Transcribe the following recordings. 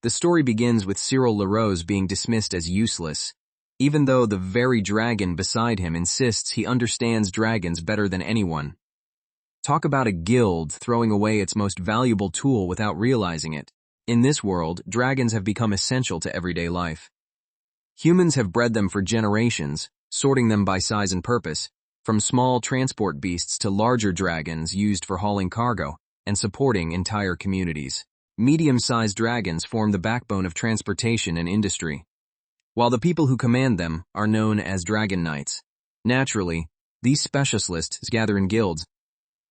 The story begins with Cyril LaRose being dismissed as useless, even though the very dragon beside him insists he understands dragons better than anyone. Talk about a guild throwing away its most valuable tool without realizing it. In this world, dragons have become essential to everyday life. Humans have bred them for generations, sorting them by size and purpose, from small transport beasts to larger dragons used for hauling cargo and supporting entire communities. Medium-sized dragons form the backbone of transportation and industry, while the people who command them are known as dragon knights. Naturally, these specialists gather in guilds,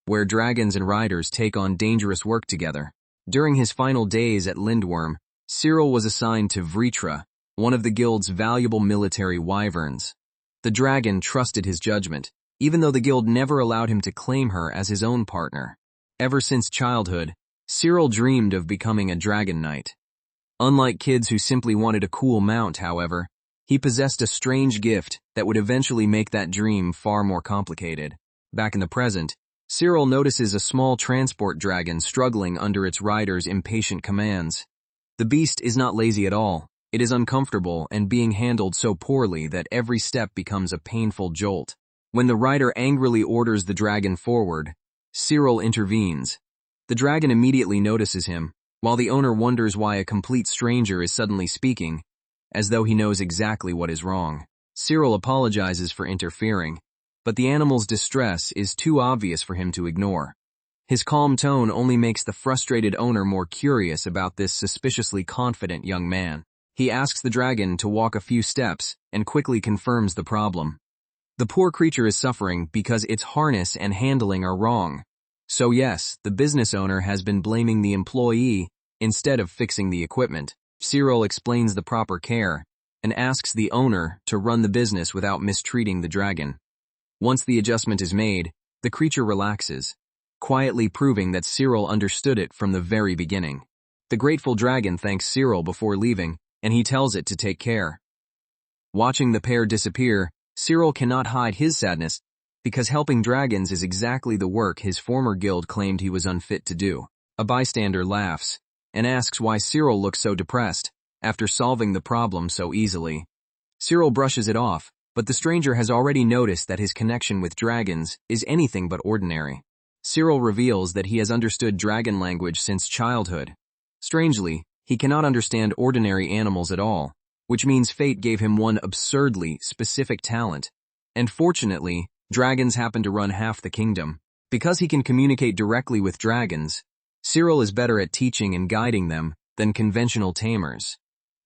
where dragons and riders take on dangerous work together. During his final days at Lindworm, Cyril was assigned to Vritra, one of the guild's valuable military wyverns. The dragon trusted his judgment, even though the guild never allowed him to claim her as his own partner. Ever since childhood, Cyril dreamed of becoming a dragon knight. Unlike kids who simply wanted a cool mount, however, he possessed a strange gift that would eventually make that dream far more complicated. Back in the present, Cyril notices a small transport dragon struggling under its rider's impatient commands. The beast is not lazy at all. It is uncomfortable and being handled so poorly that every step becomes a painful jolt. When the rider angrily orders the dragon forward, Cyril intervenes. The dragon immediately notices him, while the owner wonders why a complete stranger is suddenly speaking, as though he knows exactly what is wrong. Cyril apologizes for interfering, but the animal's distress is too obvious for him to ignore. His calm tone only makes the frustrated owner more curious about this suspiciously confident young man. He asks the dragon to walk a few steps and quickly confirms the problem. The poor creature is suffering because its harness and handling are wrong. So yes, the business owner has been blaming the employee instead of fixing the equipment. Cyril explains the proper care and asks the owner to run the business without mistreating the dragon. Once the adjustment is made, the creature relaxes, quietly proving that Cyril understood it from the very beginning. The grateful dragon thanks Cyril before leaving, and he tells it to take care. Watching the pair disappear, Cyril cannot hide his sadness, because helping dragons is exactly the work his former guild claimed he was unfit to do. A bystander laughs and asks why Cyril looks so depressed after solving the problem so easily. Cyril brushes it off, but the stranger has already noticed that his connection with dragons is anything but ordinary. Cyril reveals that he has understood dragon language since childhood. Strangely, he cannot understand ordinary animals at all, which means fate gave him one absurdly specific talent. And fortunately, dragons happen to run half the kingdom. Because he can communicate directly with dragons, Cyril is better at teaching and guiding them than conventional tamers.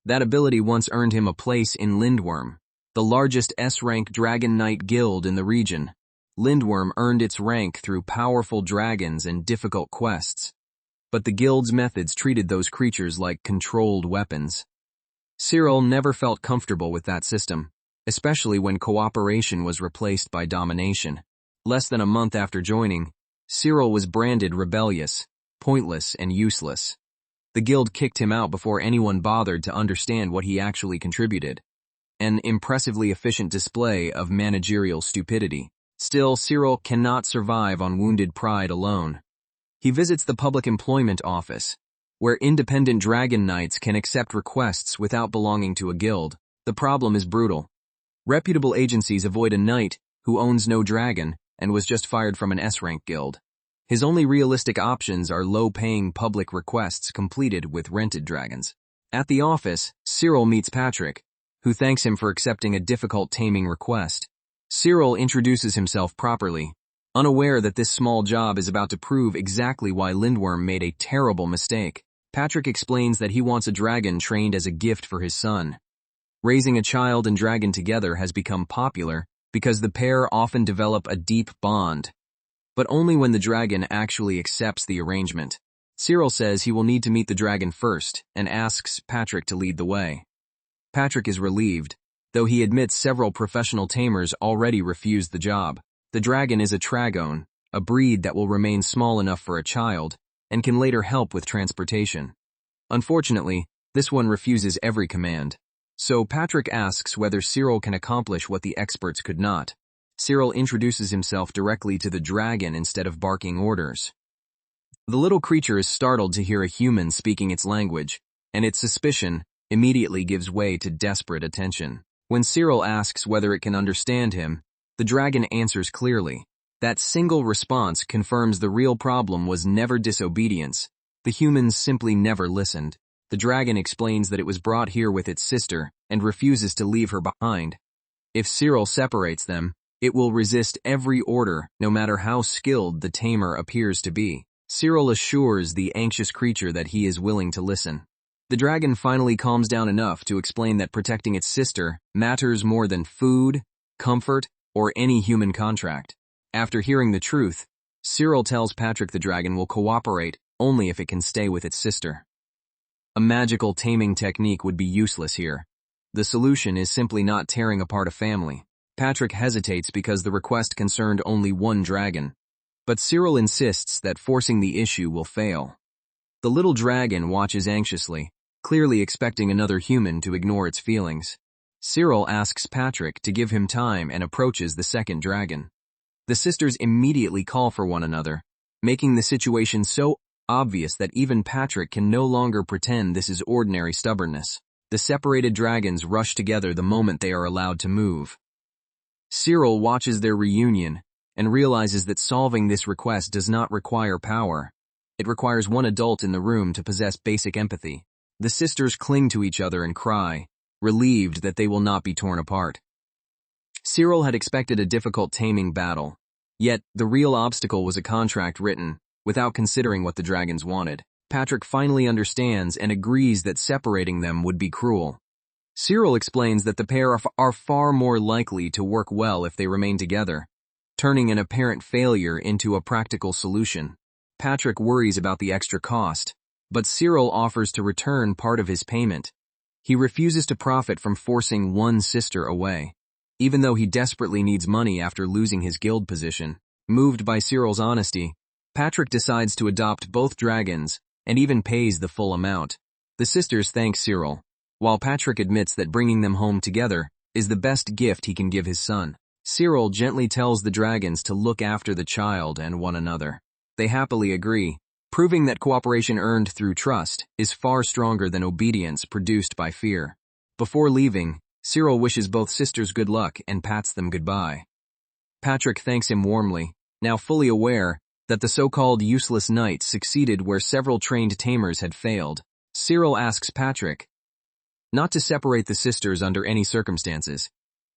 That ability once earned him a place in Lindworm, the largest S-rank dragon knight guild in the region. Lindworm earned its rank through powerful dragons and difficult quests, but the guild's methods treated those creatures like controlled weapons. Cyril never felt comfortable with that system, especially when cooperation was replaced by domination. Less than a month after joining, Cyril was branded rebellious, pointless, and useless. The guild kicked him out before anyone bothered to understand what he actually contributed. An impressively efficient display of managerial stupidity. Still, Cyril cannot survive on wounded pride alone. He visits the public employment office, where independent dragon knights can accept requests without belonging to a guild. The problem is brutal. Reputable agencies avoid a knight who owns no dragon and was just fired from an S-rank guild. His only realistic options are low-paying public requests completed with rented dragons. At the office, Cyril meets Patrick, who thanks him for accepting a difficult taming request. Cyril introduces himself properly, unaware that this small job is about to prove exactly why Lindworm made a terrible mistake. Patrick explains that he wants a dragon trained as a gift for his son. Raising a child and dragon together has become popular because the pair often develop a deep bond, but only when the dragon actually accepts the arrangement. Cyril says he will need to meet the dragon first and asks Patrick to lead the way. Patrick is relieved, though he admits several professional tamers already refused the job. The dragon is a tragone, a breed that will remain small enough for a child and can later help with transportation. Unfortunately, this one refuses every command. So Patrick asks whether Cyril can accomplish what the experts could not. Cyril introduces himself directly to the dragon instead of barking orders. The little creature is startled to hear a human speaking its language and its suspicion immediately gives way to desperate attention. When Cyril asks whether it can understand him, the dragon answers clearly. That single response confirms the real problem was never disobedience. The humans simply never listened. The dragon explains that it was brought here with its sister and refuses to leave her behind. If Cyril separates them, it will resist every order, no matter how skilled the tamer appears to be. Cyril assures the anxious creature that he is willing to listen. The dragon finally calms down enough to explain that protecting its sister matters more than food, comfort, or any human contract. After hearing the truth, Cyril tells Patrick the dragon will cooperate only if it can stay with its sister. A magical taming technique would be useless here. The solution is simply not tearing apart a family. Patrick hesitates because the request concerned only one dragon, but Cyril insists that forcing the issue will fail. The little dragon watches anxiously, clearly expecting another human to ignore its feelings. Cyril asks Patrick to give him time and approaches the second dragon. The sisters immediately call for one another, making the situation so obvious that even Patrick can no longer pretend this is ordinary stubbornness. The separated dragons rush together the moment they are allowed to move. Cyril watches their reunion and realizes that solving this request does not require power. It requires one adult in the room to possess basic empathy. The sisters cling to each other and cry, relieved that they will not be torn apart. Cyril had expected a difficult taming battle, yet the real obstacle was a contract written without considering what the dragons wanted. Patrick finally understands and agrees that separating them would be cruel. Cyril explains that the pair are far more likely to work well if they remain together, turning an apparent failure into a practical solution. Patrick worries about the extra cost, but Cyril offers to return part of his payment. He refuses to profit from forcing one sister away, even though he desperately needs money after losing his guild position. Moved by Cyril's honesty, Patrick decides to adopt both dragons and even pays the full amount. The sisters thank Cyril, while Patrick admits that bringing them home together is the best gift he can give his son. Cyril gently tells the dragons to look after the child and one another. They happily agree, proving that cooperation earned through trust is far stronger than obedience produced by fear. Before leaving, Cyril wishes both sisters good luck and pats them goodbye. Patrick thanks him warmly, now fully aware that the so-called useless night succeeded where several trained tamers had failed. Cyril asks Patrick not to separate the sisters under any circumstances.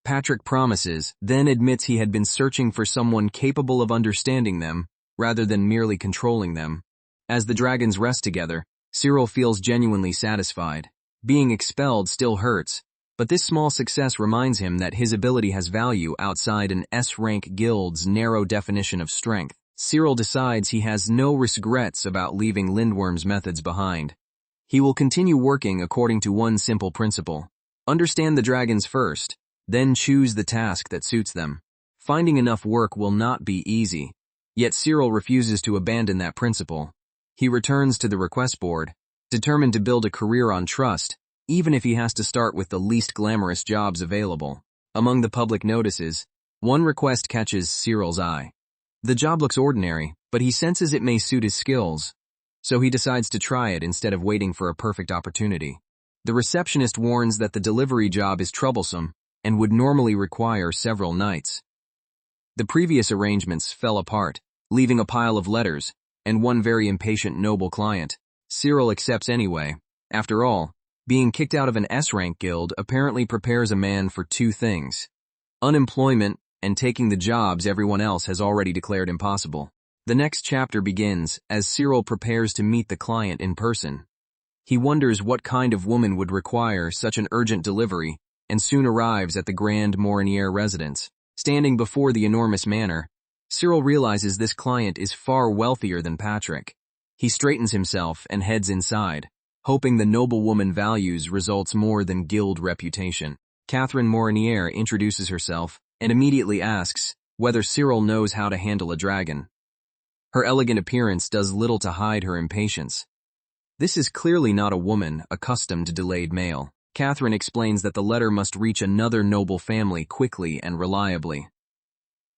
Patrick promises, then admits he had been searching for someone capable of understanding them rather than merely controlling them. As the dragons rest together, Cyril feels genuinely satisfied. Being expelled still hurts, but this small success reminds him that his ability has value outside an S-rank guild's narrow definition of strength. Cyril decides he has no regrets about leaving Lindworm's methods behind. He will continue working according to one simple principle. Understand the dragons first, then choose the task that suits them. Finding enough work will not be easy, yet Cyril refuses to abandon that principle. He returns to the request board, determined to build a career on trust, even if he has to start with the least glamorous jobs available. Among the public notices, one request catches Cyril's eye. The job looks ordinary, but he senses it may suit his skills, so he decides to try it instead of waiting for a perfect opportunity. The receptionist warns that the delivery job is troublesome and would normally require several nights. The previous arrangements fell apart, leaving a pile of letters and one very impatient noble client. Cyril accepts anyway. After all, being kicked out of an S-rank guild apparently prepares a man for two things: unemployment and taking the jobs everyone else has already declared impossible. The next chapter begins as Cyril prepares to meet the client in person. He wonders what kind of woman would require such an urgent delivery and soon arrives at the Grand Morinier residence. Standing before the enormous manor, Cyril realizes this client is far wealthier than Patrick. He straightens himself and heads inside, hoping the noblewoman values results more than guild reputation. Catherine Morinier introduces herself and immediately asks whether Cyril knows how to handle a dragon. Her elegant appearance does little to hide her impatience. This is clearly not a woman accustomed to delayed mail. Catherine explains that the letter must reach another noble family quickly and reliably.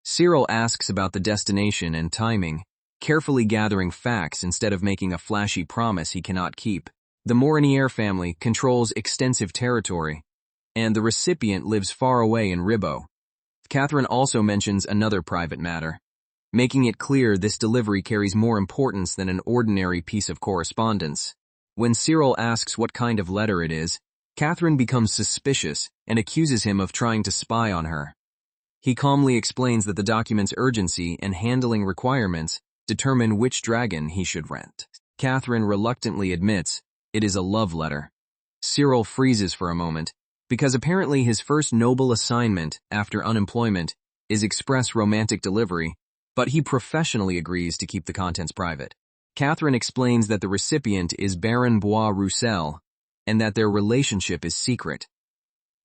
Cyril asks about the destination and timing, carefully gathering facts instead of making a flashy promise he cannot keep. The Morinier family controls extensive territory, and the recipient lives far away in Ribot. Catherine also mentions another private matter, making it clear this delivery carries more importance than an ordinary piece of correspondence. When Cyril asks what kind of letter it is, Catherine becomes suspicious and accuses him of trying to spy on her. He calmly explains that the document's urgency and handling requirements determine which dragon he should rent. Catherine reluctantly admits it is a love letter. Cyril freezes for a moment, because apparently his first noble assignment after unemployment is express romantic delivery, but he professionally agrees to keep the contents private. Catherine explains that the recipient is Baron Bois Roussel, and that their relationship is secret.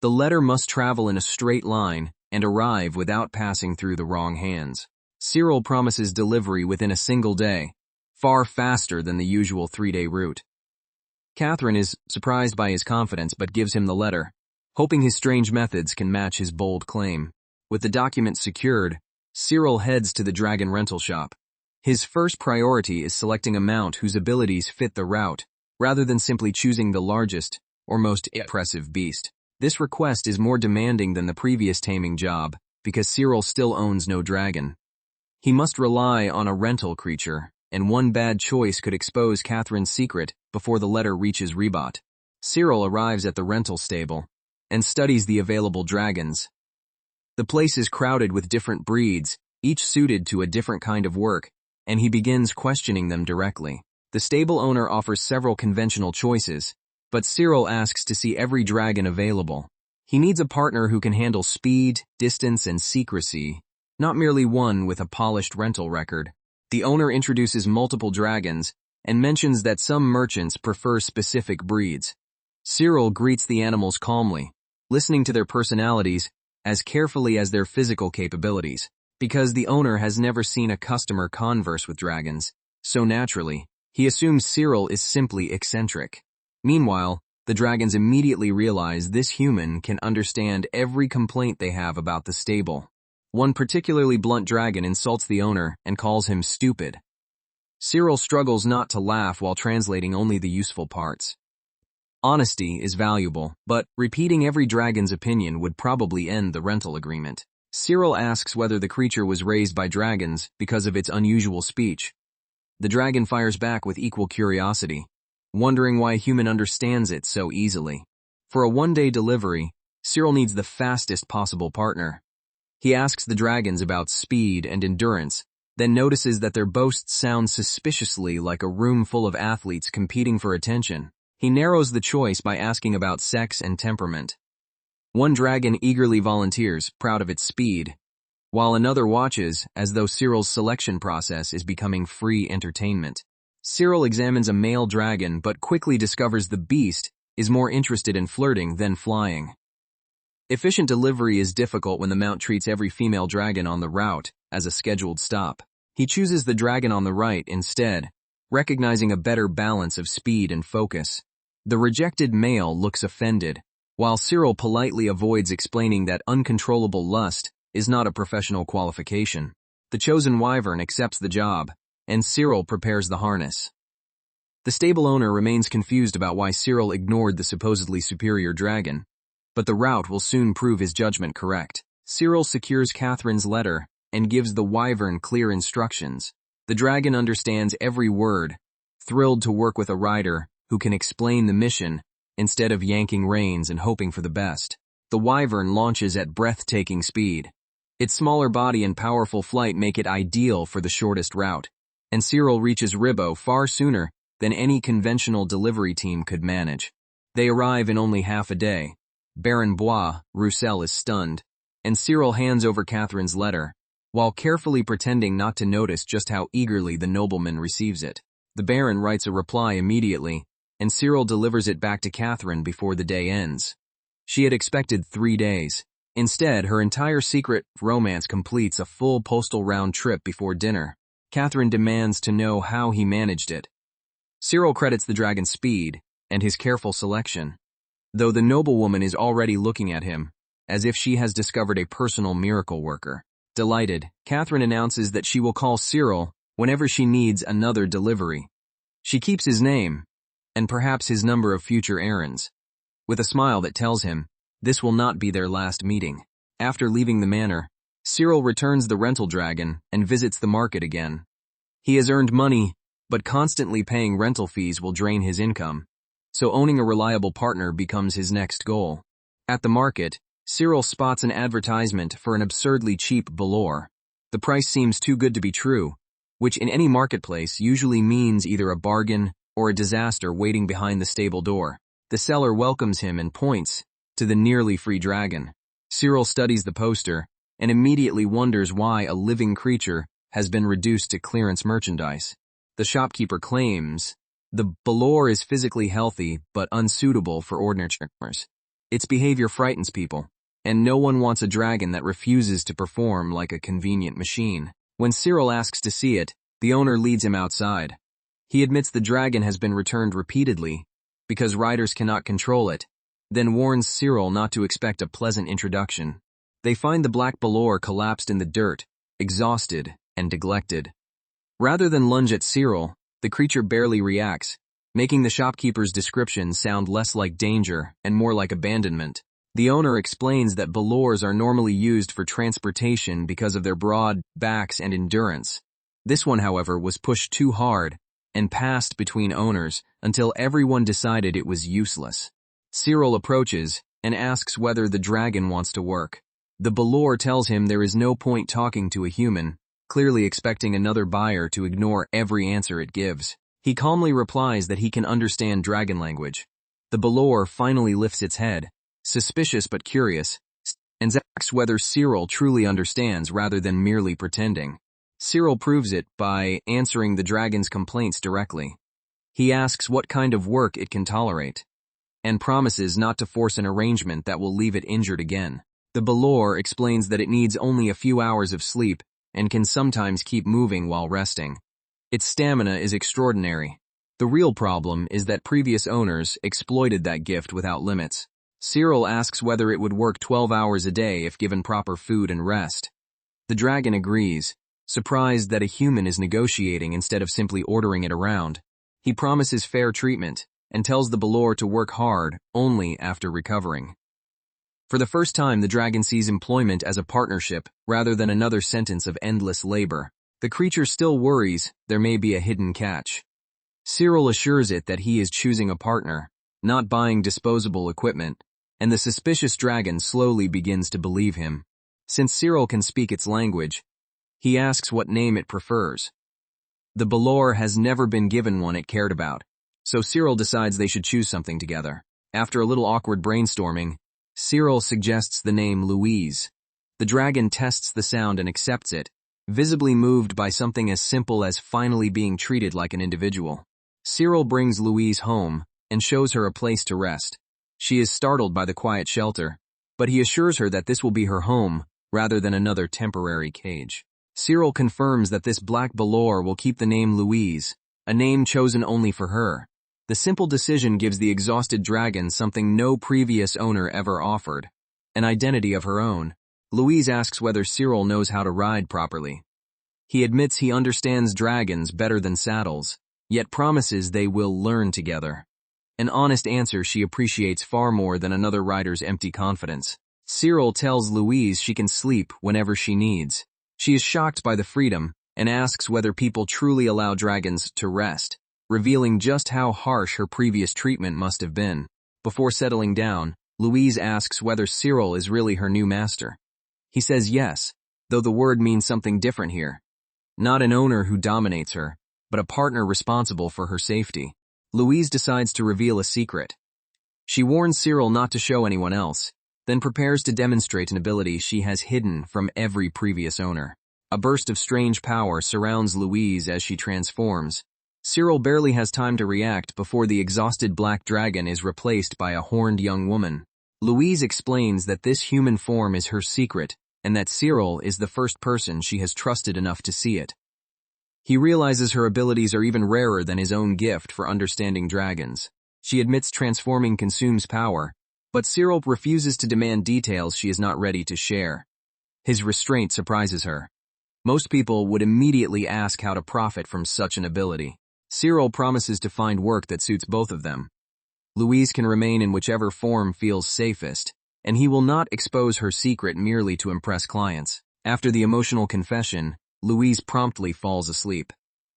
The letter must travel in a straight line and arrive without passing through the wrong hands. Cyril promises delivery within a single day, far faster than the usual 3-day route. Catherine is surprised by his confidence but gives him the letter, hoping his strange methods can match his bold claim. With the document secured, Cyril heads to the dragon rental shop. His first priority is selecting a mount whose abilities fit the route, rather than simply choosing the largest or most impressive beast. This request is more demanding than the previous taming job, because Cyril still owns no dragon. He must rely on a rental creature, and one bad choice could expose Catherine's secret before the letter reaches Ribot. Cyril arrives at the rental stable and studies the available dragons. The place is crowded with different breeds, each suited to a different kind of work, and he begins questioning them directly. The stable owner offers several conventional choices, but Cyril asks to see every dragon available. He needs a partner who can handle speed, distance, and secrecy, not merely one with a polished rental record. The owner introduces multiple dragons and mentions that some merchants prefer specific breeds. Cyril greets the animals calmly, listening to their personalities as carefully as their physical capabilities, because the owner has never seen a customer converse with dragons, so naturally, he assumes Cyril is simply eccentric. Meanwhile, the dragons immediately realize this human can understand every complaint they have about the stable. One particularly blunt dragon insults the owner and calls him stupid. Cyril struggles not to laugh while translating only the useful parts. Honesty is valuable, but repeating every dragon's opinion would probably end the rental agreement. Cyril asks whether the creature was raised by dragons because of its unusual speech. The dragon fires back with equal curiosity, wondering why a human understands it so easily. For a one-day delivery, Cyril needs the fastest possible partner. He asks the dragons about speed and endurance, then notices that their boasts sound suspiciously like a room full of athletes competing for attention. He narrows the choice by asking about sex and temperament. One dragon eagerly volunteers, proud of its speed, while another watches as though Cyril's selection process is becoming free entertainment. Cyril examines a male dragon but quickly discovers the beast is more interested in flirting than flying. Efficient delivery is difficult when the mount treats every female dragon on the route as a scheduled stop. He chooses the dragon on the right instead, recognizing a better balance of speed and focus. The rejected male looks offended, while Cyril politely avoids explaining that uncontrollable lust is not a professional qualification. The chosen wyvern accepts the job, and Cyril prepares the harness. The stable owner remains confused about why Cyril ignored the supposedly superior dragon, but the route will soon prove his judgment correct. Cyril secures Catherine's letter and gives the wyvern clear instructions. The dragon understands every word, thrilled to work with a rider who can explain the mission instead of yanking reins and hoping for the best. The wyvern launches at breathtaking speed. Its smaller body and powerful flight make it ideal for the shortest route, and Cyril reaches Ribot far sooner than any conventional delivery team could manage. They arrive in only half a day. Baron Bois Roussel is stunned, and Cyril hands over Catherine's letter, while carefully pretending not to notice just how eagerly the nobleman receives it. The Baron writes a reply immediately, and Cyril delivers it back to Catherine before the day ends. She had expected 3 days. Instead, her entire secret romance completes a full postal round trip before dinner. Catherine demands to know how he managed it. Cyril credits the dragon's speed and his careful selection, though the noblewoman is already looking at him, as if she has discovered a personal miracle worker. Delighted, Catherine announces that she will call Cyril whenever she needs another delivery. She keeps his name, and perhaps his number of future errands. With a smile that tells him, this will not be their last meeting. After leaving the manor, Cyril returns the rental dragon and visits the market again. He has earned money, but constantly paying rental fees will drain his income, so owning a reliable partner becomes his next goal. At the market, Cyril spots an advertisement for an absurdly cheap velour. The price seems too good to be true, which in any marketplace usually means either a bargain or a disaster waiting behind the stable door. The seller welcomes him and points to the nearly free dragon. Cyril studies the poster and immediately wonders why a living creature has been reduced to clearance merchandise. The shopkeeper claims the velour is physically healthy but unsuitable for ordinary customers. Its behavior frightens people, and no one wants a dragon that refuses to perform like a convenient machine. When Cyril asks to see it, the owner leads him outside. He admits the dragon has been returned repeatedly because riders cannot control it, then warns Cyril not to expect a pleasant introduction. They find the black velour collapsed in the dirt, exhausted and neglected. Rather than lunge at Cyril, the creature barely reacts, making the shopkeeper's description sound less like danger and more like abandonment. The owner explains that velours are normally used for transportation because of their broad backs and endurance. This one, however, was pushed too hard and passed between owners until everyone decided it was useless. Cyril approaches and asks whether the dragon wants to work. The velour tells him there is no point talking to a human, clearly expecting another buyer to ignore every answer it gives. He calmly replies that he can understand dragon language. The velour finally lifts its head, suspicious but curious, and asks whether Cyril truly understands rather than merely pretending. Cyril proves it by answering the dragon's complaints directly. He asks what kind of work it can tolerate, and promises not to force an arrangement that will leave it injured again. The velour explains that it needs only a few hours of sleep and can sometimes keep moving while resting. Its stamina is extraordinary. The real problem is that previous owners exploited that gift without limits. Cyril asks whether it would work 12 hours a day if given proper food and rest. The dragon agrees, surprised that a human is negotiating instead of simply ordering it around. He promises fair treatment and tells the velour to work hard only after recovering. For the first time, the dragon sees employment as a partnership rather than another sentence of endless labor. The creature still worries there may be a hidden catch. Cyril assures it that he is choosing a partner, not buying disposable equipment, and the suspicious dragon slowly begins to believe him. Since Cyril can speak its language, he asks what name it prefers. The velour has never been given one it cared about, so Cyril decides they should choose something together. After a little awkward brainstorming, Cyril suggests the name Louise. The dragon tests the sound and accepts it, visibly moved by something as simple as finally being treated like an individual. Cyril brings Louise home and shows her a place to rest. She is startled by the quiet shelter, but he assures her that this will be her home rather than another temporary cage. Cyril confirms that this black velour will keep the name Louise, a name chosen only for her. The simple decision gives the exhausted dragon something no previous owner ever offered, an identity of her own. Louise asks whether Cyril knows how to ride properly. He admits he understands dragons better than saddles, yet promises they will learn together. An honest answer she appreciates far more than another rider's empty confidence. Cyril tells Louise she can sleep whenever she needs. She is shocked by the freedom and asks whether people truly allow dragons to rest, revealing just how harsh her previous treatment must have been. Before settling down, Louise asks whether Cyril is really her new master. He says yes, though the word means something different here. Not an owner who dominates her, but a partner responsible for her safety. Louise decides to reveal a secret. She warns Cyril not to show anyone else, then prepares to demonstrate an ability she has hidden from every previous owner. A burst of strange power surrounds Louise as she transforms. Cyril barely has time to react before the exhausted black dragon is replaced by a horned young woman. Louise explains that this human form is her secret, and that Cyril is the first person she has trusted enough to see it. He realizes her abilities are even rarer than his own gift for understanding dragons. She admits transforming consumes power, but Cyril refuses to demand details she is not ready to share. His restraint surprises her. Most people would immediately ask how to profit from such an ability. Cyril promises to find work that suits both of them. Louise can remain in whichever form feels safest, and he will not expose her secret merely to impress clients. After the emotional confession, Louise promptly falls asleep.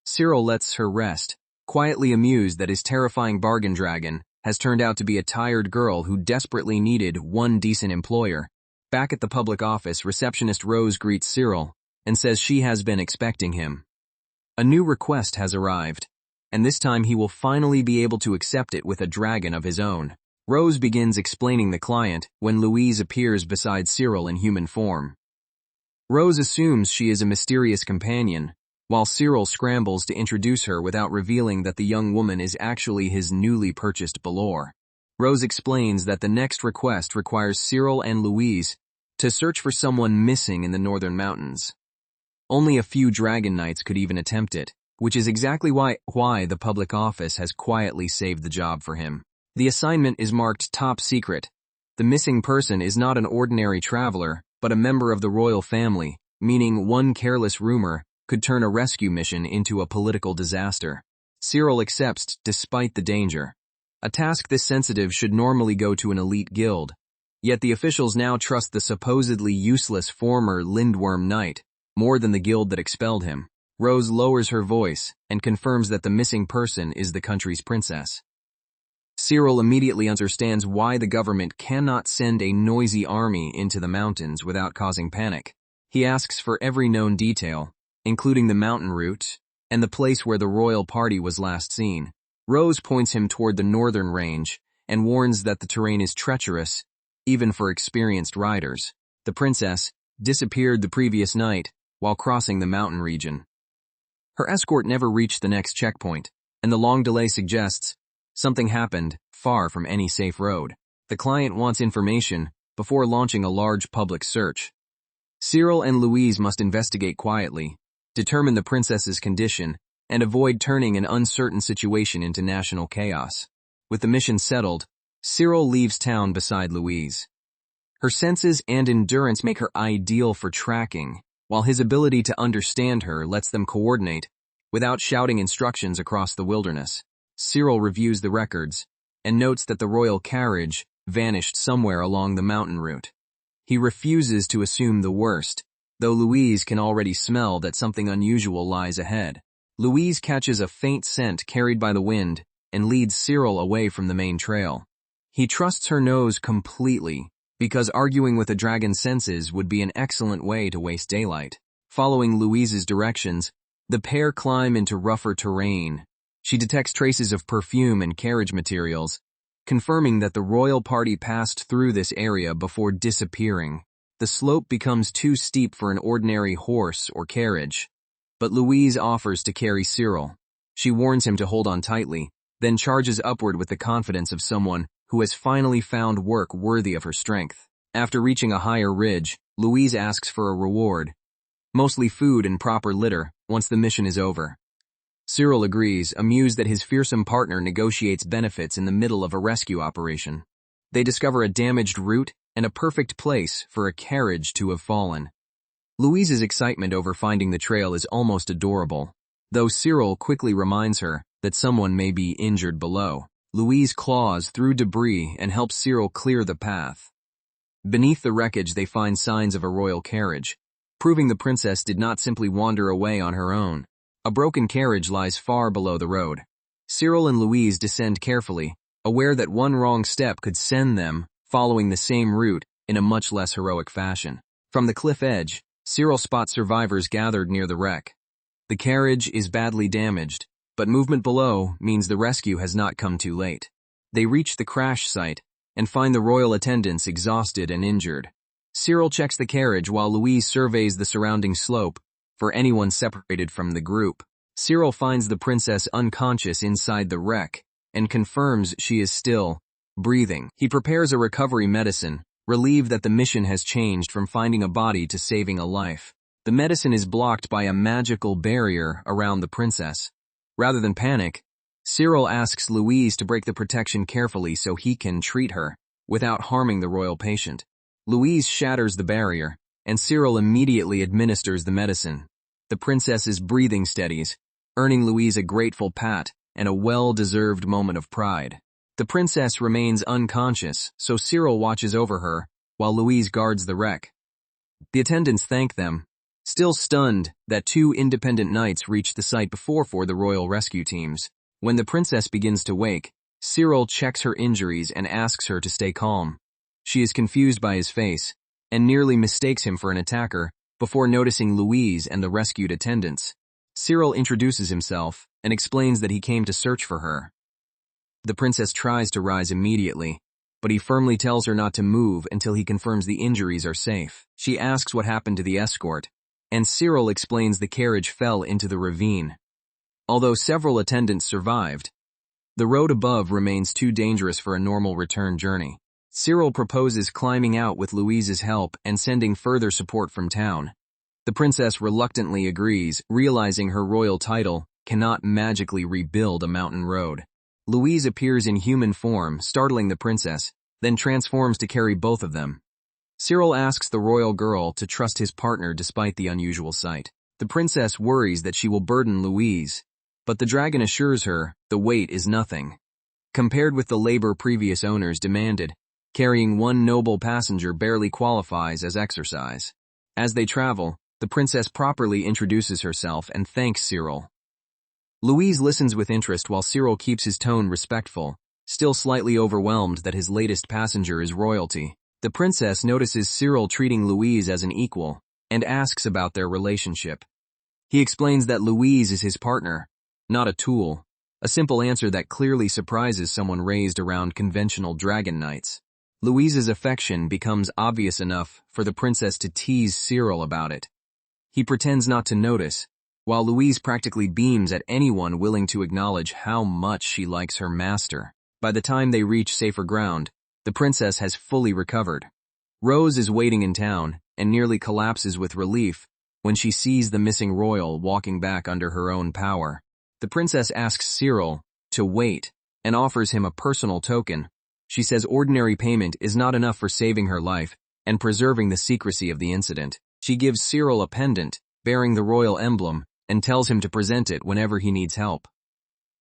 Cyril lets her rest, quietly amused that his terrifying bargain dragon has turned out to be a tired girl who desperately needed one decent employer. Back at the public office, receptionist Rose greets Cyril and says she has been expecting him. A new request has arrived, and this time he will finally be able to accept it with a dragon of his own. Rose begins explaining the client when Louise appears beside Cyril in human form. Rose assumes she is a mysterious companion, while Cyril scrambles to introduce her without revealing that the young woman is actually his newly purchased Balor. Rose explains that the next request requires Cyril and Louise to search for someone missing in the northern mountains. Only a few dragon knights could even attempt it, which is exactly why the public office has quietly saved the job for him. The assignment is marked top secret. The missing person is not an ordinary traveler, but a member of the royal family, meaning one careless rumor could turn a rescue mission into a political disaster. Cyril accepts despite the danger. A task this sensitive should normally go to an elite guild, yet the officials now trust the supposedly useless former Lindworm Knight more than the guild that expelled him. Rose lowers her voice and confirms that the missing person is the country's princess. Cyril immediately understands why the government cannot send a noisy army into the mountains without causing panic. He asks for every known detail, including the mountain route and the place where the royal party was last seen. Rose points him toward the northern range and warns that the terrain is treacherous, even for experienced riders. The princess disappeared the previous night while crossing the mountain region. Her escort never reached the next checkpoint, and the long delay suggests something happened far from any safe road. The client wants information before launching a large public search. Cyril and Louise must investigate quietly, determine the princess's condition, and avoid turning an uncertain situation into national chaos. With the mission settled, Cyril leaves town beside Louise. Her senses and endurance make her ideal for tracking, while his ability to understand her lets them coordinate without shouting instructions across the wilderness. Cyril reviews the records and notes that the royal carriage vanished somewhere along the mountain route. He refuses to assume the worst, though Louise can already smell that something unusual lies ahead. Louise catches a faint scent carried by the wind and leads Cyril away from the main trail. He trusts her nose completely, because arguing with a dragon's senses would be an excellent way to waste daylight. Following Louise's directions, the pair climb into rougher terrain. She detects traces of perfume and carriage materials, confirming that the royal party passed through this area before disappearing. The slope becomes too steep for an ordinary horse or carriage, but Louise offers to carry Cyril. She warns him to hold on tightly, then charges upward with the confidence of someone who has finally found work worthy of her strength. After reaching a higher ridge, Louise asks for a reward, mostly food and proper litter, once the mission is over. Cyril agrees, amused that his fearsome partner negotiates benefits in the middle of a rescue operation. They discover a damaged route and a perfect place for a carriage to have fallen. Louise's excitement over finding the trail is almost adorable, though Cyril quickly reminds her that someone may be injured below. Louise claws through debris and helps Cyril clear the path. Beneath the wreckage, they find signs of a royal carriage, proving the princess did not simply wander away on her own. A broken carriage lies far below the road. Cyril and Louise descend carefully, aware that one wrong step could send them following the same route in a much less heroic fashion. From the cliff edge, Cyril spots survivors gathered near the wreck. The carriage is badly damaged, but movement below means the rescue has not come too late. They reach the crash site and find the royal attendants exhausted and injured. Cyril checks the carriage while Louise surveys the surrounding slope for anyone separated from the group. Cyril finds the princess unconscious inside the wreck and confirms she is still breathing. He prepares a recovery medicine, relieved that the mission has changed from finding a body to saving a life. The medicine is blocked by a magical barrier around the princess. Rather than panic, Cyril asks Louise to break the protection carefully so he can treat her without harming the royal patient. Louise shatters the barrier, and Cyril immediately administers the medicine. The princess's breathing steadies, earning Louise a grateful pat and a well-deserved moment of pride. The princess remains unconscious, so Cyril watches over her, while Louise guards the wreck. The attendants thank them, still stunned that 2 independent knights reached the site before the royal rescue teams. When the princess begins to wake, Cyril checks her injuries and asks her to stay calm. She is confused by his face, and nearly mistakes him for an attacker, before noticing Louise and the rescued attendants. Cyril introduces himself and explains that he came to search for her. The princess tries to rise immediately, but he firmly tells her not to move until he confirms the injuries are safe. She asks what happened to the escort, and Cyril explains the carriage fell into the ravine. Although several attendants survived, the road above remains too dangerous for a normal return journey. Cyril proposes climbing out with Louise's help and sending further support from town. The princess reluctantly agrees, realizing her royal title cannot magically rebuild a mountain road. Louise appears in human form, startling the princess, then transforms to carry both of them. Cyril asks the royal girl to trust his partner despite the unusual sight. The princess worries that she will burden Louise, but the dragon assures her the weight is nothing. Compared with the labor previous owners demanded, carrying 1 noble passenger barely qualifies as exercise. As they travel, the princess properly introduces herself and thanks Cyril. Louise listens with interest while Cyril keeps his tone respectful, still slightly overwhelmed that his latest passenger is royalty. The princess notices Cyril treating Louise as an equal and asks about their relationship. He explains that Louise is his partner, not a tool, a simple answer that clearly surprises someone raised around conventional dragon knights. Louise's affection becomes obvious enough for the princess to tease Cyril about it. He pretends not to notice, while Louise practically beams at anyone willing to acknowledge how much she likes her master. By the time they reach safer ground, the princess has fully recovered. Rose is waiting in town and nearly collapses with relief when she sees the missing royal walking back under her own power. The princess asks Cyril to wait and offers him a personal token. She says ordinary payment is not enough for saving her life and preserving the secrecy of the incident. She gives Cyril a pendant bearing the royal emblem and tells him to present it whenever he needs help.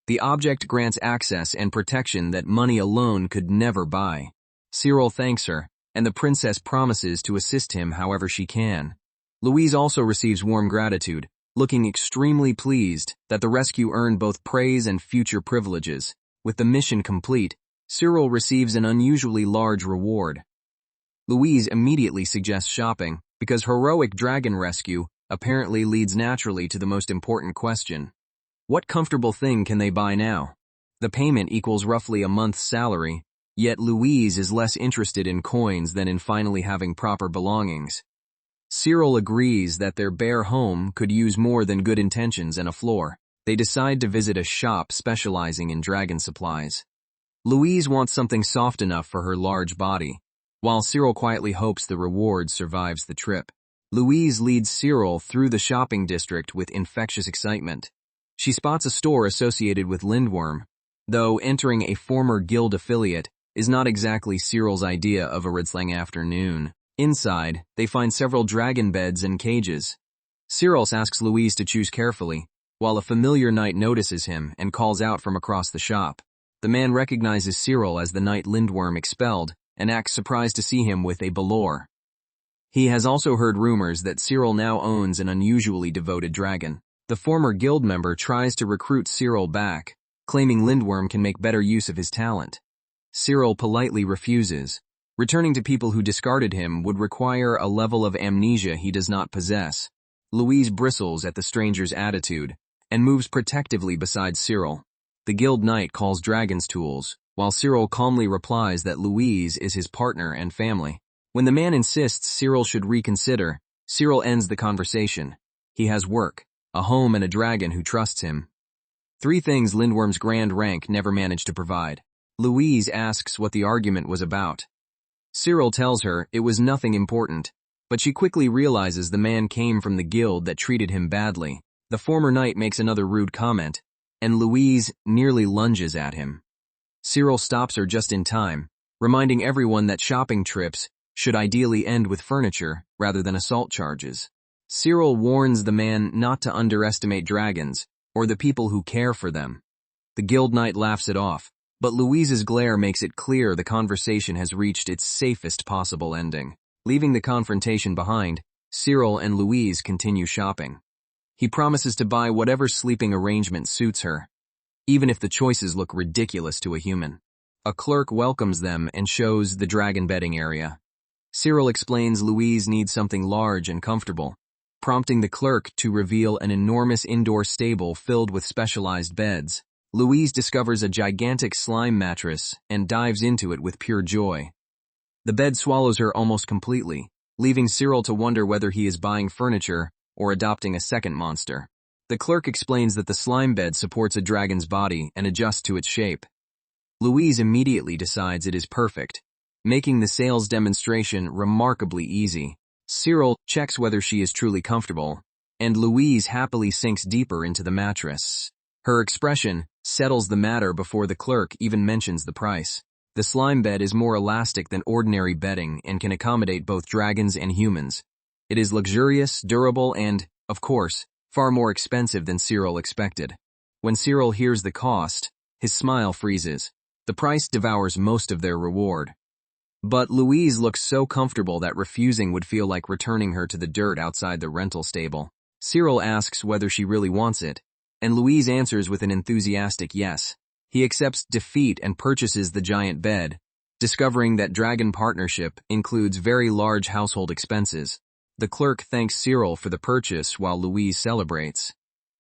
The object grants access and protection that money alone could never buy. Cyril thanks her, and the princess promises to assist him however she can. Louise also receives warm gratitude, looking extremely pleased that the rescue earned both praise and future privileges. With the mission complete, Cyril receives an unusually large reward. Louise immediately suggests shopping, because heroic dragon rescue apparently leads naturally to the most important question. What comfortable thing can they buy now? The payment equals roughly a month's salary, yet Louise is less interested in coins than in finally having proper belongings. Cyril agrees that their bare home could use more than good intentions and a floor. They decide to visit a shop specializing in dragon supplies. Louise wants something soft enough for her large body, while Cyril quietly hopes the reward survives the trip. Louise leads Cyril through the shopping district with infectious excitement. She spots a store associated with Lindworm, though entering a former guild affiliate is not exactly Cyril's idea of a Ridslang afternoon. Inside, they find several dragon beds and cages. Cyril asks Louise to choose carefully, while a familiar knight notices him and calls out from across the shop. The man recognizes Cyril as the knight Lindworm expelled and acts surprised to see him with a Balor. He has also heard rumors that Cyril now owns an unusually devoted dragon. The former guild member tries to recruit Cyril back, claiming Lindworm can make better use of his talent. Cyril politely refuses. Returning to people who discarded him would require a level of amnesia he does not possess. Louise bristles at the stranger's attitude and moves protectively beside Cyril. The guild knight calls dragons tools, while Cyril calmly replies that Louise is his partner and family. When the man insists Cyril should reconsider, Cyril ends the conversation. He has work, a home, and a dragon who trusts him. 3 things Lindworm's grand rank never managed to provide. Louise asks what the argument was about. Cyril tells her it was nothing important, but she quickly realizes the man came from the guild that treated him badly. The former knight makes another rude comment, and Louise nearly lunges at him. Cyril stops her just in time, reminding everyone that shopping trips should ideally end with furniture rather than assault charges. Cyril warns the man not to underestimate dragons, or the people who care for them. The guild knight laughs it off, but Louise's glare makes it clear the conversation has reached its safest possible ending. Leaving the confrontation behind, Cyril and Louise continue shopping. He promises to buy whatever sleeping arrangement suits her, even if the choices look ridiculous to a human. A clerk welcomes them and shows the dragon bedding area. Cyril explains Louise needs something large and comfortable, prompting the clerk to reveal an enormous indoor stable filled with specialized beds. Louise discovers a gigantic slime mattress and dives into it with pure joy. The bed swallows her almost completely, leaving Cyril to wonder whether he is buying furniture or adopting a second monster. The clerk explains that the slime bed supports a dragon's body and adjusts to its shape. Louise immediately decides it is perfect, making the sales demonstration remarkably easy. Cyril checks whether she is truly comfortable, and Louise happily sinks deeper into the mattress. Her expression settles the matter before the clerk even mentions the price. The slime bed is more elastic than ordinary bedding and can accommodate both dragons and humans. It is luxurious, durable, and, of course, far more expensive than Cyril expected. When Cyril hears the cost, his smile freezes. The price devours most of their reward. But Louise looks so comfortable that refusing would feel like returning her to the dirt outside the rental stable. Cyril asks whether she really wants it, and Louise answers with an enthusiastic yes. He accepts defeat and purchases the giant bed, discovering that dragon partnership includes very large household expenses. The clerk thanks Cyril for the purchase while Louise celebrates.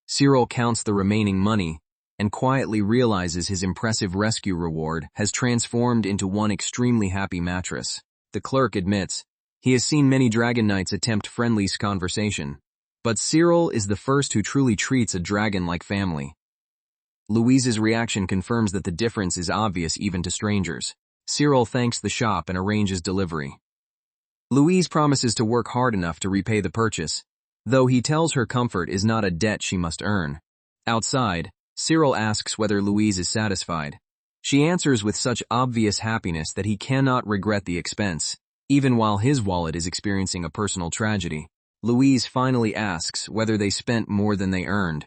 Cyril counts the remaining money and quietly realizes his impressive rescue reward has transformed into one extremely happy mattress. The clerk admits he has seen many dragon knights attempt friendly conversation, but Cyril is the first who truly treats a dragon like family. Louise's reaction confirms that the difference is obvious even to strangers. Cyril thanks the shop and arranges delivery. Louise promises to work hard enough to repay the purchase, though he tells her comfort is not a debt she must earn. Outside, Cyril asks whether Louise is satisfied. She answers with such obvious happiness that he cannot regret the expense, even while his wallet is experiencing a personal tragedy. Louise finally asks whether they spent more than they earned.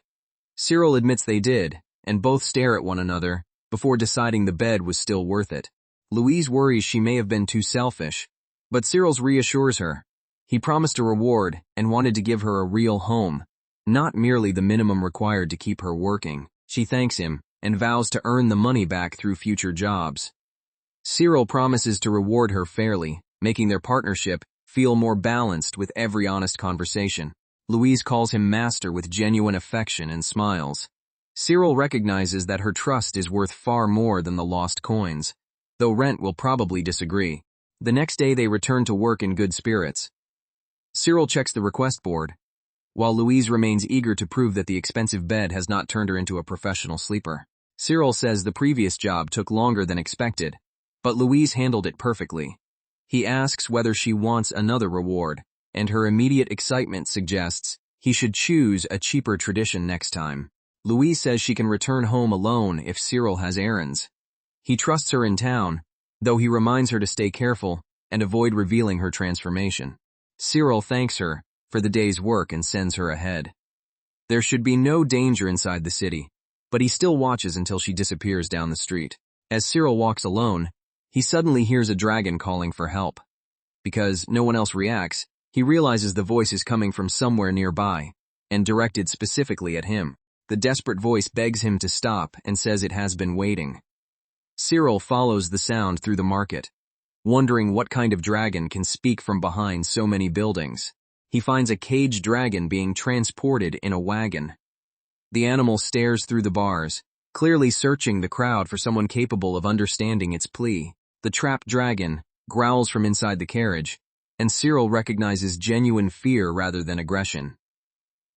Cyril admits they did, and both stare at one another before deciding the bed was still worth it. Louise worries she may have been too selfish, but Cyril reassures her. He promised a reward and wanted to give her a real home, not merely the minimum required to keep her working. She thanks him and vows to earn the money back through future jobs. Cyril promises to reward her fairly, making their partnership feel more balanced with every honest conversation. Louise calls him master with genuine affection and smiles. Cyril recognizes that her trust is worth far more than the lost coins, though Rent will probably disagree. The next day they return to work in good spirits. Cyril checks the request board, while Louise remains eager to prove that the expensive bed has not turned her into a professional sleeper. Cyril says the previous job took longer than expected, but Louise handled it perfectly. He asks whether she wants another reward, and her immediate excitement suggests he should choose a cheaper tradition next time. Louise says she can return home alone if Cyril has errands. He trusts her in town, though he reminds her to stay careful and avoid revealing her transformation. Cyril thanks her for the day's work and sends her ahead. There should be no danger inside the city, but he still watches until she disappears down the street. As Cyril walks alone, he suddenly hears a dragon calling for help. Because no one else reacts, he realizes the voice is coming from somewhere nearby, and directed specifically at him. The desperate voice begs him to stop and says it has been waiting. Cyril follows the sound through the market, wondering what kind of dragon can speak from behind so many buildings. He finds a caged dragon being transported in a wagon. The animal stares through the bars, clearly searching the crowd for someone capable of understanding its plea. The trapped dragon growls from inside the carriage, and Cyril recognizes genuine fear rather than aggression.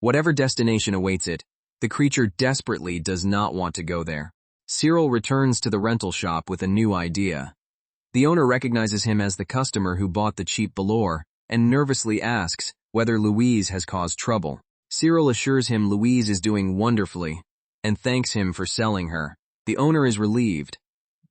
Whatever destination awaits it, the creature desperately does not want to go there. Cyril returns to the rental shop with a new idea. The owner recognizes him as the customer who bought the cheap velour and nervously asks whether Louise has caused trouble. Cyril assures him Louise is doing wonderfully and thanks him for selling her. The owner is relieved,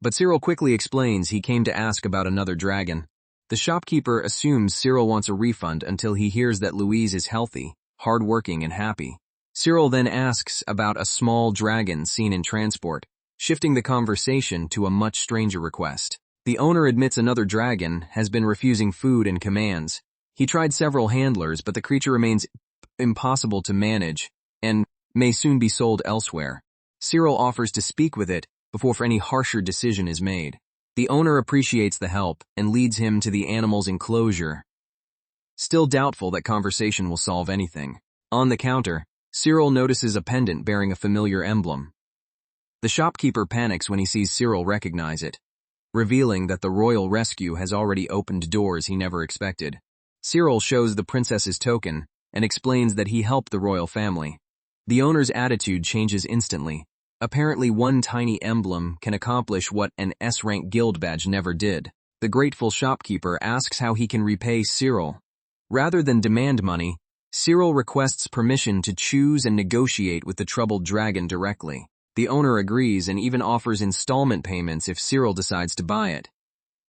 but Cyril quickly explains he came to ask about another dragon. The shopkeeper assumes Cyril wants a refund until he hears that Louise is healthy, hardworking, and happy. Cyril then asks about a small dragon seen in transport, shifting the conversation to a much stranger request. The owner admits another dragon has been refusing food and commands. He tried several handlers, but the creature remains impossible to manage and may soon be sold elsewhere. Cyril offers to speak with it before any harsher decision is made. The owner appreciates the help and leads him to the animal's enclosure, still doubtful that conversation will solve anything. On the counter, Cyril notices a pendant bearing a familiar emblem. The shopkeeper panics when he sees Cyril recognize it, revealing that the royal rescue has already opened doors he never expected. Cyril shows the princess's token and explains that he helped the royal family. The owner's attitude changes instantly. Apparently, one tiny emblem can accomplish what an S-rank guild badge never did. The grateful shopkeeper asks how he can repay Cyril. Rather than demand money, Cyril requests permission to choose and negotiate with the troubled dragon directly. The owner agrees and even offers installment payments if Cyril decides to buy it.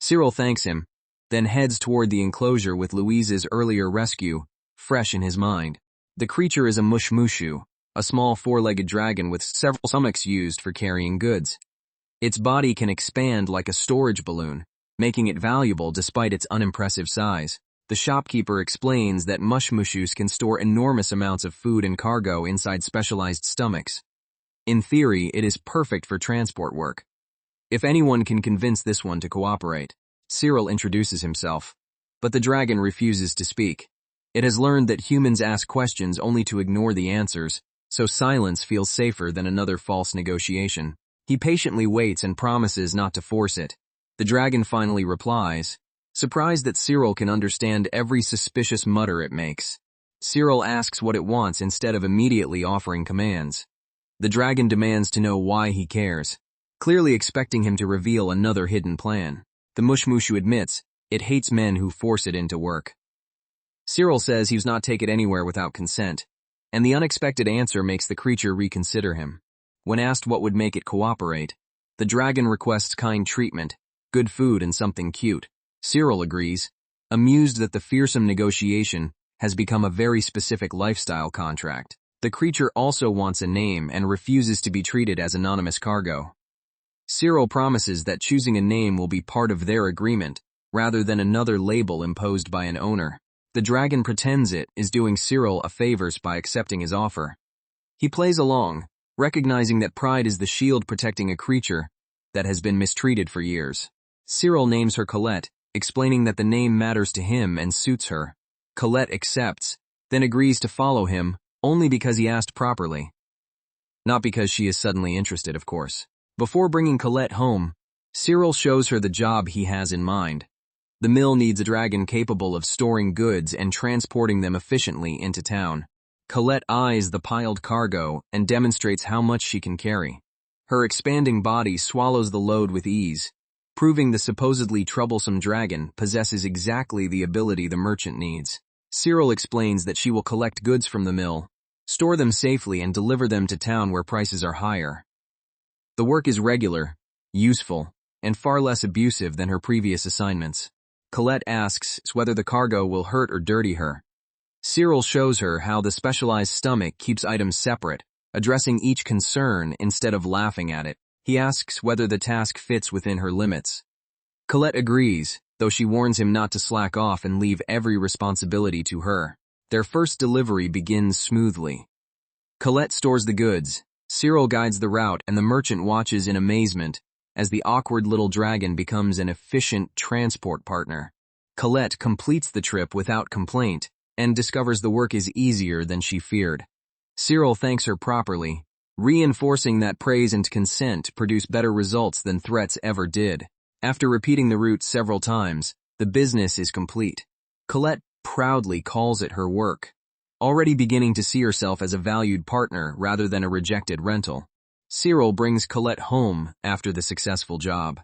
Cyril thanks him, then heads toward the enclosure with Louise's earlier rescue fresh in his mind. The creature is a mushmushu, a small four-legged dragon with several stomachs used for carrying goods. Its body can expand like a storage balloon, making it valuable despite its unimpressive size. The shopkeeper explains that mushmushus can store enormous amounts of food and cargo inside specialized stomachs. In theory, it is perfect for transport work. If anyone can convince this one to cooperate. Cyril introduces himself, but the dragon refuses to speak. It has learned that humans ask questions only to ignore the answers, so silence feels safer than another false negotiation. He patiently waits and promises not to force it. The dragon finally replies, surprised that Cyril can understand every suspicious mutter it makes. Cyril asks what it wants instead of immediately offering commands. The dragon demands to know why he cares, clearly expecting him to reveal another hidden plan. The mushmushu admits it hates men who force it into work. Cyril says he's not take it anywhere without consent, and the unexpected answer makes the creature reconsider him. When asked what would make it cooperate, the dragon requests kind treatment, good food, and something cute. Cyril agrees, amused that the fearsome negotiation has become a very specific lifestyle contract. The creature also wants a name and refuses to be treated as anonymous cargo. Cyril promises that choosing a name will be part of their agreement, rather than another label imposed by an owner. The dragon pretends it is doing Cyril a favor by accepting his offer. He plays along, recognizing that pride is the shield protecting a creature that has been mistreated for years. Cyril names her Colette, explaining that the name matters to him and suits her. Colette accepts, then agrees to follow him, only because he asked properly. Not because she is suddenly interested, of course. Before bringing Colette home, Cyril shows her the job he has in mind. The mill needs a dragon capable of storing goods and transporting them efficiently into town. Colette eyes the piled cargo and demonstrates how much she can carry. Her expanding body swallows the load with ease, proving the supposedly troublesome dragon possesses exactly the ability the merchant needs. Cyril explains that she will collect goods from the mill, store them safely, and deliver them to town where prices are higher. The work is regular, useful, and far less abusive than her previous assignments. Colette asks whether the cargo will hurt or dirty her. Cyril shows her how the specialized stomach keeps items separate, addressing each concern instead of laughing at it. He asks whether the task fits within her limits. Colette agrees, though she warns him not to slack off and leave every responsibility to her. Their first delivery begins smoothly. Colette stores the goods, Cyril guides the route, and the merchant watches in amazement as the awkward little dragon becomes an efficient transport partner. Colette completes the trip without complaint and discovers the work is easier than she feared. Cyril thanks her properly, reinforcing that praise and consent produce better results than threats ever did. After repeating the route several times, the business is complete. Colette proudly calls it her work, already beginning to see herself as a valued partner rather than a rejected rental. Cyril brings Colette home after the successful job.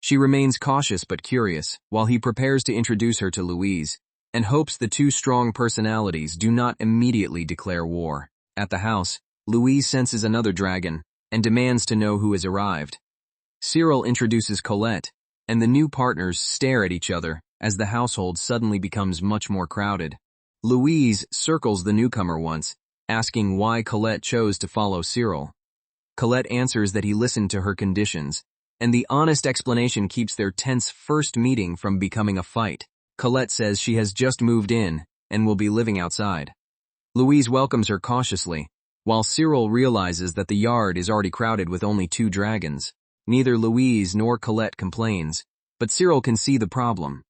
She remains cautious but curious, while he prepares to introduce her to Louise, and hopes the two strong personalities do not immediately declare war. At the house, Louise senses another dragon and demands to know who has arrived. Cyril introduces Colette, and the new partners stare at each other as the household suddenly becomes much more crowded. Louise circles the newcomer once, asking why Colette chose to follow Cyril. Colette answers that he listened to her conditions, and the honest explanation keeps their tense first meeting from becoming a fight. Colette says she has just moved in and will be living outside. Louise welcomes her cautiously, while Cyril realizes that the yard is already crowded with only 2 dragons. Neither Louise nor Colette complains, but Cyril can see the problem.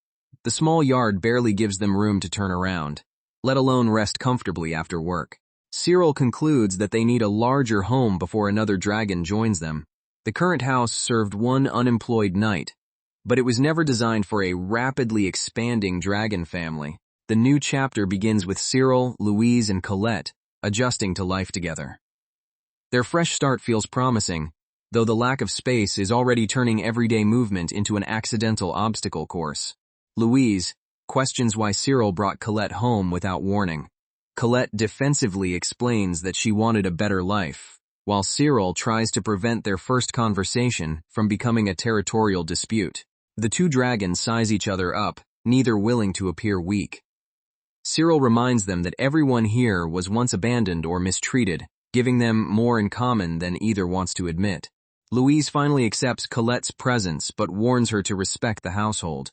The small yard barely gives them room to turn around, let alone rest comfortably after work. Cyril concludes that they need a larger home before another dragon joins them. The current house served 1 unemployed knight, but it was never designed for a rapidly expanding dragon family. The new chapter begins with Cyril, Louise, and Colette adjusting to life together. Their fresh start feels promising, though the lack of space is already turning everyday movement into an accidental obstacle course. Louise questions why Cyril brought Colette home without warning. Colette defensively explains that she wanted a better life, while Cyril tries to prevent their first conversation from becoming a territorial dispute. The 2 dragons size each other up, neither willing to appear weak. Cyril reminds them that everyone here was once abandoned or mistreated, giving them more in common than either wants to admit. Louise finally accepts Colette's presence but warns her to respect the household.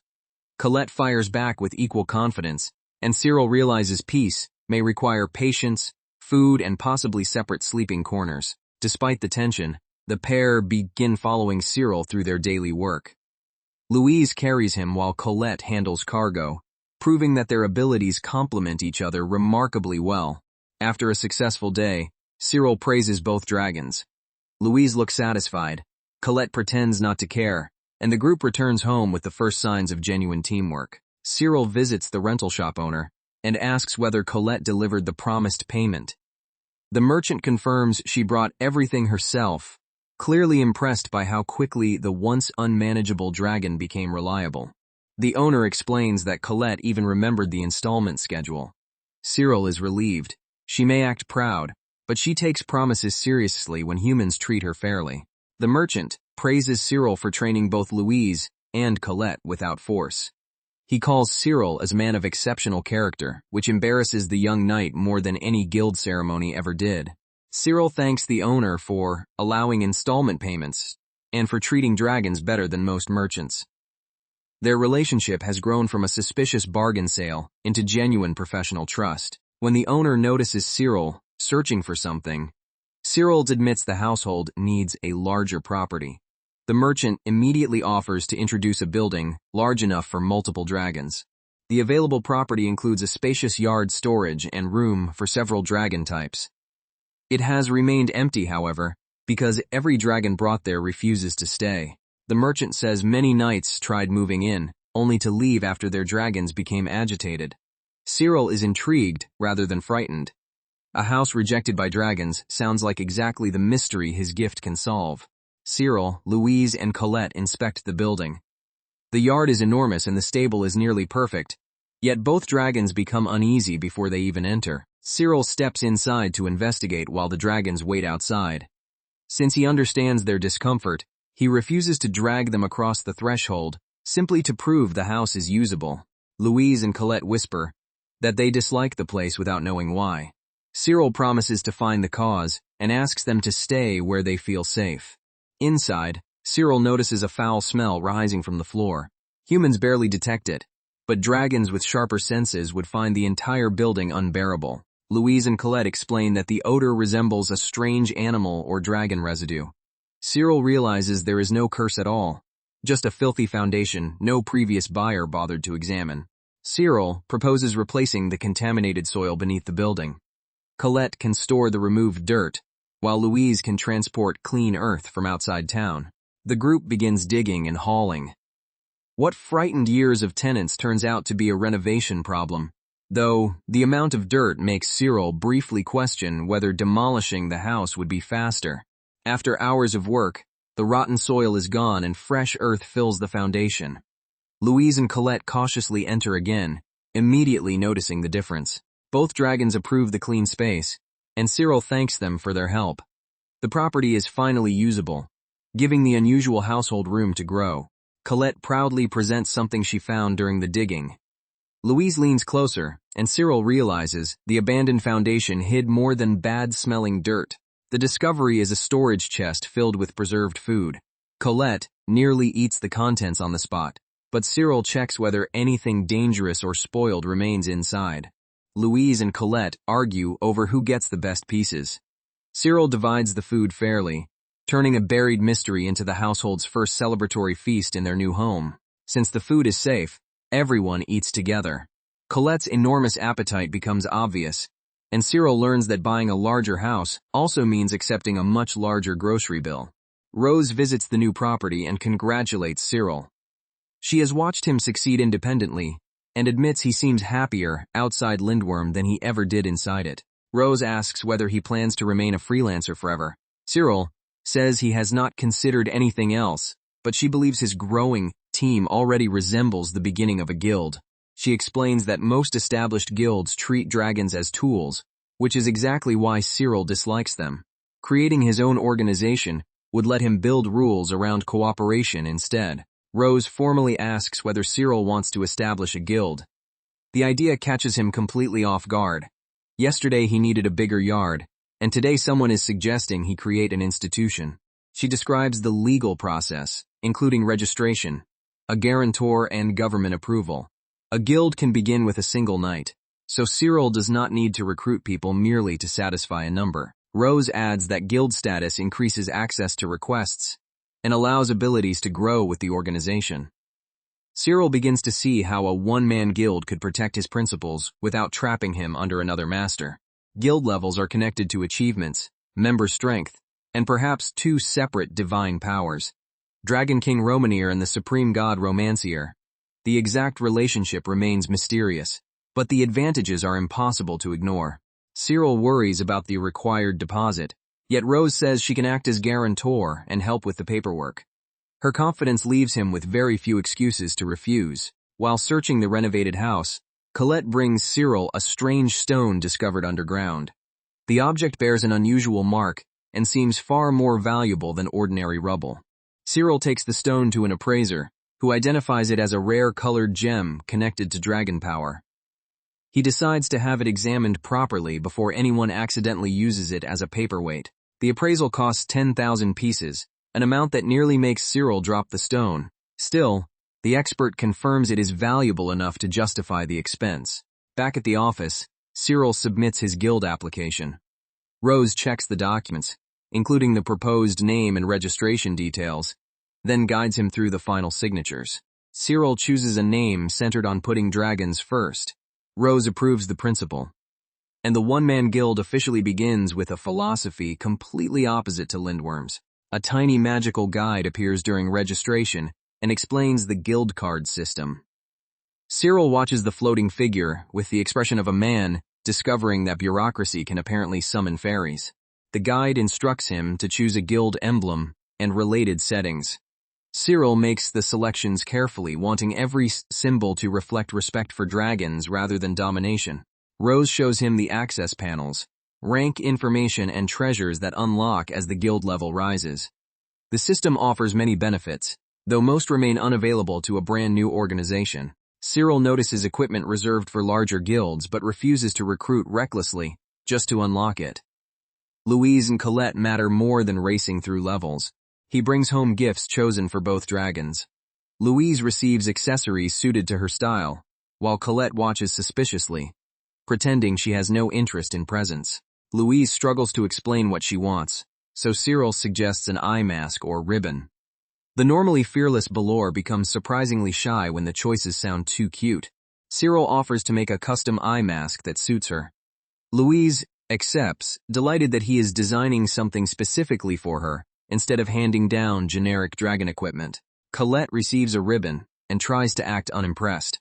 Colette fires back with equal confidence, and Cyril realizes peace may require patience, food, and possibly separate sleeping corners. Despite the tension, the pair begin following Cyril through their daily work. Louise carries him while Colette handles cargo, proving that their abilities complement each other remarkably well. After a successful day, Cyril praises both dragons. Louise looks satisfied, Colette pretends not to care, and the group returns home with the first signs of genuine teamwork. Cyril visits the rental shop owner and asks whether Colette delivered the promised payment. The merchant confirms she brought everything herself, clearly impressed by how quickly the once unmanageable dragon became reliable. The owner explains that Colette even remembered the installment schedule. Cyril is relieved. She may act proud, but she takes promises seriously when humans treat her fairly. The merchant praises Cyril for training both Louise and Colette without force. He calls Cyril as a man of exceptional character, which embarrasses the young knight more than any guild ceremony ever did. Cyril thanks the owner for allowing installment payments and for treating dragons better than most merchants. Their relationship has grown from a suspicious bargain sale into genuine professional trust. When the owner notices Cyril searching for something, Cyril admits the household needs a larger property. The merchant immediately offers to introduce a building large enough for multiple dragons. The available property includes a spacious yard storage and room for several dragon types. It has remained empty, however, because every dragon brought there refuses to stay. The merchant says many knights tried moving in, only to leave after their dragons became agitated. Cyril is intrigued rather than frightened. A house rejected by dragons sounds like exactly the mystery his gift can solve. Cyril, Louise, and Colette inspect the building. The yard is enormous and the stable is nearly perfect, yet both dragons become uneasy before they even enter. Cyril steps inside to investigate while the dragons wait outside. Since he understands their discomfort, he refuses to drag them across the threshold, simply to prove the house is usable. Louise and Colette whisper that they dislike the place without knowing why. Cyril promises to find the cause and asks them to stay where they feel safe. Inside, Cyril notices a foul smell rising from the floor. Humans barely detect it, but dragons with sharper senses would find the entire building unbearable. Louise and Colette explain that the odor resembles a strange animal or dragon residue. Cyril realizes there is no curse at all, just a filthy foundation no previous buyer bothered to examine. Cyril proposes replacing the contaminated soil beneath the building. Colette can store the removed dirt, while Louise can transport clean earth from outside town. The group begins digging and hauling. What frightened years of tenants turns out to be a renovation problem, though the amount of dirt makes Cyril briefly question whether demolishing the house would be faster. After hours of work, the rotten soil is gone and fresh earth fills the foundation. Louise and Colette cautiously enter again, immediately noticing the difference. Both dragons approve the clean space, and Cyril thanks them for their help. The property is finally usable, giving the unusual household room to grow. Colette proudly presents something she found during the digging. Louise leans closer, and Cyril realizes the abandoned foundation hid more than bad-smelling dirt. The discovery is a storage chest filled with preserved food. Colette nearly eats the contents on the spot, but Cyril checks whether anything dangerous or spoiled remains inside. Louise and Colette argue over who gets the best pieces. Cyril divides the food fairly, turning a buried mystery into the household's first celebratory feast in their new home. Since the food is safe, everyone eats together. Colette's enormous appetite becomes obvious, and Cyril learns that buying a larger house also means accepting a much larger grocery bill. Rose visits the new property and congratulates Cyril. She has watched him succeed independently and admits he seems happier outside Lindworm than he ever did inside it. Rose asks whether he plans to remain a freelancer forever. Cyril says he has not considered anything else, but she believes his growing team already resembles the beginning of a guild. She explains that most established guilds treat dragons as tools, which is exactly why Cyril dislikes them. Creating his own organization would let him build rules around cooperation instead. Rose formally asks whether Cyril wants to establish a guild. The idea catches him completely off guard. Yesterday he needed a bigger yard, and today someone is suggesting he create an institution. She describes the legal process, including registration, a guarantor, and government approval. A guild can begin with a single knight, so Cyril does not need to recruit people merely to satisfy a number. Rose adds that guild status increases access to requests and allows abilities to grow with the organization. Cyril begins to see how a one-man guild could protect his principles without trapping him under another master. Guild levels are connected to achievements, member strength, and perhaps two separate divine powers, Dragon King Romanir and the Supreme God Romancier. The exact relationship remains mysterious, but the advantages are impossible to ignore. Cyril worries about the required deposit, yet Rose says she can act as guarantor and help with the paperwork. Her confidence leaves him with very few excuses to refuse. While searching the renovated house, Colette brings Cyril a strange stone discovered underground. The object bears an unusual mark and seems far more valuable than ordinary rubble. Cyril takes the stone to an appraiser, who identifies it as a rare colored gem connected to dragon power. He decides to have it examined properly before anyone accidentally uses it as a paperweight. The appraisal costs 10,000 pieces, an amount that nearly makes Cyril drop the stone. Still, the expert confirms it is valuable enough to justify the expense. Back at the office, Cyril submits his guild application. Rose checks the documents, including the proposed name and registration details, then guides him through the final signatures. Cyril chooses a name centered on putting dragons first. Rose approves the principle, and the one-man guild officially begins with a philosophy completely opposite to Lindworm's. A tiny magical guide appears during registration and explains the guild card system. Cyril watches the floating figure with the expression of a man discovering that bureaucracy can apparently summon fairies. The guide instructs him to choose a guild emblem and related settings. Cyril makes the selections carefully, wanting every symbol to reflect respect for dragons rather than domination. Rose shows him the access panels, rank information, and treasures that unlock as the guild level rises. The system offers many benefits, though most remain unavailable to a brand new organization. Cyril notices equipment reserved for larger guilds but refuses to recruit recklessly just to unlock it. Louise and Colette matter more than racing through levels. He brings home gifts chosen for both dragons. Louise receives accessories suited to her style, while Colette watches suspiciously, pretending she has no interest in presents. Louise struggles to explain what she wants, so Cyril suggests an eye mask or ribbon. The normally fearless Belor becomes surprisingly shy when the choices sound too cute. Cyril offers to make a custom eye mask that suits her. Louise accepts, delighted that he is designing something specifically for her, instead of handing down generic dragon equipment. Colette receives a ribbon and tries to act unimpressed.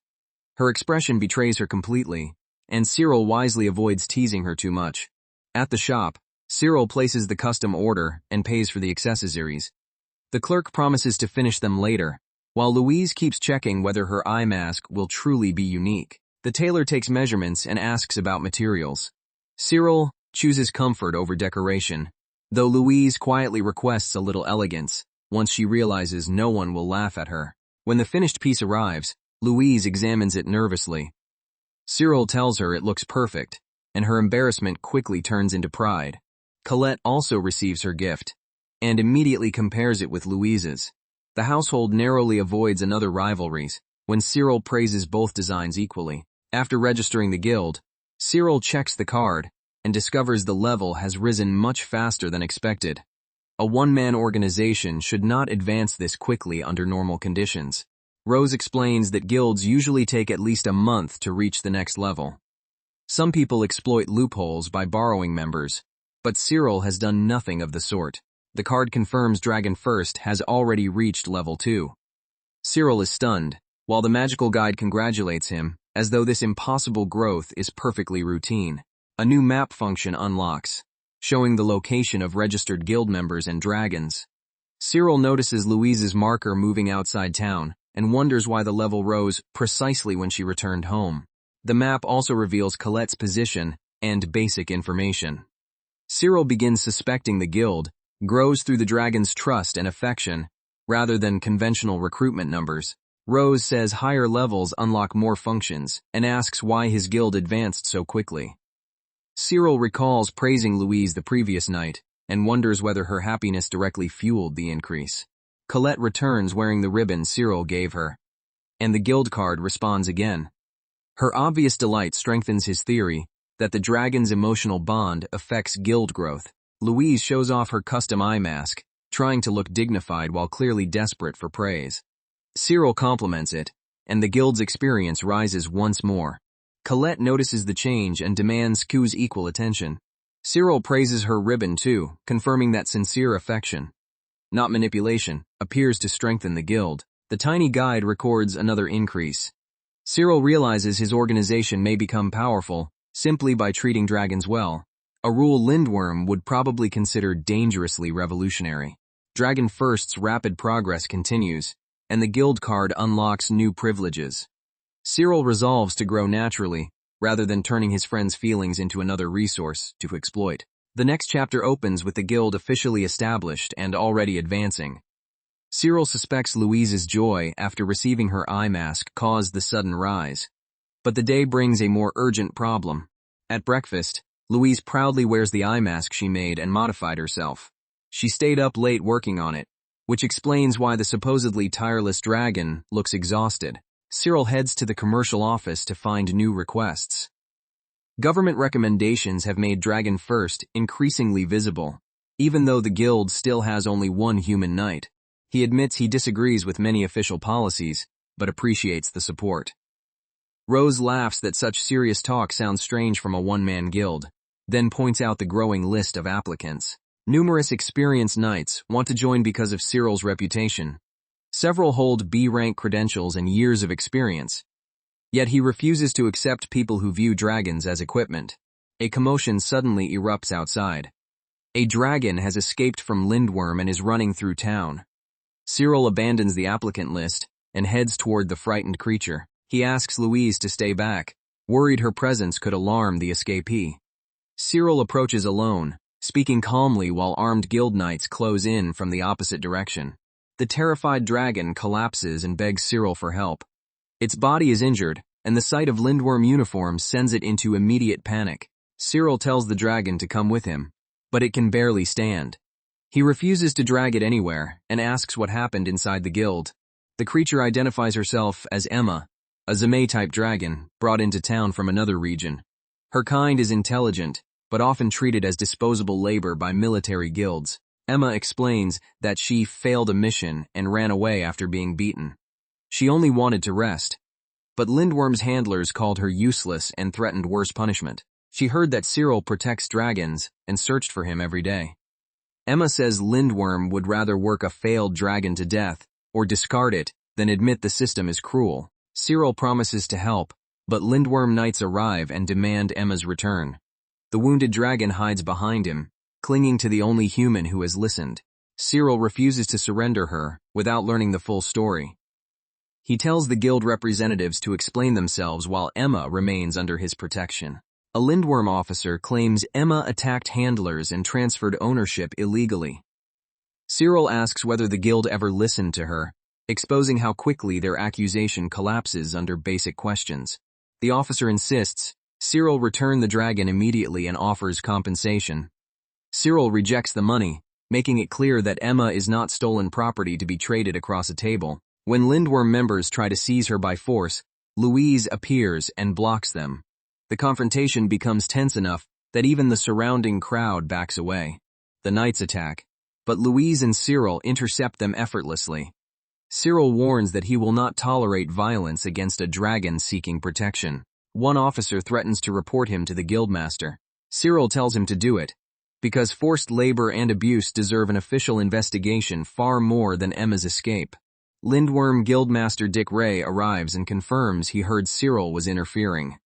Her expression betrays her completely, and Cyril wisely avoids teasing her too much. At the shop, Cyril places the custom order and pays for the accessories. The clerk promises to finish them later, while Louise keeps checking whether her eye mask will truly be unique. The tailor takes measurements and asks about materials. Cyril chooses comfort over decoration, though Louise quietly requests a little elegance, once she realizes no one will laugh at her. When the finished piece arrives, Louise examines it nervously, Cyril tells her it looks perfect, and her embarrassment quickly turns into pride. Colette also receives her gift, and immediately compares it with Louise's. The household narrowly avoids another rivalries when Cyril praises both designs equally. After registering the guild, Cyril checks the card and discovers the level has risen much faster than expected. A one-man organization should not advance this quickly under normal conditions. Rose explains that guilds usually take at least a month to reach the next level. Some people exploit loopholes by borrowing members, but Cyril has done nothing of the sort. The card confirms Dragon First has already reached level 2. Cyril is stunned, while the magical guide congratulates him, as though this impossible growth is perfectly routine. A new map function unlocks, showing the location of registered guild members and dragons. Cyril notices Louise's marker moving outside town, and wonders why the level rose precisely when she returned home. The map also reveals Colette's position and basic information. Cyril begins suspecting the guild grows through the dragon's trust and affection, rather than conventional recruitment numbers. Rose says higher levels unlock more functions, and asks why his guild advanced so quickly. Cyril recalls praising Louise the previous night, and wonders whether her happiness directly fueled the increase. Colette returns wearing the ribbon Cyril gave her, and the guild card responds again. Her obvious delight strengthens his theory that the dragon's emotional bond affects guild growth. Louise shows off her custom eye mask, trying to look dignified while clearly desperate for praise. Cyril compliments it, and the guild's experience rises once more. Colette notices the change and demands Q's equal attention. Cyril praises her ribbon too, confirming that sincere affection, not manipulation, appears to strengthen the guild. The tiny guide records another increase. Cyril realizes his organization may become powerful simply by treating dragons well, a rule Lindworm would probably consider dangerously revolutionary. Dragon First's rapid progress continues, and the guild card unlocks new privileges. Cyril resolves to grow naturally, rather than turning his friend's feelings into another resource to exploit. The next chapter opens with the guild officially established and already advancing. Cyril suspects Louise's joy after receiving her eye mask caused the sudden rise. But the day brings a more urgent problem. At breakfast, Louise proudly wears the eye mask she made and modified herself. She stayed up late working on it, which explains why the supposedly tireless dragon looks exhausted. Cyril heads to the commercial office to find new requests. Government recommendations have made Dragon First increasingly visible, even though the guild still has only one human knight. He admits he disagrees with many official policies, but appreciates the support. Rose laughs that such serious talk sounds strange from a one-man guild, then points out the growing list of applicants. Numerous experienced knights want to join because of Cyril's reputation. Several hold B-rank credentials and years of experience. Yet he refuses to accept people who view dragons as equipment. A commotion suddenly erupts outside. A dragon has escaped from Lindworm and is running through town. Cyril abandons the applicant list and heads toward the frightened creature. He asks Louise to stay back, worried her presence could alarm the escapee. Cyril approaches alone, speaking calmly while armed guild knights close in from the opposite direction. The terrified dragon collapses and begs Cyril for help. Its body is injured, and the sight of Lindworm uniforms sends it into immediate panic. Cyril tells the dragon to come with him, but it can barely stand. He refuses to drag it anywhere and asks what happened inside the guild. The creature identifies herself as Emma, a Zame-type dragon brought into town from another region. Her kind is intelligent, but often treated as disposable labor by military guilds. Emma explains that she failed a mission and ran away after being beaten. She only wanted to rest, but Lindworm's handlers called her useless and threatened worse punishment. She heard that Cyril protects dragons and searched for him every day. Emma says Lindworm would rather work a failed dragon to death or discard it than admit the system is cruel. Cyril promises to help, but Lindworm knights arrive and demand Emma's return. The wounded dragon hides behind him, clinging to the only human who has listened. Cyril refuses to surrender her without learning the full story. He tells the guild representatives to explain themselves while Emma remains under his protection. A Lindworm officer claims Emma attacked handlers and transferred ownership illegally. Cyril asks whether the guild ever listened to her, exposing how quickly their accusation collapses under basic questions. The officer insists Cyril return the dragon immediately and offers compensation. Cyril rejects the money, making it clear that Emma is not stolen property to be traded across a table. When Lindworm members try to seize her by force, Louise appears and blocks them. The confrontation becomes tense enough that even the surrounding crowd backs away. The knights attack, but Louise and Cyril intercept them effortlessly. Cyril warns that he will not tolerate violence against a dragon seeking protection. One officer threatens to report him to the guildmaster. Cyril tells him to do it, because forced labor and abuse deserve an official investigation far more than Emma's escape. Lindworm Guildmaster Dick Ray arrives and confirms he heard Cyril was interfering.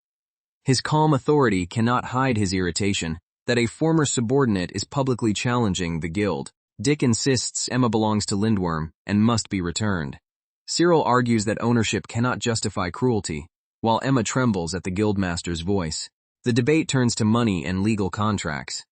His calm authority cannot hide his irritation that a former subordinate is publicly challenging the guild. Dick insists Emma belongs to Lindworm and must be returned. Cyril argues that ownership cannot justify cruelty, while Emma trembles at the guildmaster's voice. The debate turns to money and legal contracts.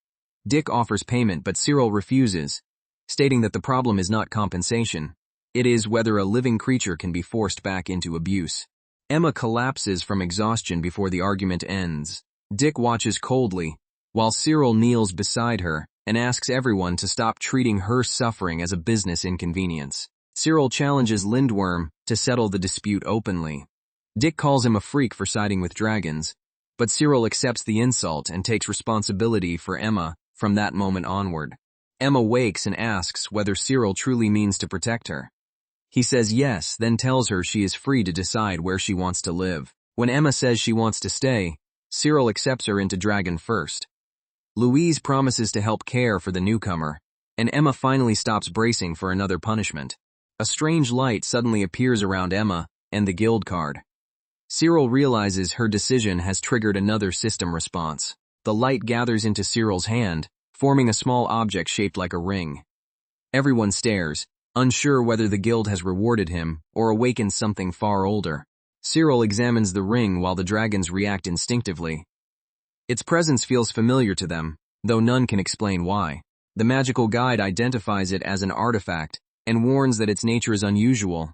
Dick offers payment, but Cyril refuses, stating that the problem is not compensation. It is whether a living creature can be forced back into abuse. Emma collapses from exhaustion before the argument ends. Dick watches coldly, while Cyril kneels beside her and asks everyone to stop treating her suffering as a business inconvenience. Cyril challenges Lindworm to settle the dispute openly. Dick calls him a freak for siding with dragons, but Cyril accepts the insult and takes responsibility for Emma from that moment onward. Emma wakes and asks whether Cyril truly means to protect her. He says yes, then tells her she is free to decide where she wants to live. When Emma says she wants to stay, Cyril accepts her into Dragon First. Louise promises to help care for the newcomer, and Emma finally stops bracing for another punishment. A strange light suddenly appears around Emma and the guild card. Cyril realizes her decision has triggered another system response. The light gathers into Cyril's hand, forming a small object shaped like a ring. Everyone stares, unsure whether the guild has rewarded him or awakened something far older. Cyril examines the ring while the dragons react instinctively. Its presence feels familiar to them, though none can explain why. The magical guide identifies it as an artifact and warns that its nature is unusual.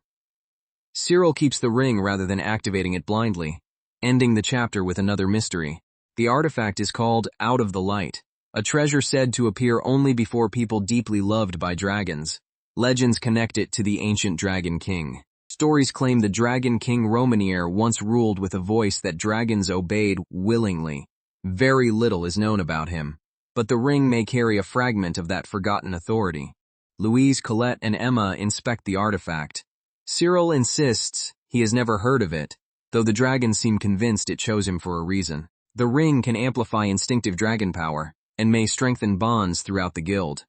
Cyril keeps the ring rather than activating it blindly, ending the chapter with another mystery. The artifact is called Out of the Light, a treasure said to appear only before people deeply loved by dragons. Legends connect it to the ancient Dragon King. Stories claim the Dragon King Romanier once ruled with a voice that dragons obeyed willingly. Very little is known about him, but the ring may carry a fragment of that forgotten authority. Louise, Colette, and Emma inspect the artifact. Cyril insists he has never heard of it, though the dragons seem convinced it chose him for a reason. The ring can amplify instinctive dragon power and may strengthen bonds throughout the guild.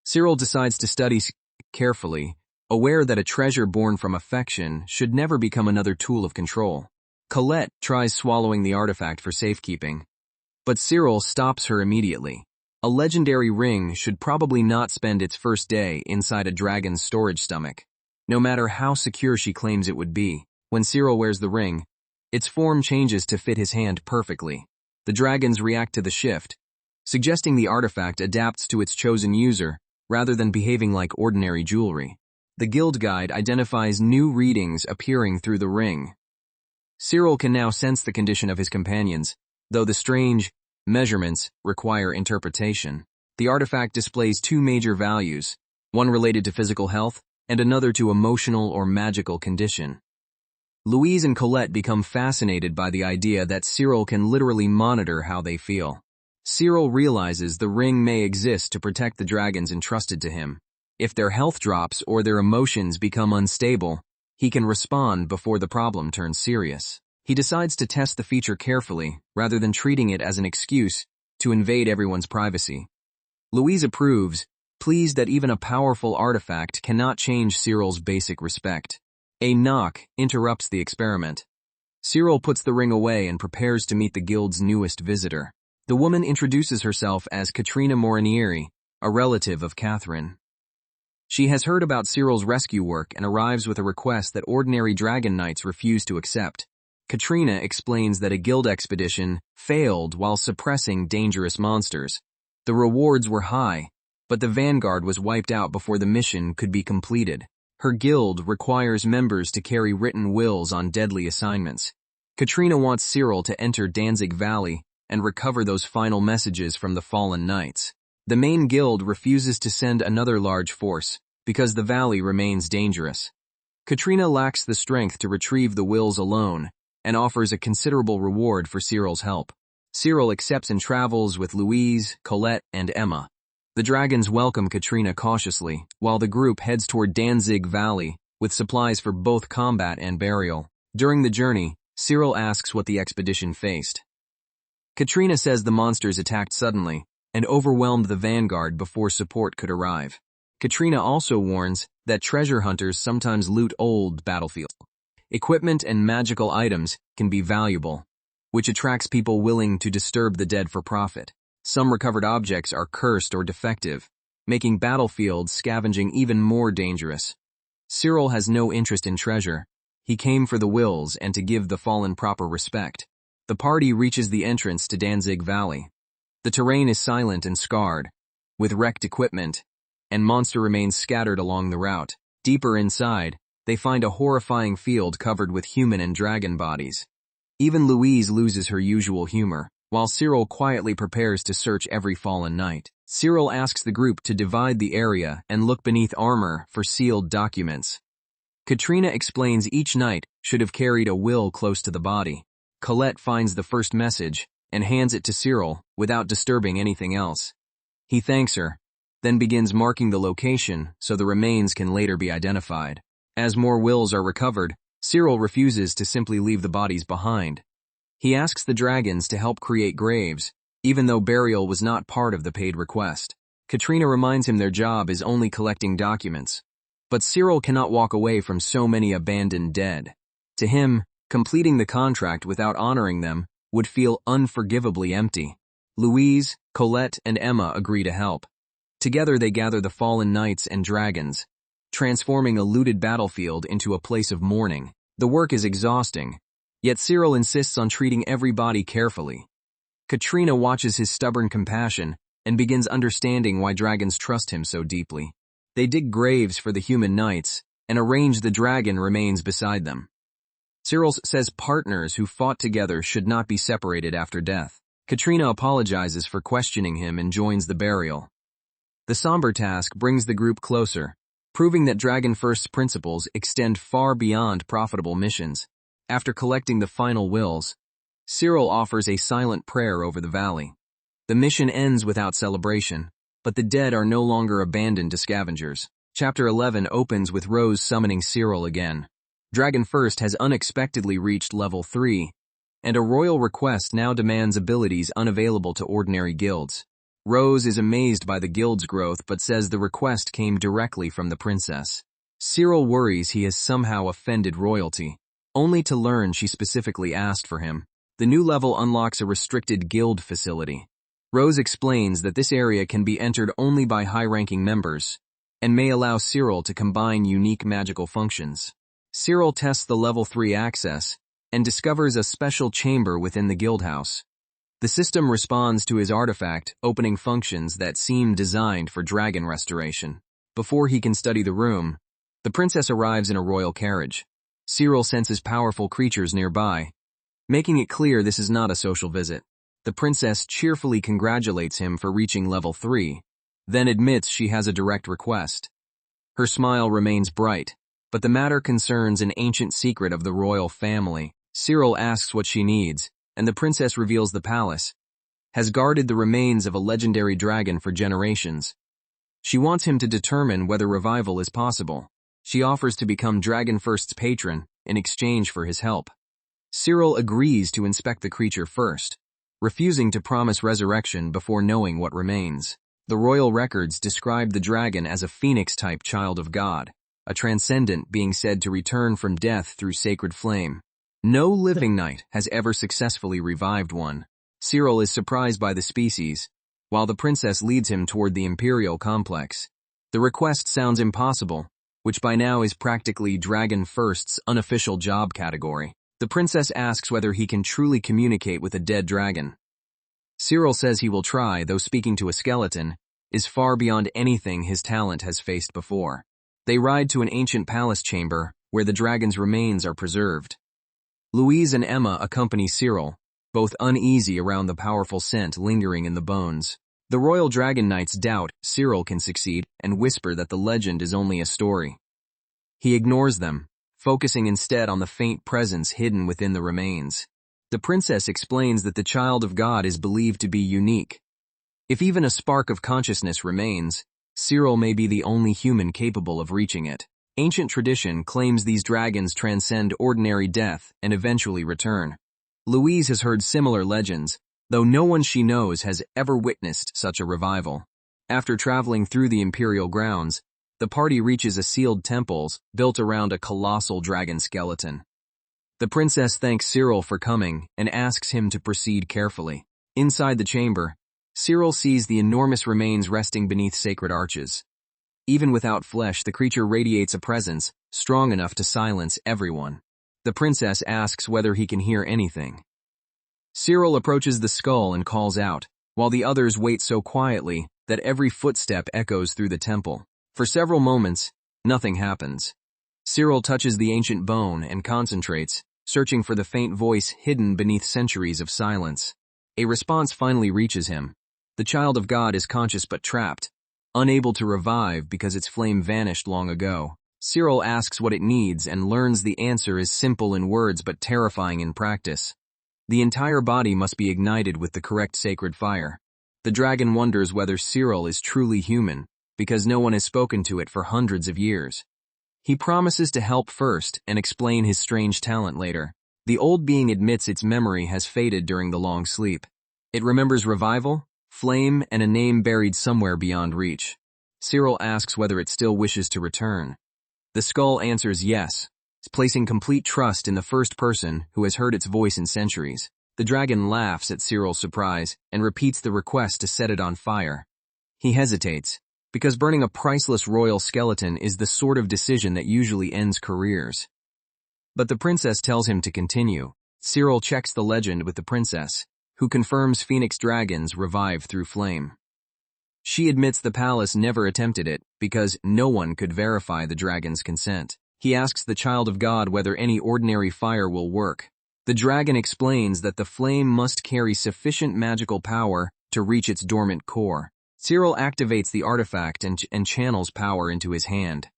Cyril decides to study carefully, aware that a treasure born from affection should never become another tool of control. Colette tries swallowing the artifact for safekeeping, but Cyril stops her immediately. A legendary ring should probably not spend its first day inside a dragon's storage stomach, no matter how secure she claims it would be. When Cyril wears the ring, its form changes to fit his hand perfectly. The dragons react to the shift, suggesting the artifact adapts to its chosen user rather than behaving like ordinary jewelry. The guild guide identifies new readings appearing through the ring. Cyril can now sense the condition of his companions, though the strange measurements require interpretation. The artifact displays two major values, one related to physical health and another to emotional or magical condition. Louise and Colette become fascinated by the idea that Cyril can literally monitor how they feel. Cyril realizes the ring may exist to protect the dragons entrusted to him. If their health drops or their emotions become unstable, he can respond before the problem turns serious. He decides to test the feature carefully, rather than treating it as an excuse to invade everyone's privacy. Louise approves, pleased that even a powerful artifact cannot change Cyril's basic respect. A knock interrupts the experiment. Cyril puts the ring away and prepares to meet the guild's newest visitor. The woman introduces herself as Katrina Morinieri, a relative of Catherine. She has heard about Cyril's rescue work and arrives with a request that ordinary dragon knights refuse to accept. Katrina explains that a guild expedition failed while suppressing dangerous monsters. The rewards were high, but the vanguard was wiped out before the mission could be completed. Her guild requires members to carry written wills on deadly assignments. Katrina wants Cyril to enter Danzig Valley and recover those final messages from the fallen knights. The main guild refuses to send another large force because the valley remains dangerous. Katrina lacks the strength to retrieve the wills alone and offers a considerable reward for Cyril's help. Cyril accepts and travels with Louise, Colette, and Emma. The dragons welcome Katrina cautiously, while the group heads toward Danzig Valley with supplies for both combat and burial. During the journey, Cyril asks what the expedition faced. Katrina says the monsters attacked suddenly and overwhelmed the vanguard before support could arrive. Katrina also warns that treasure hunters sometimes loot old battlefields. Equipment and magical items can be valuable, which attracts people willing to disturb the dead for profit. Some recovered objects are cursed or defective, making battlefield scavenging even more dangerous. Cyril has no interest in treasure. He came for the wills and to give the fallen proper respect. The party reaches the entrance to Danzig Valley. The terrain is silent and scarred, with wrecked equipment, and monster remains scattered along the route. Deeper inside, they find a horrifying field covered with human and dragon bodies. Even Louise loses her usual humor, while Cyril quietly prepares to search every fallen knight. Cyril asks the group to divide the area and look beneath armor for sealed documents. Katrina explains each knight should have carried a will close to the body. Colette finds the first message and hands it to Cyril without disturbing anything else. He thanks her, then begins marking the location so the remains can later be identified. As more wills are recovered, Cyril refuses to simply leave the bodies behind. He asks the dragons to help create graves, even though burial was not part of the paid request. Katrina reminds him their job is only collecting documents. But Cyril cannot walk away from so many abandoned dead. To him, completing the contract without honoring them would feel unforgivably empty. Louise, Colette, and Emma agree to help. Together they gather the fallen knights and dragons, transforming a looted battlefield into a place of mourning. The work is exhausting, yet Cyril insists on treating every body carefully. Katrina watches his stubborn compassion and begins understanding why dragons trust him so deeply. They dig graves for the human knights and arrange the dragon remains beside them. Cyril says partners who fought together should not be separated after death. Katrina apologizes for questioning him and joins the burial. The somber task brings the group closer, proving that Dragon First's principles extend far beyond profitable missions. After collecting the final wills, Cyril offers a silent prayer over the valley. The mission ends without celebration, but the dead are no longer abandoned to scavengers. Chapter 11 opens with Rose summoning Cyril again. Dragon First has unexpectedly reached level 3, and a royal request now demands abilities unavailable to ordinary guilds. Rose is amazed by the guild's growth but says the request came directly from the princess. Cyril worries he has somehow offended royalty, only to learn she specifically asked for him. The new level unlocks a restricted guild facility. Rose explains that this area can be entered only by high-ranking members, and may allow Cyril to combine unique magical functions. Cyril tests the level 3 access, and discovers a special chamber within the guild house. The system responds to his artifact, opening functions that seem designed for dragon restoration. Before he can study the room, the princess arrives in a royal carriage. Cyril senses powerful creatures nearby, making it clear this is not a social visit. The princess cheerfully congratulates him for reaching level 3, then admits she has a direct request. Her smile remains bright, but the matter concerns an ancient secret of the royal family. Cyril asks what she needs, and the princess reveals the palace has guarded the remains of a legendary dragon for generations. She wants him to determine whether revival is possible. She offers to become Dragon First's patron in exchange for his help. Cyril agrees to inspect the creature first, refusing to promise resurrection before knowing what remains. The royal records describe the dragon as a phoenix-type child of God, a transcendent being said to return from death through sacred flame. No living knight has ever successfully revived one. Cyril is surprised by the species, while the princess leads him toward the imperial complex. The request sounds impossible, which by now is practically Dragon First's unofficial job category. The princess asks whether he can truly communicate with a dead dragon. Cyril says he will try, though speaking to a skeleton is far beyond anything his talent has faced before. They ride to an ancient palace chamber where the dragon's remains are preserved. Louise and Emma accompany Cyril, both uneasy around the powerful scent lingering in the bones. The Royal Dragon Knights doubt Cyril can succeed and whisper that the legend is only a story. He ignores them, focusing instead on the faint presence hidden within the remains. The princess explains that the child of God is believed to be unique. If even a spark of consciousness remains, Cyril may be the only human capable of reaching it. Ancient tradition claims these dragons transcend ordinary death and eventually return. Louise has heard similar legends, though no one she knows has ever witnessed such a revival. After traveling through the imperial grounds, the party reaches a sealed temple built around a colossal dragon skeleton. The princess thanks Cyril for coming and asks him to proceed carefully. Inside the chamber, Cyril sees the enormous remains resting beneath sacred arches. Even without flesh, the creature radiates a presence strong enough to silence everyone. The princess asks whether he can hear anything. Cyril approaches the skull and calls out, while the others wait so quietly that every footstep echoes through the temple. For several moments, nothing happens. Cyril touches the ancient bone and concentrates, searching for the faint voice hidden beneath centuries of silence. A response finally reaches him. The child of God is conscious but trapped, unable to revive because its flame vanished long ago. Cyril asks what it needs and learns the answer is simple in words but terrifying in practice. The entire body must be ignited with the correct sacred fire. The dragon wonders whether Cyril is truly human, because no one has spoken to it for hundreds of years. He promises to help first and explain his strange talent later. The old being admits its memory has faded during the long sleep. It remembers revival, flame, and a name buried somewhere beyond reach. Cyril asks whether it still wishes to return. The skull answers yes, placing complete trust in the first person who has heard its voice in centuries. The dragon laughs at Cyril's surprise and repeats the request to set it on fire. He hesitates, because burning a priceless royal skeleton is the sort of decision that usually ends careers. But the princess tells him to continue. Cyril checks the legend with the princess, who confirms phoenix dragons revive through flame. She admits the palace never attempted it because no one could verify the dragon's consent. He asks the child of God whether any ordinary fire will work. The dragon explains that the flame must carry sufficient magical power to reach its dormant core. Cyril activates the artifact and channels power into his hand.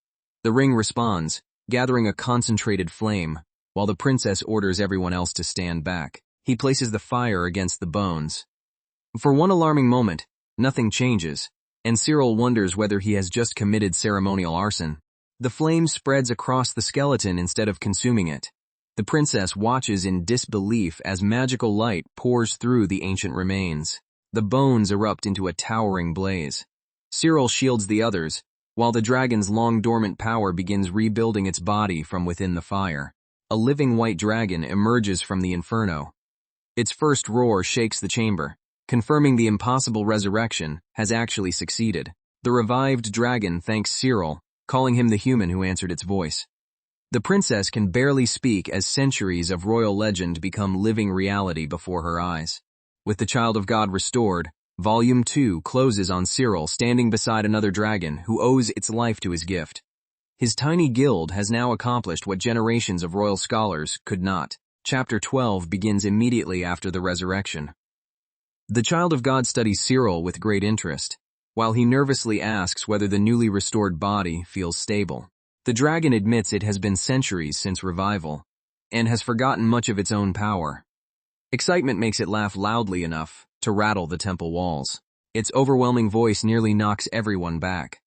The ring responds, gathering a concentrated flame, while the princess orders everyone else to stand back. He places the fire against the bones. For one alarming moment, nothing changes, and Cyril wonders whether he has just committed ceremonial arson. The flame spreads across the skeleton instead of consuming it. The princess watches in disbelief as magical light pours through the ancient remains. The bones erupt into a towering blaze. Cyril shields the others, while the dragon's long-dormant power begins rebuilding its body from within the fire. A living white dragon emerges from the inferno. Its first roar shakes the chamber, confirming the impossible resurrection has actually succeeded. The revived dragon thanks Cyril, calling him the human who answered its voice. The princess can barely speak as centuries of royal legend become living reality before her eyes. With the child of God restored, Volume 2 closes on Cyril standing beside another dragon who owes its life to his gift. His tiny guild has now accomplished what generations of royal scholars could not. Chapter 12 begins immediately after the resurrection. The child of God studies Cyril with great interest, while he nervously asks whether the newly restored body feels stable. The dragon admits it has been centuries since revival, and has forgotten much of its own power. Excitement makes it laugh loudly enough to rattle the temple walls. Its overwhelming voice nearly knocks everyone back.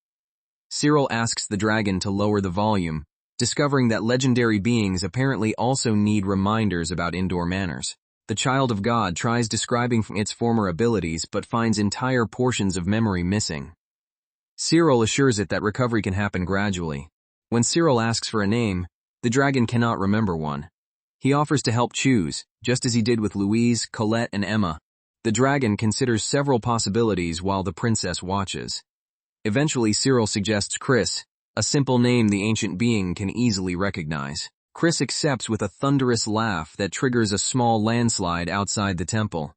Cyril asks the dragon to lower the volume, discovering that legendary beings apparently also need reminders about indoor manners. The child of God tries describing its former abilities but finds entire portions of memory missing. Cyril assures it that recovery can happen gradually. When Cyril asks for a name, the dragon cannot remember one. He offers to help choose, just as he did with Louise, Colette, and Emma. The dragon considers several possibilities while the princess watches. Eventually, Cyril suggests Chris, a simple name the ancient being can easily recognize. Chris accepts with a thunderous laugh that triggers a small landslide outside the temple.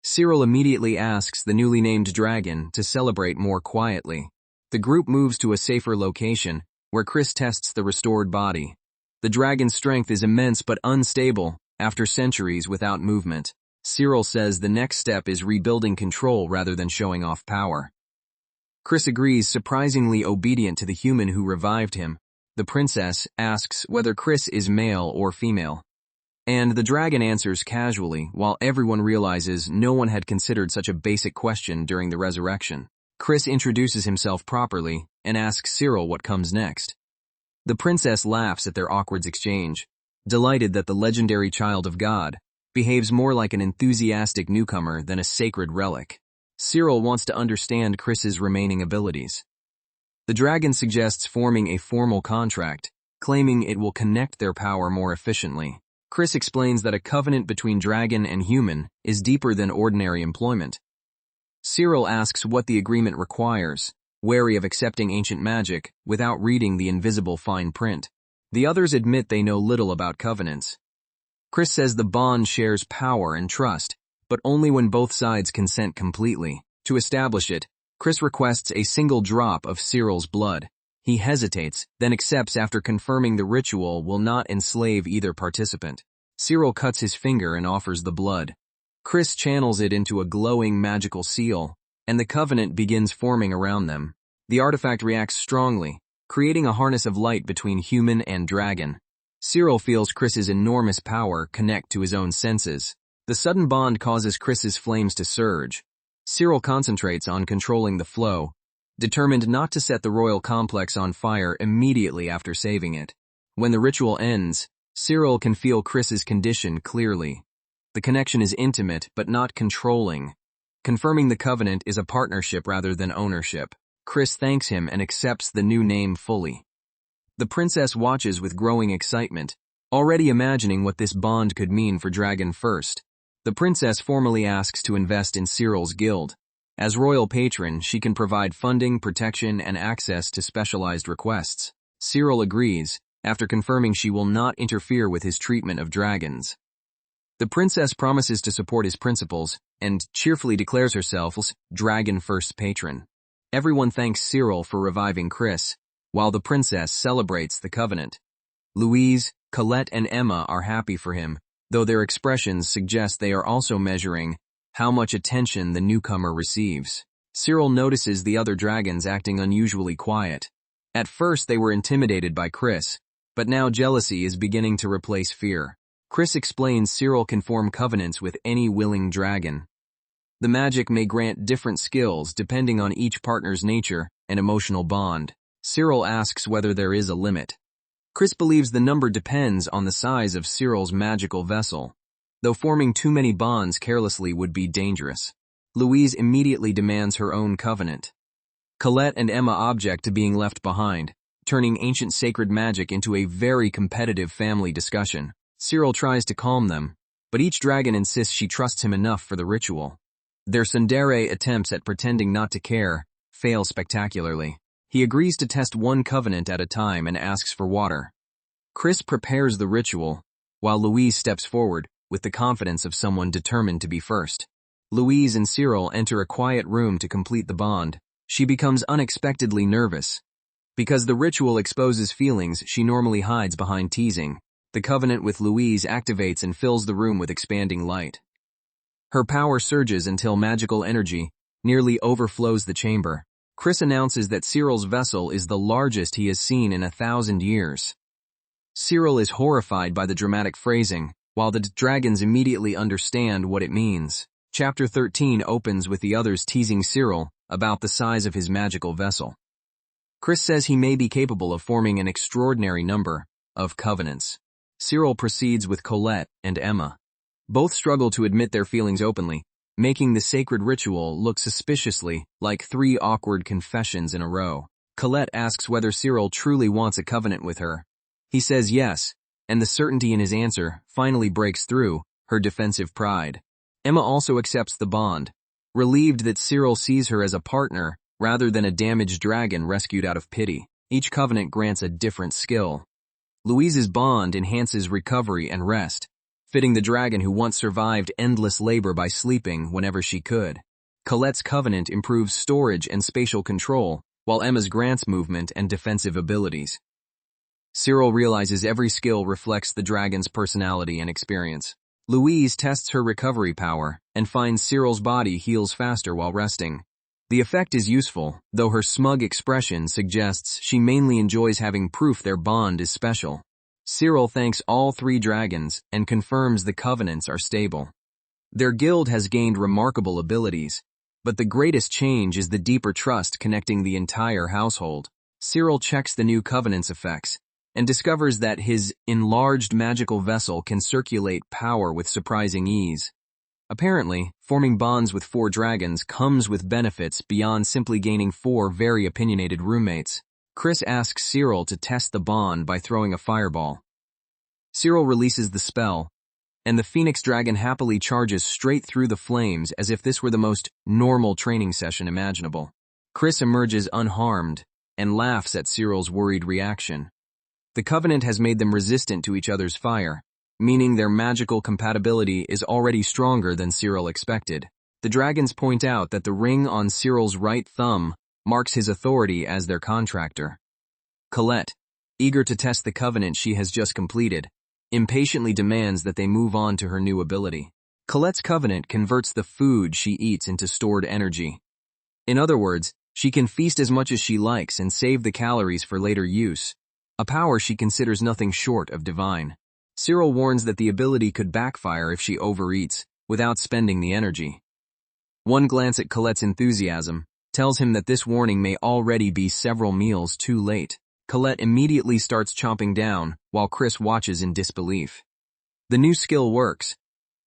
Cyril immediately asks the newly named dragon to celebrate more quietly. The group moves to a safer location, where Chris tests the restored body. The dragon's strength is immense but unstable, After centuries without movement, Cyril says the next step is rebuilding control rather than showing off power. Chris agrees, surprisingly obedient to the human who revived him. The princess asks whether Chris is male or female, and the dragon answers casually, while everyone realizes no one had considered such a basic question during the resurrection. Chris introduces himself properly and asks Cyril what comes next. The princess laughs at their awkward exchange, delighted that the legendary child of God behaves more like an enthusiastic newcomer than a sacred relic. Cyril wants to understand Chris's remaining abilities. The dragon suggests forming a formal contract, claiming it will connect their power more efficiently. Chris explains that a covenant between dragon and human is deeper than ordinary employment. Cyril asks what the agreement requires, wary of accepting ancient magic without reading the invisible fine print. The others admit they know little about covenants. Chris says the bond shares power and trust, but only when both sides consent completely. To establish it, Chris requests a single drop of Cyril's blood. He hesitates, then accepts after confirming the ritual will not enslave either participant. Cyril cuts his finger and offers the blood. Chris channels it into a glowing magical seal, and the covenant begins forming around them. The artifact reacts strongly, creating a harness of light between human and dragon. Cyril feels Chris's enormous power connect to his own senses. The sudden bond causes Chris's flames to surge. Cyril concentrates on controlling the flow, determined not to set the royal complex on fire immediately after saving it. When the ritual ends, Cyril can feel Chris's condition clearly. The connection is intimate but not controlling, confirming the covenant is a partnership rather than ownership. Chris thanks him and accepts the new name fully. The princess watches with growing excitement, already imagining what this bond could mean for Dragon First. The princess formally asks to invest in Cyril's guild. As royal patron, she can provide funding, protection, and access to specialized requests. Cyril agrees, after confirming she will not interfere with his treatment of dragons. The princess promises to support his principles and cheerfully declares herself Dragon First patron. Everyone thanks Cyril for reviving Chris, while the princess celebrates the covenant. Louise, Colette, and Emma are happy for him, though their expressions suggest they are also measuring how much attention the newcomer receives. Cyril notices the other dragons acting unusually quiet. At first they were intimidated by Chris, but now jealousy is beginning to replace fear. Chris explains Cyril can form covenants with any willing dragon. The magic may grant different skills depending on each partner's nature and emotional bond. Cyril asks whether there is a limit. Chris believes the number depends on the size of Cyril's magical vessel, though forming too many bonds carelessly would be dangerous. Louise immediately demands her own covenant. Colette and Emma object to being left behind, turning ancient sacred magic into a very competitive family discussion. Cyril tries to calm them, but each dragon insists she trusts him enough for the ritual. Their tsundere attempts at pretending not to care fail spectacularly. He agrees to test one covenant at a time and asks for water. Chris prepares the ritual, while Louise steps forward with the confidence of someone determined to be first. Louise and Cyril enter a quiet room to complete the bond. She becomes unexpectedly nervous. Because the ritual exposes feelings she normally hides behind teasing, the covenant with Louise activates and fills the room with expanding light. Her power surges until magical energy nearly overflows the chamber. Chris announces that Cyril's vessel is the largest he has seen in 1,000 years. Cyril is horrified by the dramatic phrasing, while the dragons immediately understand what it means. Chapter 13 opens with the others teasing Cyril about the size of his magical vessel. Chris says he may be capable of forming an extraordinary number of covenants. Cyril proceeds with Colette and Emma. Both struggle to admit their feelings openly, making the sacred ritual look suspiciously like 3 awkward confessions in a row. Colette asks whether Cyril truly wants a covenant with her. He says yes, and the certainty in his answer finally breaks through her defensive pride. Emma also accepts the bond, relieved that Cyril sees her as a partner rather than a damaged dragon rescued out of pity. Each covenant grants a different skill. Louise's bond enhances recovery and rest, fitting the dragon who once survived endless labor by sleeping whenever she could. Colette's covenant improves storage and spatial control, while Emma's grants movement and defensive abilities. Cyril realizes every skill reflects the dragon's personality and experience. Louise tests her recovery power and finds Cyril's body heals faster while resting. The effect is useful, though her smug expression suggests she mainly enjoys having proof their bond is special. Cyril thanks all three dragons and confirms the covenants are stable. Their guild has gained remarkable abilities, but the greatest change is the deeper trust connecting the entire household. Cyril checks the new covenant's effects and discovers that his enlarged magical vessel can circulate power with surprising ease. Apparently, forming bonds with 4 dragons comes with benefits beyond simply gaining 4 very opinionated roommates. Chris asks Cyril to test the bond by throwing a fireball. Cyril releases the spell, and the Phoenix Dragon happily charges straight through the flames as if this were the most normal training session imaginable. Chris emerges unharmed and laughs at Cyril's worried reaction. The Covenant has made them resistant to each other's fire, meaning their magical compatibility is already stronger than Cyril expected. The dragons point out that the ring on Cyril's right thumb marks his authority as their contractor. Colette, eager to test the covenant she has just completed, impatiently demands that they move on to her new ability. Colette's covenant converts the food she eats into stored energy. In other words, she can feast as much as she likes and save the calories for later use, a power she considers nothing short of divine. Cyril warns that the ability could backfire if she overeats, without spending the energy. One glance at Colette's enthusiasm tells him that this warning may already be several meals too late. Colette immediately starts chomping down, while Chris watches in disbelief. The new skill works,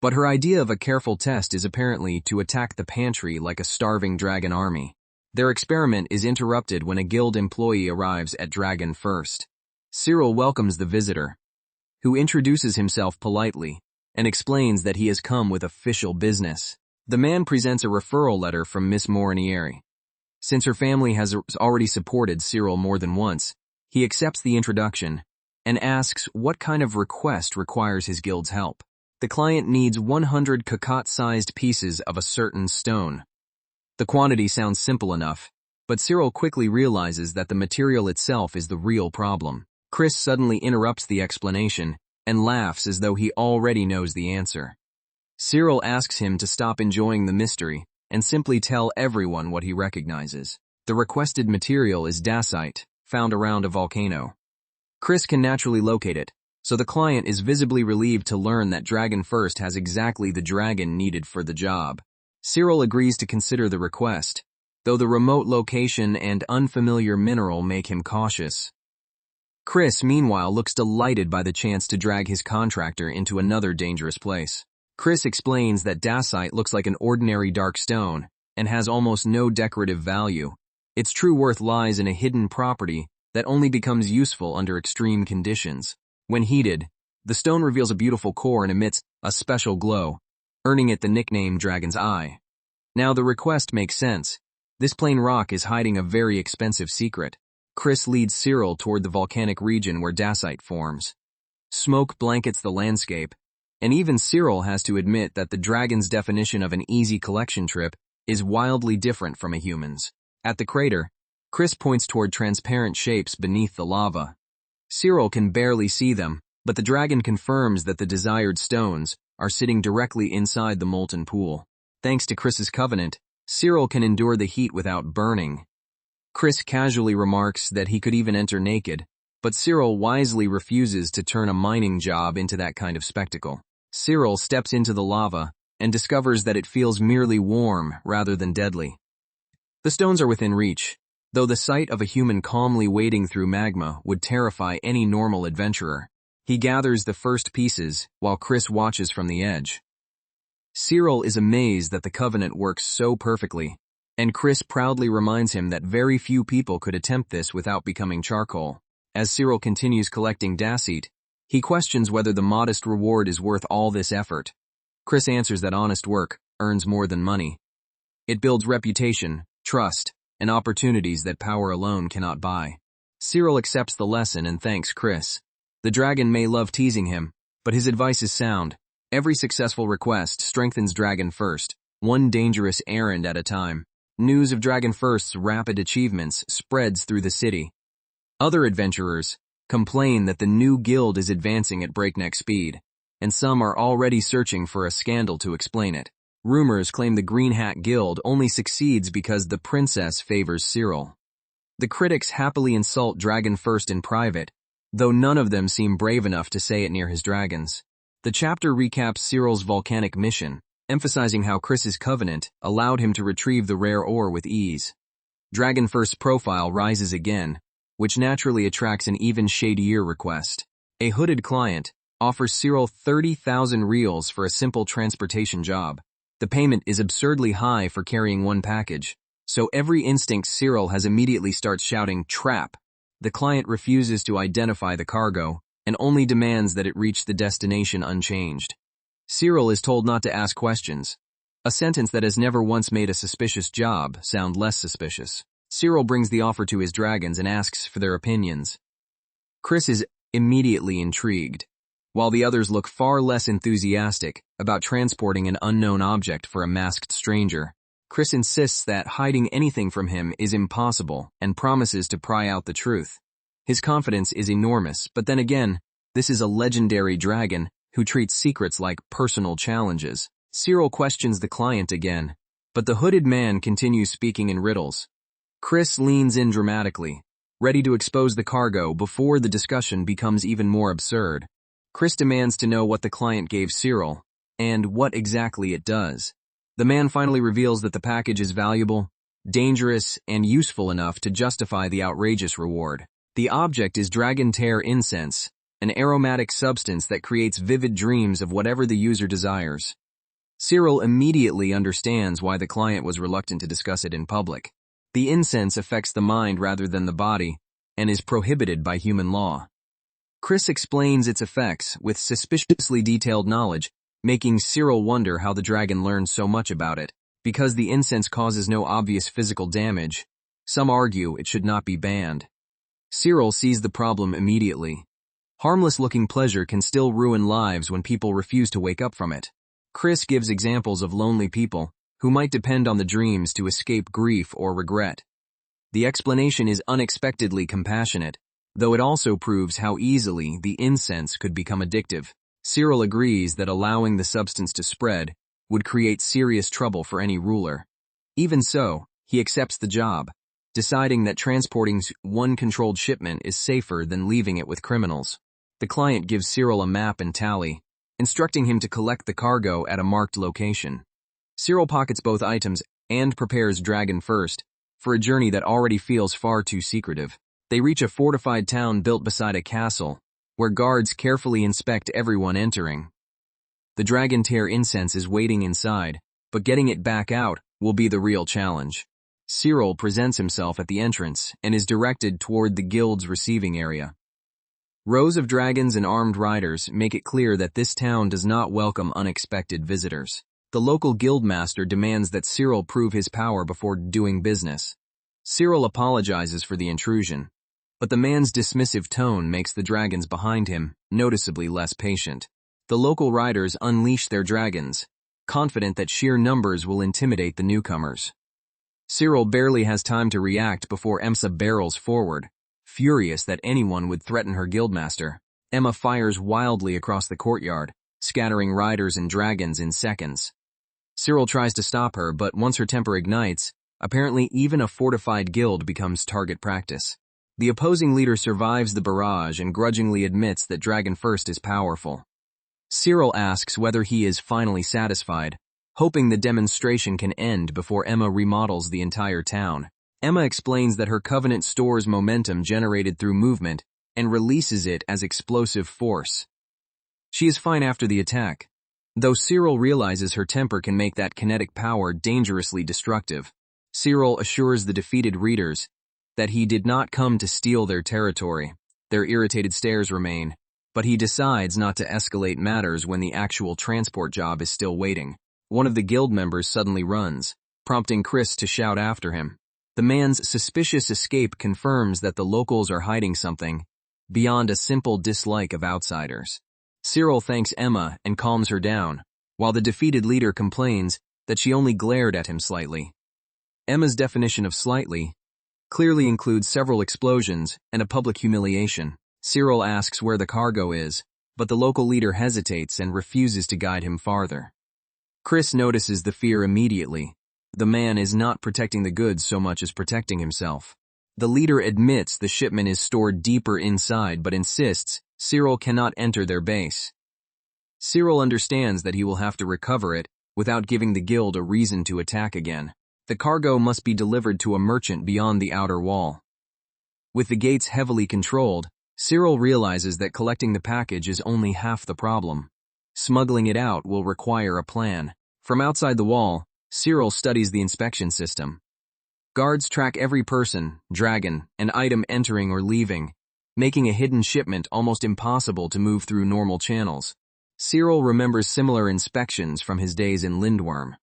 but her idea of a careful test is apparently to attack the pantry like a starving dragon army. Their experiment is interrupted when a guild employee arrives at Dragon First. Cyril welcomes the visitor, who introduces himself politely and explains that he has come with official business. The man presents a referral letter from Miss Morinieri. Since her family has already supported Cyril more than once, he accepts the introduction and asks what kind of request requires his guild's help. The client needs 100 cocotte-sized pieces of a certain stone. The quantity sounds simple enough, but Cyril quickly realizes that the material itself is the real problem. Chris suddenly interrupts the explanation and laughs as though he already knows the answer. Cyril asks him to stop enjoying the mystery and simply tell everyone what he recognizes. The requested material is dacite, found around a volcano. Chris can naturally locate it, so the client is visibly relieved to learn that Dragon First has exactly the dragon needed for the job. Cyril agrees to consider the request, though the remote location and unfamiliar mineral make him cautious. Chris, meanwhile, looks delighted by the chance to drag his contractor into another dangerous place. Chris explains that dacite looks like an ordinary dark stone and has almost no decorative value. Its true worth lies in a hidden property that only becomes useful under extreme conditions. When heated, the stone reveals a beautiful core and emits a special glow, earning it the nickname Dragon's Eye. Now the request makes sense. This plain rock is hiding a very expensive secret. Chris leads Cyril toward the volcanic region where dacite forms. Smoke blankets the landscape, and even Cyril has to admit that the dragon's definition of an easy collection trip is wildly different from a human's. At the crater, Chris points toward transparent shapes beneath the lava. Cyril can barely see them, but the dragon confirms that the desired stones are sitting directly inside the molten pool. Thanks to Chris's covenant, Cyril can endure the heat without burning. Chris casually remarks that he could even enter naked, but Cyril wisely refuses to turn a mining job into that kind of spectacle. Cyril steps into the lava and discovers that it feels merely warm rather than deadly. The stones are within reach, though the sight of a human calmly wading through magma would terrify any normal adventurer. He gathers the first pieces while Chris watches from the edge. Cyril is amazed that the covenant works so perfectly, and Chris proudly reminds him that very few people could attempt this without becoming charcoal. As Cyril continues collecting dacite, he questions whether the modest reward is worth all this effort. Chris answers that honest work earns more than money. It builds reputation, trust, and opportunities that power alone cannot buy. Cyril accepts the lesson and thanks Chris. The dragon may love teasing him, but his advice is sound. Every successful request strengthens Dragon First, one dangerous errand at a time. News of Dragon First's rapid achievements spreads through the city. Other adventurers, complain that the new guild is advancing at breakneck speed, and some are already searching for a scandal to explain it. Rumors claim the Green Hat Guild only succeeds because the princess favors Cyril. The critics happily insult Dragon First in private, though none of them seem brave enough to say it near his dragons. The chapter recaps Cyril's volcanic mission, emphasizing how Chris's covenant allowed him to retrieve the rare ore with ease. Dragon First's profile rises again, which naturally attracts an even shadier request. A hooded client offers Cyril 30,000 reals for a simple transportation job. The payment is absurdly high for carrying one package, so every instinct Cyril has immediately starts shouting, "Trap!" The client refuses to identify the cargo and only demands that it reach the destination unchanged. Cyril is told not to ask questions, a sentence that has never once made a suspicious job sound less suspicious. Cyril brings the offer to his dragons and asks for their opinions. Chris is immediately intrigued, while the others look far less enthusiastic about transporting an unknown object for a masked stranger. Chris insists that hiding anything from him is impossible and promises to pry out the truth. His confidence is enormous, but then again, this is a legendary dragon who treats secrets like personal challenges. Cyril questions the client again, but the hooded man continues speaking in riddles. Chris leans in dramatically, ready to expose the cargo before the discussion becomes even more absurd. Chris demands to know what the client gave Cyril, and what exactly it does. The man finally reveals that the package is valuable, dangerous, and useful enough to justify the outrageous reward. The object is dragon tear incense, an aromatic substance that creates vivid dreams of whatever the user desires. Cyril immediately understands why the client was reluctant to discuss it in public. The incense affects the mind rather than the body, and is prohibited by human law. Chris explains its effects with suspiciously detailed knowledge, making Cyril wonder how the dragon learned so much about it. Because the incense causes no obvious physical damage, some argue it should not be banned. Cyril sees the problem immediately. Harmless-looking pleasure can still ruin lives when people refuse to wake up from it. Chris gives examples of lonely people who might depend on the dreams to escape grief or regret. The explanation is unexpectedly compassionate, though it also proves how easily the incense could become addictive. Cyril agrees that allowing the substance to spread would create serious trouble for any ruler. Even so, he accepts the job, deciding that transporting one controlled shipment is safer than leaving it with criminals. The client gives Cyril a map and tally, instructing him to collect the cargo at a marked location. Cyril pockets both items and prepares Dragon First for a journey that already feels far too secretive. They reach a fortified town built beside a castle, where guards carefully inspect everyone entering. The dragon tear incense is waiting inside, but getting it back out will be the real challenge. Cyril presents himself at the entrance and is directed toward the guild's receiving area. Rows of dragons and armed riders make it clear that this town does not welcome unexpected visitors. The local guildmaster demands that Cyril prove his power before doing business. Cyril apologizes for the intrusion, but the man's dismissive tone makes the dragons behind him noticeably less patient. The local riders unleash their dragons, confident that sheer numbers will intimidate the newcomers. Cyril barely has time to react before Emsa barrels forward, furious that anyone would threaten her guildmaster. Emma fires wildly across the courtyard, scattering riders and dragons in seconds. Cyril tries to stop her, but once her temper ignites, apparently even a fortified guild becomes target practice. The opposing leader survives the barrage and grudgingly admits that Dragon First is powerful. Cyril asks whether he is finally satisfied, hoping the demonstration can end before Emma remodels the entire town. Emma explains that her covenant stores momentum generated through movement and releases it as explosive force. She is fine after the attack, though Cyril realizes her temper can make that kinetic power dangerously destructive. Cyril assures the defeated readers that he did not come to steal their territory. Their irritated stares remain, but he decides not to escalate matters when the actual transport job is still waiting. One of the guild members suddenly runs, prompting Chris to shout after him. The man's suspicious escape confirms that the locals are hiding something beyond a simple dislike of outsiders. Cyril thanks Emma and calms her down, while the defeated leader complains that she only glared at him slightly. Emma's definition of slightly clearly includes several explosions and a public humiliation. Cyril asks where the cargo is, but the local leader hesitates and refuses to guide him farther. Chris notices the fear immediately. The man is not protecting the goods so much as protecting himself. The leader admits the shipment is stored deeper inside but insists Cyril cannot enter their base. Cyril understands that he will have to recover it without giving the guild a reason to attack again. The cargo must be delivered to a merchant beyond the outer wall. With the gates heavily controlled, Cyril realizes that collecting the package is only half the problem. Smuggling it out will require a plan. From outside the wall, Cyril studies the inspection system. Guards track every person, dragon, and item entering or leaving, making a hidden shipment almost impossible to move through normal channels. Cyril remembers similar inspections from his days in Lindworm.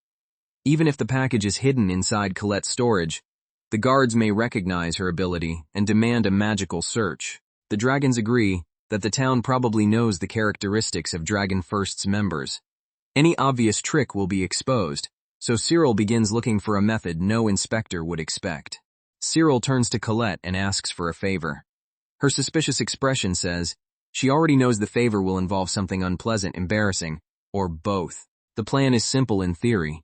Even if the package is hidden inside Colette's storage, the guards may recognize her ability and demand a magical search. The dragons agree that the town probably knows the characteristics of Dragon First's members. Any obvious trick will be exposed, so Cyril begins looking for a method no inspector would expect. Cyril turns to Colette and asks for a favor. Her suspicious expression says she already knows the favor will involve something unpleasant, embarrassing, or both. The plan is simple in theory.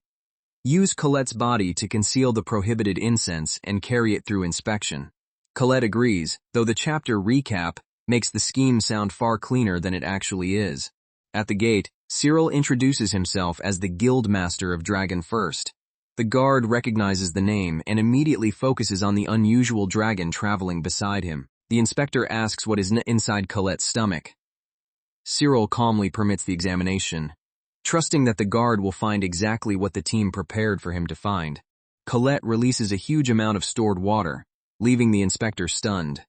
Use Colette's body to conceal the prohibited incense and carry it through inspection. Colette agrees, though the chapter recap makes the scheme sound far cleaner than it actually is. At the gate, Cyril introduces himself as the guild master of Dragon First. The guard recognizes the name and immediately focuses on the unusual dragon traveling beside him. The inspector asks what is inside Colette's stomach. Cyril calmly permits the examination, trusting that the guard will find exactly what the team prepared for him to find. Colette releases a huge amount of stored water, leaving the inspector stunned.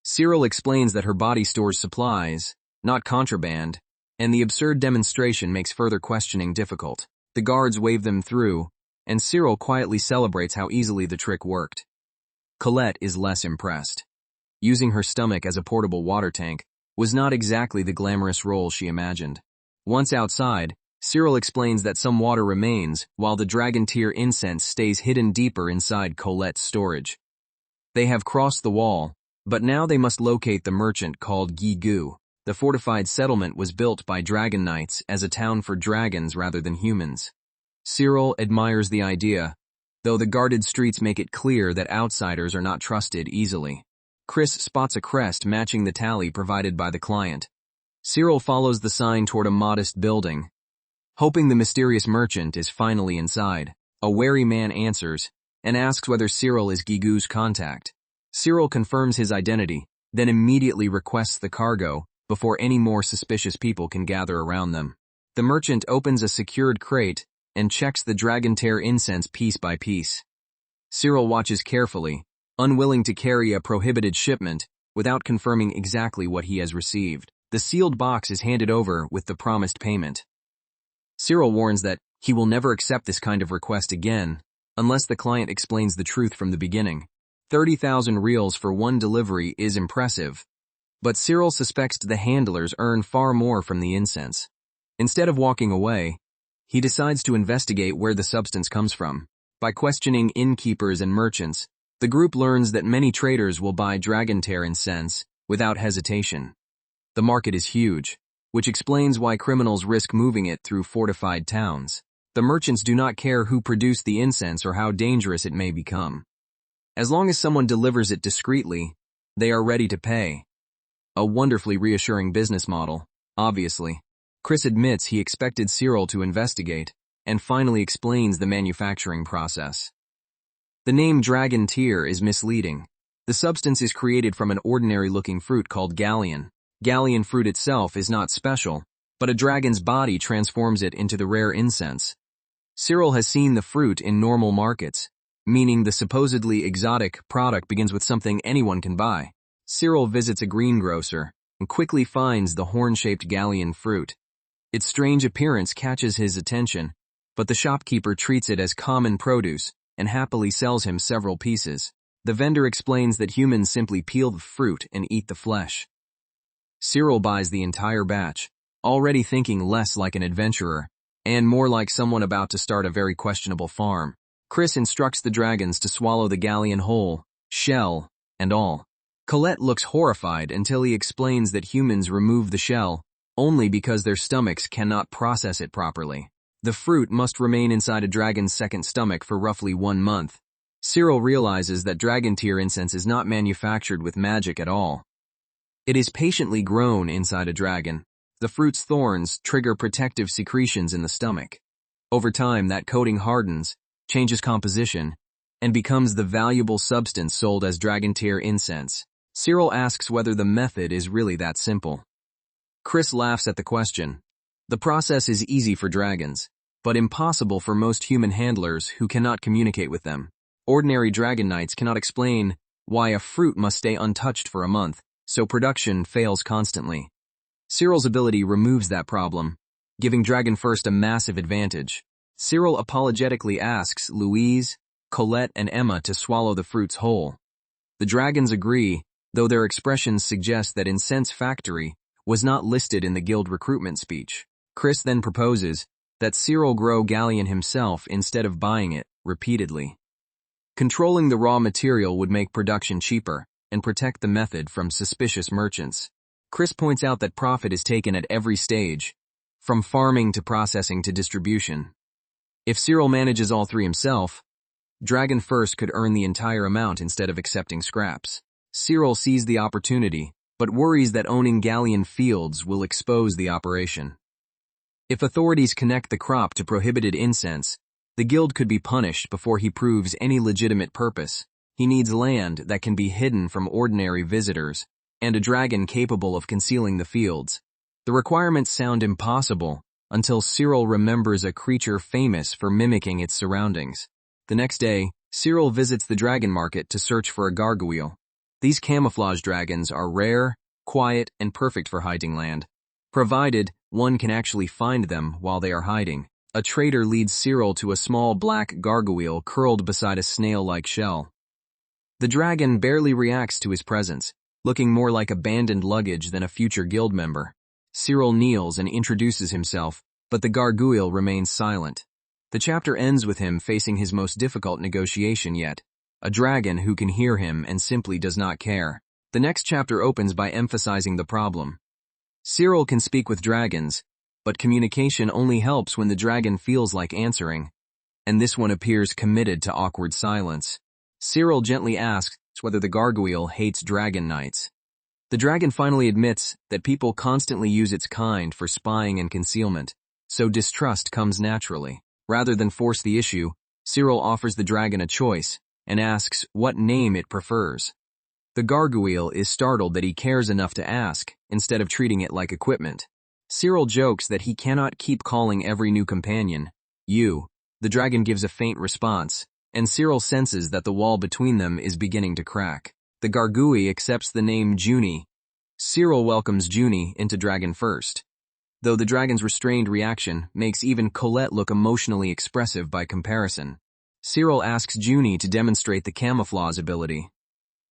Cyril explains that her body stores supplies, not contraband, and the absurd demonstration makes further questioning difficult. The guards wave them through, and Cyril quietly celebrates how easily the trick worked. Colette is less impressed. Using her stomach as a portable water tank was not exactly the glamorous role she imagined. Once outside, Cyril explains that some water remains while the dragon tier incense stays hidden deeper inside Colette's storage. They have crossed the wall, but now they must locate the merchant called Gigu. The fortified settlement was built by dragon knights as a town for dragons rather than humans. Cyril admires the idea, though the guarded streets make it clear that outsiders are not trusted easily. Chris spots a crest matching the tally provided by the client. Cyril follows the sign toward a modest building, hoping the mysterious merchant is finally inside. A wary man answers and asks whether Cyril is Gigu's contact. Cyril confirms his identity, then immediately requests the cargo before any more suspicious people can gather around them. The merchant opens a secured crate and checks the dragon tear incense piece by piece. Cyril watches carefully, unwilling to carry a prohibited shipment without confirming exactly what he has received. The sealed box is handed over with the promised payment. Cyril warns that he will never accept this kind of request again unless the client explains the truth from the beginning. 30,000 reals for one delivery is impressive, but Cyril suspects the handlers earn far more from the incense. Instead of walking away, he decides to investigate where the substance comes from. By questioning innkeepers and merchants, the group learns that many traders will buy dragon tear incense without hesitation. The market is huge, which explains why criminals risk moving it through fortified towns. The merchants do not care who produced the incense or how dangerous it may become. As long as someone delivers it discreetly, they are ready to pay. A wonderfully reassuring business model, obviously. Chris admits he expected Cyril to investigate, and finally explains the manufacturing process. The name Dragon Tear is misleading. The substance is created from an ordinary-looking fruit called galleon. Galleon fruit itself is not special, but a dragon's body transforms it into the rare incense. Cyril has seen the fruit in normal markets, meaning the supposedly exotic product begins with something anyone can buy. Cyril visits a greengrocer and quickly finds the horn-shaped galleon fruit. Its strange appearance catches his attention, but the shopkeeper treats it as common produce and happily sells him several pieces. The vendor explains that humans simply peel the fruit and eat the flesh. Cyril buys the entire batch, already thinking less like an adventurer and more like someone about to start a very questionable farm. Chris instructs the dragons to swallow the galleon whole, shell and all. Colette looks horrified until he explains that humans remove the shell only because their stomachs cannot process it properly. The fruit must remain inside a dragon's second stomach for roughly 1 month. Cyril realizes that dragon tear incense is not manufactured with magic at all. It is patiently grown inside a dragon. The fruit's thorns trigger protective secretions in the stomach. Over time, that coating hardens, changes composition, and becomes the valuable substance sold as dragon tear incense. Cyril asks whether the method is really that simple. Chris laughs at the question. The process is easy for dragons, but impossible for most human handlers who cannot communicate with them. Ordinary dragon knights cannot explain why a fruit must stay untouched for a month, so production fails constantly. Cyril's ability removes that problem, giving Dragon First a massive advantage. Cyril apologetically asks Louise, Colette, and Emma to swallow the fruits whole. The dragons agree, though their expressions suggest that Incense Factory was not listed in the guild recruitment speech. Chris then proposes that Cyril grow galleon himself instead of buying it repeatedly. Controlling the raw material would make production cheaper and protect the method from suspicious merchants. Chris points out that profit is taken at every stage, from farming to processing to distribution. If Cyril manages all three himself, Dragon First could earn the entire amount instead of accepting scraps. Cyril sees the opportunity, but worries that owning galleon fields will expose the operation. If authorities connect the crop to prohibited incense, the guild could be punished before he proves any legitimate purpose. He needs land that can be hidden from ordinary visitors, and a dragon capable of concealing the fields. The requirements sound impossible until Cyril remembers a creature famous for mimicking its surroundings. The next day, Cyril visits the dragon market to search for a gargoyle. These camouflage dragons are rare, quiet, and perfect for hiding land, provided one can actually find them while they are hiding. A trader leads Cyril to a small black gargoyle curled beside a snail-like shell. The dragon barely reacts to his presence, looking more like abandoned luggage than a future guild member. Cyril kneels and introduces himself, but the gargoyle remains silent. The chapter ends with him facing his most difficult negotiation yet, a dragon who can hear him and simply does not care. The next chapter opens by emphasizing the problem. Cyril can speak with dragons, but communication only helps when the dragon feels like answering, and this one appears committed to awkward silence. Cyril gently asks whether the gargoyle hates dragon knights. The dragon finally admits that people constantly use its kind for spying and concealment, so distrust comes naturally. Rather than force the issue, Cyril offers the dragon a choice and asks what name it prefers. The gargoyle is startled that he cares enough to ask, instead of treating it like equipment. Cyril jokes that he cannot keep calling every new companion, you. The dragon gives a faint response, and Cyril senses that the wall between them is beginning to crack. The gargoyle accepts the name Junie. Cyril welcomes Junie into Dragon First, though the dragon's restrained reaction makes even Colette look emotionally expressive by comparison. Cyril asks Junie to demonstrate the camouflage ability.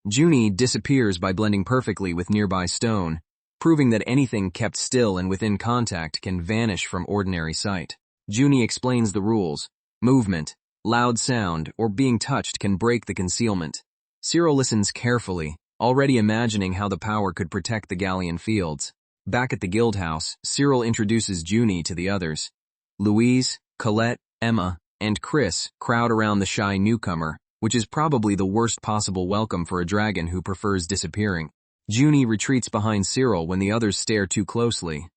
Junie disappears by blending perfectly with nearby stone, proving that anything kept still and within contact can vanish from ordinary sight. Junie explains the rules. Movement, loud sound, or being touched can break the concealment. Cyril listens carefully, already imagining how the power could protect the galleon fields. Back at the guild house, Cyril introduces Junie to the others. Louise, Colette, Emma, and Chris crowd around the shy newcomer, which is probably the worst possible welcome for a dragon who prefers disappearing. Junie retreats behind Cyril when the others stare too closely.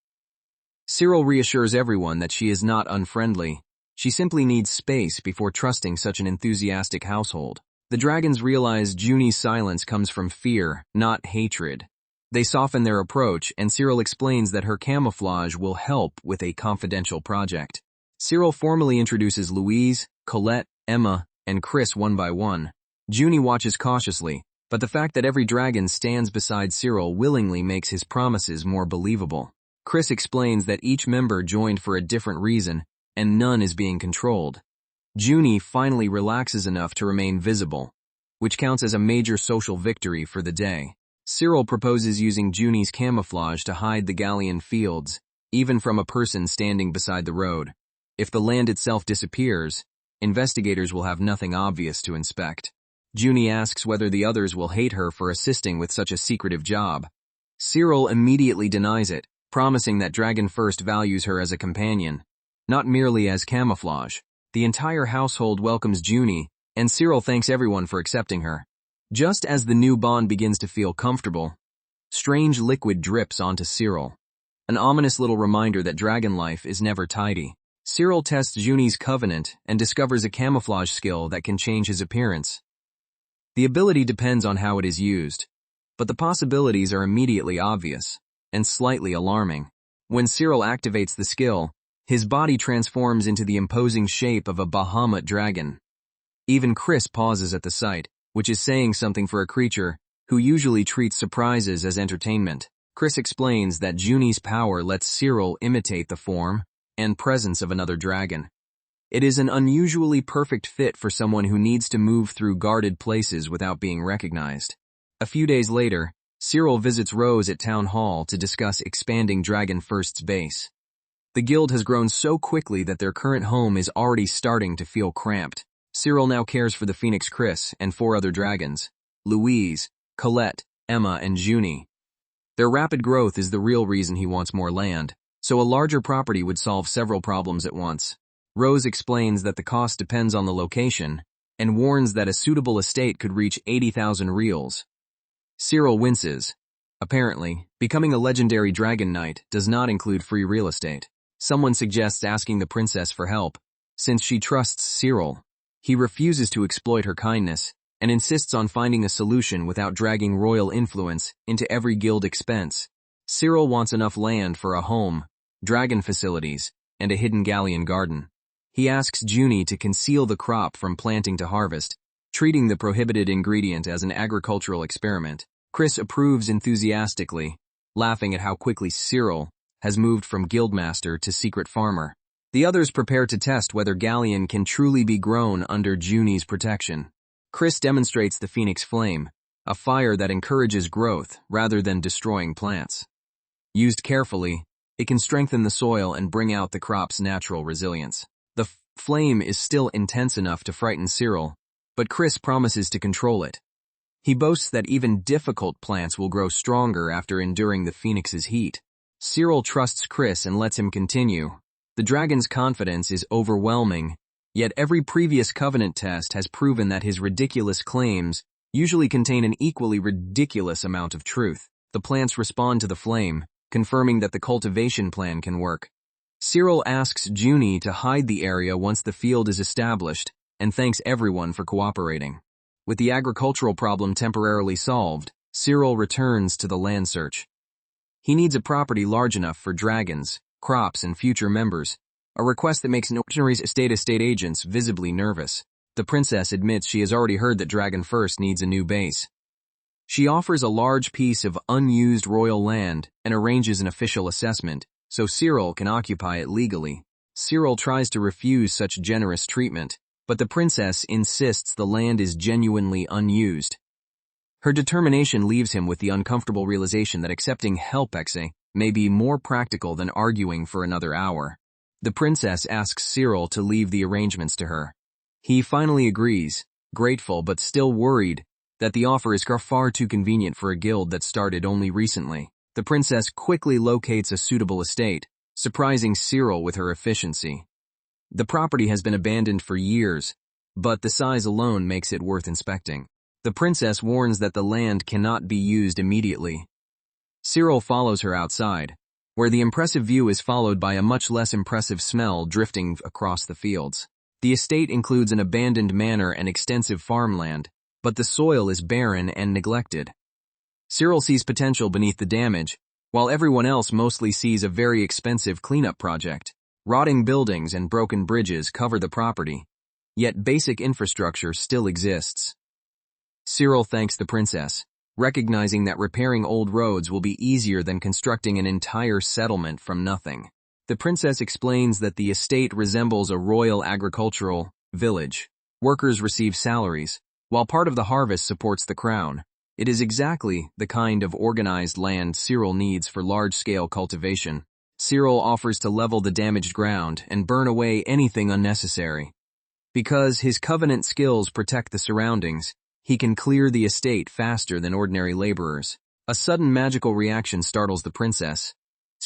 Cyril reassures everyone that she is not unfriendly. She simply needs space before trusting such an enthusiastic household. The dragons realize Junie's silence comes from fear, not hatred. They soften their approach, and Cyril explains that her camouflage will help with a confidential project. Cyril formally introduces Louise, Colette, Emma, and Chris one by one. Junie watches cautiously, but the fact that every dragon stands beside Cyril willingly makes his promises more believable. Chris explains that each member joined for a different reason, and none is being controlled. Junie finally relaxes enough to remain visible, which counts as a major social victory for the day. Cyril proposes using Junie's camouflage to hide the galleon fields, even from a person standing beside the road. If the land itself disappears, investigators will have nothing obvious to inspect. Junie asks whether the others will hate her for assisting with such a secretive job. Cyril immediately denies it, promising that Dragon First values her as a companion, not merely as camouflage. The entire household welcomes Junie, and Cyril thanks everyone for accepting her. Just as the new bond begins to feel comfortable, strange liquid drips onto Cyril. An ominous little reminder that dragon life is never tidy. Cyril tests Junie's covenant and discovers a camouflage skill that can change his appearance. The ability depends on how it is used, but the possibilities are immediately obvious and slightly alarming. When Cyril activates the skill, his body transforms into the imposing shape of a Bahamut dragon. Even Chris pauses at the sight, which is saying something for a creature who usually treats surprises as entertainment. Chris explains that Junie's power lets Cyril imitate the form and presence of another dragon. It is an unusually perfect fit for someone who needs to move through guarded places without being recognized. A few days later, Cyril visits Rose at Town Hall to discuss expanding Dragon First's base. The guild has grown so quickly that their current home is already starting to feel cramped. Cyril now cares for the Phoenix Chris and 4 other dragons, Louise, Colette, Emma, and Junie. Their rapid growth is the real reason he wants more land, so a larger property would solve several problems at once. Rose explains that the cost depends on the location, and warns that a suitable estate could reach 80,000 reals. Cyril winces. Apparently, becoming a legendary dragon knight does not include free real estate. Someone suggests asking the princess for help, since she trusts Cyril. He refuses to exploit her kindness, and insists on finding a solution without dragging royal influence into every guild expense. Cyril wants enough land for a home, dragon facilities, and a hidden galleon garden. He asks Junie to conceal the crop from planting to harvest, treating the prohibited ingredient as an agricultural experiment. Chris approves enthusiastically, laughing at how quickly Cyril has moved from guildmaster to secret farmer. The others prepare to test whether galleon can truly be grown under Junie's protection. Chris demonstrates the Phoenix Flame, a fire that encourages growth rather than destroying plants. Used carefully, it can strengthen the soil and bring out the crop's natural resilience. The flame is still intense enough to frighten Cyril, but Chris promises to control it. He boasts that even difficult plants will grow stronger after enduring the Phoenix's heat. Cyril trusts Chris and lets him continue. The dragon's confidence is overwhelming, yet every previous covenant test has proven that his ridiculous claims usually contain an equally ridiculous amount of truth. The plants respond to the flame, confirming that the cultivation plan can work. Cyril asks Junie to hide the area once the field is established, and thanks everyone for cooperating. With the agricultural problem temporarily solved, Cyril returns to the land search. He needs a property large enough for dragons, crops, and future members, a request that makes Northary's estate agents visibly nervous. The princess admits she has already heard that Dragon First needs a new base. She offers a large piece of unused royal land and arranges an official assessment, so Cyril can occupy it legally. Cyril tries to refuse such generous treatment, but the princess insists the land is genuinely unused. Her determination leaves him with the uncomfortable realization that accepting help may be more practical than arguing for another hour. The princess asks Cyril to leave the arrangements to her. He finally agrees, grateful but still worried that the offer is far too convenient for a guild that started only recently. The princess quickly locates a suitable estate, surprising Cyril with her efficiency. The property has been abandoned for years, but the size alone makes it worth inspecting. The princess warns that the land cannot be used immediately. Cyril follows her outside, where the impressive view is followed by a much less impressive smell drifting across the fields. The estate includes an abandoned manor and extensive farmland, but the soil is barren and neglected. Cyril sees potential beneath the damage, while everyone else mostly sees a very expensive cleanup project. Rotting buildings and broken bridges cover the property, yet basic infrastructure still exists. Cyril thanks the princess, recognizing that repairing old roads will be easier than constructing an entire settlement from nothing. The princess explains that the estate resembles a royal agricultural village. Workers receive salaries, while part of the harvest supports the crown. It is exactly the kind of organized land Cyril needs for large-scale cultivation. Cyril offers to level the damaged ground and burn away anything unnecessary. Because his covenant skills protect the surroundings, He can clear the estate faster than ordinary laborers. A sudden magical reaction startles the princess,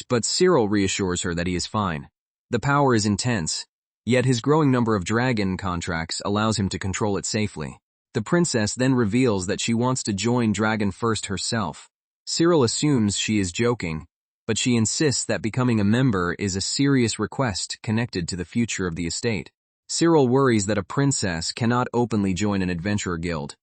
but Cyril reassures her that he is fine. The power is intense, yet his growing number of dragon contracts allows him to control it safely. The princess then reveals that she wants to join Dragon First herself. Cyril assumes she is joking, but she insists that becoming a member is a serious request connected to the future of the estate. Cyril worries that a princess cannot openly join an adventurer guild.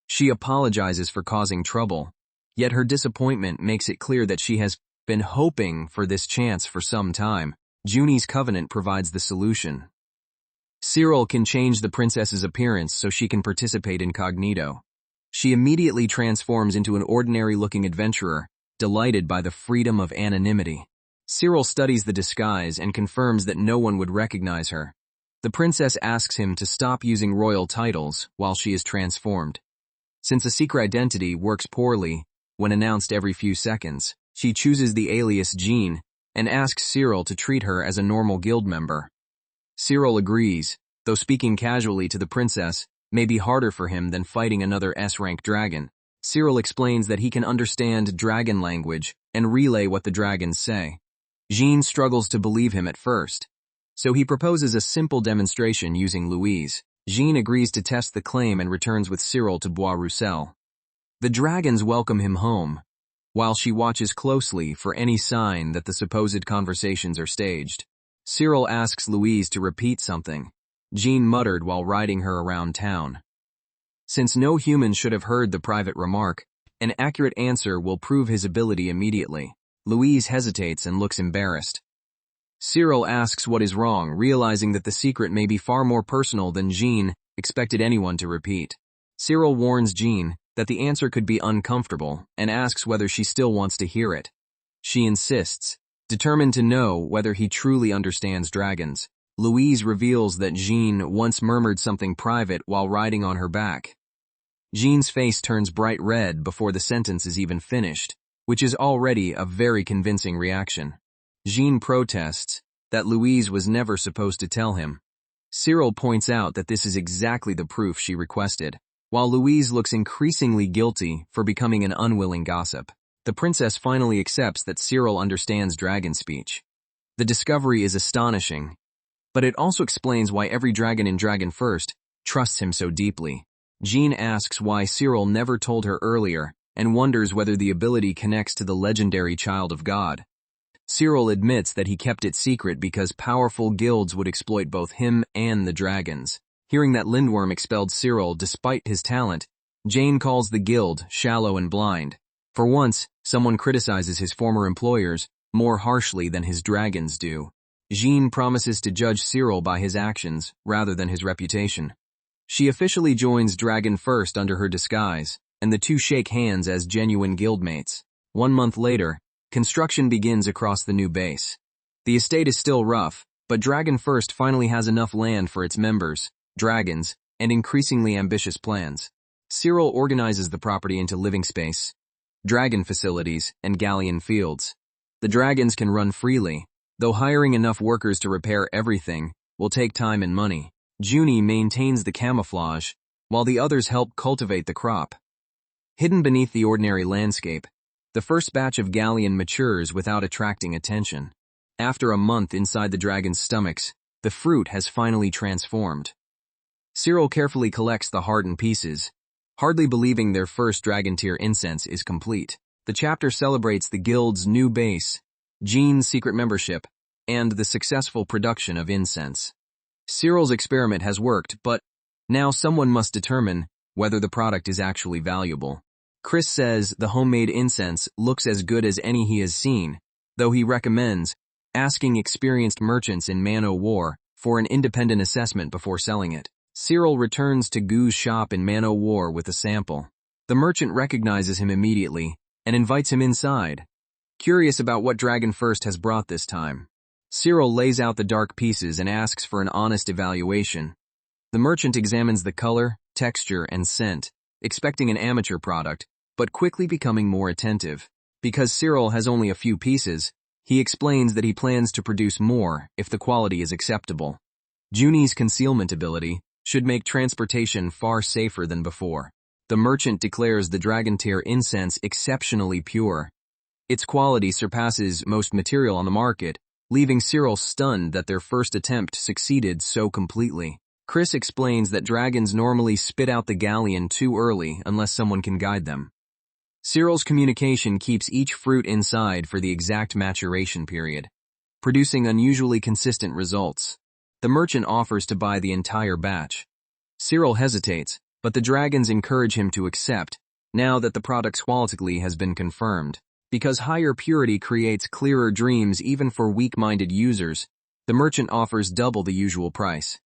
She apologizes for causing trouble, yet her disappointment makes it clear that she has been hoping for this chance for some time. Junie's covenant provides the solution. Cyril can change the princess's appearance so she can participate incognito. She immediately transforms into an ordinary-looking adventurer, delighted by the freedom of anonymity. Cyril studies the disguise and confirms that no one would recognize her. The princess asks him to stop using royal titles while she is transformed. Since a secret identity works poorly when announced every few seconds, she chooses the alias Jean and asks Cyril to treat her as a normal guild member. Cyril agrees, though speaking casually to the princess may be harder for him than fighting another S-rank dragon. Cyril explains that he can understand dragon language and relay what the dragons say. Jean struggles to believe him at first, so he proposes a simple demonstration using Louise. Jean agrees to test the claim and returns with Cyril to Bois Roussel. The dragons welcome him home, while she watches closely for any sign that the supposed conversations are staged. Cyril asks Louise to repeat something Jean muttered while riding her around town. Since no human should have heard the private remark, an accurate answer will prove his ability immediately. Louise hesitates and looks embarrassed. Cyril asks what is wrong, realizing that the secret may be far more personal than Jean expected anyone to repeat. Cyril warns Jean that the answer could be uncomfortable and asks whether she still wants to hear it. She insists, determined to know whether he truly understands dragons. Louise reveals that Jean once murmured something private while riding on her back. Jean's face turns bright red before the sentence is even finished, which is already a very convincing reaction. Jean protests that Louise was never supposed to tell him. Cyril points out that this is exactly the proof she requested, while Louise looks increasingly guilty for becoming an unwilling gossip. The princess finally accepts that Cyril understands dragon speech. The discovery is astonishing, but it also explains why every dragon in Dragon First trusts him so deeply. Jean asks why Cyril never told her earlier and wonders whether the ability connects to the legendary Child of God. Cyril admits that he kept it secret because powerful guilds would exploit both him and the dragons. Hearing that Lindworm expelled Cyril despite his talent, Jane calls the guild shallow and blind. For once, someone criticizes his former employers more harshly than his dragons do. Jean promises to judge Cyril by his actions rather than his reputation. She officially joins Dragon First under her disguise, and the two shake hands as genuine guildmates. 1 month later, construction begins across the new base. The estate is still rough, but Dragon First finally has enough land for its members, dragons, and increasingly ambitious plans. Cyril organizes the property into living space, dragon facilities, and galleon fields. The dragons can run freely, though hiring enough workers to repair everything will take time and money. Junie maintains the camouflage, while the others help cultivate the crop. Hidden beneath the ordinary landscape, the first batch of galleon matures without attracting attention. After a month inside the dragon's stomachs, the fruit has finally transformed. Cyril carefully collects the hardened pieces, hardly believing their first dragon tier incense is complete. The chapter celebrates the guild's new base, Jean's secret membership, and the successful production of incense. Cyril's experiment has worked, but now someone must determine whether the product is actually valuable. Chris says the homemade incense looks as good as any he has seen, though he recommends asking experienced merchants in Man-O-War for an independent assessment before selling it. Cyril returns to Goo's shop in Man-O-War with a sample. The merchant recognizes him immediately and invites him inside, curious about what Dragon First has brought this time. Cyril lays out the dark pieces and asks for an honest evaluation. The merchant examines the color, texture, and scent, expecting an amateur product, but quickly becoming more attentive. Because Cyril has only a few pieces, he explains that he plans to produce more if the quality is acceptable. Junie's concealment ability should make transportation far safer than before. The merchant declares the dragon tear incense exceptionally pure. Its quality surpasses most material on the market, leaving Cyril stunned that their first attempt succeeded so completely. Chris explains that dragons normally spit out the galleon too early unless someone can guide them. Cyril's communication keeps each fruit inside for the exact maturation period, producing unusually consistent results. The merchant offers to buy the entire batch. Cyril hesitates, but the dragons encourage him to accept, now that the product's quality has been confirmed. Because higher purity creates clearer dreams even for weak-minded users, the merchant offers double the usual price.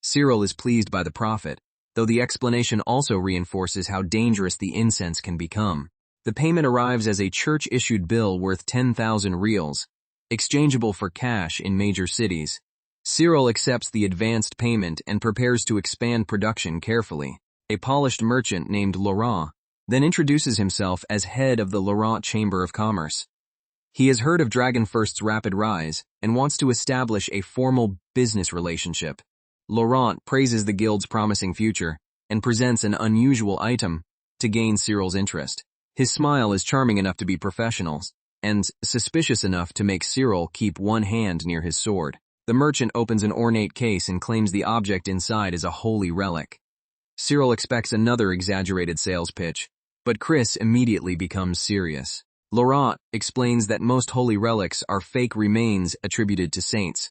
Cyril is pleased by the profit, though the explanation also reinforces how dangerous the incense can become. The payment arrives as a church-issued bill worth 10,000 reals, exchangeable for cash in major cities. Cyril accepts the advanced payment and prepares to expand production carefully. A polished merchant named Laurent then introduces himself as head of the Laurent Chamber of Commerce. He has heard of Dragonfirst's rapid rise and wants to establish a formal business relationship. Laurent praises the guild's promising future and presents an unusual item to gain Cyril's interest. His smile is charming enough to be professional and suspicious enough to make Cyril keep one hand near his sword. The merchant opens an ornate case and claims the object inside is a holy relic. Cyril expects another exaggerated sales pitch, but Chris immediately becomes serious. Laurent explains that most holy relics are fake remains attributed to saints.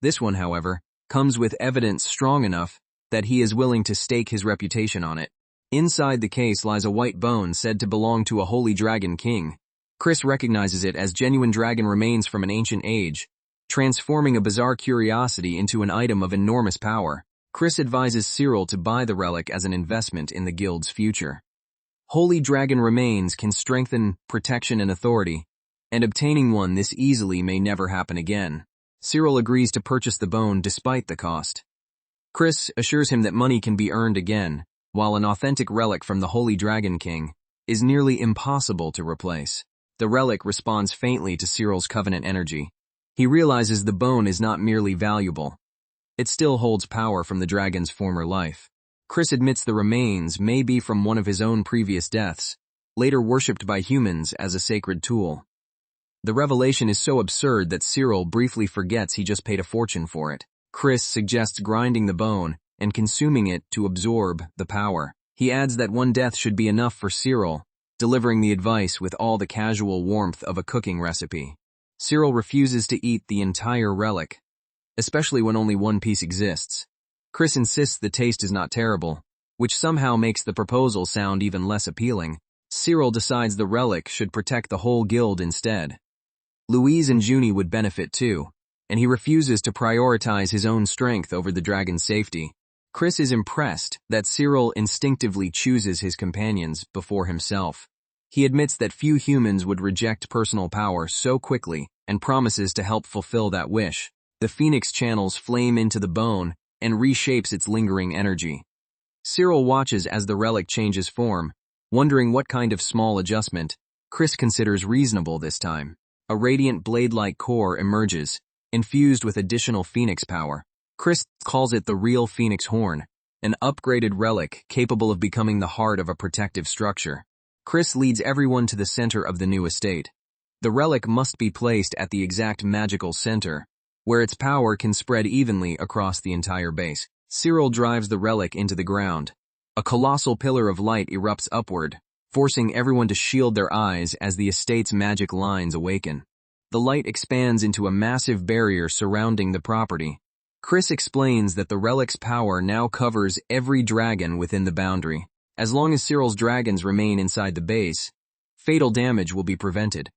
This one, however, comes with evidence strong enough that he is willing to stake his reputation on it. Inside the case lies a white bone said to belong to a holy dragon king. Chris recognizes it as genuine dragon remains from an ancient age, transforming a bizarre curiosity into an item of enormous power. Chris advises Cyril to buy the relic as an investment in the guild's future. Holy dragon remains can strengthen protection and authority, and obtaining one this easily may never happen again. Cyril agrees to purchase the bone despite the cost. Chris assures him that money can be earned again, while an authentic relic from the Holy Dragon King is nearly impossible to replace. The relic responds faintly to Cyril's covenant energy. He realizes the bone is not merely valuable. It still holds power from the dragon's former life. Chris admits the remains may be from one of his own previous deaths, later worshipped by humans as a sacred tool. The revelation is so absurd that Cyril briefly forgets he just paid a fortune for it. Chris suggests grinding the bone and consuming it to absorb the power. He adds that one death should be enough for Cyril, delivering the advice with all the casual warmth of a cooking recipe. Cyril refuses to eat the entire relic, especially when only one piece exists. Chris insists the taste is not terrible, which somehow makes the proposal sound even less appealing. Cyril decides the relic should protect the whole guild instead. Louise and Junie would benefit too, and he refuses to prioritize his own strength over the dragon's safety. Chris is impressed that Cyril instinctively chooses his companions before himself. He admits that few humans would reject personal power so quickly and promises to help fulfill that wish. The phoenix channels flame into the bone and reshapes its lingering energy. Cyril watches as the relic changes form, wondering what kind of small adjustment Chris considers reasonable this time. A radiant blade-like core emerges, infused with additional phoenix power. Chris calls it the real phoenix horn, an upgraded relic capable of becoming the heart of a protective structure. Chris leads everyone to the center of the new estate. The relic must be placed at the exact magical center, where its power can spread evenly across the entire base. Cyril drives the relic into the ground. A colossal pillar of light erupts upward, forcing everyone to shield their eyes as the estate's magic lines awaken. The light expands into a massive barrier surrounding the property. Chris explains that the relic's power now covers every dragon within the boundary. As long as Cyril's dragons remain inside the base, fatal damage will be prevented.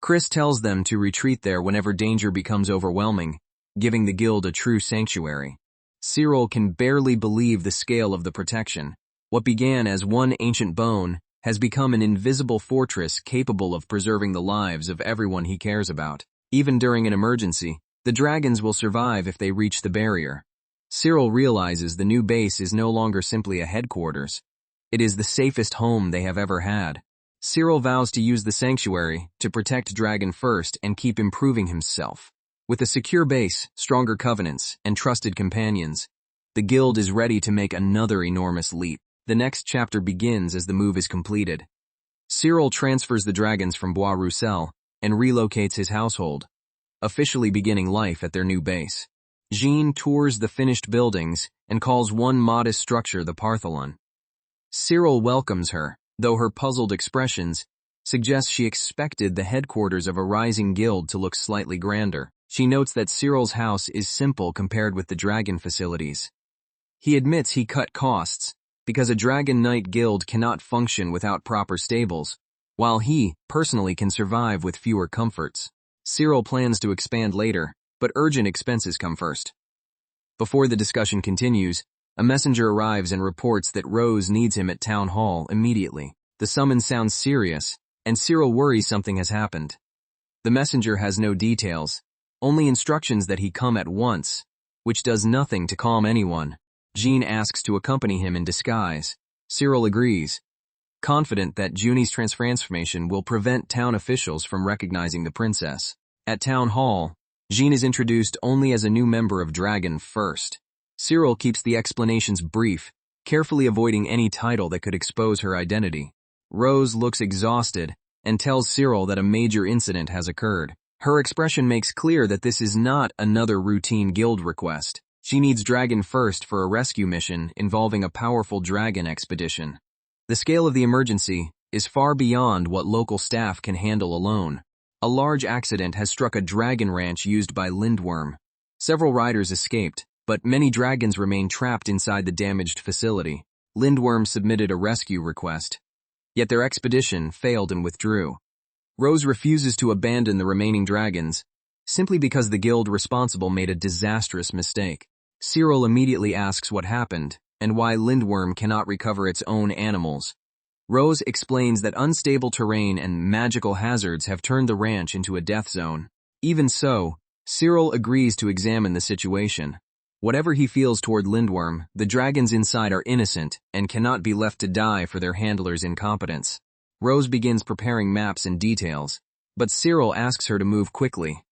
Chris tells them to retreat there whenever danger becomes overwhelming, giving the guild a true sanctuary. Cyril can barely believe the scale of the protection. What began as one ancient bone has become an invisible fortress capable of preserving the lives of everyone he cares about. Even during an emergency, the dragons will survive if they reach the barrier. Cyril realizes the new base is no longer simply a headquarters. It is the safest home they have ever had. Cyril vows to use the sanctuary to protect Dragonfirst and keep improving himself. With a secure base, stronger covenants, and trusted companions, the guild is ready to make another enormous leap. The next chapter begins as the move is completed. Cyril transfers the dragons from Bois Roussel and relocates his household, officially beginning life at their new base. Jean tours the finished buildings and calls one modest structure the Partholon. Cyril welcomes her, though her puzzled expressions suggest she expected the headquarters of a rising guild to look slightly grander. She notes that Cyril's house is simple compared with the dragon facilities. He admits he cut costs, because a Dragon Knight guild cannot function without proper stables, while he, personally, can survive with fewer comforts. Cyril plans to expand later, but urgent expenses come first. Before the discussion continues, a messenger arrives and reports that Rose needs him at Town Hall immediately. The summons sounds serious, and Cyril worries something has happened. The messenger has no details, only instructions that he come at once, which does nothing to calm anyone. Jean asks to accompany him in disguise. Cyril agrees, confident that Junie's transformation will prevent town officials from recognizing the princess. At Town Hall, Jean is introduced only as a new member of Dragon First. Cyril keeps the explanations brief, carefully avoiding any title that could expose her identity. Rose looks exhausted and tells Cyril that a major incident has occurred. Her expression makes clear that this is not another routine guild request. She needs Dragon First for a rescue mission involving a powerful dragon expedition. The scale of the emergency is far beyond what local staff can handle alone. A large accident has struck a dragon ranch used by Lindworm. Several riders escaped, but many dragons remain trapped inside the damaged facility. Lindworm submitted a rescue request, yet their expedition failed and withdrew. Rose refuses to abandon the remaining dragons, simply because the guild responsible made a disastrous mistake. Cyril immediately asks what happened, and why Lindworm cannot recover its own animals. Rose explains that unstable terrain and magical hazards have turned the ranch into a death zone. Even so, Cyril agrees to examine the situation. Whatever he feels toward Lindworm, the dragons inside are innocent and cannot be left to die for their handler's incompetence. Rose begins preparing maps and details, but Cyril asks her to move quickly.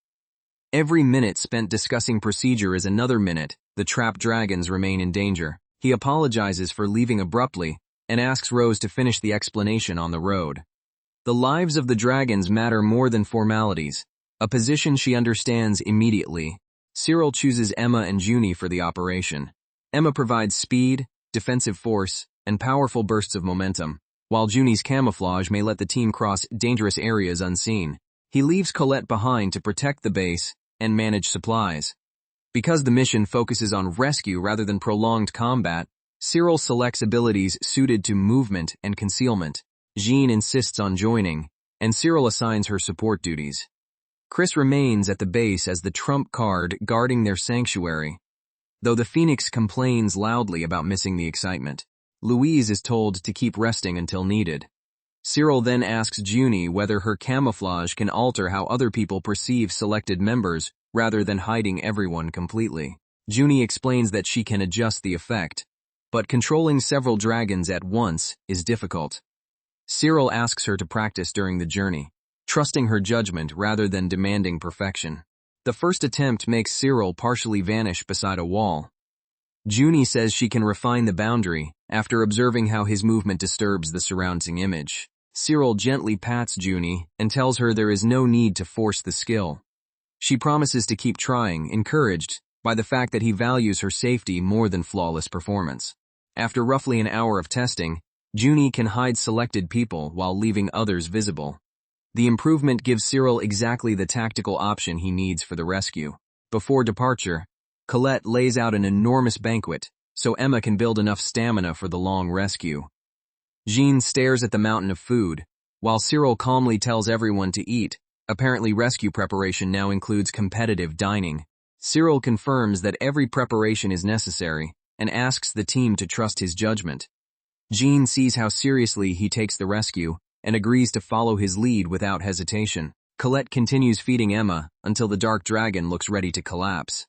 Every minute spent discussing procedure is another minute. The trapped dragons remain in danger. He apologizes for leaving abruptly and asks Rose to finish the explanation on the road. The lives of the dragons matter more than formalities, a position she understands immediately. Cyril chooses Emma and Junie for the operation. Emma provides speed, defensive force, and powerful bursts of momentum, while Junie's camouflage may let the team cross dangerous areas unseen. He leaves Colette behind to protect the base and manage supplies. Because the mission focuses on rescue rather than prolonged combat, Cyril selects abilities suited to movement and concealment. Jean insists on joining, and Cyril assigns her support duties. Chris remains at the base as the trump card guarding their sanctuary, though the Phoenix complains loudly about missing the excitement. Louise is told to keep resting until needed. Cyril then asks Junie whether her camouflage can alter how other people perceive selected members rather than hiding everyone completely. Junie explains that she can adjust the effect, but controlling several dragons at once is difficult. Cyril asks her to practice during the journey, trusting her judgment rather than demanding perfection. The first attempt makes Cyril partially vanish beside a wall. Junie says she can refine the boundary after observing how his movement disturbs the surrounding image. Cyril gently pats Junie and tells her there is no need to force the skill. She promises to keep trying, encouraged by the fact that he values her safety more than flawless performance. After roughly an hour of testing, Junie can hide selected people while leaving others visible. The improvement gives Cyril exactly the tactical option he needs for the rescue. Before departure, Colette lays out an enormous banquet so Emma can build enough stamina for the long rescue. Jean stares at the mountain of food, while Cyril calmly tells everyone to eat. Apparently, rescue preparation now includes competitive dining. Cyril confirms that every preparation is necessary and asks the team to trust his judgment. Jean sees how seriously he takes the rescue and agrees to follow his lead without hesitation. Colette continues feeding Emma until the dark dragon looks ready to collapse.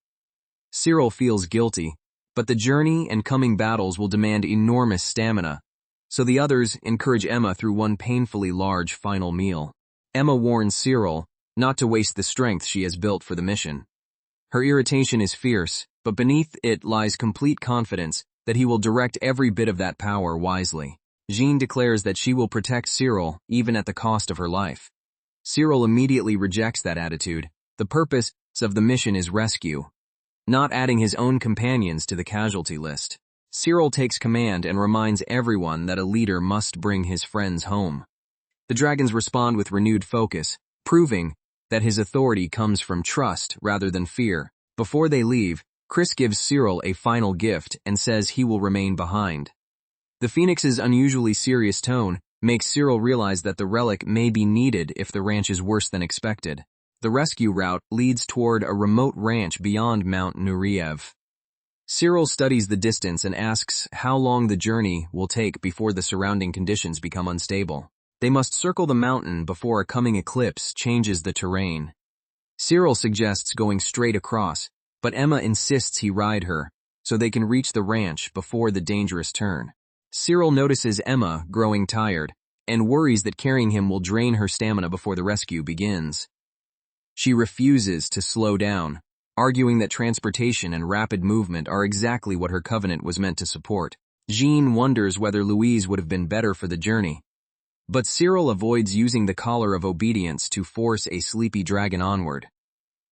Cyril feels guilty, but the journey and coming battles will demand enormous stamina, so the others encourage Emma through one painfully large final meal. Emma warns Cyril not to waste the strength she has built for the mission. Her irritation is fierce, but beneath it lies complete confidence that he will direct every bit of that power wisely. Jean declares that she will protect Cyril even at the cost of her life. Cyril immediately rejects that attitude. The purpose of the mission is rescue, not adding his own companions to the casualty list. Cyril takes command and reminds everyone that a leader must bring his friends home. The dragons respond with renewed focus, proving that his authority comes from trust rather than fear. Before they leave, Chris gives Cyril a final gift and says he will remain behind. The Phoenix's unusually serious tone makes Cyril realize that the relic may be needed if the ranch is worse than expected. The rescue route leads toward a remote ranch beyond Mount Nureyev. Cyril studies the distance and asks how long the journey will take before the surrounding conditions become unstable. They must circle the mountain before a coming eclipse changes the terrain. Cyril suggests going straight across, but Emma insists he ride her so they can reach the ranch before the dangerous turn. Cyril notices Emma growing tired and worries that carrying him will drain her stamina before the rescue begins. She refuses to slow down, arguing that transportation and rapid movement are exactly what her covenant was meant to support. Jean wonders whether Louise would have been better for the journey. But Cyril avoids using the collar of obedience to force a sleepy dragon onward.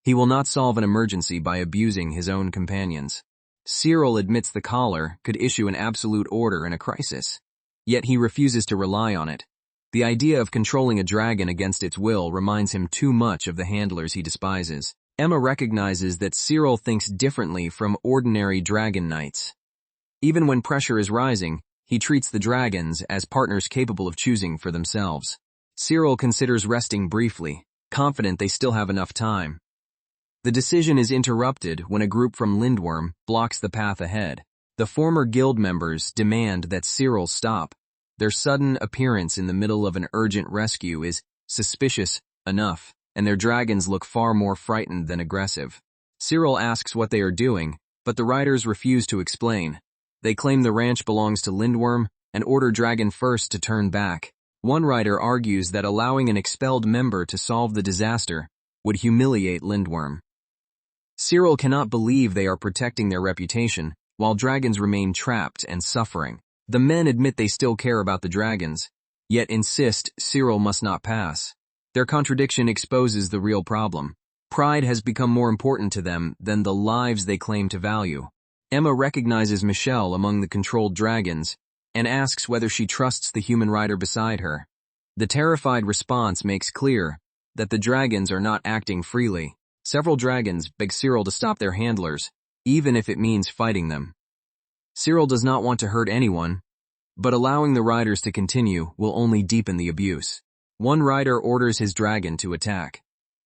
He will not solve an emergency by abusing his own companions. Cyril admits the collar could issue an absolute order in a crisis, yet he refuses to rely on it. The idea of controlling a dragon against its will reminds him too much of the handlers he despises. Emma recognizes that Cyril thinks differently from ordinary dragon knights. Even when pressure is rising, he treats the dragons as partners capable of choosing for themselves. Cyril considers resting briefly, confident they still have enough time. The decision is interrupted when a group from Lindworm blocks the path ahead. The former guild members demand that Cyril stop. Their sudden appearance in the middle of an urgent rescue is suspicious enough, and their dragons look far more frightened than aggressive. Cyril asks what they are doing, but the riders refuse to explain. They claim the ranch belongs to Lindworm and order Dragon First to turn back. One rider argues that allowing an expelled member to solve the disaster would humiliate Lindworm. Cyril cannot believe they are protecting their reputation, while dragons remain trapped and suffering. The men admit they still care about the dragons, yet insist Cyril must not pass. Their contradiction exposes the real problem. Pride has become more important to them than the lives they claim to value. Emma recognizes Michelle among the controlled dragons and asks whether she trusts the human rider beside her. The terrified response makes clear that the dragons are not acting freely. Several dragons beg Cyril to stop their handlers, even if it means fighting them. Cyril does not want to hurt anyone, but allowing the riders to continue will only deepen the abuse. One rider orders his dragon to attack.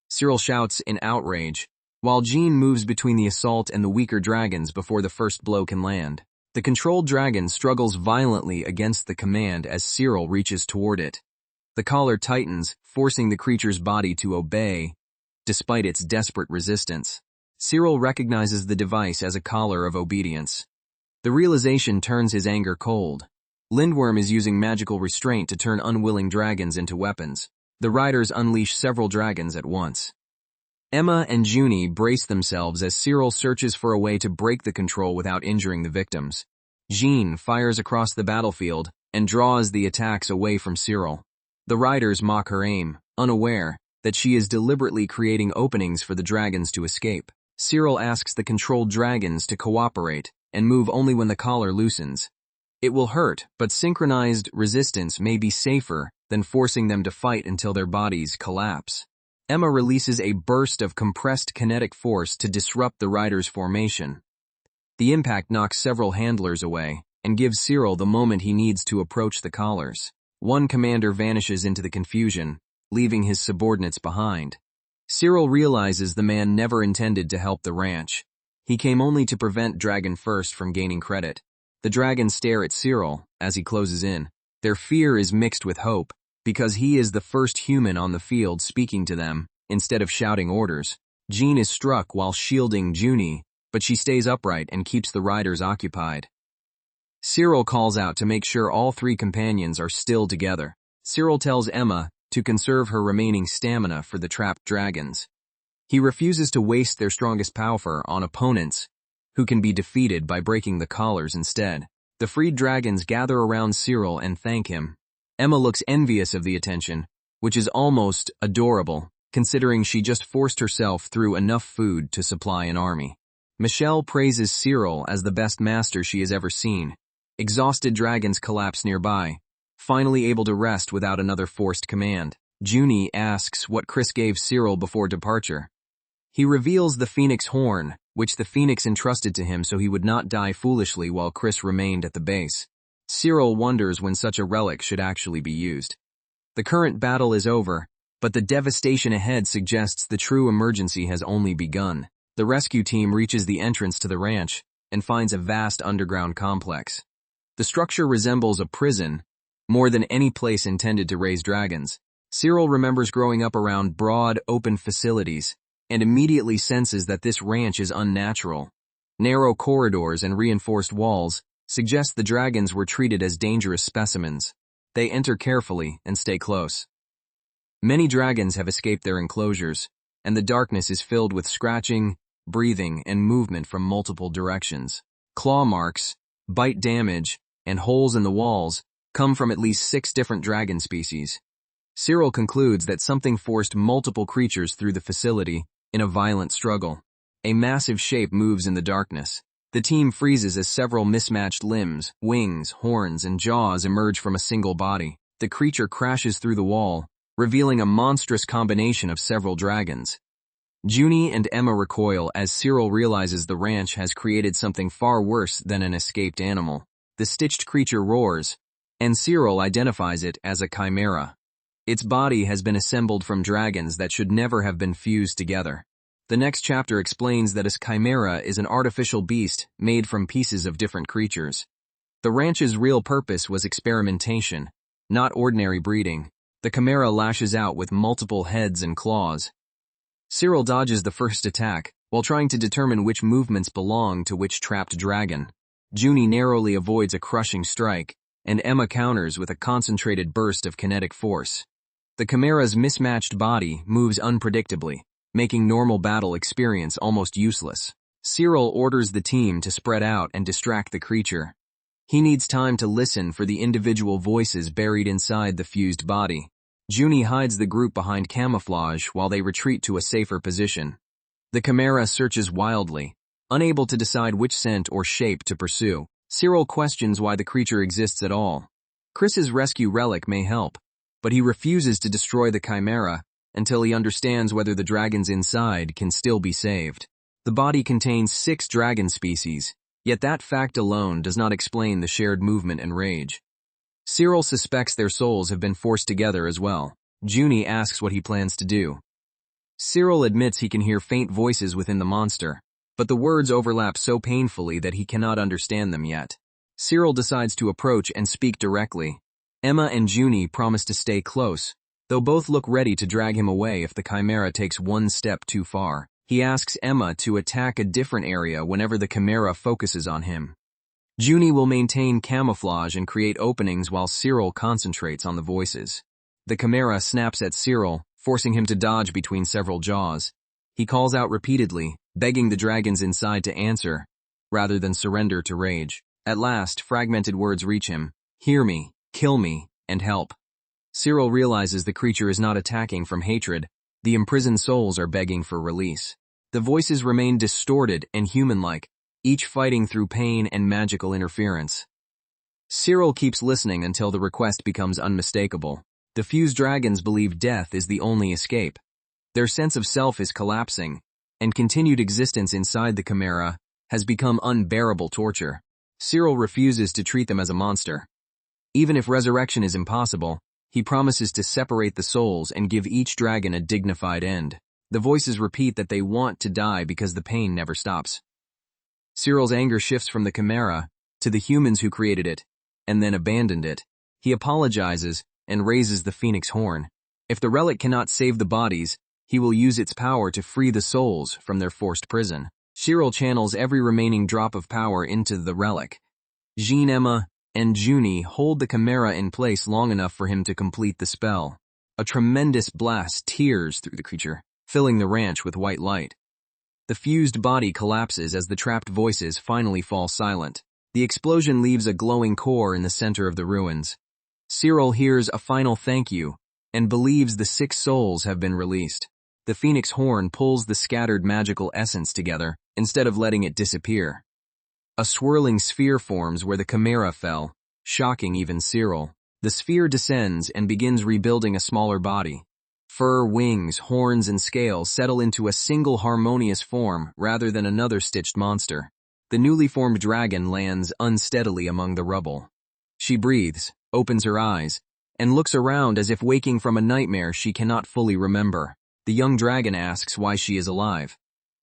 Cyril shouts in outrage, while Jean moves between the assault and the weaker dragons before the first blow can land. The controlled dragon struggles violently against the command as Cyril reaches toward it. The collar tightens, forcing the creature's body to obey, despite its desperate resistance. Cyril recognizes the device as a collar of obedience. The realization turns his anger cold. Lindworm is using magical restraint to turn unwilling dragons into weapons. The riders unleash several dragons at once. Emma and Junie brace themselves as Cyril searches for a way to break the control without injuring the victims. Jean fires across the battlefield and draws the attacks away from Cyril. The riders mock her aim, unaware that she is deliberately creating openings for the dragons to escape. Cyril asks the controlled dragons to cooperate and move only when the collar loosens. It will hurt, but synchronized resistance may be safer than forcing them to fight until their bodies collapse. Emma releases a burst of compressed kinetic force to disrupt the riders' formation. The impact knocks several handlers away and gives Cyril the moment he needs to approach the collars. One commander vanishes into the confusion, leaving his subordinates behind. Cyril realizes the man never intended to help the ranch. He came only to prevent Dragon First from gaining credit. The dragons stare at Cyril as he closes in. Their fear is mixed with hope, because he is the first human on the field speaking to them, instead of shouting orders. Jean is struck while shielding Junie, but she stays upright and keeps the riders occupied. Cyril calls out to make sure all three companions are still together. Cyril tells Emma to conserve her remaining stamina for the trapped dragons. He refuses to waste their strongest power on opponents who can be defeated by breaking the collars instead. The freed dragons gather around Cyril and thank him. Emma looks envious of the attention, which is almost adorable, considering she just forced herself through enough food to supply an army. Michelle praises Cyril as the best master she has ever seen. Exhausted dragons collapse nearby, finally able to rest without another forced command. Junie asks what Chris gave Cyril before departure. He reveals the phoenix horn, which the phoenix entrusted to him so he would not die foolishly while Chris remained at the base. Cyril wonders when such a relic should actually be used. The current battle is over, but the devastation ahead suggests the true emergency has only begun. The rescue team reaches the entrance to the ranch and finds a vast underground complex. The structure resembles a prison, more than any place intended to raise dragons. Cyril remembers growing up around broad, open facilities, and immediately senses that this ranch is unnatural. Narrow corridors and reinforced walls suggest the dragons were treated as dangerous specimens. They enter carefully and stay close. Many dragons have escaped their enclosures, and the darkness is filled with scratching, breathing, and movement from multiple directions. Claw marks, bite damage, and holes in the walls come from at least 6 different dragon species. Cyril concludes that something forced multiple creatures through the facility in a violent struggle. A massive shape moves in the darkness. The team freezes as several mismatched limbs, wings, horns, and jaws emerge from a single body. The creature crashes through the wall, revealing a monstrous combination of several dragons. Junie and Emma recoil as Cyril realizes the ranch has created something far worse than an escaped animal. The stitched creature roars, and Cyril identifies it as a chimera. Its body has been assembled from dragons that should never have been fused together. The next chapter explains that a chimera is an artificial beast made from pieces of different creatures. The ranch's real purpose was experimentation, not ordinary breeding. The chimera lashes out with multiple heads and claws. Cyril dodges the first attack, while trying to determine which movements belong to which trapped dragon. Junie narrowly avoids a crushing strike, and Emma counters with a concentrated burst of kinetic force. The chimera's mismatched body moves unpredictably, making normal battle experience almost useless. Cyril orders the team to spread out and distract the creature. He needs time to listen for the individual voices buried inside the fused body. Junie hides the group behind camouflage while they retreat to a safer position. The chimera searches wildly, unable to decide which scent or shape to pursue. Cyril questions why the creature exists at all. Chris's rescue relic may help, but he refuses to destroy the chimera until he understands whether the dragons inside can still be saved. The body contains 6 dragon species, yet that fact alone does not explain the shared movement and rage. Cyril suspects their souls have been forced together as well. Junie asks what he plans to do. Cyril admits he can hear faint voices within the monster, but the words overlap so painfully that he cannot understand them yet. Cyril decides to approach and speak directly. Emma and Junie promise to stay close, though both look ready to drag him away if the chimera takes one step too far. He asks Emma to attack a different area whenever the chimera focuses on him. Junie will maintain camouflage and create openings while Cyril concentrates on the voices. The chimera snaps at Cyril, forcing him to dodge between several jaws. He calls out repeatedly, begging the dragons inside to answer, rather than surrender to rage. At last, fragmented words reach him: "Hear me, kill me, and help." Cyril realizes the creature is not attacking from hatred. The imprisoned souls are begging for release. The voices remain distorted and human-like, each fighting through pain and magical interference. Cyril keeps listening until the request becomes unmistakable. The fused dragons believe death is the only escape. Their sense of self is collapsing, and continued existence inside the chimera has become unbearable torture. Cyril refuses to treat them as a monster. Even if resurrection is impossible, he promises to separate the souls and give each dragon a dignified end. The voices repeat that they want to die because the pain never stops. Cyril's anger shifts from the chimera to the humans who created it, and then abandoned it. He apologizes and raises the phoenix horn. If the relic cannot save the bodies, he will use its power to free the souls from their forced prison. Cyril channels every remaining drop of power into the relic. Jean, Emma, and Junie hold the chimera in place long enough for him to complete the spell. A tremendous blast tears through the creature, filling the ranch with white light. The fused body collapses as the trapped voices finally fall silent. The explosion leaves a glowing core in the center of the ruins. Cyril hears a final thank you and believes the 6 souls have been released. The phoenix horn pulls the scattered magical essence together instead of letting it disappear. A swirling sphere forms where the chimera fell, shocking even Cyril. The sphere descends and begins rebuilding a smaller body. Fur, wings, horns, and scales settle into a single harmonious form rather than another stitched monster. The newly formed dragon lands unsteadily among the rubble. She breathes, opens her eyes, and looks around as if waking from a nightmare she cannot fully remember. The young dragon asks why she is alive.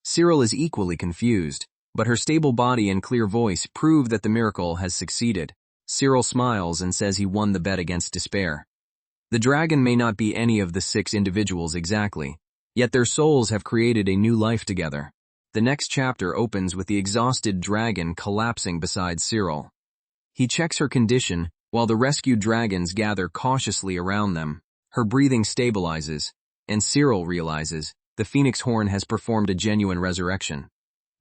Cyril is equally confused, but her stable body and clear voice prove that the miracle has succeeded. Cyril smiles and says he won the bet against despair. The dragon may not be any of the 6 individuals exactly, yet their souls have created a new life together. The next chapter opens with the exhausted dragon collapsing beside Cyril. He checks her condition while the rescued dragons gather cautiously around them. Her breathing stabilizes, and Cyril realizes the phoenix horn has performed a genuine resurrection.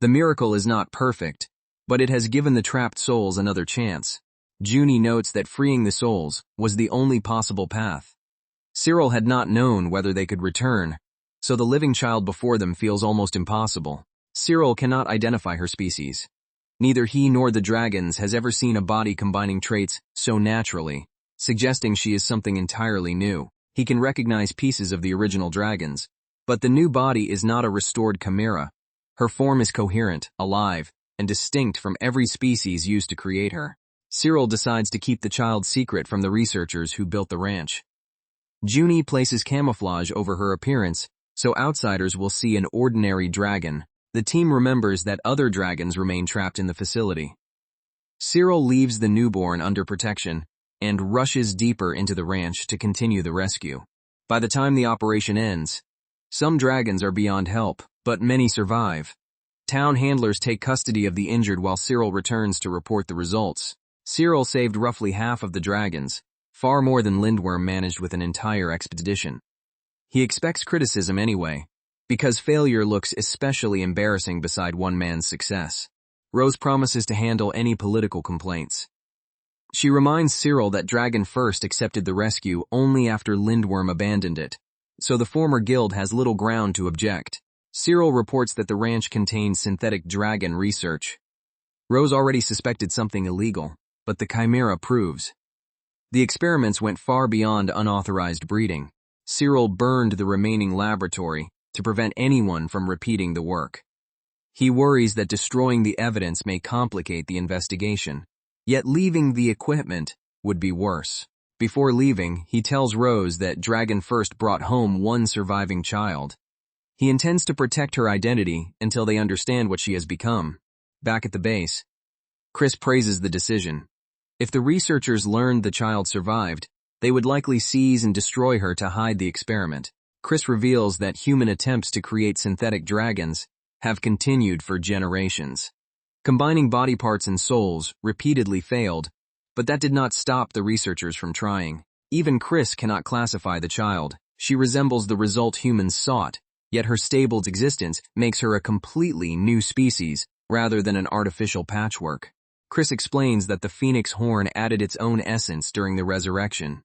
The miracle is not perfect, but it has given the trapped souls another chance. Junie notes that freeing the souls was the only possible path. Cyril had not known whether they could return, so the living child before them feels almost impossible. Cyril cannot identify her species. Neither he nor the dragons has ever seen a body combining traits so naturally, suggesting she is something entirely new. He can recognize pieces of the original dragons, but the new body is not a restored chimera. Her form is coherent, alive, and distinct from every species used to create her. Cyril decides to keep the child secret from the researchers who built the ranch. Junie places camouflage over her appearance so outsiders will see an ordinary dragon. The team remembers that other dragons remain trapped in the facility. Cyril leaves the newborn under protection and rushes deeper into the ranch to continue the rescue. By the time the operation ends, some dragons are beyond help, but many survive. Town handlers take custody of the injured while Cyril returns to report the results. Cyril saved roughly half of the dragons, far more than Lindworm managed with an entire expedition. He expects criticism anyway, because failure looks especially embarrassing beside one man's success. Rose promises to handle any political complaints. She reminds Cyril that Dragon First accepted the rescue only after Lindworm abandoned it, so the former guild has little ground to object. Cyril reports that the ranch contains synthetic dragon research. Rose already suspected something illegal, but the chimera proves. The experiments went far beyond unauthorized breeding. Cyril burned the remaining laboratory to prevent anyone from repeating the work. He worries that destroying the evidence may complicate the investigation, yet leaving the equipment would be worse. Before leaving, he tells Rose that Dragon First brought home one surviving child. He intends to protect her identity until they understand what she has become. Back at the base, Chris praises the decision. If the researchers learned the child survived, they would likely seize and destroy her to hide the experiment. Chris reveals that human attempts to create synthetic dragons have continued for generations. Combining body parts and souls repeatedly failed, but that did not stop the researchers from trying. Even Chris cannot classify the child. She resembles the result humans sought, yet her stable existence makes her a completely new species rather than an artificial patchwork. Chris explains that the phoenix horn added its own essence during the resurrection.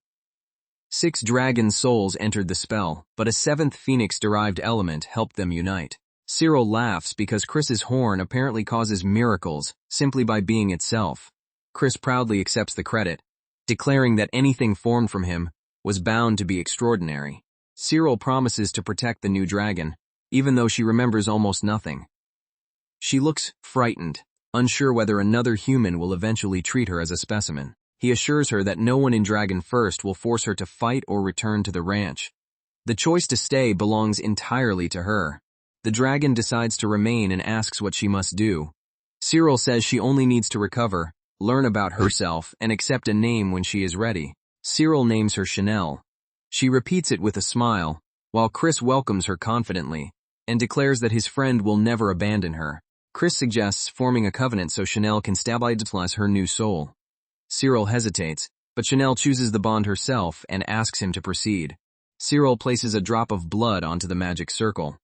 6 dragon souls entered the spell, but a 7th phoenix-derived element helped them unite. Cyril laughs because Chris's horn apparently causes miracles simply by being itself. Chris proudly accepts the credit, declaring that anything formed from him was bound to be extraordinary. Cyril promises to protect the new dragon, even though she remembers almost nothing. She looks frightened, unsure whether another human will eventually treat her as a specimen. He assures her that no one in Dragon First will force her to fight or return to the ranch. The choice to stay belongs entirely to her. The dragon decides to remain and asks what she must do. Cyril says she only needs to recover, learn about herself, and accept a name when she is ready. Cyril names her Chanel. She repeats it with a smile, while Chris welcomes her confidently and declares that his friend will never abandon her. Chris suggests forming a covenant so Chanel can stabilize her new soul. Cyril hesitates, but Chanel chooses the bond herself and asks him to proceed. Cyril places a drop of blood onto the magic circle.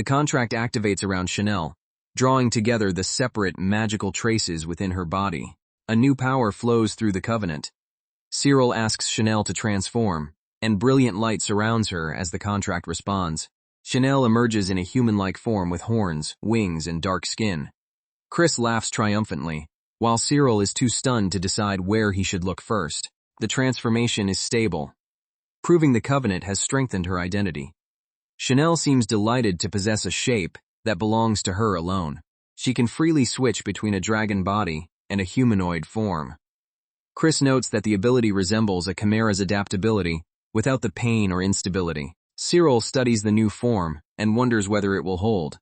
The contract activates around Chanel, drawing together the separate magical traces within her body. A new power flows through the covenant. Cyril asks Chanel to transform, and brilliant light surrounds her as the contract responds. Chanel emerges in a human-like form with horns, wings, and dark skin. Chris laughs triumphantly, while Cyril is too stunned to decide where he should look first. The transformation is stable, proving the covenant has strengthened her identity. Chanel seems delighted to possess a shape that belongs to her alone. She can freely switch between a dragon body and a humanoid form. Chris notes that the ability resembles a chimera's adaptability without the pain or instability. Cyril studies the new form and wonders whether it will hold.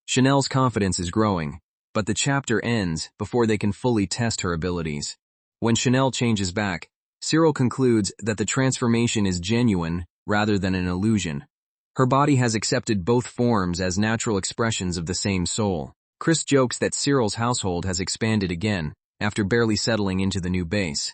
Chanel's confidence is growing, but the chapter ends before they can fully test her abilities. When Chanel changes back, Cyril concludes that the transformation is genuine rather than an illusion. Her body has accepted both forms as natural expressions of the same soul. Chris jokes that Cyril's household has expanded again after barely settling into the new base.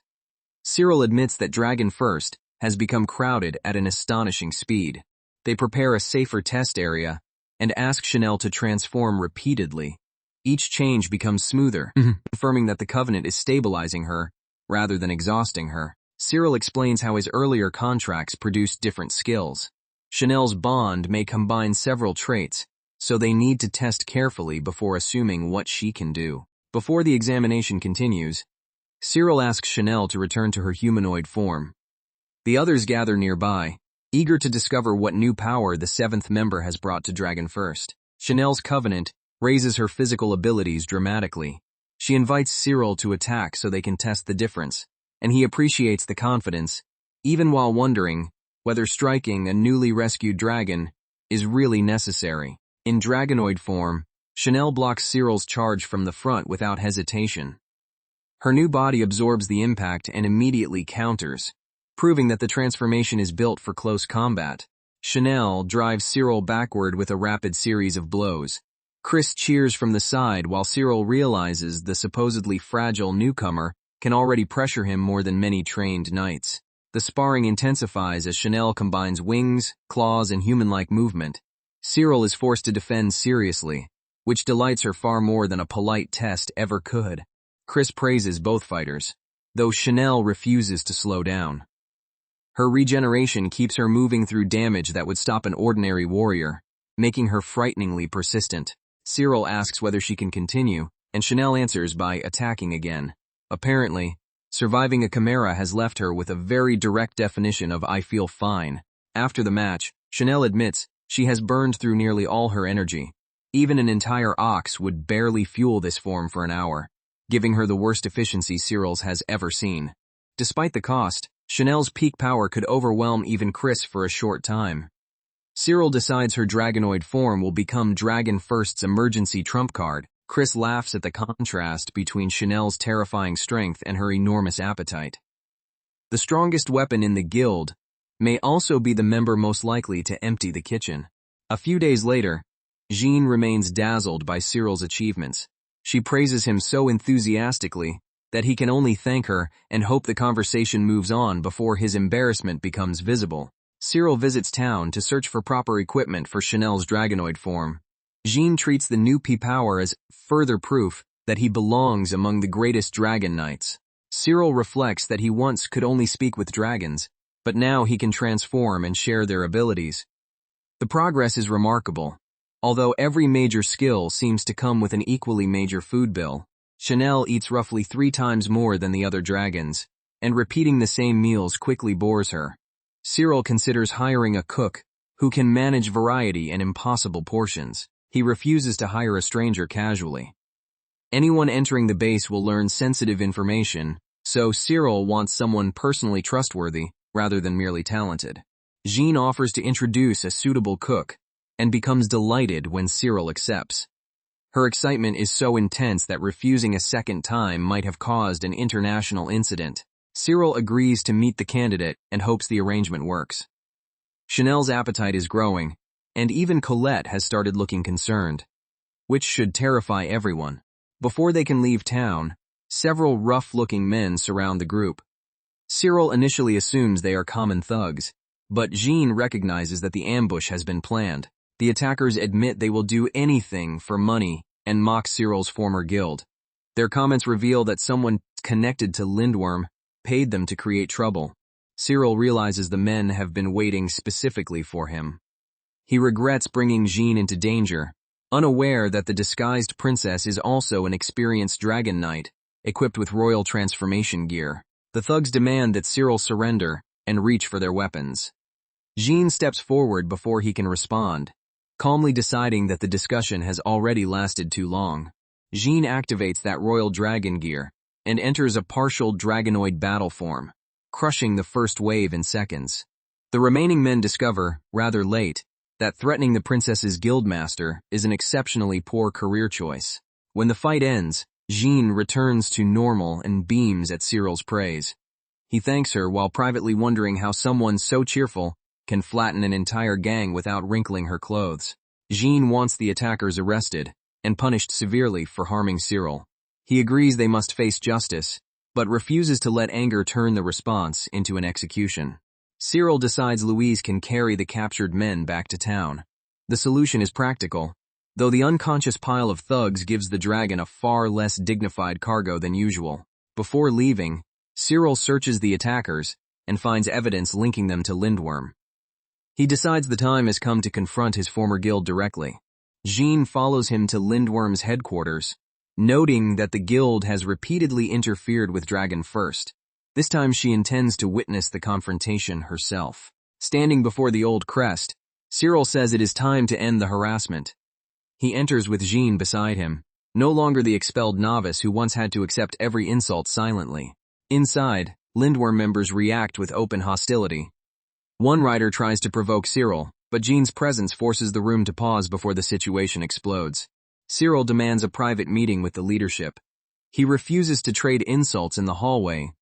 Cyril admits that Dragon First has become crowded at an astonishing speed. They prepare a safer test area and ask Chanel to transform repeatedly. Each change becomes smoother, confirming that the covenant is stabilizing her rather than exhausting her. Cyril explains how his earlier contracts produced different skills. Chanel's bond may combine several traits, so they need to test carefully before assuming what she can do. Before the examination continues, Cyril asks Chanel to return to her humanoid form. The others gather nearby, eager to discover what new power the seventh member has brought to Dragon First. Chanel's covenant raises her physical abilities dramatically. She invites Cyril to attack so they can test the difference, and he appreciates the confidence, even while wondering whether striking a newly rescued dragon is really necessary. In dragonoid form, Chanel blocks Cyril's charge from the front without hesitation. Her new body absorbs the impact and immediately counters, proving that the transformation is built for close combat. Chanel drives Cyril backward with a rapid series of blows. Chris cheers from the side while Cyril realizes the supposedly fragile newcomer can already pressure him more than many trained knights. The sparring intensifies as Chanel combines wings, claws, and human-like movement. Cyril is forced to defend seriously, which delights her far more than a polite test ever could. Chris praises both fighters, though Chanel refuses to slow down. Her regeneration keeps her moving through damage that would stop an ordinary warrior, making her frighteningly persistent. Cyril asks whether she can continue, and Chanel answers by attacking again. Apparently, surviving a chimera has left her with a very direct definition of "I feel fine." After the match, Chanel admits she has burned through nearly all her energy. Even an entire ox would barely fuel this form for an hour, giving her the worst efficiency Cyril's has ever seen. Despite the cost, Chanel's peak power could overwhelm even Chris for a short time. Cyril decides her dragonoid form will become Dragon First's emergency trump card. Chris laughs at the contrast between Chanel's terrifying strength and her enormous appetite. The strongest weapon in the guild may also be the member most likely to empty the kitchen. A few days later, Jean remains dazzled by Cyril's achievements. She praises him so enthusiastically that he can only thank her and hope the conversation moves on before his embarrassment becomes visible. Cyril visits town to search for proper equipment for Chanel's dragonoid form. Jean treats the new P-power as further proof that he belongs among the greatest dragon knights. Cyril reflects that he once could only speak with dragons, but now he can transform and share their abilities. The progress is remarkable. Although every major skill seems to come with an equally major food bill, Chanel eats roughly 3 times more than the other dragons, and repeating the same meals quickly bores her. Cyril considers hiring a cook who can manage variety and impossible portions. He refuses to hire a stranger casually. Anyone entering the base will learn sensitive information, so Cyril wants someone personally trustworthy rather than merely talented. Jean offers to introduce a suitable cook and becomes delighted when Cyril accepts. Her excitement is so intense that refusing a second time might have caused an international incident. Cyril agrees to meet the candidate and hopes the arrangement works. Chanel's appetite is growing, and even Colette has started looking concerned, which should terrify everyone. Before they can leave town, several rough-looking men surround the group. Cyril initially assumes they are common thugs, but Jean recognizes that the ambush has been planned. The attackers admit they will do anything for money and mock Cyril's former guild. Their comments reveal that someone connected to Lindworm paid them to create trouble. Cyril realizes the men have been waiting specifically for him. He regrets bringing Jean into danger, unaware that the disguised princess is also an experienced dragon knight, equipped with royal transformation gear. The thugs demand that Cyril surrender and reach for their weapons. Jean steps forward before he can respond, calmly deciding that the discussion has already lasted too long. Jean activates that royal dragon gear and enters a partial dragonoid battle form, crushing the first wave in seconds. The remaining men discover, rather late, that threatening the princess's guildmaster is an exceptionally poor career choice. When the fight ends, Jean returns to normal and beams at Cyril's praise. He thanks her while privately wondering how someone so cheerful can flatten an entire gang without wrinkling her clothes. Jean wants the attackers arrested and punished severely for harming Cyril. He agrees they must face justice, but refuses to let anger turn the response into an execution. Cyril decides Louise can carry the captured men back to town. The solution is practical, though the unconscious pile of thugs gives the dragon a far less dignified cargo than usual. Before leaving, Cyril searches the attackers and finds evidence linking them to Lindworm. He decides the time has come to confront his former guild directly. Jean follows him to Lindworm's headquarters, noting that the guild has repeatedly interfered with Dragon First. This time she intends to witness the confrontation herself. Standing before the old crest, Cyril says it is time to end the harassment. He enters with Jean beside him, no longer the expelled novice who once had to accept every insult silently. Inside, Lindworm members react with open hostility. One rider tries to provoke Cyril, but Jean's presence forces the room to pause before the situation explodes. Cyril demands a private meeting with the leadership. He refuses to trade insults in the hallway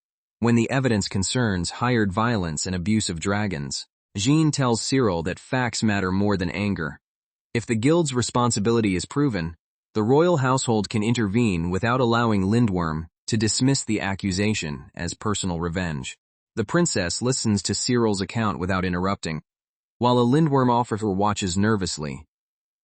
when the evidence concerns hired violence and abuse of dragons. Jean tells Cyril that facts matter more than anger. If the guild's responsibility is proven, the royal household can intervene without allowing Lindworm to dismiss the accusation as personal revenge. The princess listens to Cyril's account without interrupting, while a Lindworm officer watches nervously.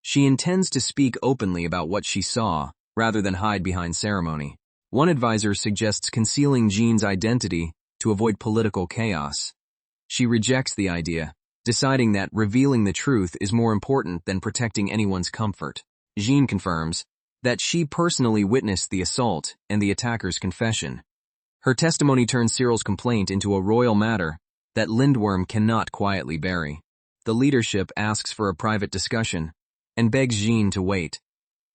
She intends to speak openly about what she saw, rather than hide behind ceremony. One advisor suggests concealing Jean's identity to avoid political chaos. She rejects the idea, deciding that revealing the truth is more important than protecting anyone's comfort. Jean confirms that she personally witnessed the assault and the attacker's confession. Her testimony turns Cyril's complaint into a royal matter that Lindworm cannot quietly bury. The leadership asks for a private discussion and begs Jean to wait.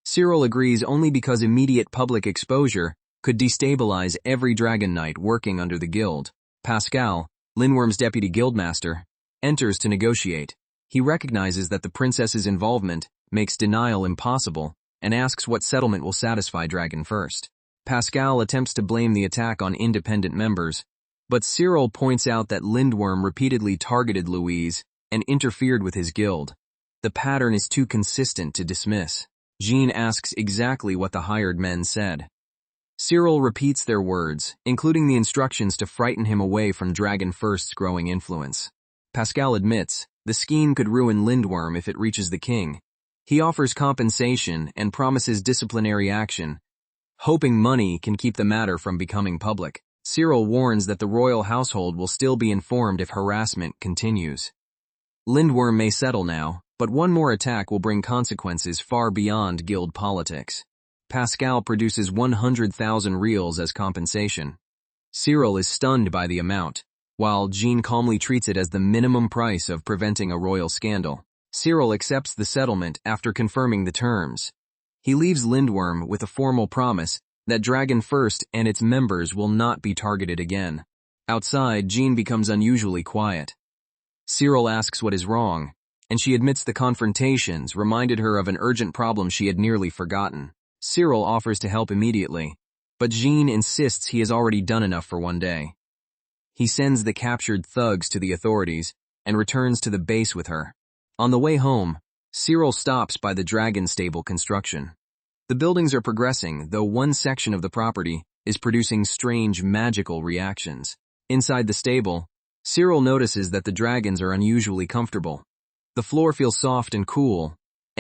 Cyril agrees only because immediate public exposure could destabilize every dragon knight working under the guild. Pascal, Lindworm's deputy guildmaster, enters to negotiate. He recognizes that the princess's involvement makes denial impossible and asks what settlement will satisfy Dragon First. Pascal attempts to blame the attack on independent members, but Cyril points out that Lindworm repeatedly targeted Louise and interfered with his guild. The pattern is too consistent to dismiss. Jean asks exactly what the hired men said. Cyril repeats their words, including the instructions to frighten him away from Dragon First's growing influence. Pascal admits the scheme could ruin Lindworm if it reaches the king. He offers compensation and promises disciplinary action, hoping money can keep the matter from becoming public. Cyril warns that the royal household will still be informed if harassment continues. Lindworm may settle now, but one more attack will bring consequences far beyond guild politics. Pascal produces 100,000 reals as compensation. Cyril is stunned by the amount, while Jean calmly treats it as the minimum price of preventing a royal scandal. Cyril accepts the settlement after confirming the terms. He leaves Lindworm with a formal promise that Dragon First and its members will not be targeted again. Outside, Jean becomes unusually quiet. Cyril asks what is wrong, and she admits the confrontations reminded her of an urgent problem she had nearly forgotten. Cyril offers to help immediately, but Jean insists he has already done enough for one day. He sends the captured thugs to the authorities and returns to the base with her. On the way home, Cyril stops by the dragon stable construction. The buildings are progressing, though one section of the property is producing strange magical reactions. Inside the stable, Cyril notices that the dragons are unusually comfortable. The floor feels soft and cool,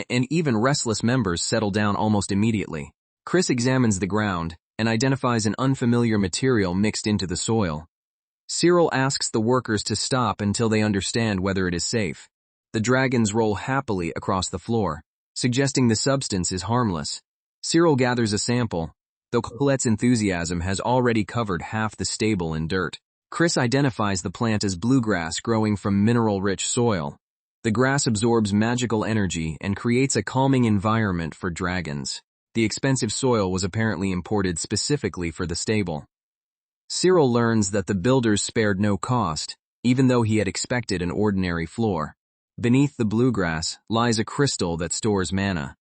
and even restless members settle down almost immediately. Chris examines the ground and identifies an unfamiliar material mixed into the soil. Cyril asks the workers to stop until they understand whether it is safe. The dragons roll happily across the floor, suggesting the substance is harmless. Cyril gathers a sample, though Colette's enthusiasm has already covered half the stable in dirt. Chris identifies the plant as bluegrass growing from mineral-rich soil. The grass absorbs magical energy and creates a calming environment for dragons. The expensive soil was apparently imported specifically for the stable. Cyril learns that the builders spared no cost, even though he had expected an ordinary floor. Beneath the bluegrass lies a crystal that stores mana.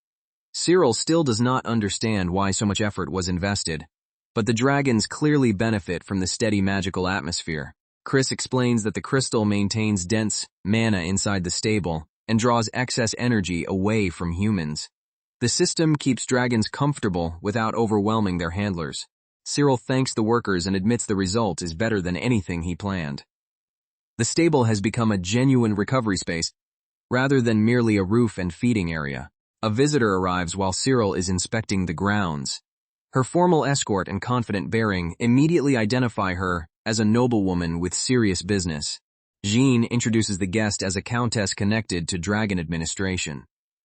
Cyril still does not understand why so much effort was invested, but the dragons clearly benefit from the steady magical atmosphere. Chris explains that the crystal maintains dense mana inside the stable and draws excess energy away from humans. The system keeps dragons comfortable without overwhelming their handlers. Cyril thanks the workers and admits the result is better than anything he planned. The stable has become a genuine recovery space, rather than merely a roof and feeding area. A visitor arrives while Cyril is inspecting the grounds. Her formal escort and confident bearing immediately identify her as a noblewoman with serious business. Jean introduces the guest as a countess connected to dragon administration.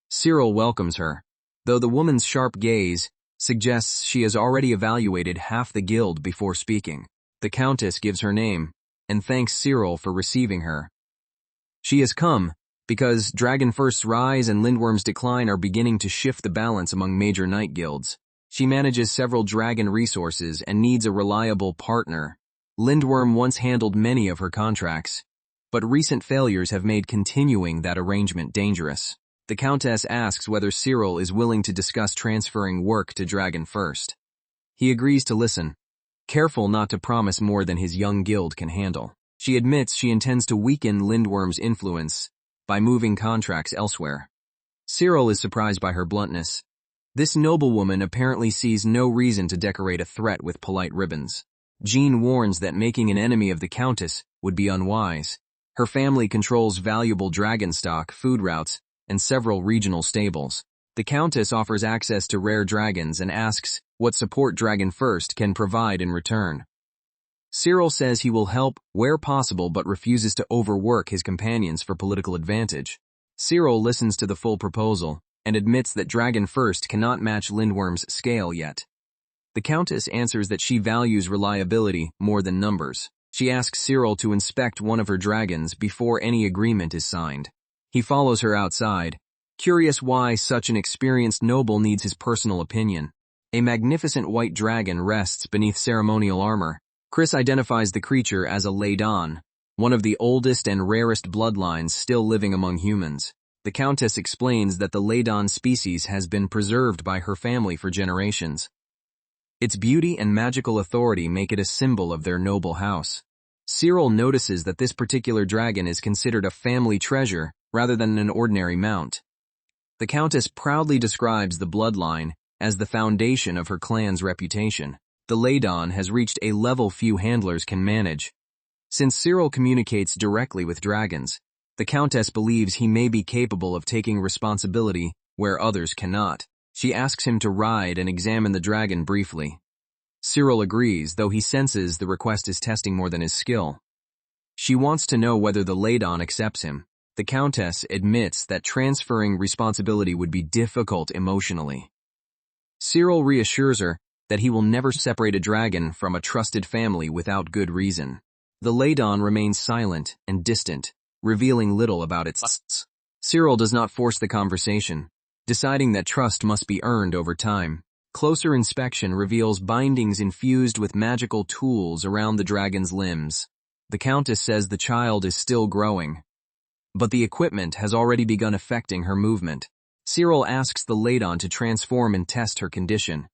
Cyril welcomes her, though the woman's sharp gaze suggests she has already evaluated half the guild before speaking. The countess gives her name and thanks Cyril for receiving her. She has come because Dragon First's rise and Lindworm's decline are beginning to shift the balance among major night guilds. She manages several dragon resources and needs a reliable partner. Lindworm once handled many of her contracts, but recent failures have made continuing that arrangement dangerous. The Countess asks whether Cyril is willing to discuss transferring work to Dragon First. He agrees to listen, careful not to promise more than his young guild can handle. She admits she intends to weaken Lindworm's influence by moving contracts elsewhere. Cyril is surprised by her bluntness. This noblewoman apparently sees no reason to decorate a threat with polite ribbons. Jean warns that making an enemy of the Countess would be unwise. Her family controls valuable dragon stock, food routes, and several regional stables. The Countess offers access to rare dragons and asks what support Dragon First can provide in return. Cyril says he will help where possible but refuses to overwork his companions for political advantage. Cyril listens to the full proposal and admits that Dragon First cannot match Lindworm's scale yet. The Countess answers that she values reliability more than numbers. She asks Cyril to inspect one of her dragons before any agreement is signed. He follows her outside, curious why such an experienced noble needs his personal opinion. A magnificent white dragon rests beneath ceremonial armor. Chris identifies the creature as a Ladon, one of the oldest and rarest bloodlines still living among humans. The Countess explains that the Ladon species has been preserved by her family for generations. Its beauty and magical authority make it a symbol of their noble house. Cyril notices that this particular dragon is considered a family treasure rather than an ordinary mount. The Countess proudly describes the bloodline as the foundation of her clan's reputation. The Ladon has reached a level few handlers can manage. Since Cyril communicates directly with dragons, the Countess believes he may be capable of taking responsibility where others cannot. She asks him to ride and examine the dragon briefly. Cyril agrees, though he senses the request is testing more than his skill. She wants to know whether the Ladon accepts him. The Countess admits that transferring responsibility would be difficult emotionally. Cyril reassures her that he will never separate a dragon from a trusted family without good reason. The Ladon remains silent and distant, revealing little about its. Cyril does not force the conversation, deciding that trust must be earned over time. Closer inspection reveals bindings infused with magical tools around the dragon's limbs. The Countess says the child is still growing, but the equipment has already begun affecting her movement. Cyril asks the Ladon to transform and test her condition.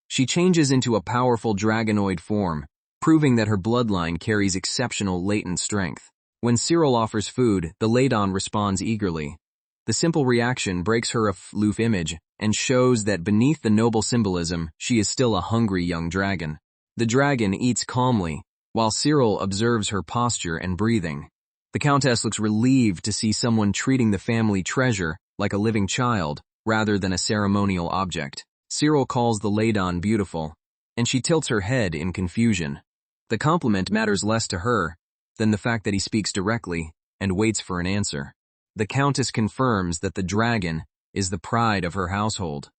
She changes into a powerful dragonoid form, proving that her bloodline carries exceptional latent strength. When Cyril offers food, the Ladon responds eagerly. The simple reaction breaks her aloof image and shows that beneath the noble symbolism, she is still a hungry young dragon. The dragon eats calmly, while Cyril observes her posture and breathing. The Countess looks relieved to see someone treating the family treasure like a living child rather than a ceremonial object. Cyril calls the Ladon beautiful, and she tilts her head in confusion. The compliment matters less to her than the fact that he speaks directly and waits for an answer. The Countess confirms that the dragon is the pride of her household.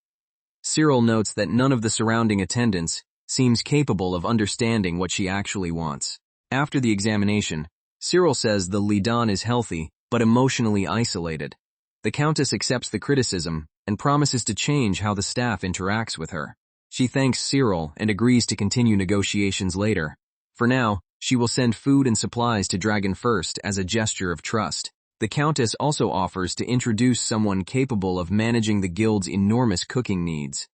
Cyril notes that none of the surrounding attendants seems capable of understanding what she actually wants. After the examination, Cyril says the Ladon is healthy but emotionally isolated. The Countess accepts the criticism and promises to change how the staff interacts with her. She thanks Cyril and agrees to continue negotiations later. For now, she will send food and supplies to Dragon First as a gesture of trust. The Countess also offers to introduce someone capable of managing the guild's enormous cooking needs.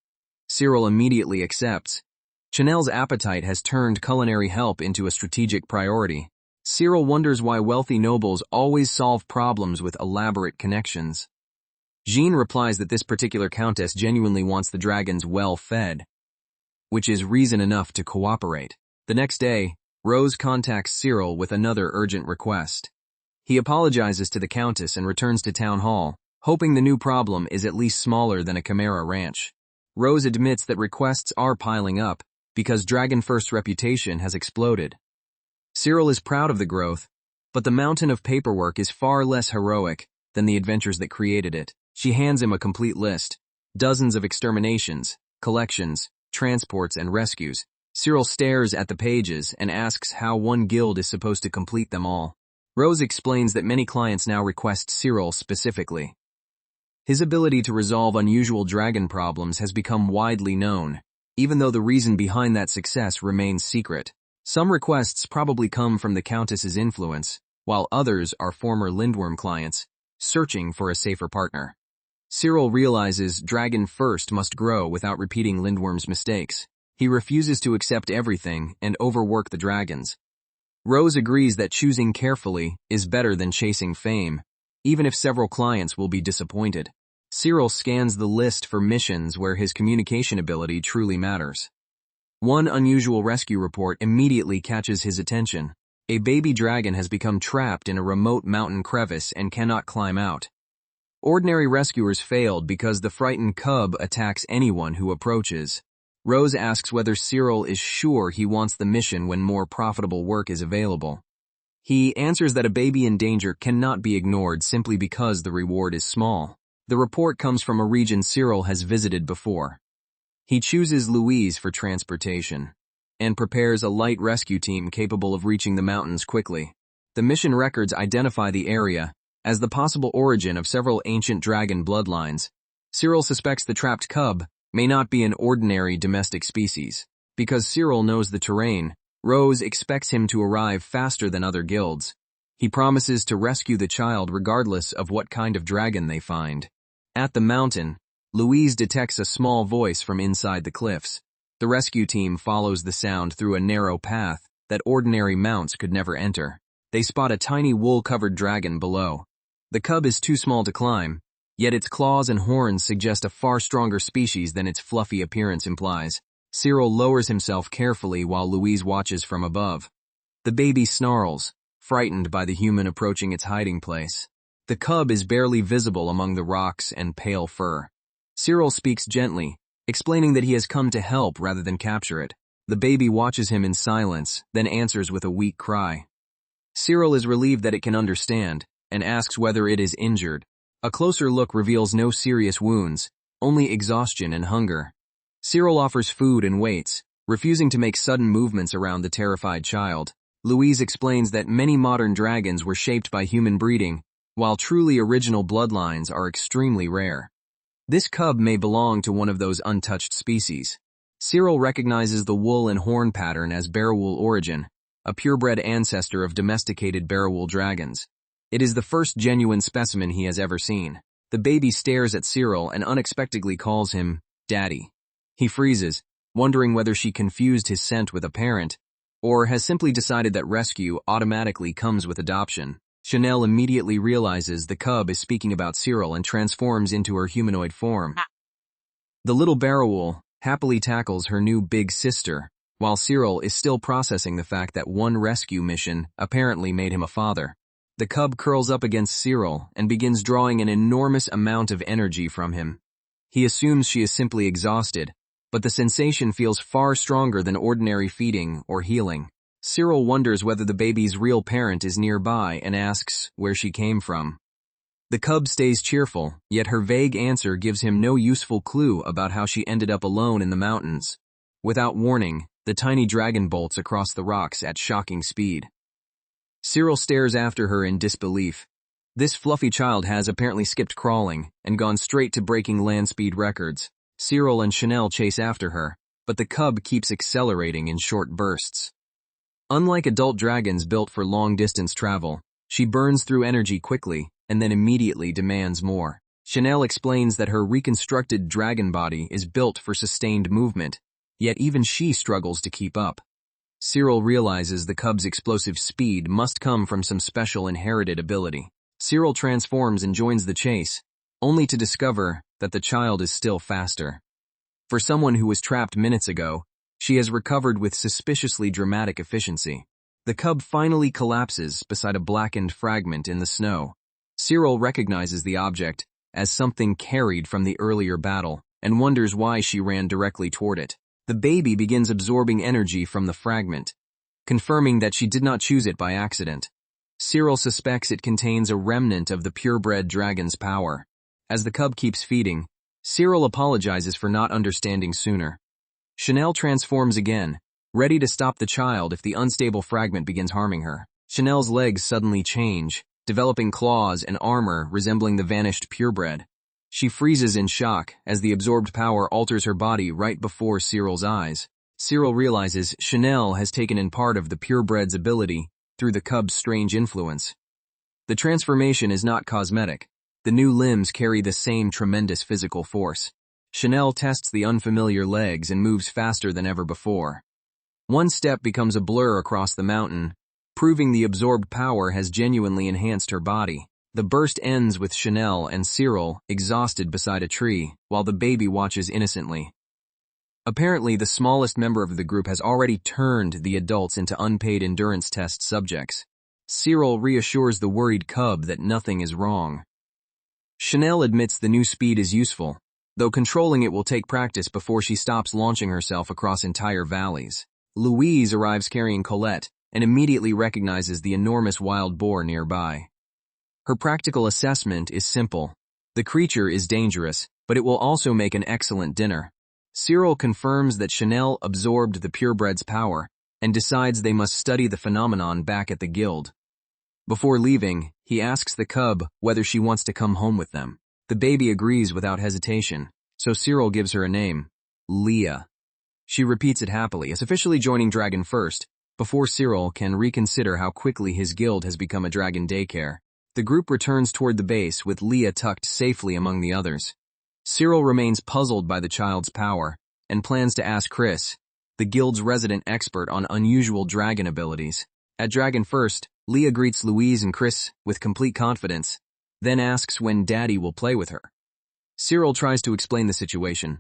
Cyril immediately accepts. Chanel's appetite has turned culinary help into a strategic priority. Cyril wonders why wealthy nobles always solve problems with elaborate connections. Jean replies that this particular countess genuinely wants the dragons well fed, which is reason enough to cooperate. The next day, Rose contacts Cyril with another urgent request. He apologizes to the Countess and returns to town hall, hoping the new problem is at least smaller than a Chimera ranch. Rose admits that requests are piling up because Dragon First's reputation has exploded. Cyril is proud of the growth, but the mountain of paperwork is far less heroic than the adventures that created it. She hands him a complete list, dozens of exterminations, collections, transports, and rescues. Cyril stares at the pages and asks how one guild is supposed to complete them all. Rose explains that many clients now request Cyril specifically. His ability to resolve unusual dragon problems has become widely known, even though the reason behind that success remains secret. Some requests probably come from the Countess's influence, while others are former Lindworm clients, searching for a safer partner. Cyril realizes Dragon First must grow without repeating Lindworm's mistakes. He refuses to accept everything and overwork the dragons. Rose agrees that choosing carefully is better than chasing fame, even if several clients will be disappointed. Cyril scans the list for missions where his communication ability truly matters. One unusual rescue report immediately catches his attention. A baby dragon has become trapped in a remote mountain crevice and cannot climb out. Ordinary rescuers failed because the frightened cub attacks anyone who approaches. Rose asks whether Cyril is sure he wants the mission when more profitable work is available. He answers that a baby in danger cannot be ignored simply because the reward is small. The report comes from a region Cyril has visited before. He chooses Louise for transportation and prepares a light rescue team capable of reaching the mountains quickly. The mission records identify the area as the possible origin of several ancient dragon bloodlines. Cyril suspects the trapped cub may not be an ordinary domestic species. Because Cyril knows the terrain, Rose expects him to arrive faster than other guilds. He promises to rescue the child regardless of what kind of dragon they find. At the mountain, Louise detects a small voice from inside the cliffs. The rescue team follows the sound through a narrow path that ordinary mounts could never enter. They spot a tiny wool-covered dragon below. The cub is too small to climb, yet its claws and horns suggest a far stronger species than its fluffy appearance implies. Cyril lowers himself carefully while Louise watches from above. The baby snarls, frightened by the human approaching its hiding place. The cub is barely visible among the rocks and pale fur. Cyril speaks gently, explaining that he has come to help rather than capture it. The baby watches him in silence, then answers with a weak cry. Cyril is relieved that it can understand, and asks whether it is injured. A closer look reveals no serious wounds, only exhaustion and hunger. Cyril offers food and waits, refusing to make sudden movements around the terrified child. Louise explains that many modern dragons were shaped by human breeding, while truly original bloodlines are extremely rare. This cub may belong to one of those untouched species. Cyril recognizes the wool and horn pattern as Bearwool origin, a purebred ancestor of domesticated Bearwool dragons. It is the first genuine specimen he has ever seen. The baby stares at Cyril and unexpectedly calls him Daddy. He freezes, wondering whether she confused his scent with a parent, or has simply decided that rescue automatically comes with adoption. Chanel immediately realizes the cub is speaking about Cyril and transforms into her humanoid form. The little Bearwool happily tackles her new big sister, while Cyril is still processing the fact that one rescue mission apparently made him a father. The cub curls up against Cyril and begins drawing an enormous amount of energy from him. He assumes she is simply exhausted, but the sensation feels far stronger than ordinary feeding or healing. Cyril wonders whether the baby's real parent is nearby and asks where she came from. The cub stays cheerful, yet her vague answer gives him no useful clue about how she ended up alone in the mountains. Without warning, the tiny dragon bolts across the rocks at shocking speed. Cyril stares after her in disbelief. This fluffy child has apparently skipped crawling and gone straight to breaking land speed records. Cyril and Chanel chase after her, but the cub keeps accelerating in short bursts. Unlike adult dragons built for long-distance travel, she burns through energy quickly and then immediately demands more. Chanel explains that her reconstructed dragon body is built for sustained movement, yet even she struggles to keep up. Cyril realizes the cub's explosive speed must come from some special inherited ability. Cyril transforms and joins the chase, only to discover that the child is still faster. For someone who was trapped minutes ago, she has recovered with suspiciously dramatic efficiency. The cub finally collapses beside a blackened fragment in the snow. Cyril recognizes the object as something carried from the earlier battle and wonders why she ran directly toward it. The baby begins absorbing energy from the fragment, confirming that she did not choose it by accident. Cyril suspects it contains a remnant of the purebred dragon's power. As the cub keeps feeding, Cyril apologizes for not understanding sooner. Chanel transforms again, ready to stop the child if the unstable fragment begins harming her. Chanel's legs suddenly change, developing claws and armor resembling the vanished purebred. She freezes in shock as the absorbed power alters her body right before Cyril's eyes. Cyril realizes Chanel has taken in part of the purebred's ability through the cub's strange influence. The transformation is not cosmetic. The new limbs carry the same tremendous physical force. Chanel tests the unfamiliar legs and moves faster than ever before. One step becomes a blur across the mountain, proving the absorbed power has genuinely enhanced her body. The burst ends with Chanel and Cyril exhausted beside a tree, while the baby watches innocently. Apparently, the smallest member of the group has already turned the adults into unpaid endurance test subjects. Cyril reassures the worried cub that nothing is wrong. Chanel admits the new speed is useful, though controlling it will take practice before she stops launching herself across entire valleys. Louise arrives carrying Colette and immediately recognizes the enormous wild boar nearby. Her practical assessment is simple. The creature is dangerous, but it will also make an excellent dinner. Cyril confirms that Chanel absorbed the purebred's power and decides they must study the phenomenon back at the guild. Before leaving, he asks the cub whether she wants to come home with them. The baby agrees without hesitation, so Cyril gives her a name, Leah. She repeats it happily, as officially joining Dragon first, before Cyril can reconsider how quickly his guild has become a dragon daycare. The group returns toward the base with Leah tucked safely among the others. Cyril remains puzzled by the child's power and plans to ask Chris, the guild's resident expert on unusual dragon abilities. At Dragon First, Leah greets Louise and Chris with complete confidence, then asks when Daddy will play with her. Cyril tries to explain the situation,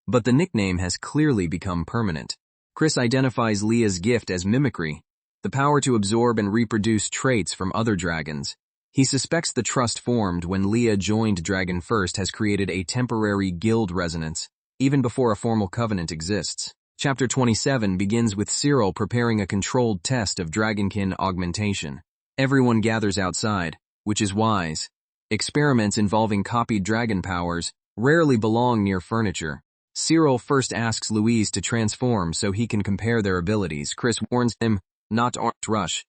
but the nickname has clearly become permanent. Chris identifies Leah's gift as mimicry, the power to absorb and reproduce traits from other dragons. He suspects the trust formed when Leah joined Dragon First has created a temporary guild resonance, even before a formal covenant exists. Chapter 27 begins with Cyril preparing a controlled test of dragonkin augmentation. Everyone gathers outside, which is wise. Experiments involving copied dragon powers rarely belong near furniture. Cyril first asks Louise to transform so he can compare their abilities. Chris warns him not to rush.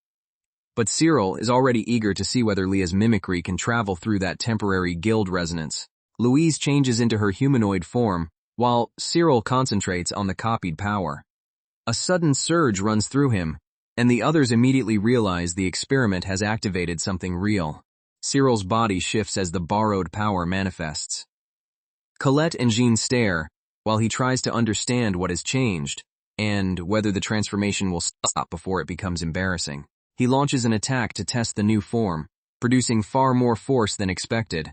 But Cyril is already eager to see whether Leah's mimicry can travel through that temporary guild resonance. Louise changes into her humanoid form, while Cyril concentrates on the copied power. A sudden surge runs through him, and the others immediately realize the experiment has activated something real. Cyril's body shifts as the borrowed power manifests. Colette and Jean stare, while he tries to understand what has changed, and whether the transformation will stop before it becomes embarrassing. He launches an attack to test the new form, producing far more force than expected.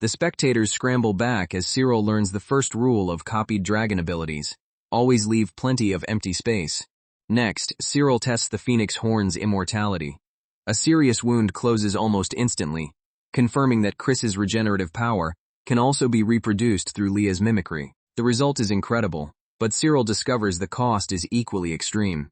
The spectators scramble back as Cyril learns the first rule of copied dragon abilities: always leave plenty of empty space. Next, Cyril tests the phoenix horn's immortality. A serious wound closes almost instantly, confirming that Chris's regenerative power can also be reproduced through Leah's mimicry. The result is incredible, but Cyril discovers the cost is equally extreme.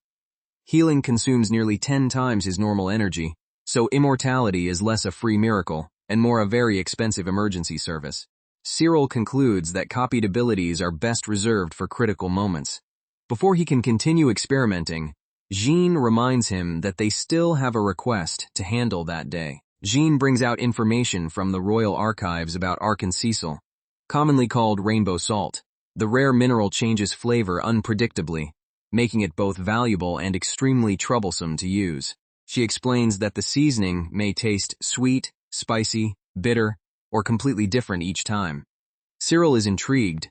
Healing consumes nearly 10 times his normal energy, so immortality is less a free miracle and more a very expensive emergency service. Cyril concludes that copied abilities are best reserved for critical moments. Before he can continue experimenting, Jean reminds him that they still have a request to handle that day. Jean brings out information from the Royal Archives about Arc-en-Ciel, commonly called rainbow salt. The rare mineral changes flavor unpredictably, making it both valuable and extremely troublesome to use. She explains that the seasoning may taste sweet, spicy, bitter, or completely different each time. Cyril is intrigued,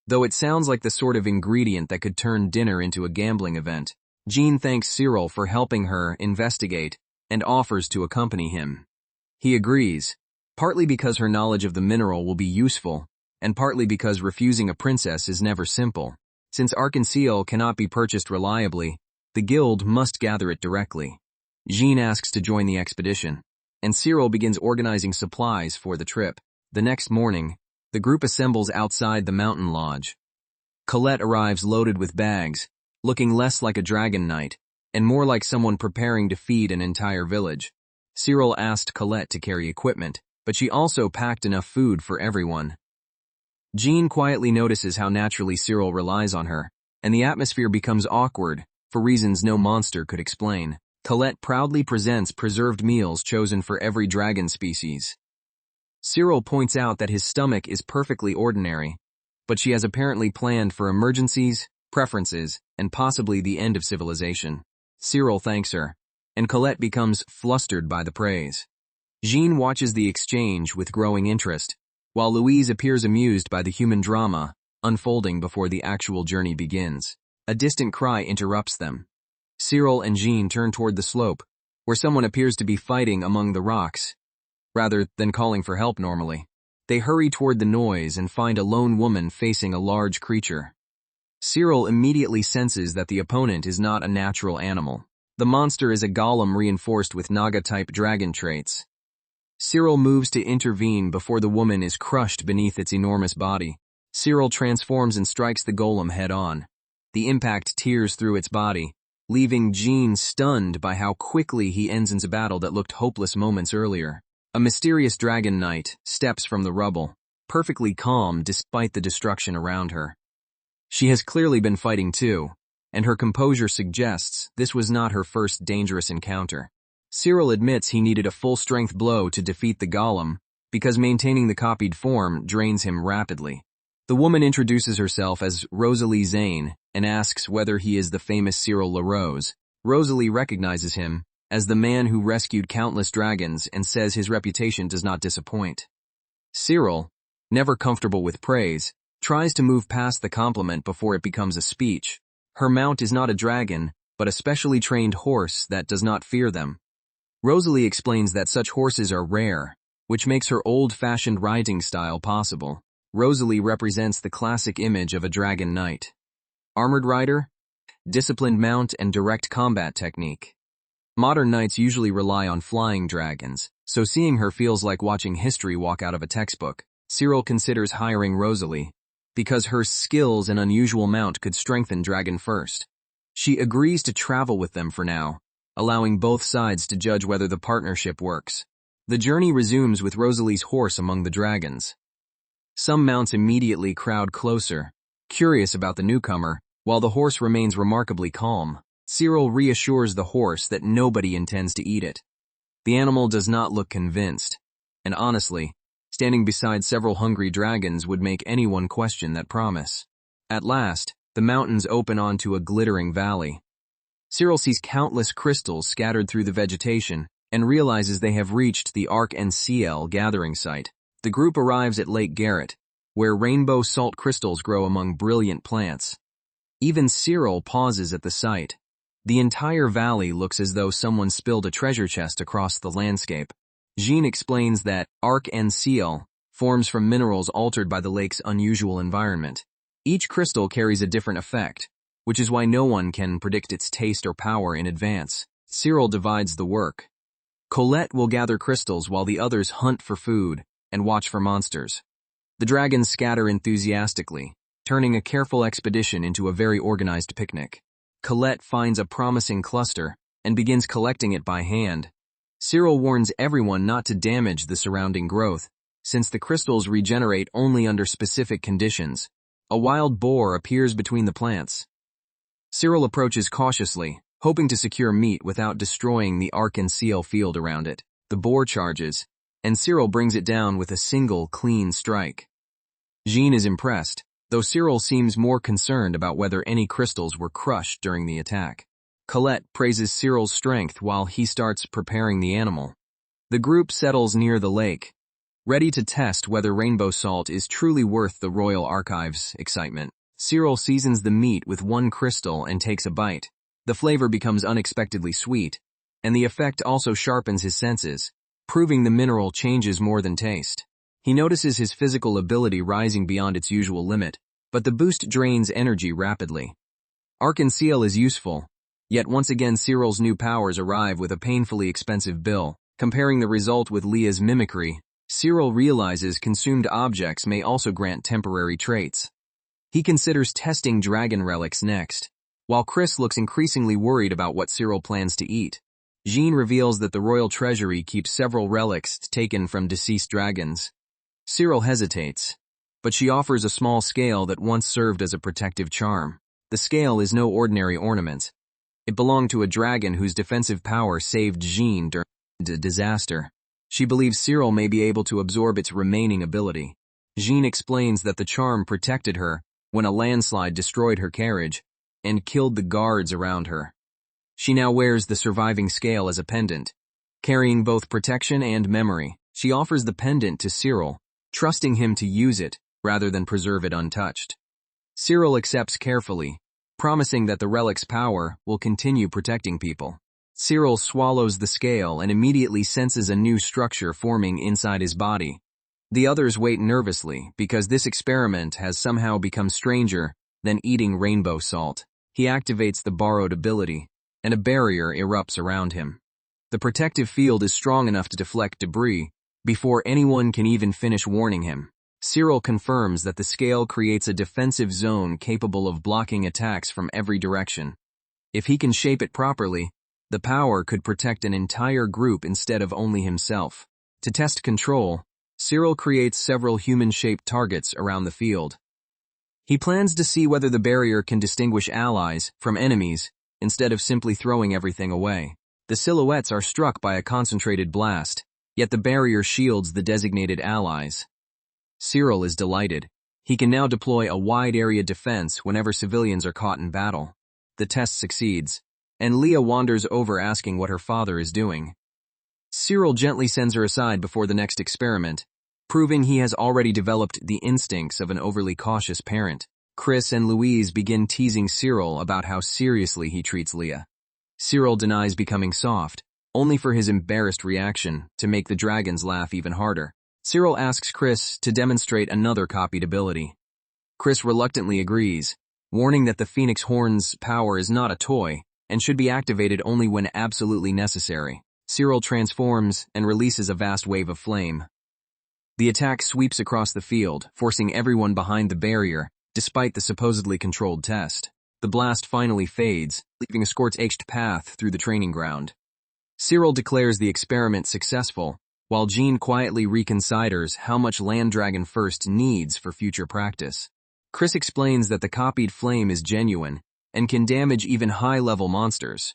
though it sounds like the sort of ingredient that could turn dinner into a gambling event. Jean thanks Cyril for helping her investigate and offers to accompany him. He agrees, partly because her knowledge of the mineral will be useful, and partly because refusing a princess is never simple. Since Arc-en-Ciel cannot be purchased reliably, the guild must gather it directly. Jean asks to join the expedition, and Cyril begins organizing supplies for the trip. The next morning, the group assembles outside the mountain lodge. Colette arrives loaded with bags, looking less like a dragon knight, and more like someone preparing to feed an entire village. Cyril asked Colette to carry equipment, but she also packed enough food for everyone. Jean quietly notices how naturally Cyril relies on her, and the atmosphere becomes awkward, for reasons no monster could explain. Colette proudly presents preserved meals chosen for every dragon species. Cyril points out that his stomach is perfectly ordinary, but she has apparently planned for emergencies, preferences, and possibly the end of civilization. Cyril thanks her, and Colette becomes flustered by the praise. Jean watches the exchange with growing interest, while Louise appears amused by the human drama unfolding before the actual journey begins. A distant cry interrupts them. Cyril and Jean turn toward the slope, where someone appears to be fighting among the rocks, rather than calling for help normally. They hurry toward the noise and find a lone woman facing a large creature. Cyril immediately senses that the opponent is not a natural animal. The monster is a golem reinforced with Naga-type dragon traits. Cyril moves to intervene before the woman is crushed beneath its enormous body. Cyril transforms and strikes the golem head-on. The impact tears through its body, leaving Jean stunned by how quickly he ends into battle that looked hopeless moments earlier. A mysterious dragon knight steps from the rubble, perfectly calm despite the destruction around her. She has clearly been fighting too, and her composure suggests this was not her first dangerous encounter. Cyril admits he needed a full-strength blow to defeat the golem, because maintaining the copied form drains him rapidly. The woman introduces herself as Rosalie Zane and asks whether he is the famous Cyril LaRose. Rosalie recognizes him as the man who rescued countless dragons and says his reputation does not disappoint. Cyril, never comfortable with praise, tries to move past the compliment before it becomes a speech. Her mount is not a dragon, but a specially trained horse that does not fear them. Rosalie explains that such horses are rare, which makes her old-fashioned riding style possible. Rosalie represents the classic image of a dragon knight. Armored rider, disciplined mount, and direct combat technique. Modern knights usually rely on flying dragons, so seeing her feels like watching history walk out of a textbook. Cyril considers hiring Rosalie, because her skills and unusual mount could strengthen Dragon First. She agrees to travel with them for now, allowing both sides to judge whether the partnership works. The journey resumes with Rosalie's horse among the dragons. Some mounts immediately crowd closer, curious about the newcomer, while the horse remains remarkably calm. Cyril reassures the horse that nobody intends to eat it. The animal does not look convinced, and honestly, standing beside several hungry dragons would make anyone question that promise. At last, the mountains open onto a glittering valley. Cyril sees countless crystals scattered through the vegetation and realizes they have reached the Arc-en-Ciel gathering site. The group arrives at Lake Garrett, where rainbow salt crystals grow among brilliant plants. Even Cyril pauses at the site. The entire valley looks as though someone spilled a treasure chest across the landscape. Jean explains that Arc-en-Ciel forms from minerals altered by the lake's unusual environment. Each crystal carries a different effect, which is why no one can predict its taste or power in advance. Cyril divides the work. Colette will gather crystals while the others hunt for food and watch for monsters. The dragons scatter enthusiastically, turning a careful expedition into a very organized picnic. Colette finds a promising cluster and begins collecting it by hand. Cyril warns everyone not to damage the surrounding growth, since the crystals regenerate only under specific conditions. A wild boar appears between the plants. Cyril approaches cautiously, hoping to secure meat without destroying the arc-and-seal field around it. The boar charges, and Cyril brings it down with a single, clean strike. Jean is impressed, though Cyril seems more concerned about whether any crystals were crushed during the attack. Colette praises Cyril's strength while he starts preparing the animal. The group settles near the lake, ready to test whether rainbow salt is truly worth the Royal Archives' excitement. Cyril seasons the meat with one crystal and takes a bite. The flavor becomes unexpectedly sweet, and the effect also sharpens his senses, proving the mineral changes more than taste. He notices his physical ability rising beyond its usual limit, but the boost drains energy rapidly. Arc-and-Seal is useful, yet once again Cyril's new powers arrive with a painfully expensive bill. Comparing the result with Leah's mimicry, Cyril realizes consumed objects may also grant temporary traits. He considers testing dragon relics next, while Chris looks increasingly worried about what Cyril plans to eat. Jean reveals that the royal treasury keeps several relics taken from deceased dragons. Cyril hesitates, but she offers a small scale that once served as a protective charm. The scale is no ordinary ornament. It belonged to a dragon whose defensive power saved Jean during a disaster. She believes Cyril may be able to absorb its remaining ability. Jean explains that the charm protected her when a landslide destroyed her carriage and killed the guards around her. She now wears the surviving scale as a pendant, carrying both protection and memory. She offers the pendant to Cyril, trusting him to use it rather than preserve it untouched. Cyril accepts carefully, promising that the relic's power will continue protecting people. Cyril swallows the scale and immediately senses a new structure forming inside his body. The others wait nervously because this experiment has somehow become stranger than eating rainbow salt. He activates the borrowed ability, and a barrier erupts around him. The protective field is strong enough to deflect debris before anyone can even finish warning him. Cyril confirms that the scale creates a defensive zone capable of blocking attacks from every direction. If he can shape it properly, the power could protect an entire group instead of only himself. To test control, Cyril creates several human-shaped targets around the field. He plans to see whether the barrier can distinguish allies from enemies instead of simply throwing everything away. The silhouettes are struck by a concentrated blast, yet the barrier shields the designated allies. Cyril is delighted. He can now deploy a wide-area defense whenever civilians are caught in battle. The test succeeds, and Leah wanders over asking what her father is doing. Cyril gently sends her aside before the next experiment, proving he has already developed the instincts of an overly cautious parent. Chris and Louise begin teasing Cyril about how seriously he treats Leah. Cyril denies becoming soft, only for his embarrassed reaction to make the dragons laugh even harder. Cyril asks Chris to demonstrate another copied ability. Chris reluctantly agrees, warning that the Phoenix Horn's power is not a toy and should be activated only when absolutely necessary. Cyril transforms and releases a vast wave of flame. The attack sweeps across the field, forcing everyone behind the barrier, despite the supposedly controlled test. The blast finally fades, leaving a scorched path through the training ground. Cyril declares the experiment successful, while Jean quietly reconsiders how much Land Dragon First needs for future practice. Chris explains that the copied flame is genuine and can damage even high-level monsters.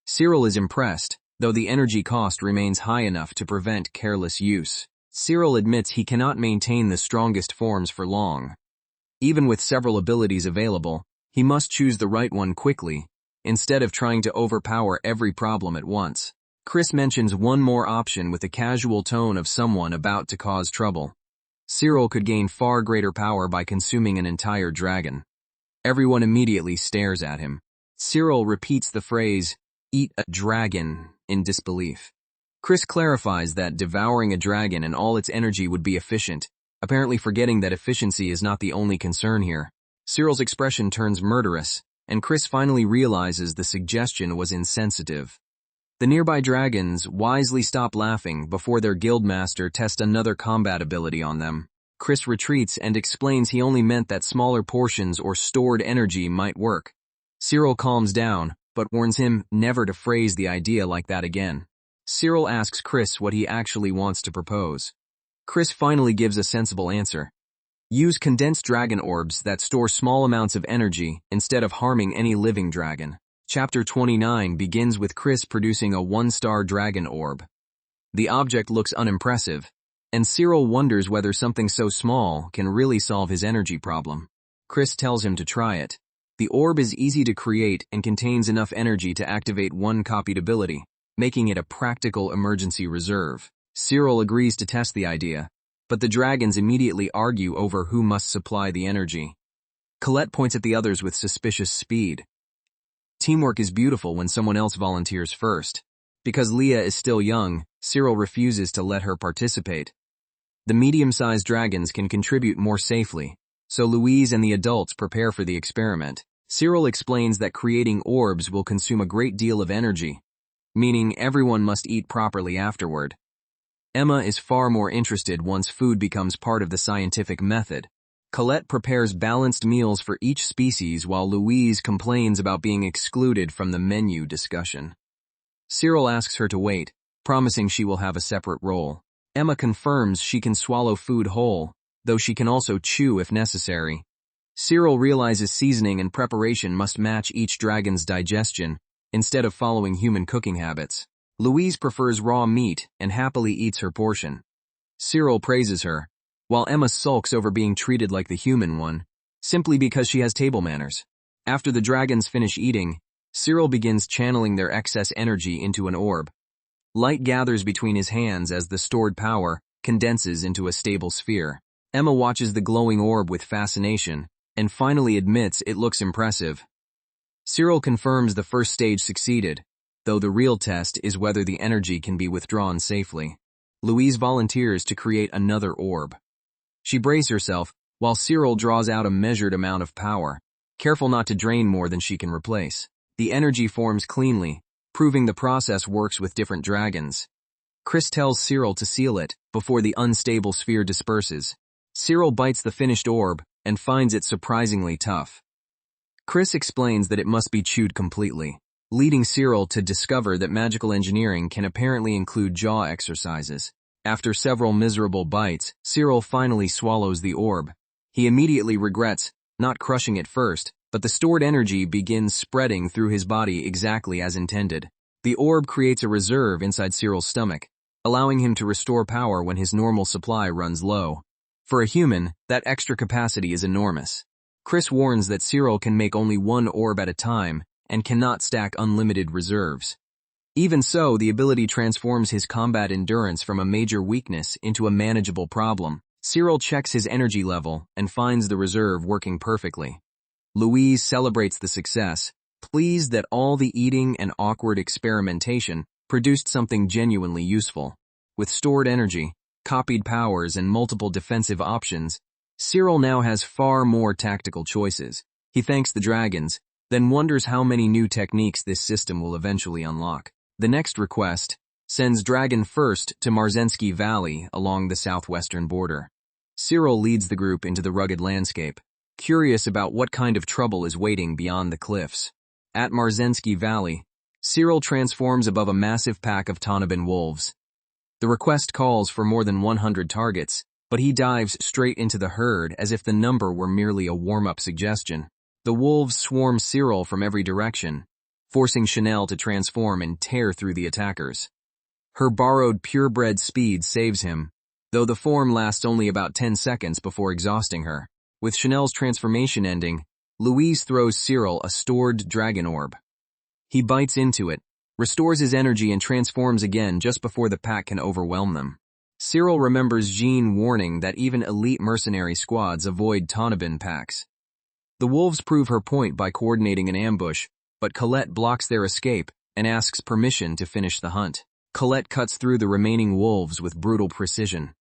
Cyril is impressed, though the energy cost remains high enough to prevent careless use. Cyril admits he cannot maintain the strongest forms for long. Even with several abilities available, he must choose the right one quickly, instead of trying to overpower every problem at once. Chris mentions one more option with a casual tone of someone about to cause trouble. Cyril could gain far greater power by consuming an entire dragon. Everyone immediately stares at him. Cyril repeats the phrase, "Eat a dragon," in disbelief. Chris clarifies that devouring a dragon and all its energy would be efficient, apparently forgetting that efficiency is not the only concern here. Cyril's expression turns murderous, and Chris finally realizes the suggestion was insensitive. The nearby dragons wisely stop laughing before their guildmaster tests another combat ability on them. Chris retreats and explains he only meant that smaller portions or stored energy might work. Cyril calms down, but warns him never to phrase the idea like that again. Cyril asks Chris what he actually wants to propose. Chris finally gives a sensible answer. Use condensed dragon orbs that store small amounts of energy instead of harming any living dragon. Chapter 29 begins with Chris producing a 1-star dragon orb. The object looks unimpressive, and Cyril wonders whether something so small can really solve his energy problem. Chris tells him to try it. The orb is easy to create and contains enough energy to activate one copied ability, making it a practical emergency reserve. Cyril agrees to test the idea, but the dragons immediately argue over who must supply the energy. Colette points at the others with suspicious speed. Teamwork is beautiful when someone else volunteers first. Because Leah is still young, Cyril refuses to let her participate. The medium-sized dragons can contribute more safely, so Louise and the adults prepare for the experiment. Cyril explains that creating orbs will consume a great deal of energy, meaning everyone must eat properly afterward. Emma is far more interested once food becomes part of the scientific method. Colette prepares balanced meals for each species while Louise complains about being excluded from the menu discussion. Cyril asks her to wait, promising she will have a separate role. Emma confirms she can swallow food whole, though she can also chew if necessary. Cyril realizes seasoning and preparation must match each dragon's digestion, instead of following human cooking habits. Louise prefers raw meat and happily eats her portion. Cyril praises her, while Emma sulks over being treated like the human one, simply because she has table manners. After the dragons finish eating, Cyril begins channeling their excess energy into an orb. Light gathers between his hands as the stored power condenses into a stable sphere. Emma watches the glowing orb with fascination, and finally admits it looks impressive. Cyril confirms the first stage succeeded, though the real test is whether the energy can be withdrawn safely. Louise volunteers to create another orb. She braces herself, while Cyril draws out a measured amount of power, careful not to drain more than she can replace. The energy forms cleanly, proving the process works with different dragons. Chris tells Cyril to seal it before the unstable sphere disperses. Cyril bites the finished orb and finds it surprisingly tough. Chris explains that it must be chewed completely, leading Cyril to discover that magical engineering can apparently include jaw exercises. After several miserable bites, Cyril finally swallows the orb. He immediately regrets not crushing it first, but the stored energy begins spreading through his body exactly as intended. The orb creates a reserve inside Cyril's stomach, allowing him to restore power when his normal supply runs low. For a human, that extra capacity is enormous. Chris warns that Cyril can make only one orb at a time and cannot stack unlimited reserves. Even so, the ability transforms his combat endurance from a major weakness into a manageable problem. Cyril checks his energy level and finds the reserve working perfectly. Louise celebrates the success, pleased that all the eating and awkward experimentation produced something genuinely useful. With stored energy, copied powers, and multiple defensive options, Cyril now has far more tactical choices. He thanks the dragons, then wonders how many new techniques this system will eventually unlock. The next request sends Dragon First to Marzensky Valley along the southwestern border. Cyril leads the group into the rugged landscape, curious about what kind of trouble is waiting beyond the cliffs. At Marzensky Valley, Cyril transforms above a massive pack of Tonabin wolves. The request calls for more than 100 targets, but he dives straight into the herd as if the number were merely a warm-up suggestion. The wolves swarm Cyril from every direction, forcing Chanel to transform and tear through the attackers. Her borrowed purebred speed saves him, though the form lasts only about 10 seconds before exhausting her. With Chanel's transformation ending, Louise throws Cyril a stored dragon orb. He bites into it, restores his energy, and transforms again just before the pack can overwhelm them. Cyril remembers Jean warning that even elite mercenary squads avoid Tonabin packs. The wolves prove her point by coordinating an ambush, but Colette blocks their escape and asks permission to finish the hunt. Colette cuts through the remaining wolves with brutal precision.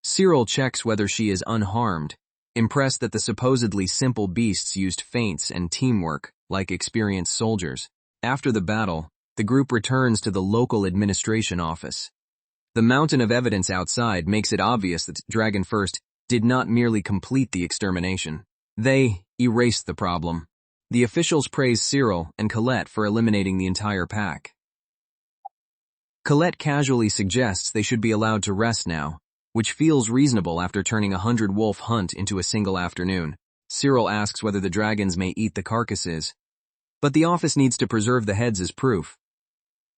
Cyril checks whether she is unharmed, impressed that the supposedly simple beasts used feints and teamwork like experienced soldiers. After the battle, The group returns to the local administration office. The mountain of evidence outside makes it obvious that Dragon First did not merely complete the extermination. They erased the problem. The officials praise Cyril and Colette for eliminating the entire pack. Colette casually suggests they should be allowed to rest now, which feels reasonable after turning a 100-wolf hunt into a single afternoon. Cyril asks whether the dragons may eat the carcasses, but the office needs to preserve the heads as proof.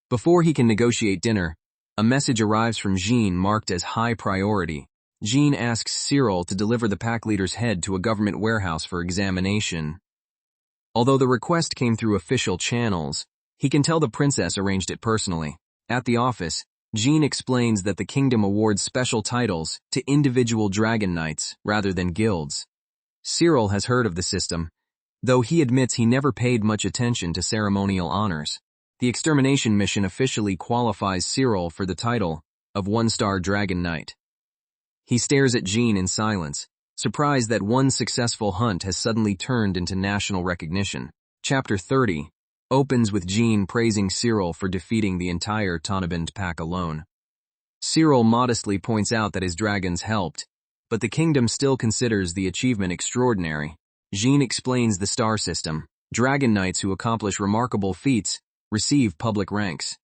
Before he can negotiate dinner, a message arrives from Jean marked as high priority. Jean asks Cyril to deliver the pack leader's head to a government warehouse for examination. Although the request came through official channels, he can tell the princess arranged it personally. At the office, Jean explains that the kingdom awards special titles to individual dragon knights rather than guilds. Cyril has heard of the system, though he admits he never paid much attention to ceremonial honors. The extermination mission officially qualifies Cyril for the title of one-star Dragon Knight. He stares at Jean in silence, surprised that one successful hunt has suddenly turned into national recognition. Chapter 30 opens with Jean praising Cyril for defeating the entire Tonaband pack alone. Cyril modestly points out that his dragons helped, but the kingdom still considers the achievement extraordinary. Jean explains the star system. Dragon Knights who accomplish remarkable feats receive public ranks.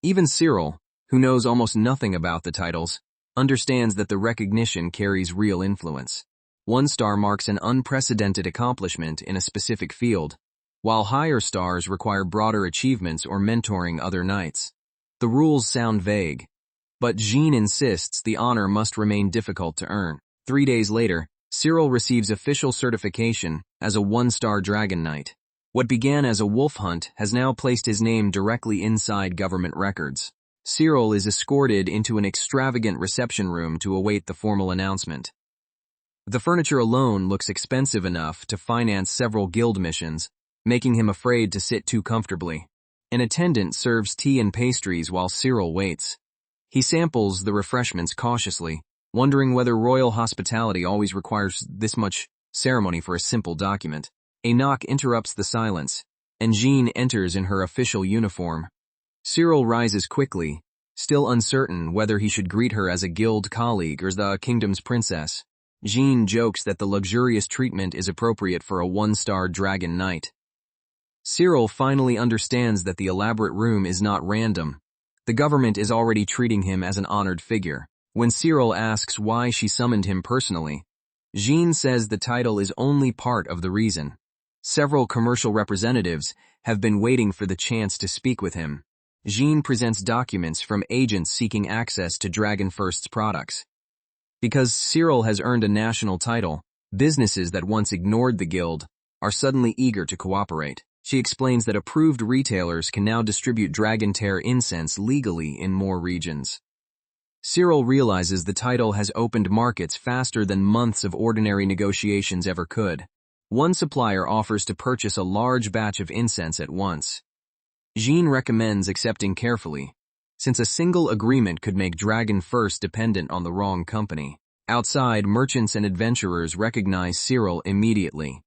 Even Cyril, who knows almost nothing about the titles, understands that the recognition carries real influence. One star marks an unprecedented accomplishment in a specific field, while higher stars require broader achievements or mentoring other knights. The rules sound vague, but Jean insists the honor must remain difficult to earn. 3 days later, Cyril receives official certification as a one-star Dragon Knight. What began as a wolf hunt has now placed his name directly inside government records. Cyril is escorted into an extravagant reception room to await the formal announcement. The furniture alone looks expensive enough to finance several guild missions, making him afraid to sit too comfortably. An attendant serves tea and pastries while Cyril waits. He samples the refreshments cautiously, wondering whether royal hospitality always requires this much ceremony for a simple document. A knock interrupts the silence, and Jean enters in her official uniform. Cyril rises quickly, still uncertain whether he should greet her as a guild colleague or as the kingdom's princess. Jean jokes that the luxurious treatment is appropriate for a one-star Dragon Knight. Cyril finally understands that the elaborate room is not random. The government is already treating him as an honored figure. When Cyril asks why she summoned him personally, Jean says the title is only part of the reason. Several commercial representatives have been waiting for the chance to speak with him. Jean presents documents from agents seeking access to Dragon First's products. Because Cyril has earned a national title, businesses that once ignored the guild are suddenly eager to cooperate. She explains that approved retailers can now distribute Dragon Tear incense legally in more regions. Cyril realizes the title has opened markets faster than months of ordinary negotiations ever could. One supplier offers to purchase a large batch of incense at once. Jean recommends accepting carefully, since a single agreement could make Dragon First dependent on the wrong company. Outside, merchants and adventurers recognize Cyril immediately.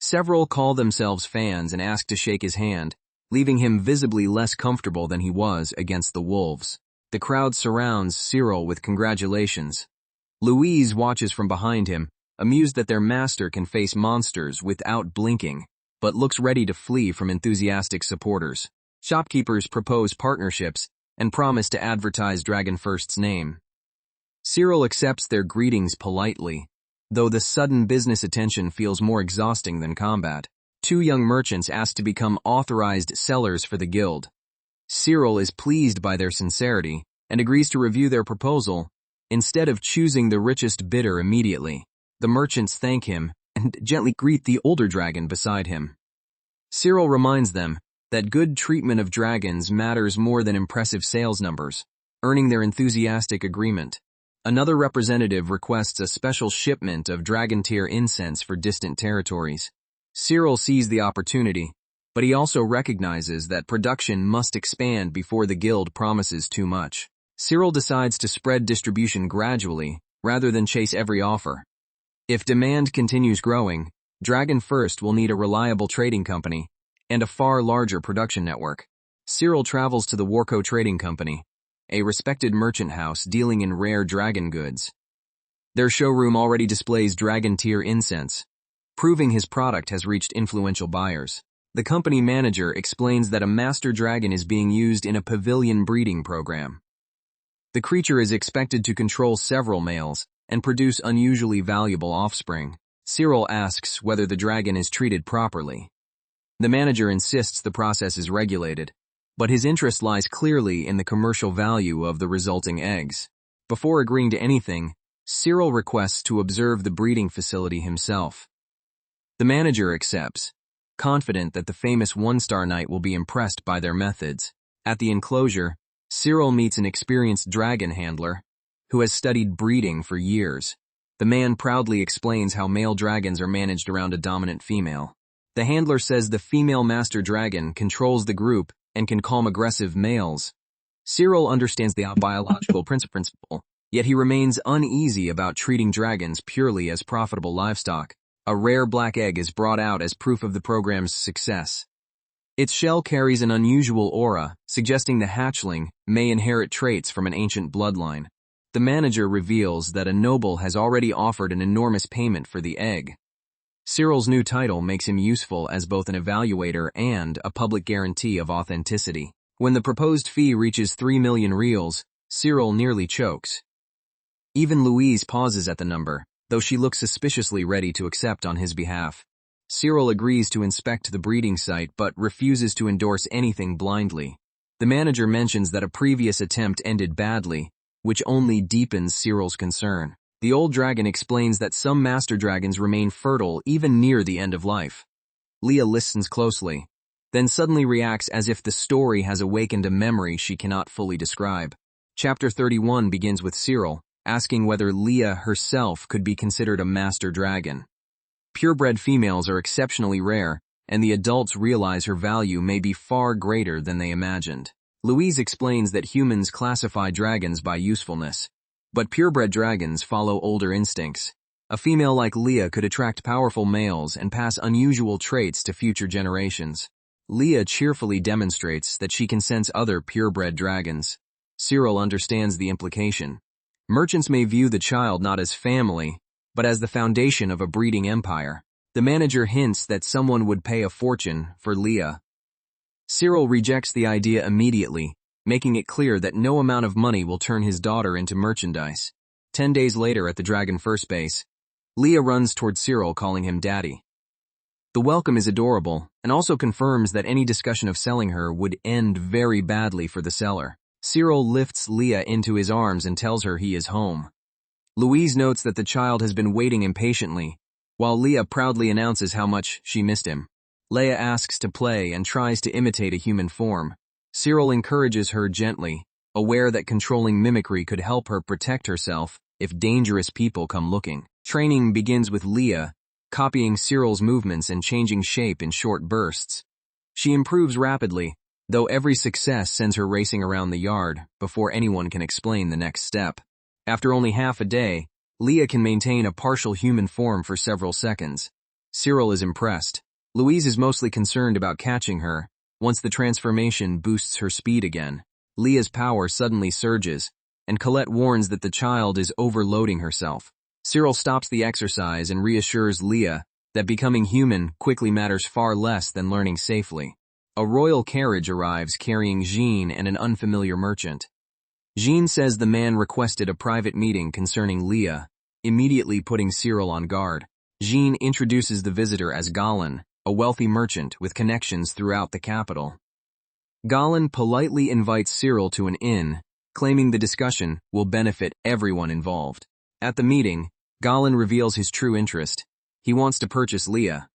Several call themselves fans and ask to shake his hand, leaving him visibly less comfortable than he was against the wolves. The crowd surrounds Cyril with congratulations. Louise watches from behind him, amused that their master can face monsters without blinking, but looks ready to flee from enthusiastic supporters. Shopkeepers propose partnerships and promise to advertise Dragon First's name. Cyril accepts their greetings politely, though the sudden business attention feels more exhausting than combat. 2 young merchants ask to become authorized sellers for the guild. Cyril is pleased by their sincerity and agrees to review their proposal instead of choosing the richest bidder immediately. The merchants thank him and gently greet the older dragon beside him. Cyril reminds them that good treatment of dragons matters more than impressive sales numbers, earning their enthusiastic agreement. Another representative requests a special shipment of Dragon Tier incense for distant territories. Cyril sees the opportunity, but he also recognizes that production must expand before the guild promises too much. Cyril decides to spread distribution gradually rather than chase every offer. If demand continues growing, Dragon First will need a reliable trading company and a far larger production network. Cyril travels to the Warco Trading Company, a respected merchant house dealing in rare dragon goods. Their showroom already displays dragon-tier incense, proving his product has reached influential buyers. The company manager explains that a master dragon is being used in a pavilion breeding program. The creature is expected to control several males and produce unusually valuable offspring. Cyril asks whether the dragon is treated properly. The manager insists the process is regulated, but his interest lies clearly in the commercial value of the resulting eggs. Before agreeing to anything, Cyril requests to observe the breeding facility himself. The manager accepts, confident that the famous one-star knight will be impressed by their methods. At the enclosure, Cyril meets an experienced dragon handler who has studied breeding for years. The man proudly explains how male dragons are managed around a dominant female. The handler says the female master dragon controls the group and can calm aggressive males. Cyril understands the biological principle, yet he remains uneasy about treating dragons purely as profitable livestock. A rare black egg is brought out as proof of the program's success. Its shell carries an unusual aura, suggesting the hatchling may inherit traits from an ancient bloodline. The manager reveals that a noble has already offered an enormous payment for the egg. Cyril's new title makes him useful as both an evaluator and a public guarantee of authenticity. When the proposed fee reaches 3 million reals, Cyril nearly chokes. Even Louise pauses at the number, though she looks suspiciously ready to accept on his behalf. Cyril agrees to inspect the breeding site but refuses to endorse anything blindly. The manager mentions that a previous attempt ended badly, which only deepens Cyril's concern. The old dragon explains that some master dragons remain fertile even near the end of life. Leah listens closely, then suddenly reacts as if the story has awakened a memory she cannot fully describe. Chapter 31 begins with Cyril asking whether Leah herself could be considered a master dragon. Purebred females are exceptionally rare, and the adults realize her value may be far greater than they imagined. Louise explains that humans classify dragons by usefulness, but purebred dragons follow older instincts. A female like Leah could attract powerful males and pass unusual traits to future generations. Leah cheerfully demonstrates that she can sense other purebred dragons. Cyril understands the implication. Merchants may view the child not as family, but as the foundation of a breeding empire. The manager hints that someone would pay a fortune for Leah. Cyril rejects the idea immediately, making it clear that no amount of money will turn his daughter into merchandise. 10 days later at the Dragon First Base, Leah runs toward Cyril calling him daddy. The welcome is adorable and also confirms that any discussion of selling her would end very badly for the seller. Cyril lifts Leah into his arms and tells her he is home. Louise notes that the child has been waiting impatiently, while Leah proudly announces how much she missed him. Leah asks to play and tries to imitate a human form. Cyril encourages her gently, aware that controlling mimicry could help her protect herself if dangerous people come looking. Training begins with Leah, copying Cyril's movements and changing shape in short bursts. She improves rapidly, though every success sends her racing around the yard before anyone can explain the next step. After only half a day, Leah can maintain a partial human form for several seconds. Cyril is impressed. Louise is mostly concerned about catching her. Once the transformation boosts her speed again, Leah's power suddenly surges, and Colette warns that the child is overloading herself. Cyril stops the exercise and reassures Leah that becoming human quickly matters far less than learning safely. A royal carriage arrives carrying Jean and an unfamiliar merchant. Jean says the man requested a private meeting concerning Leah, immediately putting Cyril on guard. Jean introduces the visitor as Galen, a wealthy merchant with connections throughout the capital. Galen politely invites Cyril to an inn, claiming the discussion will benefit everyone involved. At the meeting, Galen reveals his true interest. He wants to purchase Leah.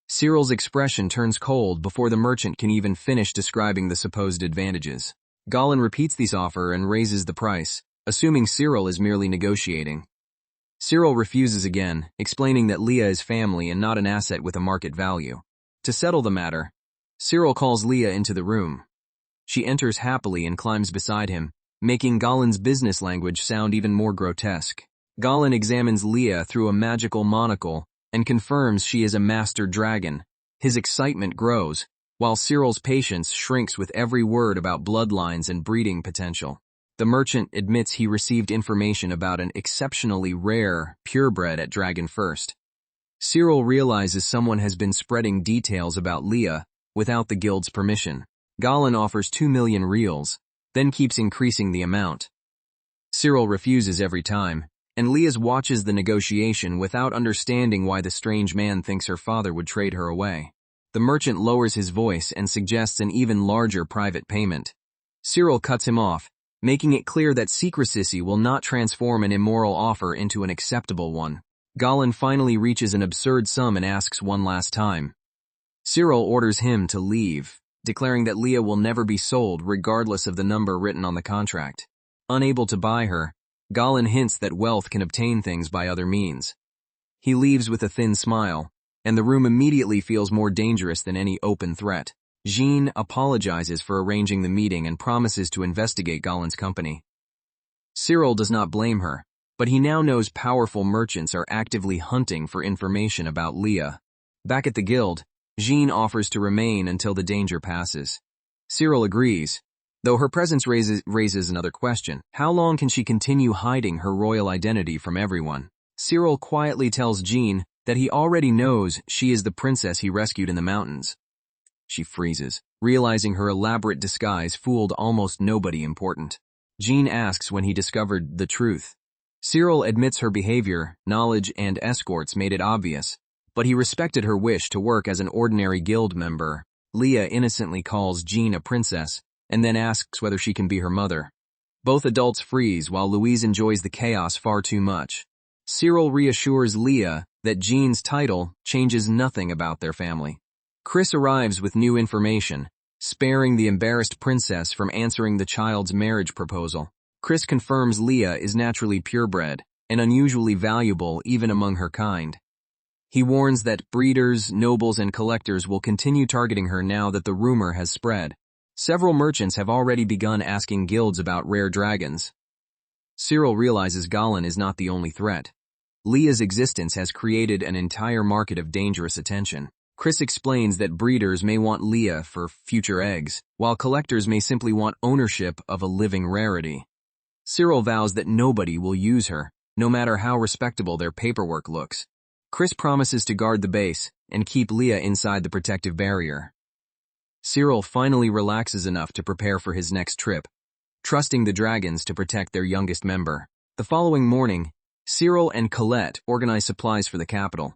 Cyril's expression turns cold before the merchant can even finish describing the supposed advantages. Galen repeats this offer and raises the price, assuming Cyril is merely negotiating. Cyril refuses again, explaining that Leah is family and not an asset with a market value. To settle the matter, Cyril calls Leah into the room. She enters happily and climbs beside him, making Galen's business language sound even more grotesque. Galen examines Leah through a magical monocle and confirms she is a master dragon. His excitement grows, while Cyril's patience shrinks with every word about bloodlines and breeding potential. The merchant admits he received information about an exceptionally rare purebred at Dragon First. Cyril realizes someone has been spreading details about Leah without the guild's permission. Galen offers 2 million reals, then keeps increasing the amount. Cyril refuses every time, and Leah watches the negotiation without understanding why the strange man thinks her father would trade her away. The merchant lowers his voice and suggests an even larger private payment. Cyril cuts him off, making it clear that secrecy will not transform an immoral offer into an acceptable one. Galen finally reaches an absurd sum and asks one last time. Cyril orders him to leave, declaring that Leah will never be sold regardless of the number written on the contract. Unable to buy her, Galen hints that wealth can obtain things by other means. He leaves with a thin smile, and the room immediately feels more dangerous than any open threat. Jean apologizes for arranging the meeting and promises to investigate Galen's company. Cyril does not blame her, but he now knows powerful merchants are actively hunting for information about Leah. Back at the guild, Jean offers to remain until the danger passes. Cyril agrees, though her presence raises another question. How long can she continue hiding her royal identity from everyone? Cyril quietly tells Jean that he already knows she is the princess he rescued in the mountains. She freezes, realizing her elaborate disguise fooled almost nobody important. Jean asks when he discovered the truth. Cyril admits her behavior, knowledge, and escorts made it obvious, but he respected her wish to work as an ordinary guild member. Leah innocently calls Jean a princess, and then asks whether she can be her mother. Both adults freeze while Louise enjoys the chaos far too much. Cyril reassures Leah that Jean's title changes nothing about their family. Chris arrives with new information, sparing the embarrassed princess from answering the child's marriage proposal. Chris confirms Leah is naturally purebred and unusually valuable even among her kind. He warns that breeders, nobles, and collectors will continue targeting her now that the rumor has spread. Several merchants have already begun asking guilds about rare dragons. Cyril realizes Galen is not the only threat. Leah's existence has created an entire market of dangerous attention. Chris explains that breeders may want Leah for future eggs, while collectors may simply want ownership of a living rarity. Cyril vows that nobody will use her, no matter how respectable their paperwork looks. Chris promises to guard the base and keep Leah inside the protective barrier. Cyril finally relaxes enough to prepare for his next trip, trusting the dragons to protect their youngest member. The following morning, Cyril and Colette organize supplies for the capital.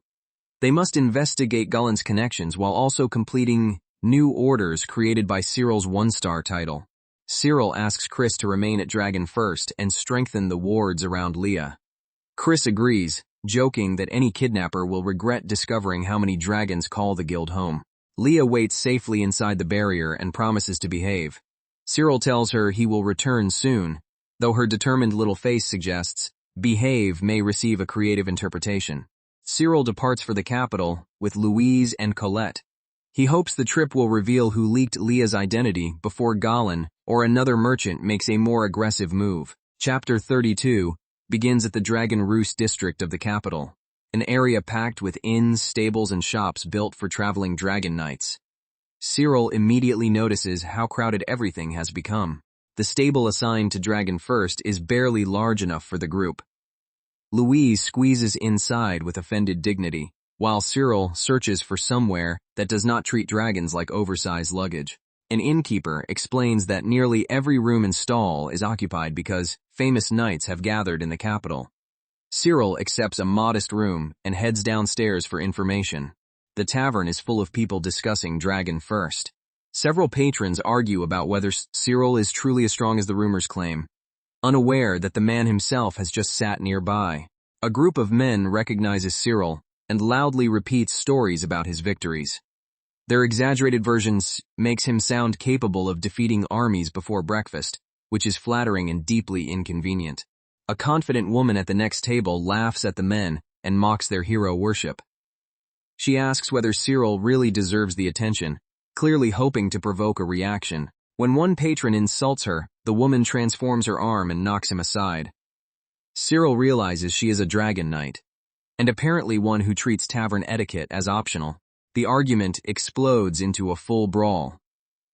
They must investigate Galen's connections while also completing new orders created by Cyril's one-star title. Cyril asks Chris to remain at Dragon First and strengthen the wards around Leah. Chris agrees, joking that any kidnapper will regret discovering how many dragons call the guild home. Leah waits safely inside the barrier and promises to behave. Cyril tells her he will return soon, though her determined little face suggests behave may receive a creative interpretation. Cyril departs for the capital with Louise and Colette. He hopes the trip will reveal who leaked Leah's identity before Galen or another merchant makes a more aggressive move. Chapter 32 begins at the Dragon Roost district of the capital, an area packed with inns, stables, and shops built for traveling dragon knights. Cyril immediately notices how crowded everything has become. The stable assigned to Dragon First is barely large enough for the group. Louise squeezes inside with offended dignity, while Cyril searches for somewhere that does not treat dragons like oversized luggage. An innkeeper explains that nearly every room and stall is occupied because famous knights have gathered in the capital. Cyril accepts a modest room and heads downstairs for information. The tavern is full of people discussing Dragon First. Several patrons argue about whether Cyril is truly as strong as the rumors claim, unaware that the man himself has just sat nearby. A group of men recognizes Cyril and loudly repeats stories about his victories. Their exaggerated versions makes him sound capable of defeating armies before breakfast, which is flattering and deeply inconvenient. A confident woman at the next table laughs at the men and mocks their hero worship. She asks whether Cyril really deserves the attention, clearly hoping to provoke a reaction. When one patron insults her, the woman transforms her arm and knocks him aside. Cyril realizes she is a dragon knight, and apparently one who treats tavern etiquette as optional. The argument explodes into a full brawl.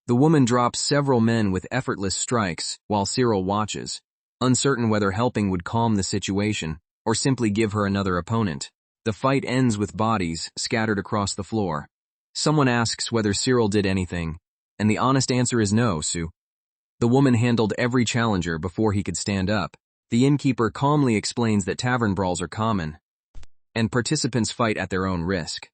The woman drops several men with effortless strikes while Cyril watches, uncertain whether helping would calm the situation or simply give her another opponent. The fight ends with bodies scattered across the floor. Someone asks whether Cyril did anything, and the honest answer is no, Sue. The woman handled every challenger before he could stand up. The innkeeper calmly explains that tavern brawls are common, and participants fight at their own risk.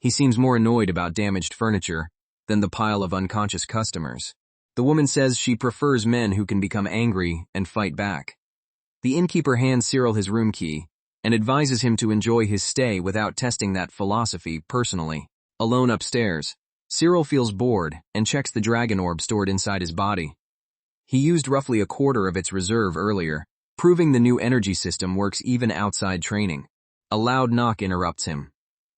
He seems more annoyed about damaged furniture than the pile of unconscious customers. The woman says she prefers men who can become angry and fight back. The innkeeper hands Cyril his room key and advises him to enjoy his stay without testing that philosophy personally. Alone upstairs, Cyril feels bored and checks the dragon orb stored inside his body. He used roughly a quarter of its reserve earlier, proving the new energy system works even outside training. A loud knock interrupts him.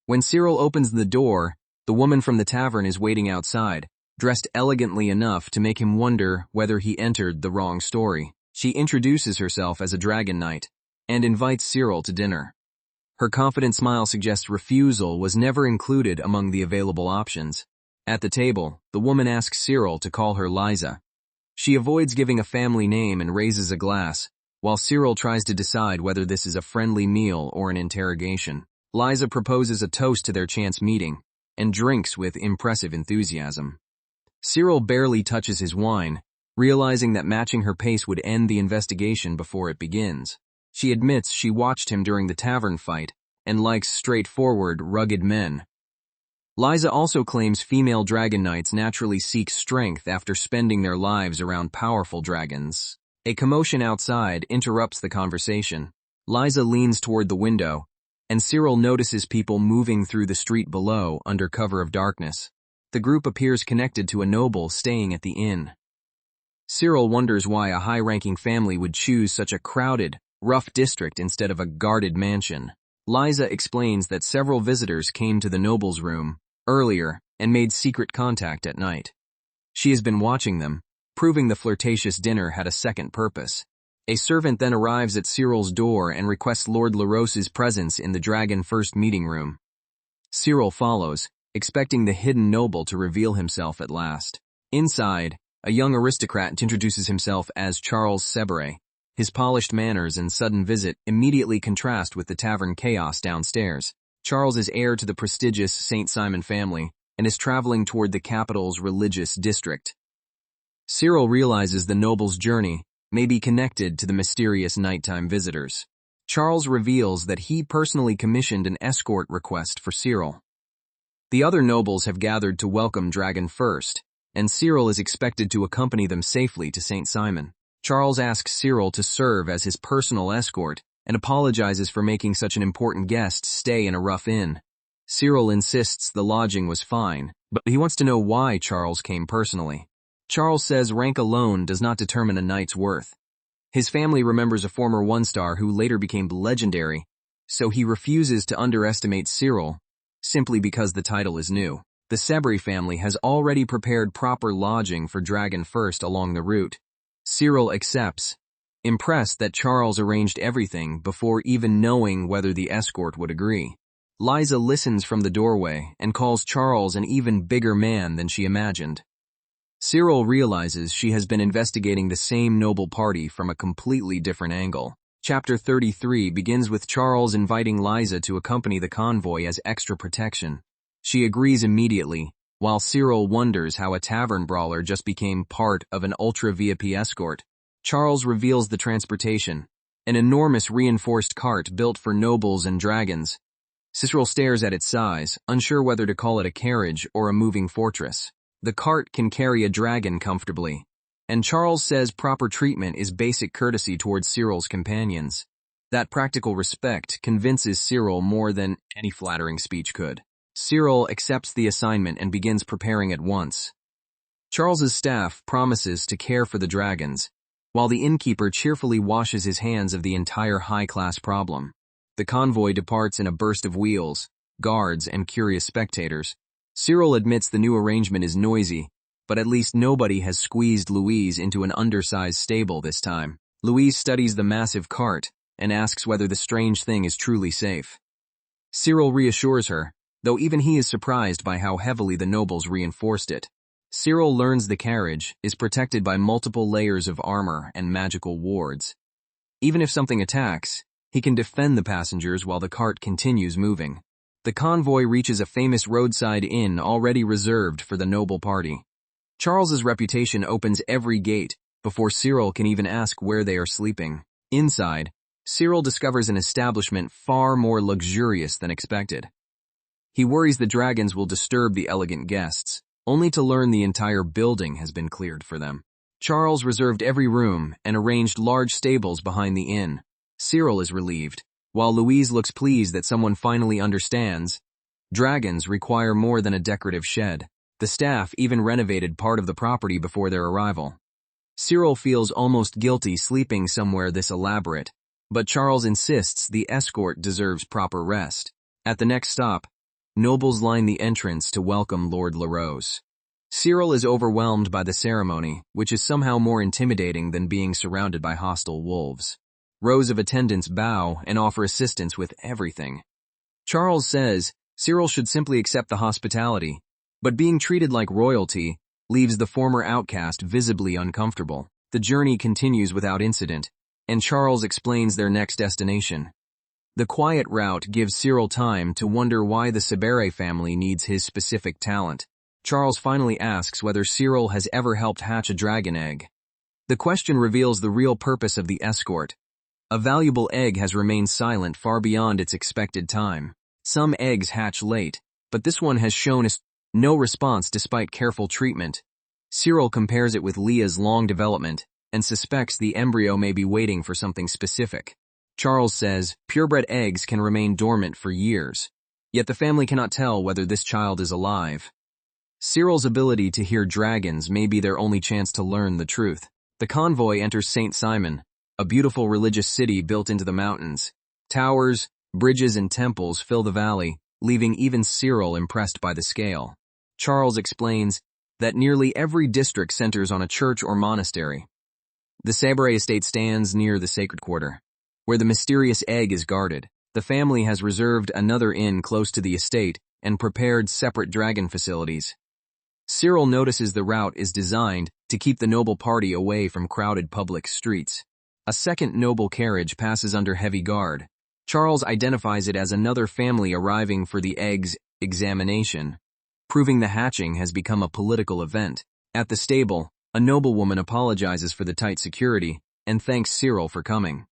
When Cyril opens the door, the woman from the tavern is waiting outside, dressed elegantly enough to make him wonder whether he entered the wrong story. She introduces herself as a dragon knight and invites Cyril to dinner. Her confident smile suggests refusal was never included among the available options. At the table, the woman asks Cyril to call her Liza. She avoids giving a family name and raises a glass, while Cyril tries to decide whether this is a friendly meal or an interrogation. Liza proposes a toast to their chance meeting and drinks with impressive enthusiasm. Cyril barely touches his wine, realizing that matching her pace would end the investigation before it begins. She admits she watched him during the tavern fight and likes straightforward, rugged men. Liza also claims female dragon knights naturally seek strength after spending their lives around powerful dragons. A commotion outside interrupts the conversation. Liza leans toward the window, and Cyril notices people moving through the street below under cover of darkness. The group appears connected to a noble staying at the inn. Cyril wonders why a high-ranking family would choose such a crowded, rough district instead of a guarded mansion. Liza explains that several visitors came to the noble's room earlier and made secret contact at night. She has been watching them, proving the flirtatious dinner had a second purpose. A servant then arrives at Cyril's door and requests Lord Larose's presence in the Dragon First meeting room. Cyril follows, expecting the hidden noble to reveal himself at last. Inside, a young aristocrat introduces himself as Charles Seberet. His polished manners and sudden visit immediately contrast with the tavern chaos downstairs. Charles is heir to the prestigious St. Simon family and is traveling toward the capital's religious district. Cyril realizes the noble's journey may be connected to the mysterious nighttime visitors. Charles reveals that he personally commissioned an escort request for Cyril. The other nobles have gathered to welcome Dragon First, and Cyril is expected to accompany them safely to St. Simon. Charles asks Cyril to serve as his personal escort and apologizes for making such an important guest stay in a rough inn. Cyril insists the lodging was fine, but he wants to know why Charles came personally. Charles says rank alone does not determine a knight's worth. His family remembers a former one-star who later became legendary, so he refuses to underestimate Cyril simply because the title is new. The Seberet family has already prepared proper lodging for Dragon First along the route. Cyril accepts, impressed that Charles arranged everything before even knowing whether the escort would agree. Liza listens from the doorway and calls Charles an even bigger man than she imagined. Cyril realizes she has been investigating the same noble party from a completely different angle. Chapter 33 begins with Charles inviting Liza to accompany the convoy as extra protection. She agrees immediately, while Cyril wonders how a tavern brawler just became part of an ultra-VIP escort. Charles reveals the transportation, an enormous reinforced cart built for nobles and dragons. Cyril stares at its size, unsure whether to call it a carriage or a moving fortress. The cart can carry a dragon comfortably, and Charles says proper treatment is basic courtesy towards Cyril's companions. That practical respect convinces Cyril more than any flattering speech could. Cyril accepts the assignment and begins preparing at once. Charles's staff promises to care for the dragons, while the innkeeper cheerfully washes his hands of the entire high-class problem. The convoy departs in a burst of wheels, guards, and curious spectators. Cyril admits the new arrangement is noisy, but at least nobody has squeezed Louise into an undersized stable this time. Louise studies the massive cart and asks whether the strange thing is truly safe. Cyril reassures her, though even he is surprised by how heavily the nobles reinforced it. Cyril learns the carriage is protected by multiple layers of armor and magical wards. Even if something attacks, he can defend the passengers while the cart continues moving. The convoy reaches a famous roadside inn already reserved for the noble party. Charles's reputation opens every gate before Cyril can even ask where they are sleeping. Inside, Cyril discovers an establishment far more luxurious than expected. He worries the dragons will disturb the elegant guests, only to learn the entire building has been cleared for them. Charles reserved every room and arranged large stables behind the inn. Cyril is relieved, while Louise looks pleased that someone finally understands. Dragons require more than a decorative shed. The staff even renovated part of the property before their arrival. Cyril feels almost guilty sleeping somewhere this elaborate, but Charles insists the escort deserves proper rest. At the next stop, nobles line the entrance to welcome Lord Larose. Cyril is overwhelmed by the ceremony, which is somehow more intimidating than being surrounded by hostile wolves. Rows of attendants bow and offer assistance with everything. Charles says Cyril should simply accept the hospitality, but being treated like royalty leaves the former outcast visibly uncomfortable. The journey continues without incident, and Charles explains their next destination. The quiet route gives Cyril time to wonder why the Sabere family needs his specific talent. Charles finally asks whether Cyril has ever helped hatch a dragon egg. The question reveals the real purpose of the escort. A valuable egg has remained silent far beyond its expected time. Some eggs hatch late, but this one has shown no response despite careful treatment. Cyril compares it with Leah's long development and suspects the embryo may be waiting for something specific. Charles says purebred eggs can remain dormant for years, yet the family cannot tell whether this child is alive. Cyril's ability to hear dragons may be their only chance to learn the truth. The convoy enters St. Simon, a beautiful religious city built into the mountains. Towers, bridges, and temples fill the valley, leaving even Cyril impressed by the scale. Charles explains that nearly every district centers on a church or monastery. The Sabere estate stands near the sacred quarter, where the mysterious egg is guarded. The family has reserved another inn close to the estate and prepared separate dragon facilities. Cyril notices the route is designed to keep the noble party away from crowded public streets. A second noble carriage passes under heavy guard. Charles identifies it as another family arriving for the egg's examination, proving the hatching has become a political event. At the stable, a noblewoman apologizes for the tight security and thanks Cyril for coming.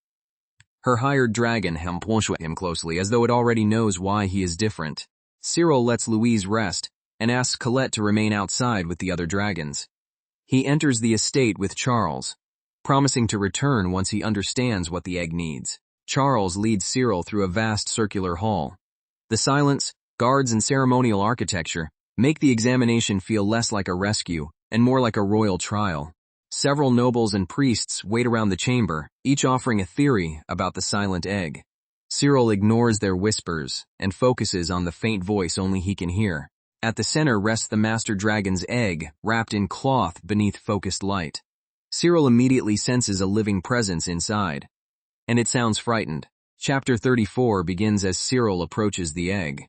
Her hired dragon watches him closely as though it already knows why he is different. Cyril lets Louise rest and asks Colette to remain outside with the other dragons. He enters the estate with Charles, promising to return once he understands what the egg needs. Charles leads Cyril through a vast circular hall. The silence, guards, and ceremonial architecture make the examination feel less like a rescue and more like a royal trial. Several nobles and priests wait around the chamber, each offering a theory about the silent egg. Cyril ignores their whispers and focuses on the faint voice only he can hear. At the center rests the master dragon's egg, wrapped in cloth beneath focused light. Cyril immediately senses a living presence inside, and it sounds frightened. Chapter 34 begins as Cyril approaches the egg.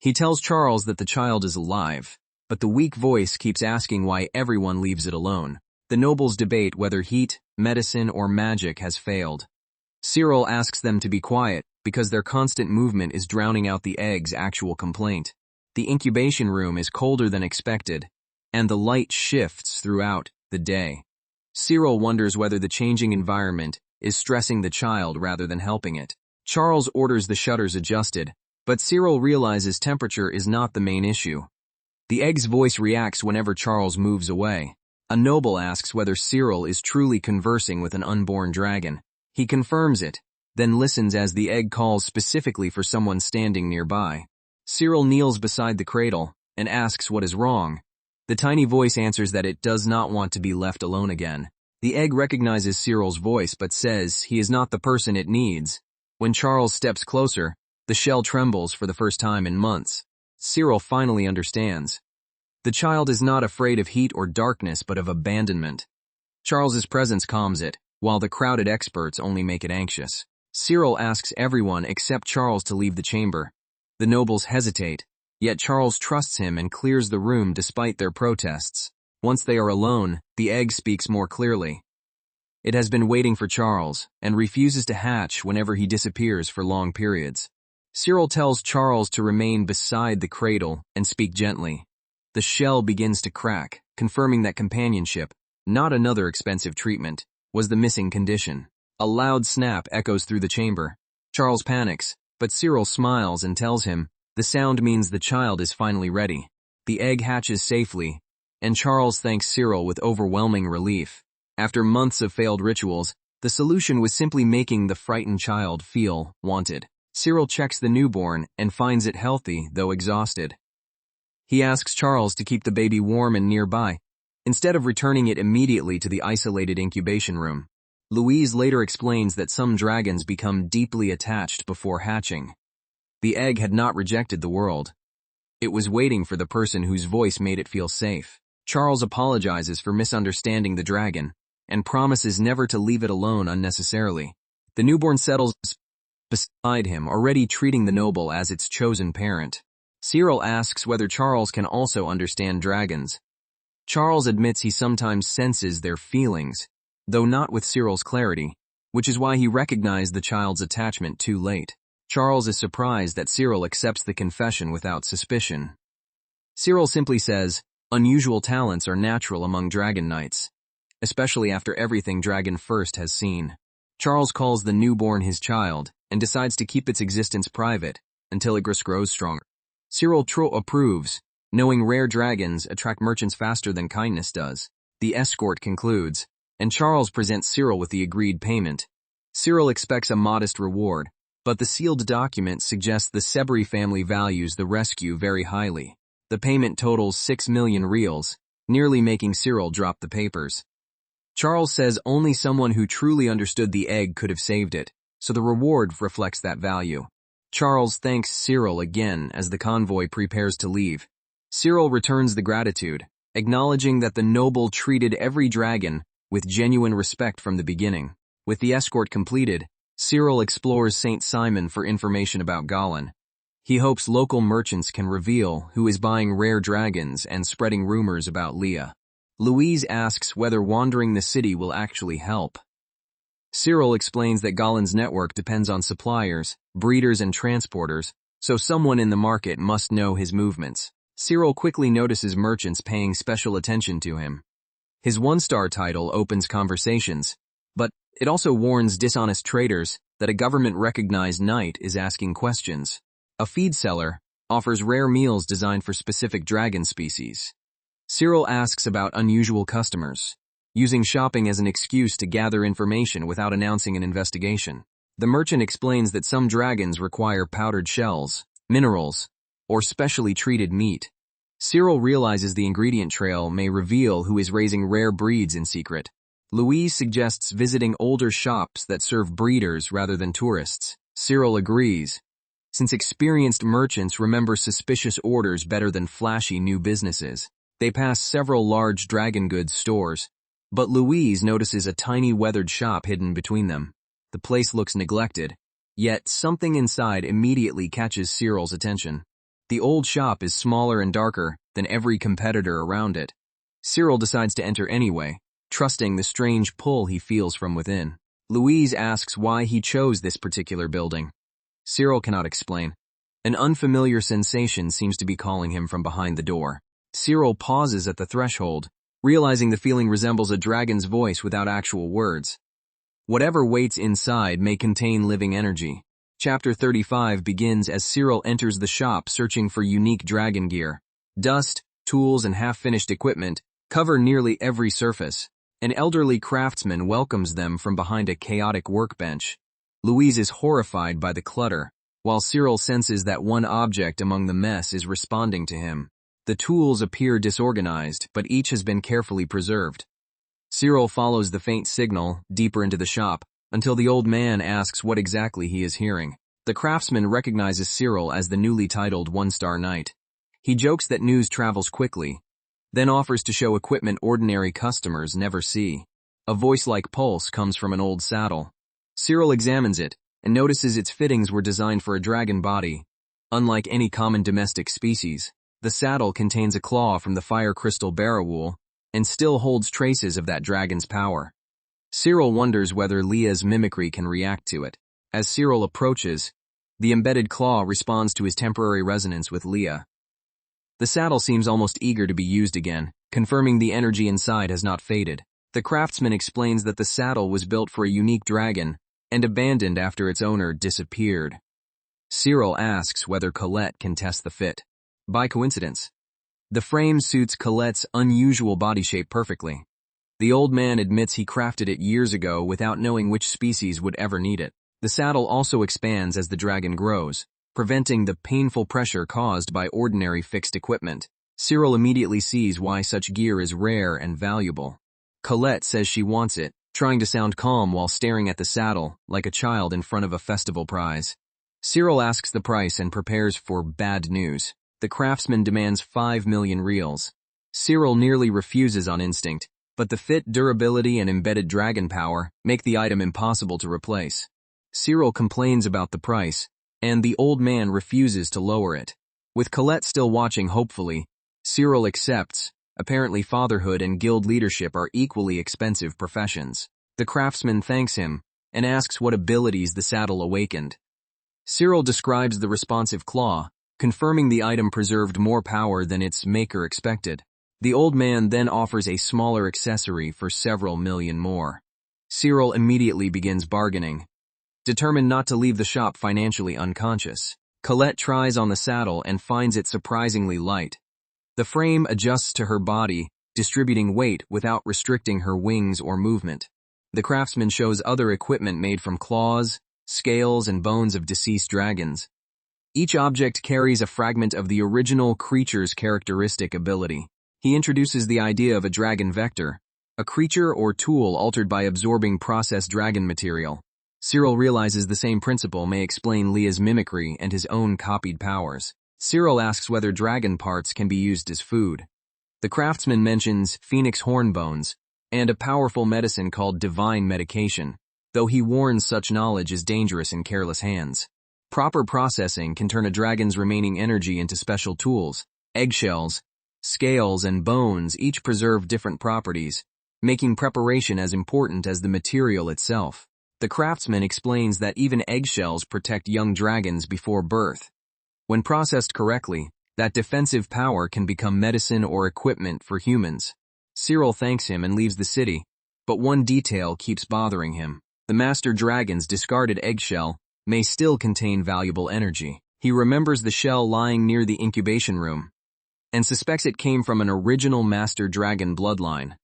He tells Charles that the child is alive, but the weak voice keeps asking why everyone leaves it alone. The nobles debate whether heat, medicine, or magic has failed. Cyril asks them to be quiet because their constant movement is drowning out the egg's actual complaint. The incubation room is colder than expected, and the light shifts throughout the day. Cyril wonders whether the changing environment is stressing the child rather than helping it. Charles orders the shutters adjusted, but Cyril realizes temperature is not the main issue. The egg's voice reacts whenever Charles moves away. A noble asks whether Cyril is truly conversing with an unborn dragon. He confirms it, then listens as the egg calls specifically for someone standing nearby. Cyril kneels beside the cradle and asks what is wrong. The tiny voice answers that it does not want to be left alone again. The egg recognizes Cyril's voice but says he is not the person it needs. When Charles steps closer, the shell trembles for the first time in months. Cyril finally understands. The child is not afraid of heat or darkness but of abandonment. Charles's presence calms it, while the crowded experts only make it anxious. Cyril asks everyone except Charles to leave the chamber. The nobles hesitate, Yet Charles trusts him and clears the room despite their protests. Once they are alone, the egg speaks more clearly. It has been waiting for Charles, and refuses to hatch whenever he disappears for long periods. Cyril tells Charles to remain beside the cradle and speak gently. The shell begins to crack, confirming that companionship, not another expensive treatment, was the missing condition. A loud snap echoes through the chamber. Charles panics, but Cyril smiles and tells him the sound means the child is finally ready. The egg hatches safely, and Charles thanks Cyril with overwhelming relief. After months of failed rituals, the solution was simply making the frightened child feel wanted. Cyril checks the newborn and finds it healthy, though exhausted. He asks Charles to keep the baby warm and nearby, instead of returning it immediately to the isolated incubation room. Louise later explains that some dragons become deeply attached before hatching. The egg had not rejected the world. It was waiting for the person whose voice made it feel safe. Charles apologizes for misunderstanding the dragon, and promises never to leave it alone unnecessarily. The newborn settles beside him, already treating the noble as its chosen parent. Cyril asks whether Charles can also understand dragons. Charles admits he sometimes senses their feelings, though not with Cyril's clarity, which is why he recognized the child's attachment too late. Charles is surprised that Cyril accepts the confession without suspicion. Cyril simply says, unusual talents are natural among dragon knights, especially after everything Dragon First has seen. Charles calls the newborn his child, and decides to keep its existence private until it grows stronger. Cyril approves, knowing rare dragons attract merchants faster than kindness does. The escort concludes, and Charles presents Cyril with the agreed payment. Cyril expects a modest reward, but the sealed document suggests the Sebri family values the rescue very highly. The payment totals 6 million reals, nearly making Cyril drop the papers. Charles says only someone who truly understood the egg could have saved it, so the reward reflects that value. Charles thanks Cyril again as the convoy prepares to leave. Cyril returns the gratitude, acknowledging that the noble treated every dragon with genuine respect from the beginning. With the escort completed, Cyril explores St. Simon for information about Golan. He hopes local merchants can reveal who is buying rare dragons and spreading rumors about Leah. Louise asks whether wandering the city will actually help. Cyril explains that Golan's network depends on suppliers, breeders and transporters, so someone in the market must know his movements. Cyril quickly notices merchants paying special attention to him. His one-star title opens conversations, but it also warns dishonest traders that a government-recognized knight is asking questions. A feed seller offers rare meals designed for specific dragon species. Cyril asks about unusual customers, using shopping as an excuse to gather information without announcing an investigation. The merchant explains that some dragons require powdered shells, minerals, or specially treated meat. Cyril realizes the ingredient trail may reveal who is raising rare breeds in secret. Louise suggests visiting older shops that serve breeders rather than tourists. Cyril agrees, since experienced merchants remember suspicious orders better than flashy new businesses. They pass several large dragon goods stores, but Louise notices a tiny weathered shop hidden between them. The place looks neglected, yet something inside immediately catches Cyril's attention. The old shop is smaller and darker than every competitor around it. Cyril decides to enter anyway, trusting the strange pull he feels from within. Louise asks why he chose this particular building. Cyril cannot explain. An unfamiliar sensation seems to be calling him from behind the door. Cyril pauses at the threshold, realizing the feeling resembles a dragon's voice without actual words. Whatever waits inside may contain living energy. Chapter 35 begins as Cyril enters the shop searching for unique dragon gear. Dust, tools, and half-finished equipment cover nearly every surface. An elderly craftsman welcomes them from behind a chaotic workbench. Louise is horrified by the clutter, while Cyril senses that one object among the mess is responding to him. The tools appear disorganized, but each has been carefully preserved. Cyril follows the faint signal deeper into the shop, until the old man asks what exactly he is hearing. The craftsman recognizes Cyril as the newly titled one-star knight. He jokes that news travels quickly, then offers to show equipment ordinary customers never see. A voice-like pulse comes from an old saddle. Cyril examines it, and notices its fittings were designed for a dragon body. Unlike any common domestic species, the saddle contains a claw from the fire crystal Barrawool and still holds traces of that dragon's power. Cyril wonders whether Leah's mimicry can react to it. As Cyril approaches, the embedded claw responds to his temporary resonance with Leah. The saddle seems almost eager to be used again, confirming the energy inside has not faded. The craftsman explains that the saddle was built for a unique dragon and abandoned after its owner disappeared. Cyril asks whether Colette can test the fit. By coincidence, the frame suits Colette's unusual body shape perfectly. The old man admits he crafted it years ago without knowing which species would ever need it. The saddle also expands as the dragon grows, preventing the painful pressure caused by ordinary fixed equipment. Cyril immediately sees why such gear is rare and valuable. Colette says she wants it, trying to sound calm while staring at the saddle like a child in front of a festival prize. Cyril asks the price and prepares for bad news. The craftsman demands 5 million reals. Cyril nearly refuses on instinct, but the fit, durability, and embedded dragon power make the item impossible to replace. Cyril complains about the price, and the old man refuses to lower it. With Colette still watching hopefully, Cyril accepts. Apparently fatherhood and guild leadership are equally expensive professions. The craftsman thanks him and asks what abilities the saddle awakened. Cyril describes the responsive claw, confirming the item preserved more power than its maker expected. The old man then offers a smaller accessory for several million more. Cyril immediately begins bargaining, determined not to leave the shop financially unconscious. Colette tries on the saddle and finds it surprisingly light. The frame adjusts to her body, distributing weight without restricting her wings or movement. The craftsman shows other equipment made from claws, scales, and bones of deceased dragons. Each object carries a fragment of the original creature's characteristic ability. He introduces the idea of a dragon vector, a creature or tool altered by absorbing processed dragon material. Cyril realizes the same principle may explain Leah's mimicry and his own copied powers. Cyril asks whether dragon parts can be used as food. The craftsman mentions phoenix horn bones and a powerful medicine called divine medication, though he warns such knowledge is dangerous in careless hands. Proper processing can turn a dragon's remaining energy into special tools. Eggshells, scales, and bones each preserve different properties, making preparation as important as the material itself. The craftsman explains that even eggshells protect young dragons before birth. When processed correctly, that defensive power can become medicine or equipment for humans. Cyril thanks him and leaves the city, but one detail keeps bothering him. The master dragon's discarded eggshell may still contain valuable energy. He remembers the shell lying near the incubation room and suspects it came from an original master dragon bloodline.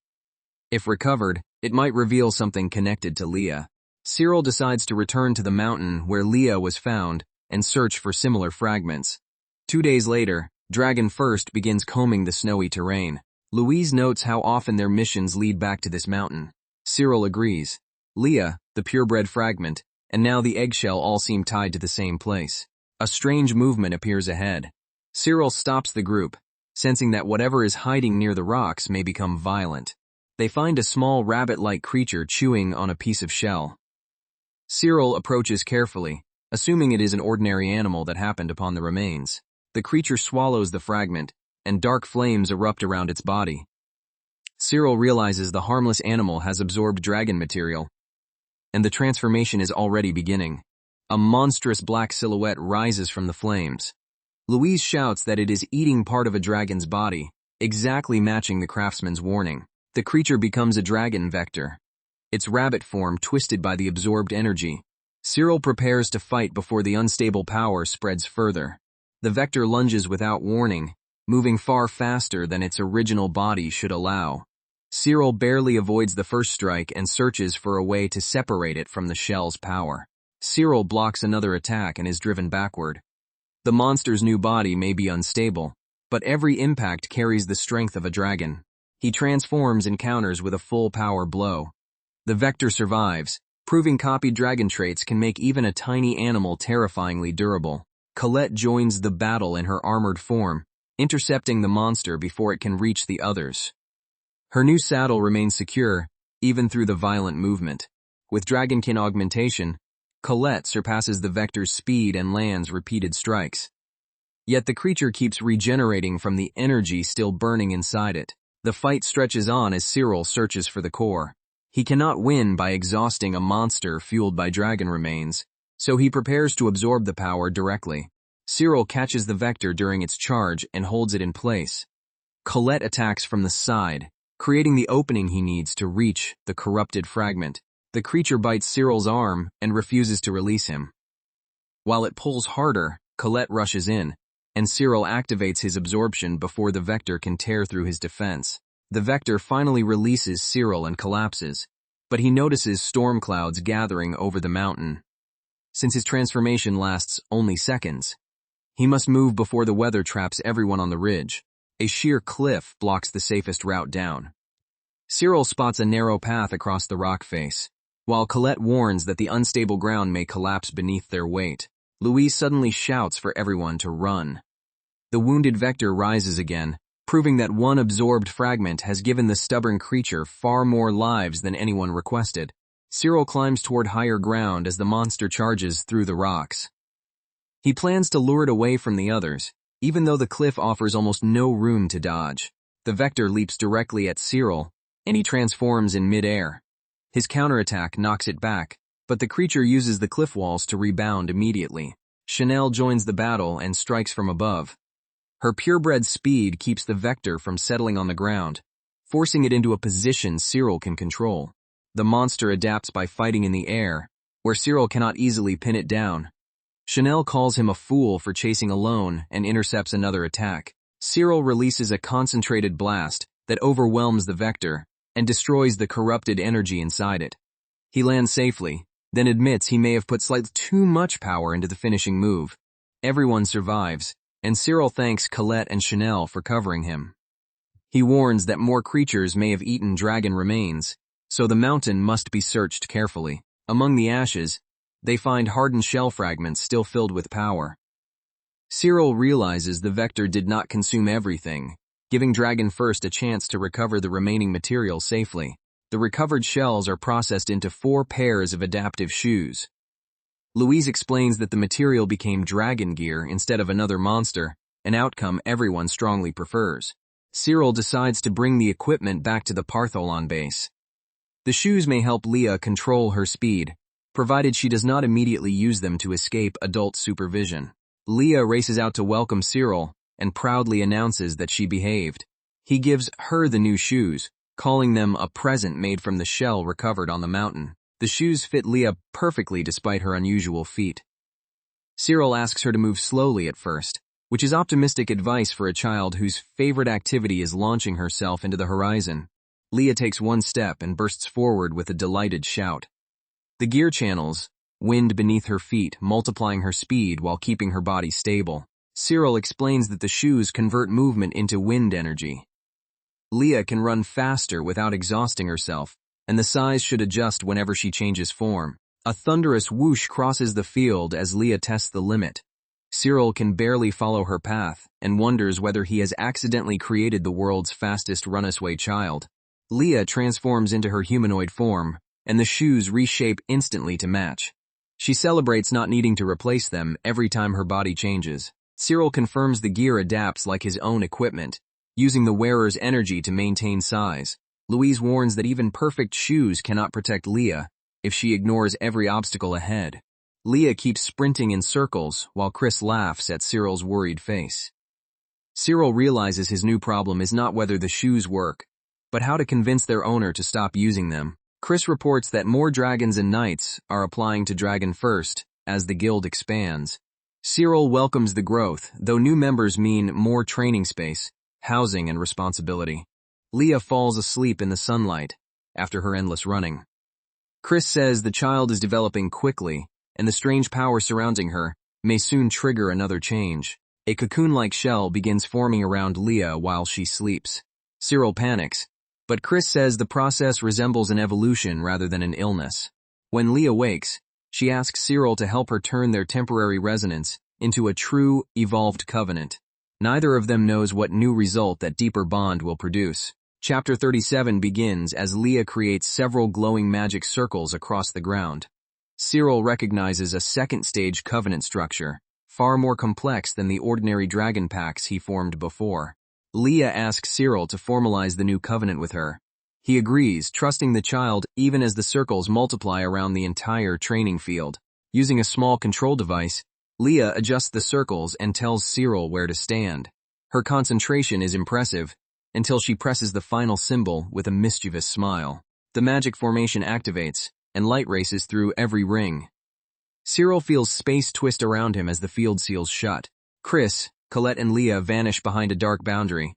If recovered, it might reveal something connected to Leah. Cyril decides to return to the mountain where Leah was found and search for similar fragments. 2 days later, Dragon First begins combing the snowy terrain. Louise notes how often their missions lead back to this mountain. Cyril agrees. Leah, the purebred fragment, and now the eggshell all seem tied to the same place. A strange movement appears ahead. Cyril stops the group, sensing that whatever is hiding near the rocks may become violent. They find a small rabbit-like creature chewing on a piece of shell. Cyril approaches carefully, assuming it is an ordinary animal that happened upon the remains. The creature swallows the fragment, and dark flames erupt around its body. Cyril realizes the harmless animal has absorbed dragon material, and the transformation is already beginning. A monstrous black silhouette rises from the flames. Louise shouts that it is eating part of a dragon's body, exactly matching the craftsman's warning. The creature becomes a dragon vector, its rabbit form twisted by the absorbed energy. Cyril prepares to fight before the unstable power spreads further. The vector lunges without warning, moving far faster than its original body should allow. Cyril barely avoids the first strike and searches for a way to separate it from the shell's power. Cyril blocks another attack and is driven backward. The monster's new body may be unstable, but every impact carries the strength of a dragon. He transforms and counters with a full power blow. The vector survives, proving copied dragon traits can make even a tiny animal terrifyingly durable. Colette joins the battle in her armored form, intercepting the monster before it can reach the others. Her new saddle remains secure, even through the violent movement. With dragonkin augmentation, Colette surpasses the vector's speed and lands repeated strikes. Yet the creature keeps regenerating from the energy still burning inside it. The fight stretches on as Cyril searches for the core. He cannot win by exhausting a monster fueled by dragon remains, so he prepares to absorb the power directly. Cyril catches the vector during its charge and holds it in place. Colette attacks from the side, creating the opening he needs to reach the corrupted fragment. The creature bites Cyril's arm and refuses to release him. While it pulls harder, Colette rushes in, and Cyril activates his absorption before the vector can tear through his defense. The vector finally releases Cyril and collapses, but he notices storm clouds gathering over the mountain. Since his transformation lasts only seconds, he must move before the weather traps everyone on the ridge. A sheer cliff blocks the safest route down. Cyril spots a narrow path across the rock face, while Colette warns that the unstable ground may collapse beneath their weight. Louise suddenly shouts for everyone to run. The wounded vector rises again, proving that one absorbed fragment has given the stubborn creature far more lives than anyone requested. Cyril climbs toward higher ground as the monster charges through the rocks. He plans to lure it away from the others, even though the cliff offers almost no room to dodge. The vector leaps directly at Cyril, and he transforms in midair. His counterattack knocks it back, but the creature uses the cliff walls to rebound immediately. Chanel joins the battle and strikes from above. Her purebred speed keeps the vector from settling on the ground, forcing it into a position Cyril can control. The monster adapts by fighting in the air, where Cyril cannot easily pin it down. Chanel calls him a fool for chasing alone and intercepts another attack. Cyril releases a concentrated blast that overwhelms the vector and destroys the corrupted energy inside it. He lands safely, then admits he may have put slightly too much power into the finishing move. Everyone survives, and Cyril thanks Colette and Chanel for covering him. He warns that more creatures may have eaten dragon remains, so the mountain must be searched carefully. Among the ashes, they find hardened shell fragments still filled with power. Cyril realizes the vector did not consume everything, giving Dragon First a chance to recover the remaining material safely. The recovered shells are processed into 4 pairs of adaptive shoes. Louise explains that the material became dragon gear instead of another monster, an outcome everyone strongly prefers. Cyril decides to bring the equipment back to the Partholon base. The shoes may help Leah control her speed, provided she does not immediately use them to escape adult supervision. Leah races out to welcome Cyril and proudly announces that she behaved. He gives her the new shoes, calling them a present made from the shell recovered on the mountain. The shoes fit Leah perfectly despite her unusual feat. Cyril asks her to move slowly at first, which is optimistic advice for a child whose favorite activity is launching herself into the horizon. Leah takes one step and bursts forward with a delighted shout. The gear channels wind beneath her feet, multiplying her speed while keeping her body stable. Cyril explains that the shoes convert movement into wind energy. Leah can run faster without exhausting herself, and the size should adjust whenever she changes form. A thunderous whoosh crosses the field as Leah tests the limit. Cyril can barely follow her path and wonders whether he has accidentally created the world's fastest runaway child. Leah transforms into her humanoid form, and the shoes reshape instantly to match. She celebrates not needing to replace them every time her body changes. Cyril confirms the gear adapts like his own equipment, using the wearer's energy to maintain size. Louise warns that even perfect shoes cannot protect Leah if she ignores every obstacle ahead. Leah keeps sprinting in circles while Chris laughs at Cyril's worried face. Cyril realizes his new problem is not whether the shoes work, but how to convince their owner to stop using them. Chris reports that more dragons and knights are applying to Dragon First as the guild expands. Cyril welcomes the growth, though new members mean more training space, housing, and responsibility. Leah falls asleep in the sunlight after her endless running. Chris says the child is developing quickly, and the strange power surrounding her may soon trigger another change. A cocoon-like shell begins forming around Leah while she sleeps. Cyril panics, but Chris says the process resembles an evolution rather than an illness. When Leah wakes, she asks Cyril to help her turn their temporary resonance into a true, evolved covenant. Neither of them knows what new result that deeper bond will produce. Chapter 37 begins as Leah creates several glowing magic circles across the ground. Cyril recognizes a second-stage covenant structure, far more complex than the ordinary dragon packs he formed before. Leah asks Cyril to formalize the new covenant with her. He agrees, trusting the child even as the circles multiply around the entire training field. Using a small control device, Leah adjusts the circles and tells Cyril where to stand. Her concentration is impressive, until she presses the final symbol with a mischievous smile. The magic formation activates, and light races through every ring. Cyril feels space twist around him as the field seals shut. Chris, Colette and Leah vanish behind a dark boundary.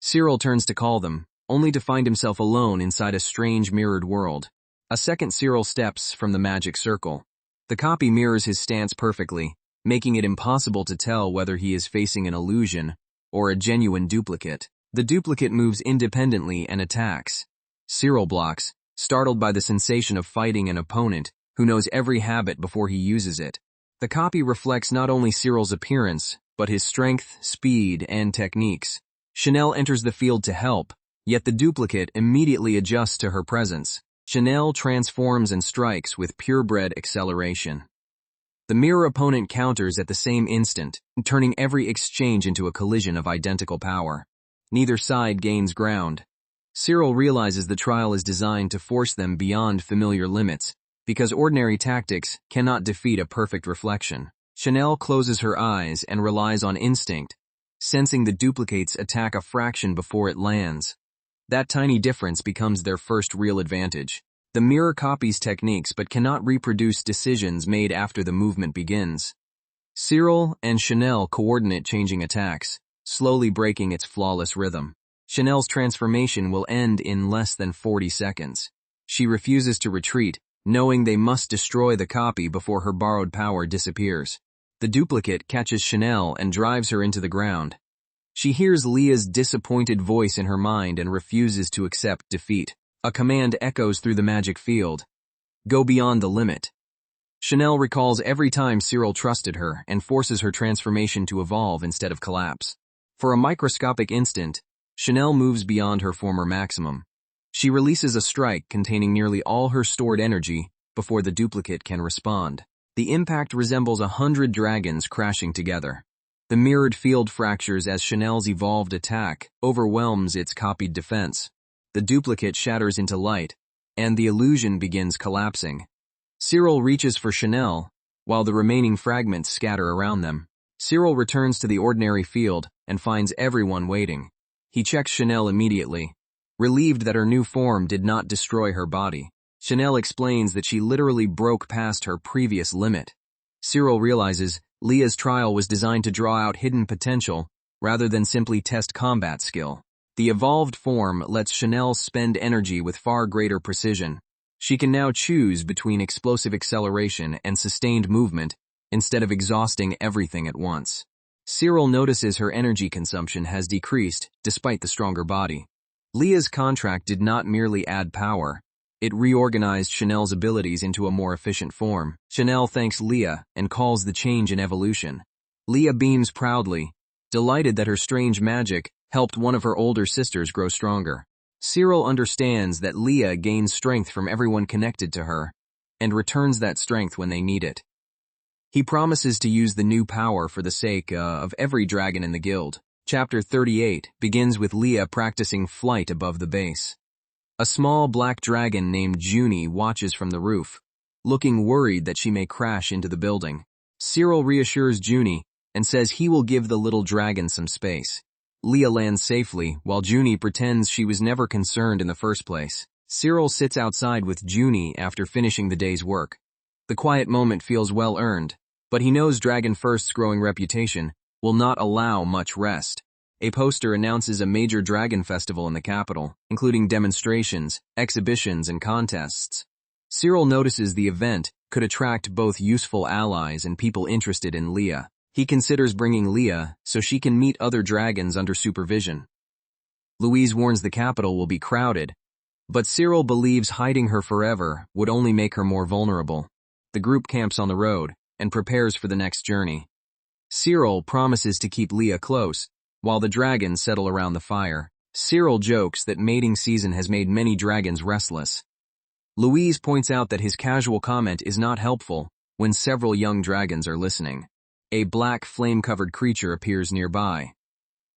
Cyril turns to call them, only to find himself alone inside a strange mirrored world. A second Cyril steps from the magic circle. The copy mirrors his stance perfectly, making it impossible to tell whether he is facing an illusion or a genuine duplicate. The duplicate moves independently and attacks. Cyril blocks, startled by the sensation of fighting an opponent who knows every habit before he uses it. The copy reflects not only Cyril's appearance, but his strength, speed, and techniques. Chanel enters the field to help, yet the duplicate immediately adjusts to her presence. Chanel transforms and strikes with purebred acceleration. The mirror opponent counters at the same instant, turning every exchange into a collision of identical power. Neither side gains ground. Cyril realizes the trial is designed to force them beyond familiar limits, because ordinary tactics cannot defeat a perfect reflection. Chanel closes her eyes and relies on instinct, sensing the duplicate's attack a fraction before it lands. That tiny difference becomes their first real advantage. The mirror copies techniques but cannot reproduce decisions made after the movement begins. Cyril and Chanel coordinate changing attacks, slowly breaking its flawless rhythm. Chanel's transformation will end in less than 40 seconds. She refuses to retreat, knowing they must destroy the copy before her borrowed power disappears. The duplicate catches Chanel and drives her into the ground. She hears Leah's disappointed voice in her mind and refuses to accept defeat. A command echoes through the magic field. Go beyond the limit. Chanel recalls every time Cyril trusted her and forces her transformation to evolve instead of collapse. For a microscopic instant, Chanel moves beyond her former maximum. She releases a strike containing nearly all her stored energy before the duplicate can respond. The impact resembles 100 dragons crashing together. The mirrored field fractures as Chanel's evolved attack overwhelms its copied defense. The duplicate shatters into light, and the illusion begins collapsing. Cyril reaches for Chanel, while the remaining fragments scatter around them. Cyril returns to the ordinary field and finds everyone waiting. He checks Chanel immediately, relieved that her new form did not destroy her body. Chanel explains that she literally broke past her previous limit. Cyril realizes Leah's trial was designed to draw out hidden potential rather than simply test combat skill. The evolved form lets Chanel spend energy with far greater precision. She can now choose between explosive acceleration and sustained movement instead of exhausting everything at once. Cyril notices her energy consumption has decreased despite the stronger body. Leah's contract did not merely add power. It reorganized Chanel's abilities into a more efficient form. Chanel thanks Leah and calls the change an evolution. Leah beams proudly, delighted that her strange magic helped one of her older sisters grow stronger. Cyril understands that Leah gains strength from everyone connected to her, and returns that strength when they need it. He promises to use the new power for the sake of every dragon in the guild. Chapter 38 begins with Leah practicing flight above the base. A small black dragon named Junie watches from the roof, looking worried that she may crash into the building. Cyril reassures Junie and says he will give the little dragon some space. Leah lands safely, while Junie pretends she was never concerned in the first place. Cyril sits outside with Junie after finishing the day's work. The quiet moment feels well earned, but he knows Dragon First's growing reputation will not allow much rest. A poster announces a major dragon festival in the capital, including demonstrations, exhibitions, and contests. Cyril notices the event could attract both useful allies and people interested in Leah. He considers bringing Leah so she can meet other dragons under supervision. Louise warns the capital will be crowded, but Cyril believes hiding her forever would only make her more vulnerable. The group camps on the road and prepares for the next journey. Cyril promises to keep Leah close, while the dragons settle around the fire. Cyril jokes that mating season has made many dragons restless. Louise points out that his casual comment is not helpful when several young dragons are listening. A black, flame-covered creature appears nearby.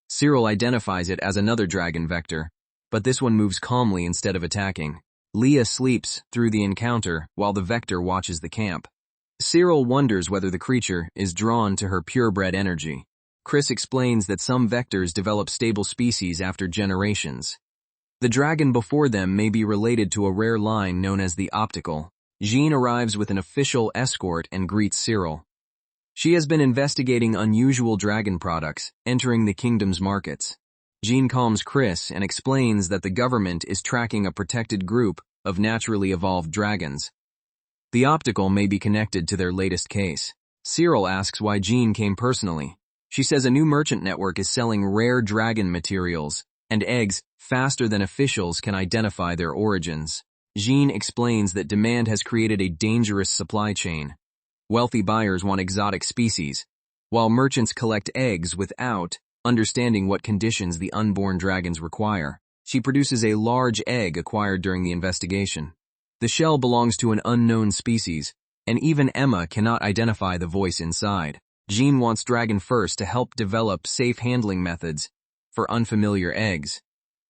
Cyril identifies it as another dragon vector, but this one moves calmly instead of attacking. Leah sleeps through the encounter while the vector watches the camp. Cyril wonders whether the creature is drawn to her purebred energy. Chris explains that some vectors develop stable species after generations. The dragon before them may be related to a rare line known as the optical. Jean arrives with an official escort and greets Cyril. She has been investigating unusual dragon products entering the kingdom's markets. Jean calms Chris and explains that the government is tracking a protected group of naturally evolved dragons. The optical may be connected to their latest case. Cyril asks why Jean came personally. She says a new merchant network is selling rare dragon materials and eggs faster than officials can identify their origins. Jean explains that demand has created a dangerous supply chain. Wealthy buyers want exotic species, while merchants collect eggs without understanding what conditions the unborn dragons require. She produces a large egg acquired during the investigation. The shell belongs to an unknown species, and even Emma cannot identify the voice inside. Jean wants Dragon First to help develop safe handling methods for unfamiliar eggs.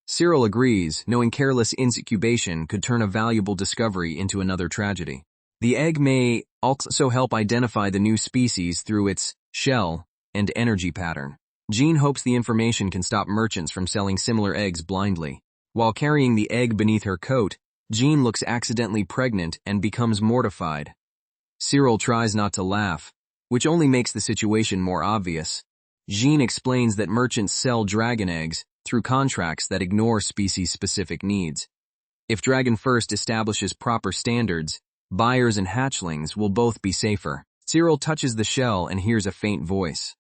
Cyril agrees, knowing careless incubation could turn a valuable discovery into another tragedy. The egg may also help identify the new species through its shell and energy pattern. Jean hopes the information can stop merchants from selling similar eggs blindly. While carrying the egg beneath her coat, Jean looks accidentally pregnant and becomes mortified. Cyril tries not to laugh, which only makes the situation more obvious. Jean explains that merchants sell dragon eggs through contracts that ignore species-specific needs. If Dragon First establishes proper standards, buyers and hatchlings will both be safer. Cyril touches the shell and hears a faint voice.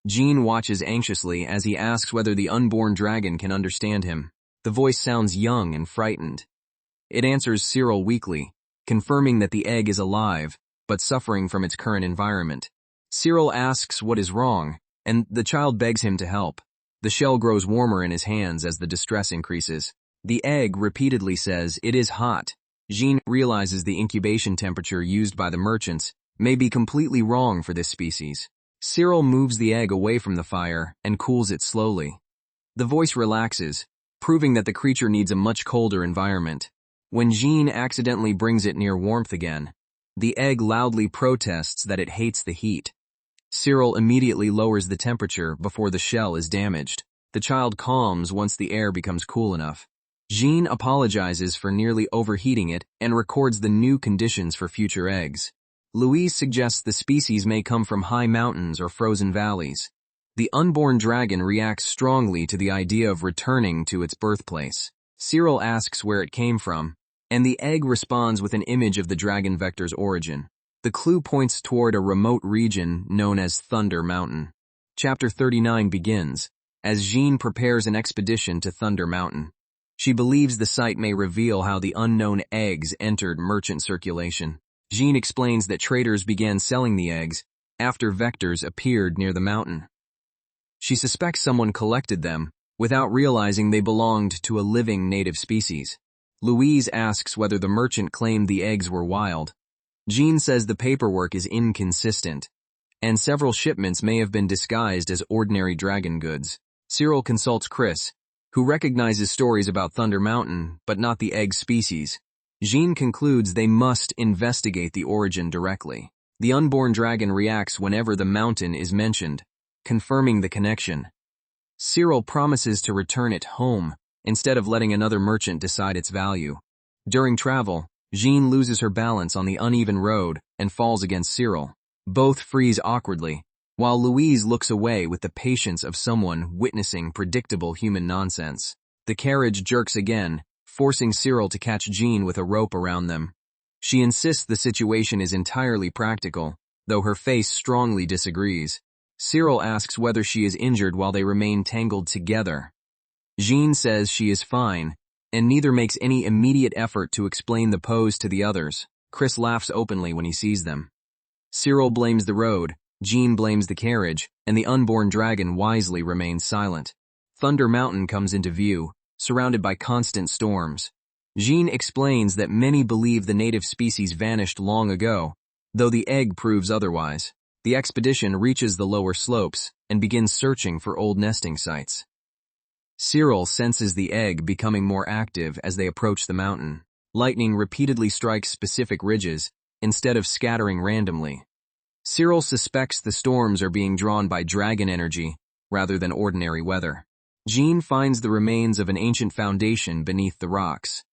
Jean watches anxiously as he asks whether the unborn dragon can understand him. The voice sounds young and frightened. It answers Cyril weakly, confirming that the egg is alive, but suffering from its current environment. Cyril asks what is wrong, and the child begs him to help. The shell grows warmer in his hands as the distress increases. The egg repeatedly says, "It is hot." Jean realizes the incubation temperature used by the merchants may be completely wrong for this species. Cyril moves the egg away from the fire and cools it slowly. The voice relaxes, proving that the creature needs a much colder environment. When Jean accidentally brings it near warmth again, the egg loudly protests that it hates the heat. Cyril immediately lowers the temperature before the shell is damaged. The child calms once the air becomes cool enough. Jean apologizes for nearly overheating it and records the new conditions for future eggs. Louise suggests the species may come from high mountains or frozen valleys. The unborn dragon reacts strongly to the idea of returning to its birthplace. Cyril asks where it came from, and the egg responds with an image of the dragon vector's origin. The clue points toward a remote region known as Thunder Mountain. Chapter 39 begins, as Jean prepares an expedition to Thunder Mountain. She believes the site may reveal how the unknown eggs entered merchant circulation. Jean explains that traders began selling the eggs after vectors appeared near the mountain. She suspects someone collected them without realizing they belonged to a living native species. Louise asks whether the merchant claimed the eggs were wild. Jean says the paperwork is inconsistent, and several shipments may have been disguised as ordinary dragon goods. Cyril consults Chris, who recognizes stories about Thunder Mountain, but not the egg species. Jean concludes they must investigate the origin directly. The unborn dragon reacts whenever the mountain is mentioned, confirming the connection. Cyril promises to return it home, instead of letting another merchant decide its value. During travel, Jean loses her balance on the uneven road and falls against Cyril. Both freeze awkwardly, while Louise looks away with the patience of someone witnessing predictable human nonsense. The carriage jerks again, forcing Cyril to catch Jean with a rope around them. She insists the situation is entirely practical, though her face strongly disagrees. Cyril asks whether she is injured while they remain tangled together. Jean says she is fine, and neither makes any immediate effort to explain the pose to the others. Chris laughs openly when he sees them. Cyril blames the road, Jean blames the carriage, and the unborn dragon wisely remains silent. Thunder Mountain comes into view, surrounded by constant storms. Jean explains that many believe the native species vanished long ago, though the egg proves otherwise. The expedition reaches the lower slopes and begins searching for old nesting sites. Cyril senses the egg becoming more active as they approach the mountain. Lightning repeatedly strikes specific ridges instead of scattering randomly. Cyril suspects the storms are being drawn by dragon energy rather than ordinary weather. Jean finds the remains of an ancient foundation beneath the rocks.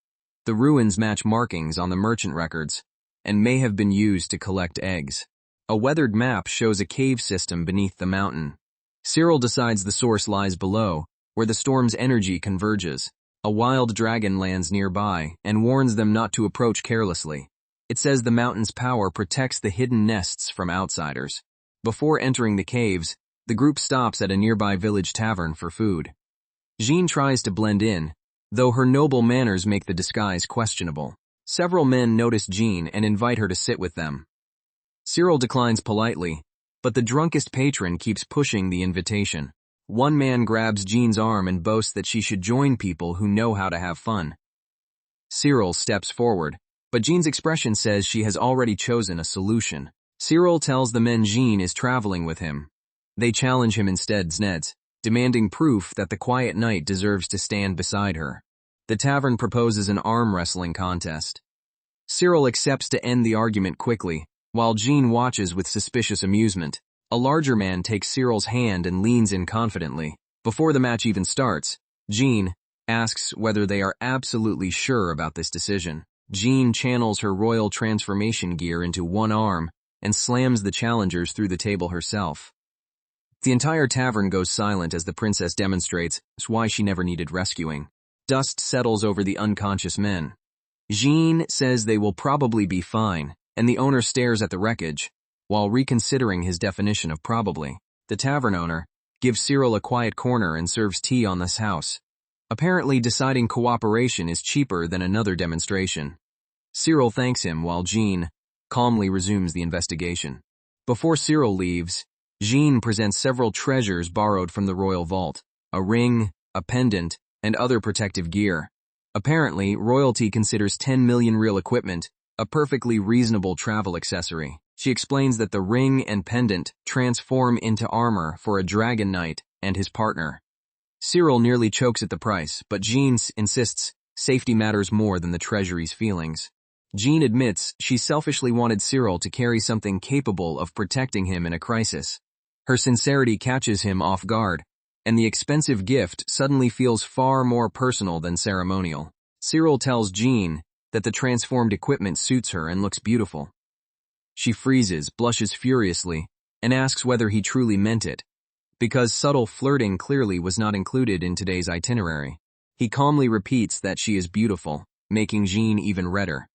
The ruins match markings on the merchant records and may have been used to collect eggs. A weathered map shows a cave system beneath the mountain. Cyril decides the source lies below, where the storm's energy converges. A wild dragon lands nearby and warns them not to approach carelessly. It says the mountain's power protects the hidden nests from outsiders. Before entering the caves, the group stops at a nearby village tavern for food. Jean tries to blend in, though her noble manners make the disguise questionable. Several men notice Jean and invite her to sit with them. Cyril declines politely, but the drunkest patron keeps pushing the invitation. One man grabs Jean's arm and boasts that she should join people who know how to have fun. Cyril steps forward, but Jean's expression says she has already chosen a solution. Cyril tells the men Jean is traveling with him. They challenge him instead, demanding proof that the quiet knight deserves to stand beside her. The tavern proposes an arm wrestling contest. Cyril accepts to end the argument quickly, while Jean watches with suspicious amusement. A larger man takes Cyril's hand and leans in confidently. Before the match even starts, Jean asks whether they are absolutely sure about this decision. Jean channels her royal transformation gear into one arm and slams the challengers through the table herself. The entire tavern goes silent as the princess demonstrates why she never needed rescuing. Dust settles over the unconscious men. Jean says they will probably be fine, and the owner stares at the wreckage, while reconsidering his definition of probably. The tavern owner gives Cyril a quiet corner and serves tea on this house, apparently deciding cooperation is cheaper than another demonstration. Cyril thanks him while Jean calmly resumes the investigation. Before Cyril leaves, Jean presents several treasures borrowed from the royal vault: a ring, a pendant, and other protective gear. Apparently, royalty considers 10 million real equipment a perfectly reasonable travel accessory. She explains that the ring and pendant transform into armor for a dragon knight and his partner. Cyril nearly chokes at the price, but Jean insists safety matters more than the treasury's feelings. Jean admits she selfishly wanted Cyril to carry something capable of protecting him in a crisis. Her sincerity catches him off guard, and the expensive gift suddenly feels far more personal than ceremonial. Cyril tells Jean that the transformed equipment suits her and looks beautiful. She freezes, blushes furiously, and asks whether he truly meant it, because subtle flirting clearly was not included in today's itinerary. He calmly repeats that she is beautiful, making Jean even redder.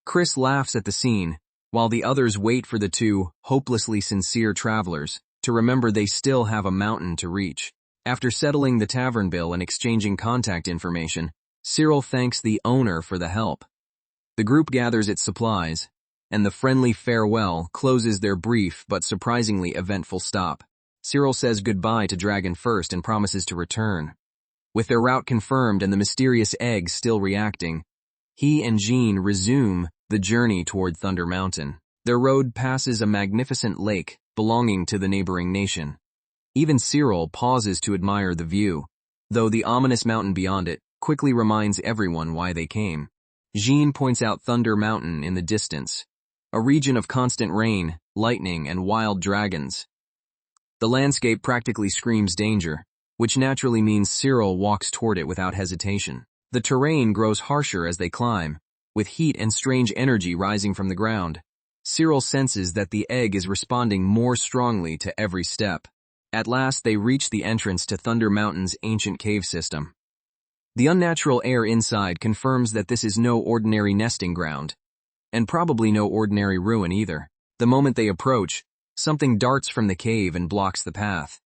Chris laughs at the scene, while the others wait for the two hopelessly sincere travelers to remember they still have a mountain to reach. After settling the tavern bill and exchanging contact information, Cyril thanks the owner for the help. The group gathers its supplies, and the friendly farewell closes their brief but surprisingly eventful stop. Cyril says goodbye to Dragon first and promises to return. With their route confirmed and the mysterious egg still reacting, he and Jean resume the journey toward Thunder Mountain. Their road passes a magnificent lake belonging to the neighboring nation. Even Cyril pauses to admire the view, though the ominous mountain beyond it quickly reminds everyone why they came. Jean points out Thunder Mountain in the distance, a region of constant rain, lightning, and wild dragons. The landscape practically screams danger, which naturally means Cyril walks toward it without hesitation. The terrain grows harsher as they climb, with heat and strange energy rising from the ground. Cyril senses that the egg is responding more strongly to every step. At last they reach the entrance to Thunder Mountain's ancient cave system. The unnatural air inside confirms that this is no ordinary nesting ground, and probably no ordinary ruin either. The moment they approach, something darts from the cave and blocks the path.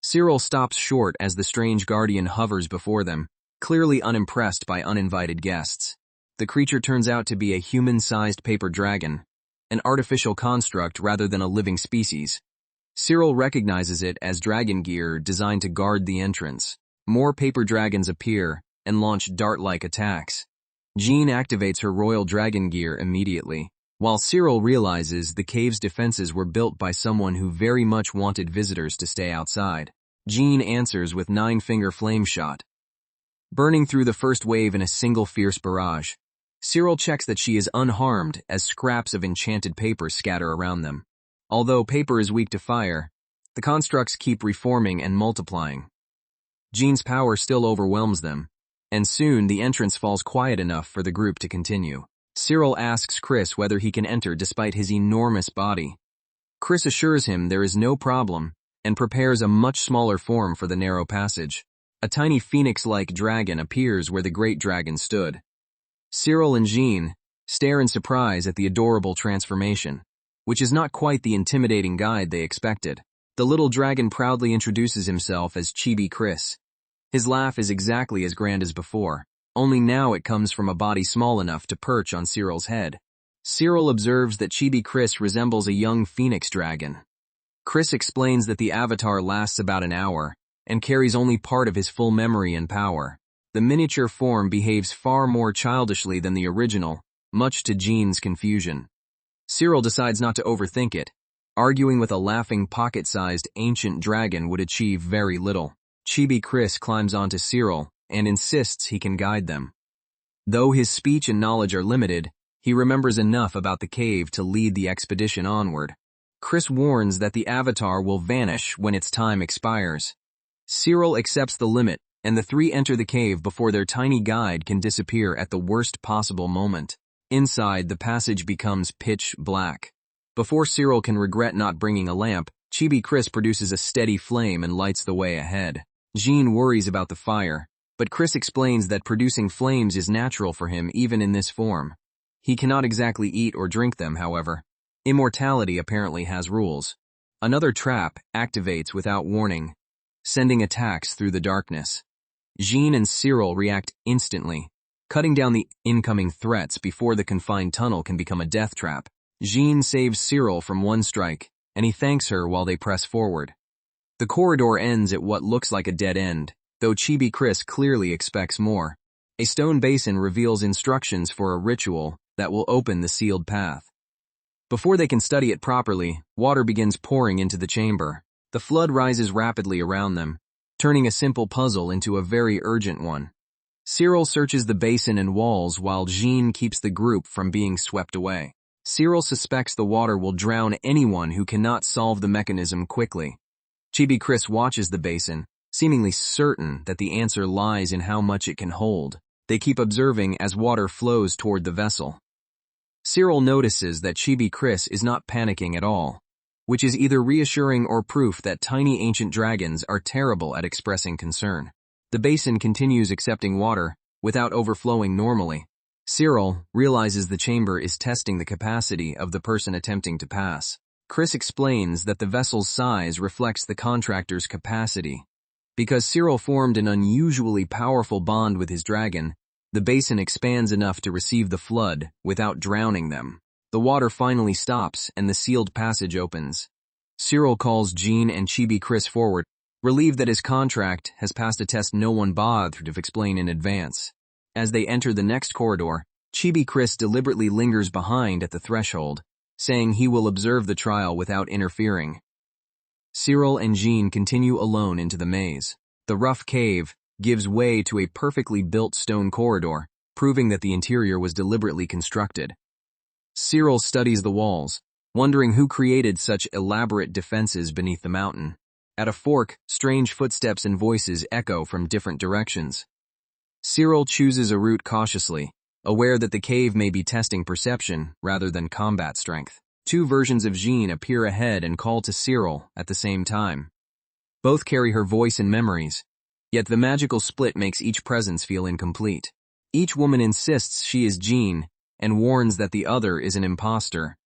Cyril stops short as the strange guardian hovers before them, clearly unimpressed by uninvited guests. The creature turns out to be a human-sized paper dragon, an artificial construct rather than a living species. Cyril recognizes it as dragon gear designed to guard the entrance. More paper dragons appear and launch dart-like attacks. Jean activates her royal dragon gear immediately. while Cyril realizes the cave's defenses were built by someone who very much wanted visitors to stay outside. Jean answers with 9-finger flame shot, burning through the first wave in a single fierce barrage. Cyril checks that she is unharmed as scraps of enchanted paper scatter around them. Although paper is weak to fire, the constructs keep reforming and multiplying. Jean's power still overwhelms them, and soon the entrance falls quiet enough for the group to continue. Cyril asks Chris whether he can enter despite his enormous body. Chris assures him there is no problem and prepares a much smaller form for the narrow passage. A tiny phoenix-like dragon appears where the great dragon stood. Cyril and Jean stare in surprise at the adorable transformation, which is not quite the intimidating guide they expected. The little dragon proudly introduces himself as Chibi Chris. His laugh is exactly as grand as before, only now it comes from a body small enough to perch on Cyril's head. Cyril observes that Chibi Chris resembles a young phoenix dragon. Chris explains that the avatar lasts about an hour and carries only part of his full memory and power. The miniature form behaves far more childishly than the original, much to Jean's confusion. Cyril decides not to overthink it. Arguing with a laughing pocket-sized ancient dragon would achieve very little. Chibi Chris climbs onto Cyril and insists he can guide them. Though his speech and knowledge are limited, he remembers enough about the cave to lead the expedition onward. Chris warns that the avatar will vanish when its time expires. Cyril accepts the limit, and the three enter the cave before their tiny guide can disappear at the worst possible moment. Inside, the passage becomes pitch black. Before Cyril can regret not bringing a lamp, Chibi Chris produces a steady flame and lights the way ahead. Jean worries about the fire, but Chris explains that producing flames is natural for him even in this form. He cannot exactly eat or drink them, however. Immortality apparently has rules. Another trap activates without warning, sending attacks through the darkness. Jean and Cyril react instantly, cutting down the incoming threats before the confined tunnel can become a death trap. Jean saves Cyril from one strike, and he thanks her while they press forward. The corridor ends at what looks like a dead end, though Chibi Chris clearly expects more. A stone basin reveals instructions for a ritual that will open the sealed path. Before they can study it properly, water begins pouring into the chamber. The flood rises rapidly around them, turning a simple puzzle into a very urgent one. Cyril searches the basin and walls while Jean keeps the group from being swept away. Cyril suspects the water will drown anyone who cannot solve the mechanism quickly. Chibi Chris watches the basin, seemingly certain that the answer lies in how much it can hold. They keep observing as water flows toward the vessel. Cyril notices that Chibi Chris is not panicking at all, which is either reassuring or proof that tiny ancient dragons are terrible at expressing concern. The basin continues accepting water without overflowing normally. Cyril realizes the chamber is testing the capacity of the person attempting to pass. Chris explains that the vessel's size reflects the contractor's capacity. Because Cyril formed an unusually powerful bond with his dragon, the basin expands enough to receive the flood without drowning them. The water finally stops and the sealed passage opens. Cyril calls Jean and Chibi Chris forward, relieved that his contract has passed a test no one bothered to explain in advance. As they enter the next corridor, Chibi Chris deliberately lingers behind at the threshold, saying he will observe the trial without interfering. Cyril and Jean continue alone into the maze. The rough cave gives way to a perfectly built stone corridor, proving that the interior was deliberately constructed. Cyril studies the walls, wondering who created such elaborate defenses beneath the mountain. At a fork, strange footsteps and voices echo from different directions. Cyril chooses a route cautiously, aware that the cave may be testing perception rather than combat strength. Two versions of Jean appear ahead and call to Cyril at the same time. Both carry her voice and memories, yet the magical split makes each presence feel incomplete. Each woman insists she is Jean and warns that the other is an imposter.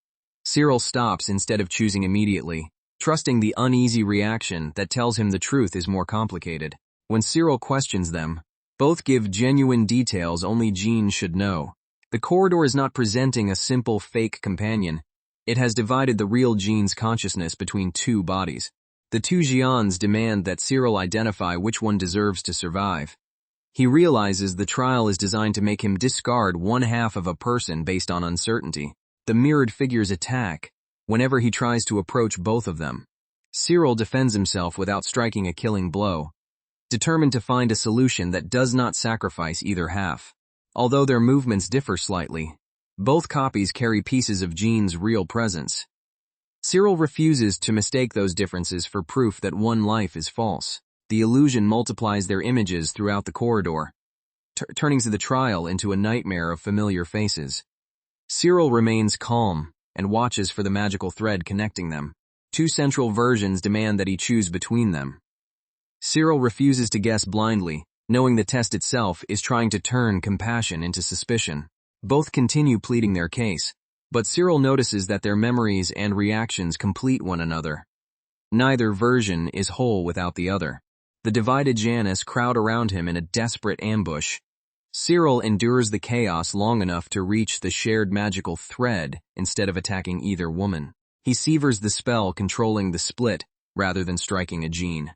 Cyril stops instead of choosing immediately, trusting the uneasy reaction that tells him the truth is more complicated. When Cyril questions them, both give genuine details only Jean should know. The corridor is not presenting a simple fake companion. It has divided the real Jean's consciousness between two bodies. The two Jians demand that Cyril identify which one deserves to survive. He realizes the trial is designed to make him discard one half of a person based on uncertainty. The mirrored figures attack whenever he tries to approach both of them. Cyril defends himself without striking a killing blow, determined to find a solution that does not sacrifice either half. Although their movements differ slightly, both copies carry pieces of Jean's real presence. Cyril refuses to mistake those differences for proof that one life is false. The illusion multiplies their images throughout the corridor, turning the trial into a nightmare of familiar faces. Cyril remains calm and watches for the magical thread connecting them. Two central versions demand that he choose between them. Cyril refuses to guess blindly, knowing the test itself is trying to turn compassion into suspicion. Both continue pleading their case, but Cyril notices that their memories and reactions complete one another. Neither version is whole without the other. The divided Janus crowd around him in a desperate ambush. Cyril endures the chaos long enough to reach the shared magical thread instead of attacking either woman. He severs the spell controlling the split rather than striking a Jean.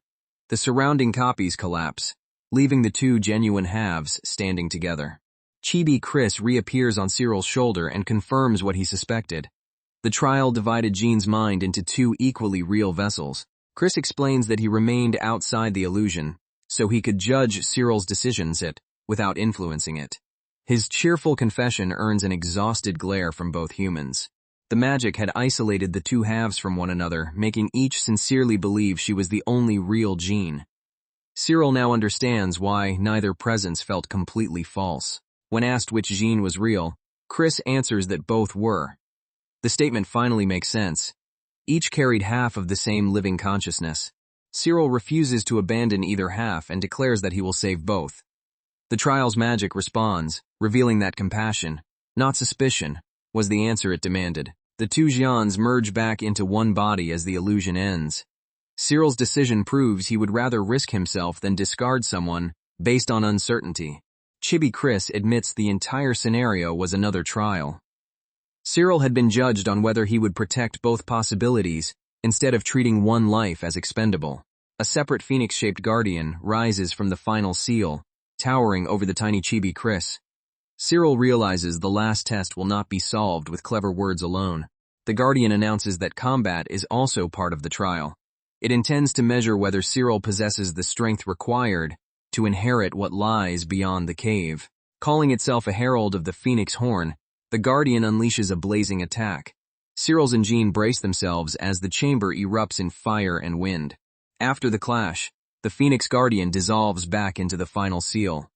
The surrounding copies collapse, leaving the two genuine halves standing together. Chibi Chris reappears on Cyril's shoulder and confirms what he suspected. The trial divided Jean's mind into two equally real vessels. Chris explains that he remained outside the illusion, so he could judge Cyril's decisions without influencing it. His cheerful confession earns an exhausted glare from both humans. The magic had isolated the two halves from one another, making each sincerely believe she was the only real Jean. Cyril now understands why neither presence felt completely false. When asked which Jean was real, Chris answers that both were. The statement finally makes sense. Each carried half of the same living consciousness. Cyril refuses to abandon either half and declares that he will save both. The trial's magic responds, revealing that compassion, not suspicion, was the answer it demanded. The two Jeans merge back into one body as the illusion ends. Cyril's decision proves he would rather risk himself than discard someone based on uncertainty. Chibi Chris admits the entire scenario was another trial. Cyril had been judged on whether he would protect both possibilities instead of treating one life as expendable. A separate phoenix-shaped guardian rises from the final seal, towering over the tiny Chibi Chris. Cyril realizes the last test will not be solved with clever words alone. The guardian announces that combat is also part of the trial. It intends to measure whether Cyril possesses the strength required to inherit what lies beyond the cave. Calling itself a herald of the Phoenix Horn, the Guardian unleashes a blazing attack. Cyril and Jean brace themselves as the chamber erupts in fire and wind. After the clash, the Phoenix Guardian dissolves back into the final seal.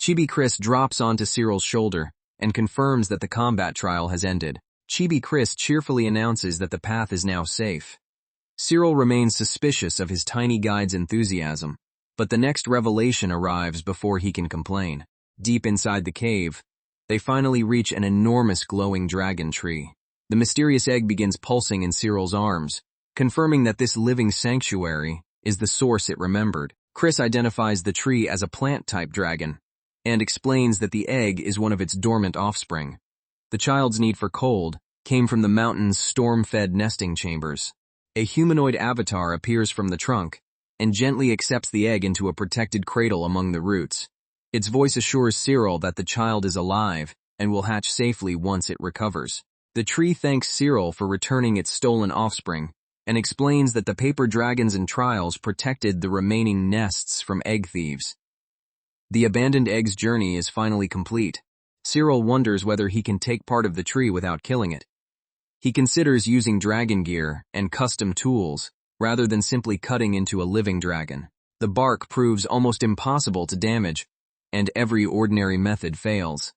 Chibi Chris drops onto Cyril's shoulder and confirms that the combat trial has ended. Chibi Chris cheerfully announces that the path is now safe. Cyril remains suspicious of his tiny guide's enthusiasm, but the next revelation arrives before he can complain. Deep inside the cave, they finally reach an enormous glowing dragon tree. The mysterious egg begins pulsing in Cyril's arms, confirming that this living sanctuary is the source it remembered. Chris identifies the tree as a plant-type dragon, and explains that the egg is one of its dormant offspring. The child's need for cold came from the mountain's storm-fed nesting chambers. A humanoid avatar appears from the trunk, and gently accepts the egg into a protected cradle among the roots. Its voice assures Cyril that the child is alive and will hatch safely once it recovers. The tree thanks Cyril for returning its stolen offspring and explains that the paper dragons and trials protected the remaining nests from egg thieves. The abandoned egg's journey is finally complete. Cyril wonders whether he can take part of the tree without killing it. He considers using dragon gear and custom tools rather than simply cutting into a living dragon. The bark proves almost impossible to damage, and every ordinary method fails.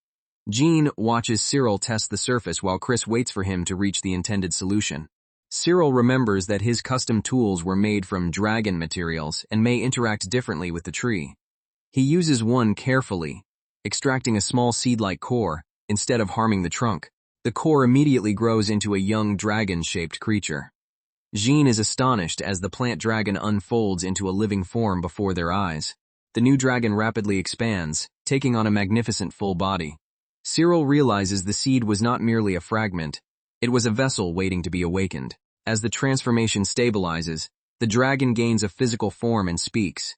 Jean watches Cyril test the surface while Chris waits for him to reach the intended solution. Cyril remembers that his custom tools were made from dragon materials and may interact differently with the tree. He uses one carefully, extracting a small seed-like core instead of harming the trunk. The core immediately grows into a young dragon-shaped creature. Jean is astonished as the plant dragon unfolds into a living form before their eyes. The new dragon rapidly expands, taking on a magnificent full body. Cyril realizes the seed was not merely a fragment, it was a vessel waiting to be awakened. As the transformation stabilizes, the dragon gains a physical form and speaks.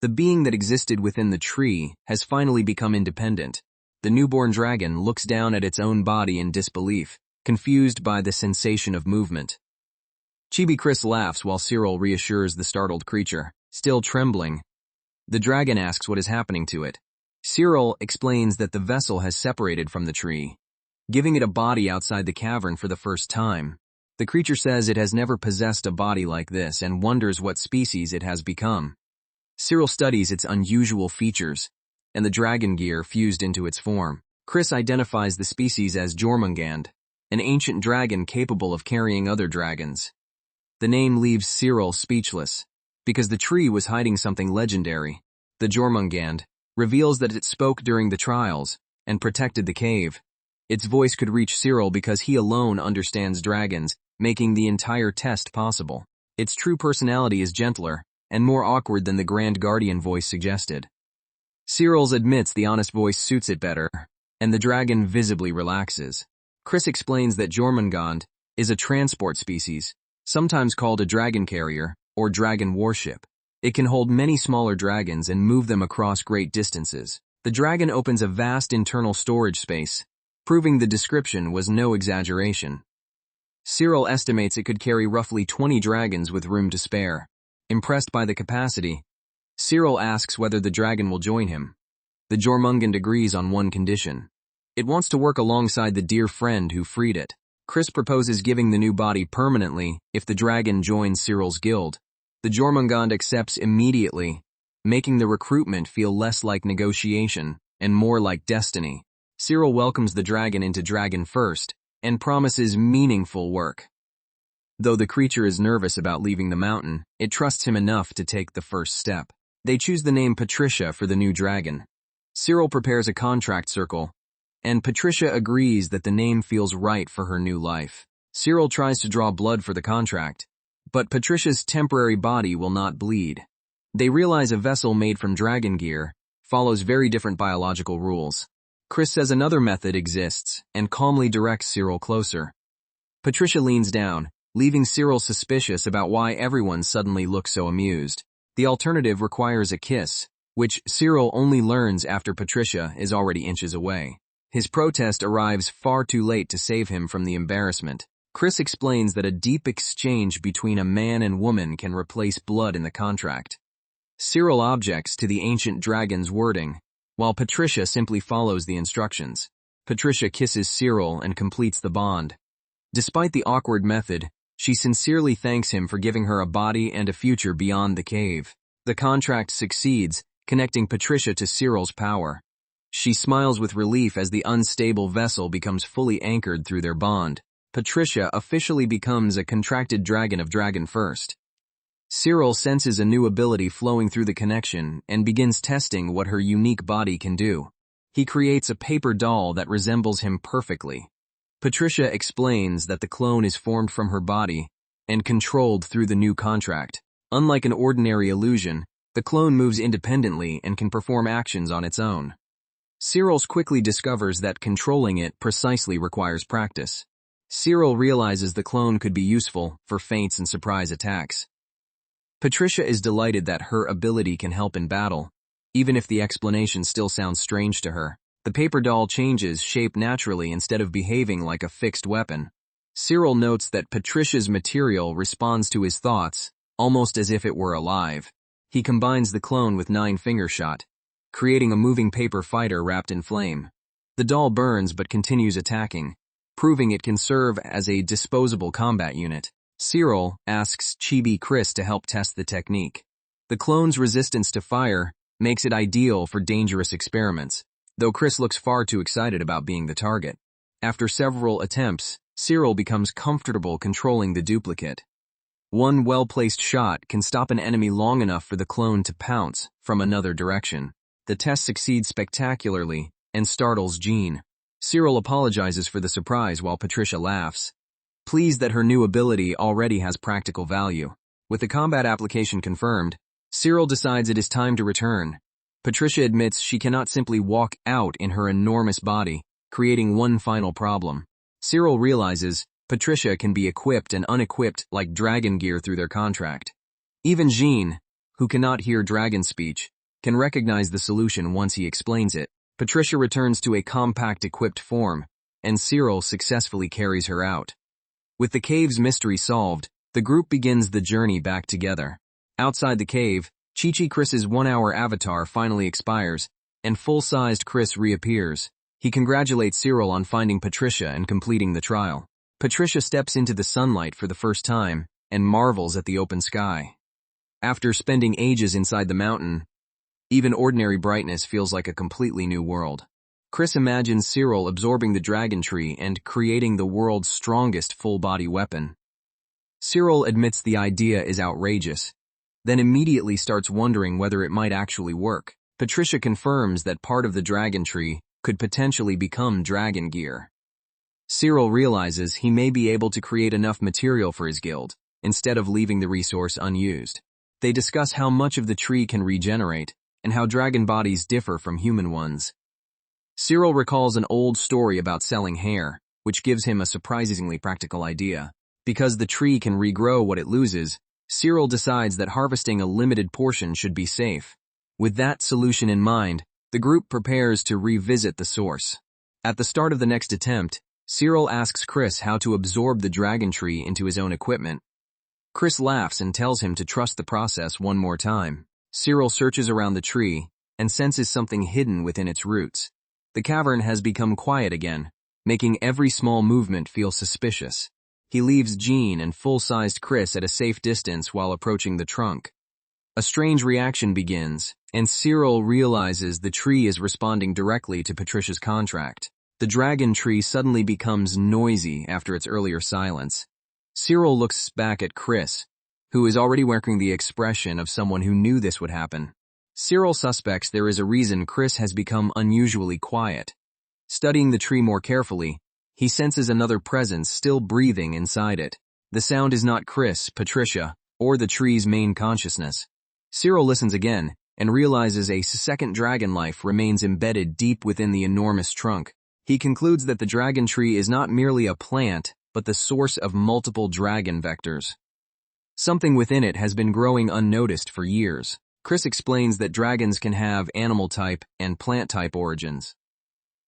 The being that existed within the tree has finally become independent. The newborn dragon looks down at its own body in disbelief, confused by the sensation of movement. Chibi Chris laughs while Cyril reassures the startled creature. Still trembling, the dragon asks what is happening to it. Cyril explains that the vessel has separated from the tree, giving it a body outside the cavern for the first time. The creature says it has never possessed a body like this and wonders what species it has become. Cyril studies its unusual features and the dragon gear fused into its form. Chris identifies the species as Jormungand, an ancient dragon capable of carrying other dragons. The name leaves Cyril speechless, because the tree was hiding something legendary. The Jormungand reveals that it spoke during the trials and protected the cave. Its voice could reach Cyril because he alone understands dragons, making the entire test possible. Its true personality is gentler and more awkward than the Grand Guardian voice suggested. Cyril admits the honest voice suits it better, and the dragon visibly relaxes. Chris explains that Jormungand is a transport species, sometimes called a dragon carrier or dragon warship. It can hold many smaller dragons and move them across great distances. The dragon opens a vast internal storage space, proving the description was no exaggeration. Cyril estimates it could carry roughly 20 dragons with room to spare. Impressed by the capacity, Cyril asks whether the dragon will join him. The Jormungand agrees on one condition. It wants to work alongside the dear friend who freed it. Chris proposes giving the new body permanently if the dragon joins Cyril's guild. The Jormungand accepts immediately, making the recruitment feel less like negotiation and more like destiny. Cyril welcomes the dragon into Dragon First and promises meaningful work. Though the creature is nervous about leaving the mountain, it trusts him enough to take the first step. They choose the name Patricia for the new dragon. Cyril prepares a contract circle, and Patricia agrees that the name feels right for her new life. Cyril tries to draw blood for the contract, but Patricia's temporary body will not bleed. They realize a vessel made from dragon gear follows very different biological rules. Chris says another method exists and calmly directs Cyril closer. Patricia leans down, leaving Cyril suspicious about why everyone suddenly looks so amused. The alternative requires a kiss, which Cyril only learns after Patricia is already inches away. His protest arrives far too late to save him from the embarrassment. Chris explains that a deep exchange between a man and woman can replace blood in the contract. Cyril objects to the ancient dragon's wording, while Patricia simply follows the instructions. Patricia kisses Cyril and completes the bond. Despite the awkward method, she sincerely thanks him for giving her a body and a future beyond the cave. The contract succeeds, connecting Patricia to Cyril's power. She smiles with relief as the unstable vessel becomes fully anchored through their bond. Patricia officially becomes a contracted dragon of Dragon First. Cyril senses a new ability flowing through the connection and begins testing what her unique body can do. He creates a paper doll that resembles him perfectly. Patricia explains that the clone is formed from her body and controlled through the new contract. Unlike an ordinary illusion, the clone moves independently and can perform actions on its own. Cyril quickly discovers that controlling it precisely requires practice. Cyril realizes the clone could be useful for feints and surprise attacks. Patricia is delighted that her ability can help in battle, even if the explanation still sounds strange to her. The paper doll changes shape naturally instead of behaving like a fixed weapon. Cyril notes that Patricia's material responds to his thoughts, almost as if it were alive. He combines the clone with 9-finger shot, creating a moving paper fighter wrapped in flame. The doll burns but continues attacking, proving it can serve as a disposable combat unit. Cyril asks Chibi Chris to help test the technique. The clone's resistance to fire makes it ideal for dangerous experiments, though Chris looks far too excited about being the target. After several attempts, Cyril becomes comfortable controlling the duplicate. One well-placed shot can stop an enemy long enough for the clone to pounce from another direction. The test succeeds spectacularly and startles Jean. Cyril apologizes for the surprise while Patricia laughs, pleased that her new ability already has practical value. With the combat application confirmed, Cyril decides it is time to return. Patricia admits she cannot simply walk out in her enormous body, creating one final problem. Cyril realizes Patricia can be equipped and unequipped like dragon gear through their contract. Even Jean, who cannot hear dragon speech, can recognize the solution once he explains it. Patricia returns to a compact equipped form, and Cyril successfully carries her out. With the cave's mystery solved, the group begins the journey back together. Outside the cave, Chi-Chi Chris's 1-hour avatar finally expires, and full-sized Chris reappears. He congratulates Cyril on finding Patricia and completing the trial. Patricia steps into the sunlight for the first time and marvels at the open sky. After spending ages inside the mountain, even ordinary brightness feels like a completely new world. Chris imagines Cyril absorbing the dragon tree and creating the world's strongest full-body weapon. Cyril admits the idea is outrageous, then immediately starts wondering whether it might actually work. Patricia confirms that part of the dragon tree could potentially become dragon gear. Cyril realizes he may be able to create enough material for his guild, instead of leaving the resource unused. They discuss how much of the tree can regenerate, and how dragon bodies differ from human ones. Cyril recalls an old story about selling hair, which gives him a surprisingly practical idea. Because the tree can regrow what it loses, Cyril decides that harvesting a limited portion should be safe. With that solution in mind, the group prepares to revisit the source. At the start of the next attempt, Cyril asks Chris how to absorb the dragon tree into his own equipment. Chris laughs and tells him to trust the process one more time. Cyril searches around the tree and senses something hidden within its roots. The cavern has become quiet again, making every small movement feel suspicious. He leaves Jean and full-sized Chris at a safe distance while approaching the trunk. A strange reaction begins, and Cyril realizes the tree is responding directly to Patricia's contract. The dragon tree suddenly becomes noisy after its earlier silence. Cyril looks back at Chris, who is already wearing the expression of someone who knew this would happen. Cyril suspects there is a reason Chris has become unusually quiet. Studying the tree more carefully, he senses another presence still breathing inside it. The sound is not Chris, Patricia, or the tree's main consciousness. Cyril listens again and realizes a second dragon life remains embedded deep within the enormous trunk. He concludes that the dragon tree is not merely a plant, but the source of multiple dragon vectors. Something within it has been growing unnoticed for years. Chris explains that dragons can have animal type and plant type origins.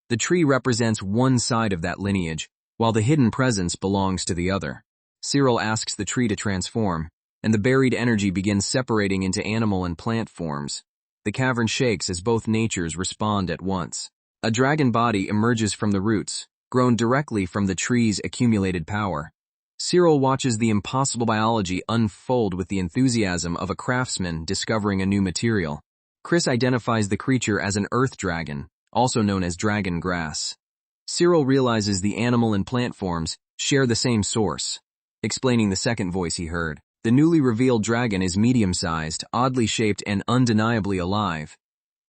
The tree represents one side of that lineage, while the hidden presence belongs to the other. Cyril asks the tree to transform, and the buried energy begins separating into animal and plant forms. The cavern shakes as both natures respond at once. A dragon body emerges from the roots, grown directly from the tree's accumulated power. Cyril watches the impossible biology unfold with the enthusiasm of a craftsman discovering a new material. Chris identifies the creature as an earth dragon, also known as dragon grass. Cyril realizes the animal and plant forms share the same source, explaining the second voice he heard. The newly revealed dragon is medium-sized, oddly shaped, and undeniably alive.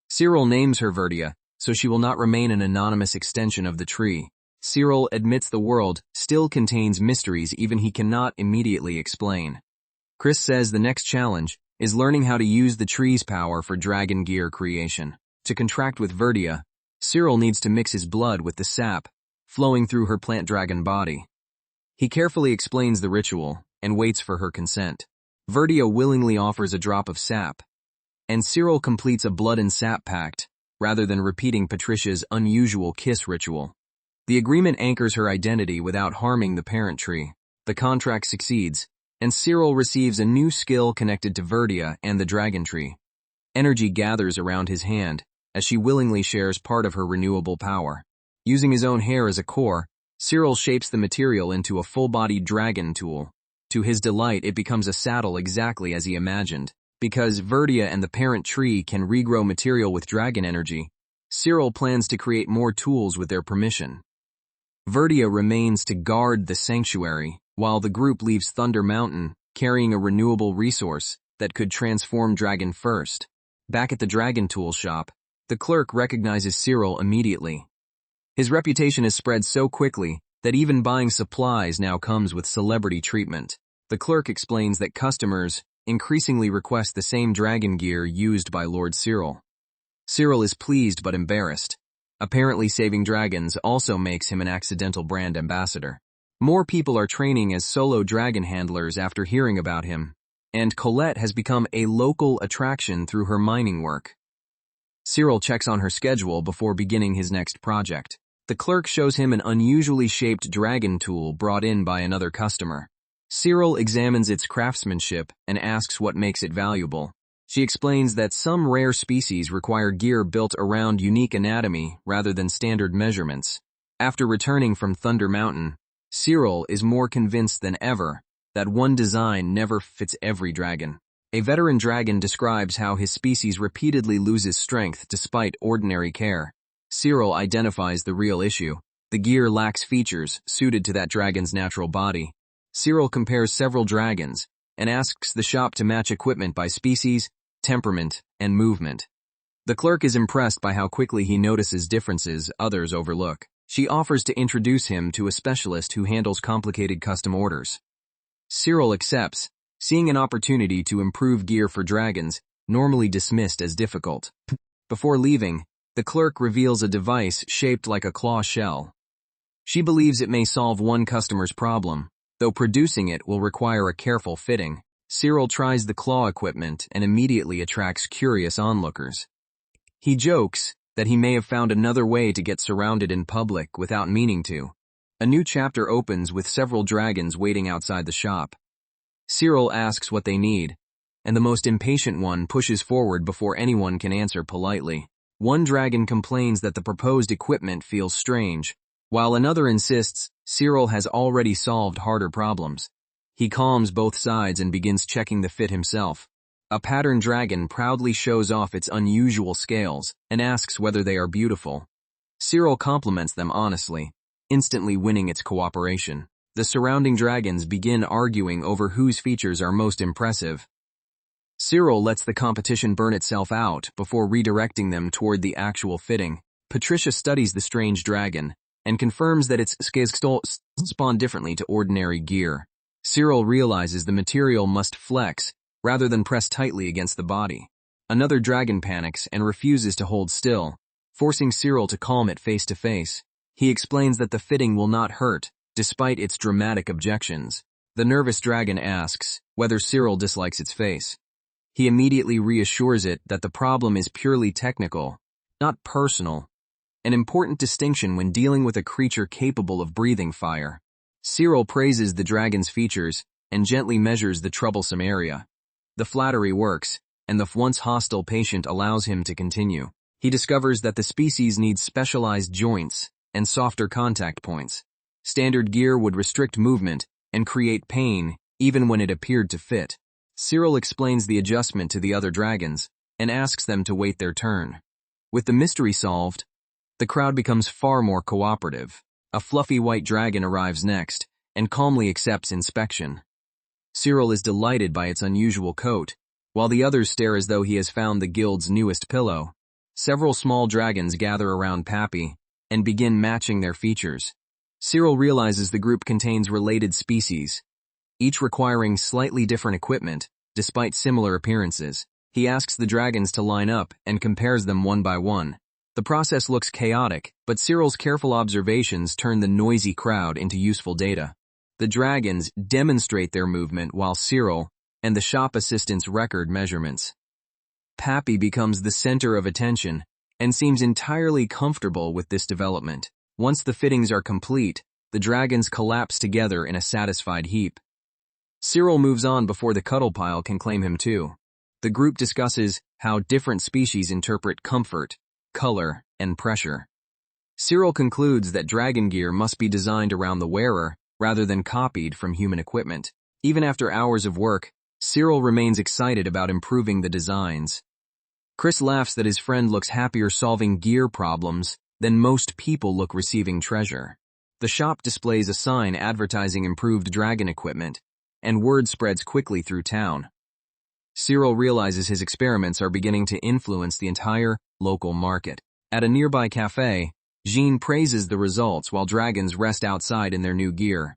Cyril names her Verdia, so she will not remain an anonymous extension of the tree. Cyril admits the world still contains mysteries even he cannot immediately explain. Chris says the next challenge is learning how to use the tree's power for dragon gear creation. To contract with Verdia, Cyril needs to mix his blood with the sap flowing through her plant dragon body. He carefully explains the ritual and waits for her consent. Verdia willingly offers a drop of sap, and Cyril completes a blood and sap pact rather than repeating Patricia's unusual kiss ritual. The agreement anchors her identity without harming the parent tree. The contract succeeds, and Cyril receives a new skill connected to Verdia and the dragon tree. Energy gathers around his hand as she willingly shares part of her renewable power. Using his own hair as a core, Cyril shapes the material into a full-bodied dragon tool. To his delight, it becomes a saddle exactly as he imagined. Because Verdia and the parent tree can regrow material with dragon energy, Cyril plans to create more tools with their permission. Verdia remains to guard the sanctuary, while the group leaves Thunder Mountain, carrying a renewable resource that could transform Dragon first. Back at the dragon tool shop, the clerk recognizes Cyril immediately. His reputation has spread so quickly that even buying supplies now comes with celebrity treatment. The clerk explains that customers increasingly request the same dragon gear used by Lord Cyril. Cyril is pleased but embarrassed. Apparently saving dragons also makes him an accidental brand ambassador. More people are training as solo dragon handlers after hearing about him, and Colette has become a local attraction through her mining work. Cyril checks on her schedule before beginning his next project. The clerk shows him an unusually shaped dragon tool brought in by another customer. Cyril examines its craftsmanship and asks what makes it valuable. She explains that some rare species require gear built around unique anatomy rather than standard measurements. After returning from Thunder Mountain, Cyril is more convinced than ever that one design never fits every dragon. A veteran dragon describes how his species repeatedly loses strength despite ordinary care. Cyril identifies the real issue. The gear lacks features suited to that dragon's natural body. Cyril compares several dragons and asks the shop to match equipment by species, temperament, and movement. The clerk is impressed by how quickly he notices differences others overlook. She offers to introduce him to a specialist who handles complicated custom orders. Cyril accepts, seeing an opportunity to improve gear for dragons, normally dismissed as difficult. Before leaving, the clerk reveals a device shaped like a claw shell. She believes it may solve one customer's problem, though producing it will require a careful fitting. Cyril tries the claw equipment and immediately attracts curious onlookers. He jokes that he may have found another way to get surrounded in public without meaning to. A new chapter opens with several dragons waiting outside the shop. Cyril asks what they need, and the most impatient one pushes forward before anyone can answer politely. One dragon complains that the proposed equipment feels strange, while another insists Cyril has already solved harder problems. He calms both sides and begins checking the fit himself. A patterned dragon proudly shows off its unusual scales and asks whether they are beautiful. Cyril compliments them honestly, instantly winning its cooperation. The surrounding dragons begin arguing over whose features are most impressive. Cyril lets the competition burn itself out before redirecting them toward the actual fitting. Patricia studies the strange dragon and confirms that its scales spawn differently to ordinary gear. Cyril realizes the material must flex rather than press tightly against the body. Another dragon panics and refuses to hold still, forcing Cyril to calm it face to face. He explains that the fitting will not hurt, despite its dramatic objections. The nervous dragon asks whether Cyril dislikes its face. He immediately reassures it that the problem is purely technical, not personal, an important distinction when dealing with a creature capable of breathing fire. Cyril praises the dragon's features and gently measures the troublesome area. The flattery works, and the once hostile patient allows him to continue. He discovers that the species needs specialized joints and softer contact points. Standard gear would restrict movement and create pain even when it appeared to fit. Cyril explains the adjustment to the other dragons and asks them to wait their turn. With the mystery solved, the crowd becomes far more cooperative. A fluffy white dragon arrives next and calmly accepts inspection. Cyril is delighted by its unusual coat, while the others stare as though he has found the guild's newest pillow. Several small dragons gather around Pappy and begin matching their features. Cyril realizes the group contains related species, each requiring slightly different equipment, despite similar appearances. He asks the dragons to line up and compares them one by one. The process looks chaotic, but Cyril's careful observations turn the noisy crowd into useful data. The dragons demonstrate their movement while Cyril and the shop assistants record measurements. Pappy becomes the center of attention and seems entirely comfortable with this development. Once the fittings are complete, the dragons collapse together in a satisfied heap. Cyril moves on before the cuddle pile can claim him too. The group discusses how different species interpret comfort, color, and pressure. Cyril concludes that dragon gear must be designed around the wearer rather than copied from human equipment. Even after hours of work, Cyril remains excited about improving the designs. Chris laughs that his friend looks happier solving gear problems than most people look receiving treasure. The shop displays a sign advertising improved dragon equipment, and word spreads quickly through town. Cyril realizes his experiments are beginning to influence the entire local market. At a nearby cafe, Jean praises the results while dragons rest outside in their new gear.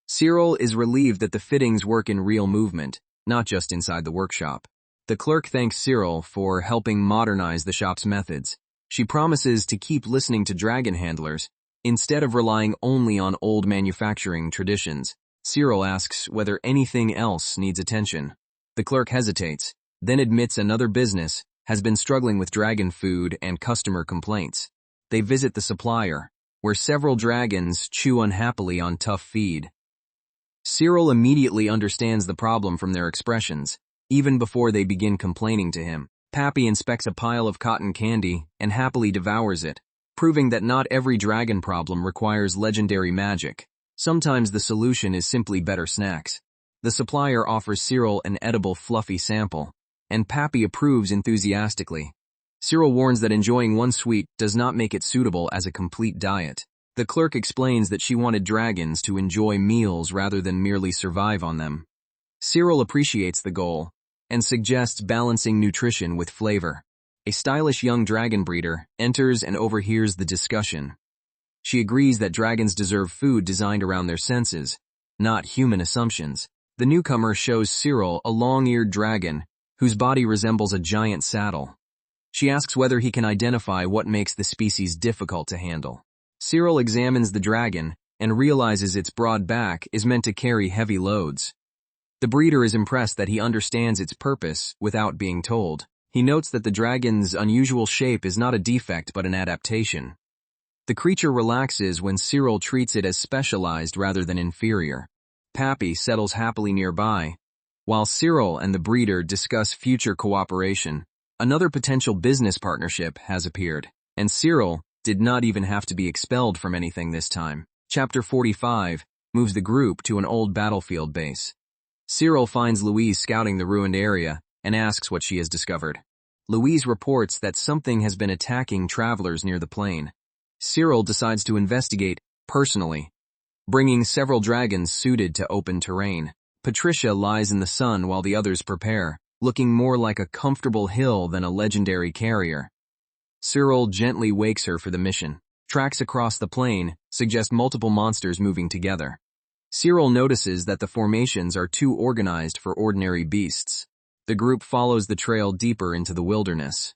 Cyril is relieved that the fittings work in real movement, not just inside the workshop. The clerk thanks Cyril for helping modernize the shop's methods. She promises to keep listening to dragon handlers instead of relying only on old manufacturing traditions. Cyril asks whether anything else needs attention. The clerk hesitates, then admits another business has been struggling with dragon food and customer complaints. They visit the supplier, where several dragons chew unhappily on tough feed. Cyril immediately understands the problem from their expressions, even before they begin complaining to him. Pappy inspects a pile of cotton candy and happily devours it, proving that not every dragon problem requires legendary magic. Sometimes the solution is simply better snacks. The supplier offers Cyril an edible fluffy sample, and Pappy approves enthusiastically. Cyril warns that enjoying one sweet does not make it suitable as a complete diet. The clerk explains that she wanted dragons to enjoy meals rather than merely survive on them. Cyril appreciates the goal and suggests balancing nutrition with flavor. A stylish young dragon breeder enters and overhears the discussion. She agrees that dragons deserve food designed around their senses, not human assumptions. The newcomer shows Cyril a long-eared dragon whose body resembles a giant saddle. She asks whether he can identify what makes the species difficult to handle. Cyril examines the dragon and realizes its broad back is meant to carry heavy loads. The breeder is impressed that he understands its purpose without being told. He notes that the dragon's unusual shape is not a defect but an adaptation. The creature relaxes when Cyril treats it as specialized rather than inferior. Pappy settles happily nearby, while Cyril and the breeder discuss future cooperation. Another potential business partnership has appeared, and Cyril did not even have to be expelled from anything this time. Chapter 45 moves the group to an old battlefield base. Cyril finds Louise scouting the ruined area and asks what she has discovered. Louise reports that something has been attacking travelers near the plain. Cyril decides to investigate personally, bringing several dragons suited to open terrain. Patricia lies in the sun while the others prepare, looking more like a comfortable hill than a legendary carrier. Cyril gently wakes her for the mission. Tracks across the plain suggest multiple monsters moving together. Cyril notices that the formations are too organized for ordinary beasts. The group follows the trail deeper into the wilderness.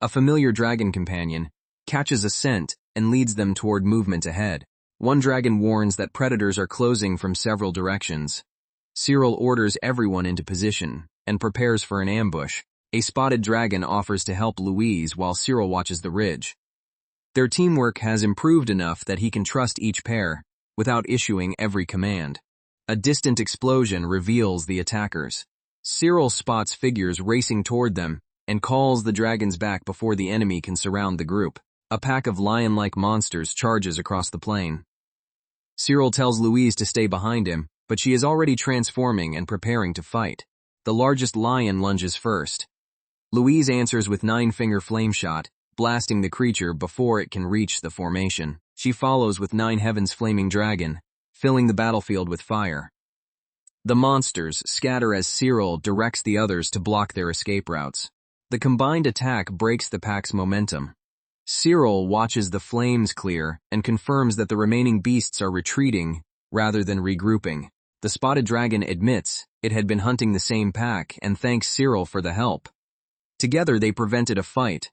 A familiar dragon companion catches a scent and leads them toward movement ahead. One dragon warns that predators are closing from several directions. Cyril orders everyone into position and prepares for an ambush. A spotted dragon offers to help Louise while Cyril watches the ridge. Their teamwork has improved enough that he can trust each pair without issuing every command. A distant explosion reveals the attackers. Cyril spots figures racing toward them and calls the dragons back before the enemy can surround the group. A pack of lion-like monsters charges across the plain. Cyril tells Louise to stay behind him, but she is already transforming and preparing to fight. The largest lion lunges first. Louise answers with 9-finger flame shot, blasting the creature before it can reach the formation. She follows with 9 heavens flaming dragon, filling the battlefield with fire. The monsters scatter as Cyril directs the others to block their escape routes. The combined attack breaks the pack's momentum. Cyril watches the flames clear and confirms that the remaining beasts are retreating rather than regrouping. The spotted dragon admits it had been hunting the same pack and thanks Cyril for the help. Together they prevented a fight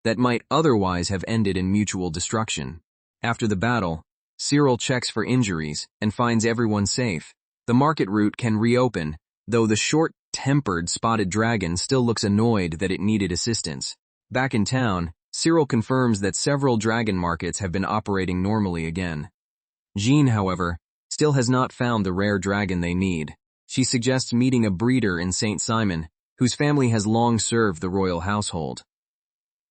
that might otherwise have ended in mutual destruction. After the battle, Cyril checks for injuries and finds everyone safe. The market route can reopen, though the short-tempered spotted dragon still looks annoyed that it needed assistance. Back in town, Cyril confirms that several dragon markets have been operating normally again. Jean, however, still has not found the rare dragon they need. She suggests meeting a breeder in St. Simon, whose family has long served the royal household.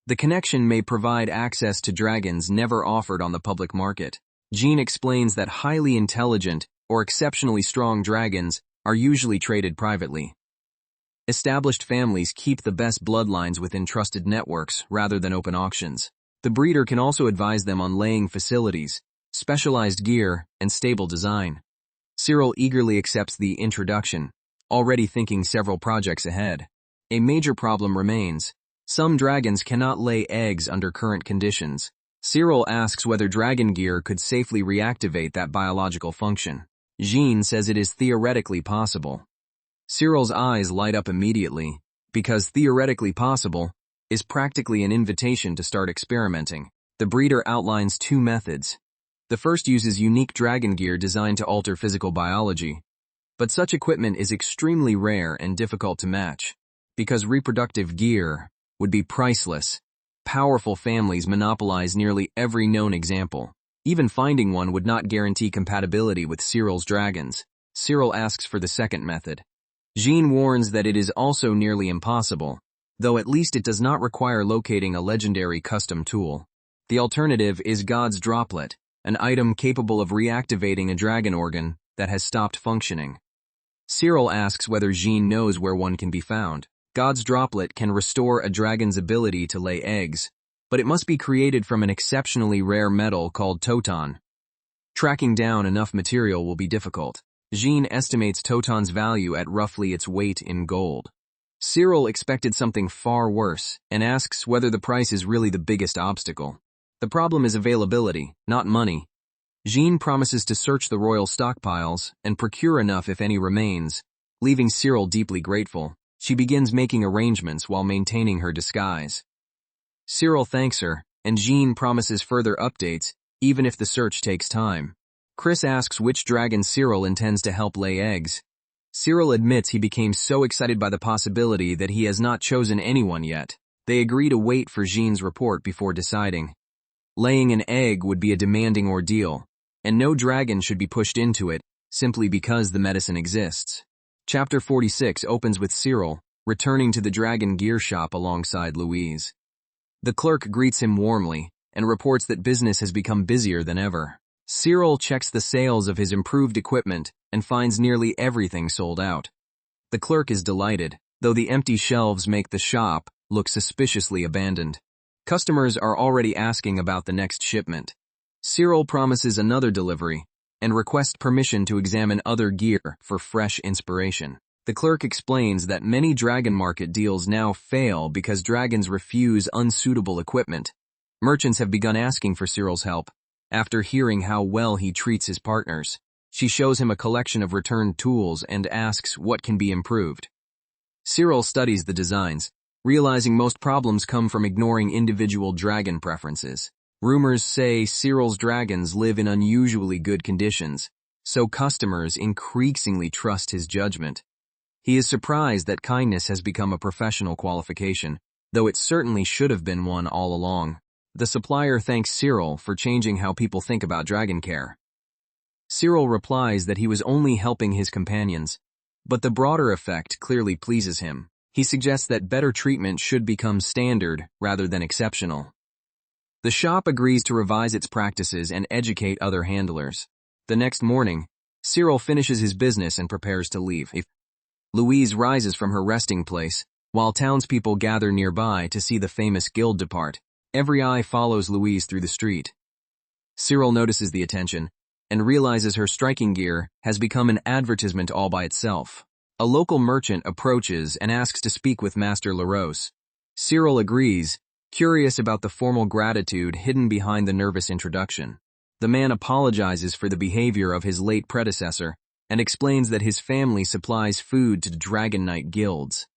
The connection may provide access to dragons never offered on the public market. Jean explains that highly intelligent or exceptionally strong dragons are usually traded privately. Established families keep the best bloodlines within trusted networks rather than open auctions. The breeder can also advise them on laying facilities, specialized gear, and stable design. Cyril eagerly accepts the introduction, already thinking several projects ahead. A major problem remains. Some dragons cannot lay eggs under current conditions. Cyril asks whether dragon gear could safely reactivate that biological function. Jean says it is theoretically possible. Cyril's eyes light up immediately, because theoretically possible is practically an invitation to start experimenting. The breeder outlines 2 methods. The first uses unique dragon gear designed to alter physical biology, but such equipment is extremely rare and difficult to match. Because reproductive gear would be priceless, powerful families monopolize nearly every known example. Even finding one would not guarantee compatibility with Cyril's dragons. Cyril asks for the second method. Jean warns that it is also nearly impossible, though at least it does not require locating a legendary custom tool. The alternative is God's Droplet, an item capable of reactivating a dragon organ that has stopped functioning. Cyril asks whether Jean knows where one can be found. God's Droplet can restore a dragon's ability to lay eggs, but it must be created from an exceptionally rare metal called Toton. Tracking down enough material will be difficult. Jean estimates Toton's value at roughly its weight in gold. Cyril expected something far worse and asks whether the price is really the biggest obstacle. The problem is availability, not money. Jean promises to search the royal stockpiles and procure enough if any remains, leaving Cyril deeply grateful. She begins making arrangements while maintaining her disguise. Cyril thanks her, and Jean promises further updates, even if the search takes time. Chris asks which dragon Cyril intends to help lay eggs. Cyril admits he became so excited by the possibility that he has not chosen anyone yet. They agree to wait for Jean's report before deciding. Laying an egg would be a demanding ordeal, and no dragon should be pushed into it simply because the medicine exists. Chapter 46 opens with Cyril returning to the dragon gear shop alongside Louise. The clerk greets him warmly and reports that business has become busier than ever. Cyril checks the sales of his improved equipment and finds nearly everything sold out. The clerk is delighted, though the empty shelves make the shop look suspiciously abandoned. Customers are already asking about the next shipment. Cyril promises another delivery and requests permission to examine other gear for fresh inspiration. The clerk explains that many dragon market deals now fail because dragons refuse unsuitable equipment. Merchants have begun asking for Cyril's help. After hearing how well he treats his partners, she shows him a collection of returned tools and asks what can be improved. Cyril studies the designs, realizing most problems come from ignoring individual dragon preferences. Rumors say Cyril's dragons live in unusually good conditions, so customers increasingly trust his judgment. He is surprised that kindness has become a professional qualification, though it certainly should have been one all along. The supplier thanks Cyril for changing how people think about dragon care. Cyril replies that he was only helping his companions, but the broader effect clearly pleases him. He suggests that better treatment should become standard rather than exceptional. The shop agrees to revise its practices and educate other handlers. The next morning, Cyril finishes his business and prepares to leave. Louise rises from her resting place, while townspeople gather nearby to see the famous guild depart. Every eye follows Louise through the street. Cyril notices the attention and realizes her striking gear has become an advertisement all by itself. A local merchant approaches and asks to speak with Master LaRose. Cyril agrees, curious about the formal gratitude hidden behind the nervous introduction. The man apologizes for the behavior of his late predecessor and explains that his family supplies food to Dragon Knight guilds.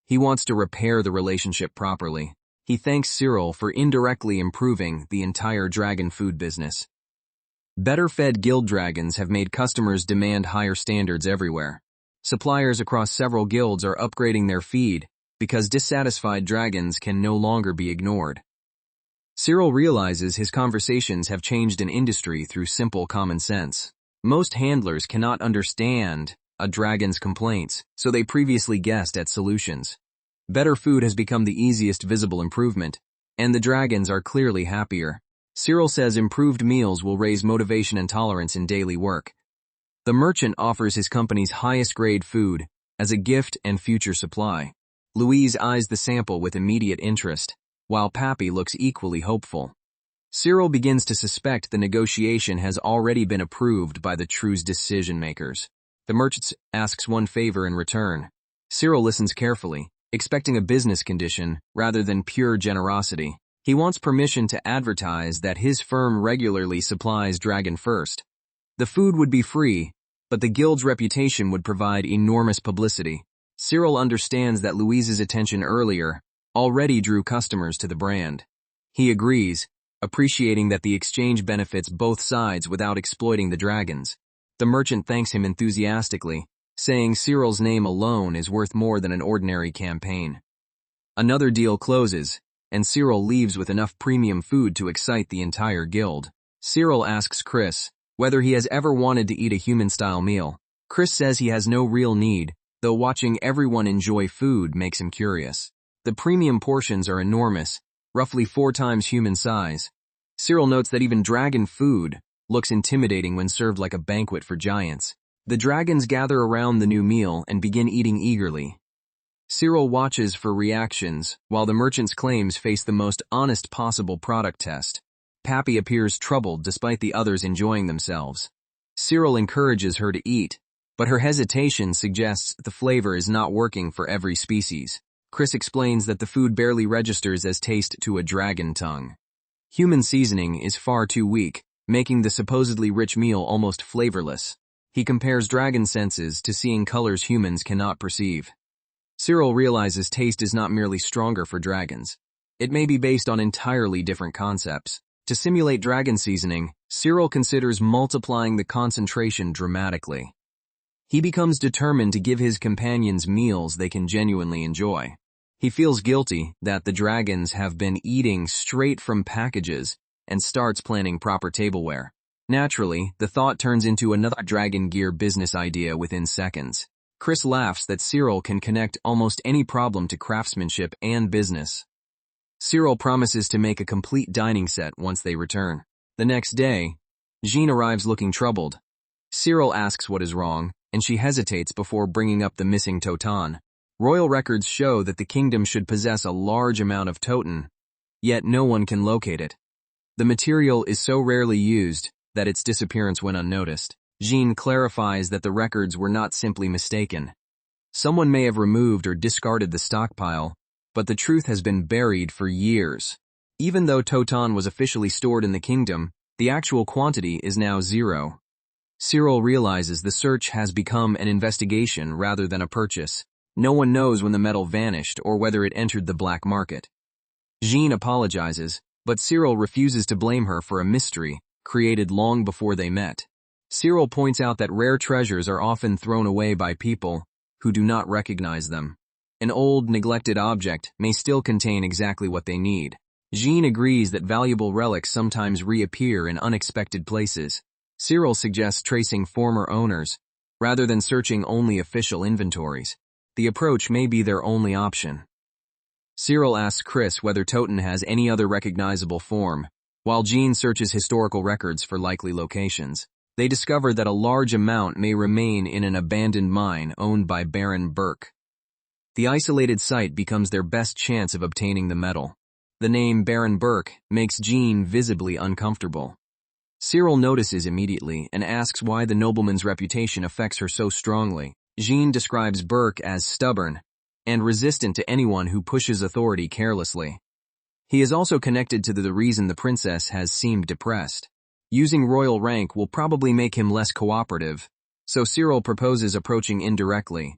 He wants to repair the relationship properly. He thanks Cyril for indirectly improving the entire dragon food business. Better-fed guild dragons have made customers demand higher standards everywhere. Suppliers across several guilds are upgrading their feed because dissatisfied dragons can no longer be ignored. Cyril realizes his conversations have changed an industry through simple common sense. Most handlers cannot understand a dragon's complaints, so they previously guessed at solutions. Better food has become the easiest visible improvement, and the dragons are clearly happier. Cyril says improved meals will raise motivation and tolerance in daily work. The merchant offers his company's highest grade food as a gift and future supply. Louise eyes the sample with immediate interest, while Pappy looks equally hopeful. Cyril begins to suspect the negotiation has already been approved by the true's decision-makers. The merchant asks one favor in return. Cyril listens carefully, expecting a business condition rather than pure generosity. He wants permission to advertise that his firm regularly supplies Dragon First. The food would be free, but the guild's reputation would provide enormous publicity. Cyril understands that Louise's attention earlier already drew customers to the brand. He agrees, appreciating that the exchange benefits both sides without exploiting the dragons. The merchant thanks him enthusiastically, saying Cyril's name alone is worth more than an ordinary campaign. Another deal closes, and Cyril leaves with enough premium food to excite the entire guild. Cyril asks Chris whether he has ever wanted to eat a human-style meal. Chris says he has no real need, though watching everyone enjoy food makes him curious. The premium portions are enormous, roughly 4 times human size. Cyril notes that even dragon food looks intimidating when served like a banquet for giants. The dragons gather around the new meal and begin eating eagerly. Cyril watches for reactions, while the merchant's claims face the most honest possible product test. Pappy appears troubled despite the others enjoying themselves. Cyril encourages her to eat, but her hesitation suggests the flavor is not working for every species. Chris explains that the food barely registers as taste to a dragon tongue. Human seasoning is far too weak, making the supposedly rich meal almost flavorless. He compares dragon senses to seeing colors humans cannot perceive. Cyril realizes taste is not merely stronger for dragons. It may be based on entirely different concepts. To simulate dragon seasoning, Cyril considers multiplying the concentration dramatically. He becomes determined to give his companions meals they can genuinely enjoy. He feels guilty that the dragons have been eating straight from packages and starts planning proper tableware. Naturally, the thought turns into another dragon gear business idea within seconds. Chris laughs that Cyril can connect almost any problem to craftsmanship and business. Cyril promises to make a complete dining set once they return. The next day, Jean arrives looking troubled. Cyril asks what is wrong, and she hesitates before bringing up the missing Totan. Royal records show that the kingdom should possess a large amount of Totan, yet no one can locate it. The material is so rarely used that its disappearance went unnoticed. Jean clarifies that the records were not simply mistaken. Someone may have removed or discarded the stockpile, but the truth has been buried for years. Even though Totan was officially stored in the kingdom, the actual quantity is now 0. Cyril realizes the search has become an investigation rather than a purchase. No one knows when the metal vanished or whether it entered the black market. Jean apologizes, but Cyril refuses to blame her for a mystery created long before they met. Cyril points out that rare treasures are often thrown away by people who do not recognize them. An old, neglected object may still contain exactly what they need. Jean agrees that valuable relics sometimes reappear in unexpected places. Cyril suggests tracing former owners, rather than searching only official inventories. The approach may be their only option. Cyril asks Chris whether Totan has any other recognizable form, while Jean searches historical records for likely locations. They discover that a large amount may remain in an abandoned mine owned by Baron Burke. The isolated site becomes their best chance of obtaining the metal. The name Baron Burke makes Jean visibly uncomfortable. Cyril notices immediately and asks why the nobleman's reputation affects her so strongly. Jean describes Burke as stubborn and resistant to anyone who pushes authority carelessly. He is also connected to the reason the princess has seemed depressed. Using royal rank will probably make him less cooperative, so Cyril proposes approaching indirectly.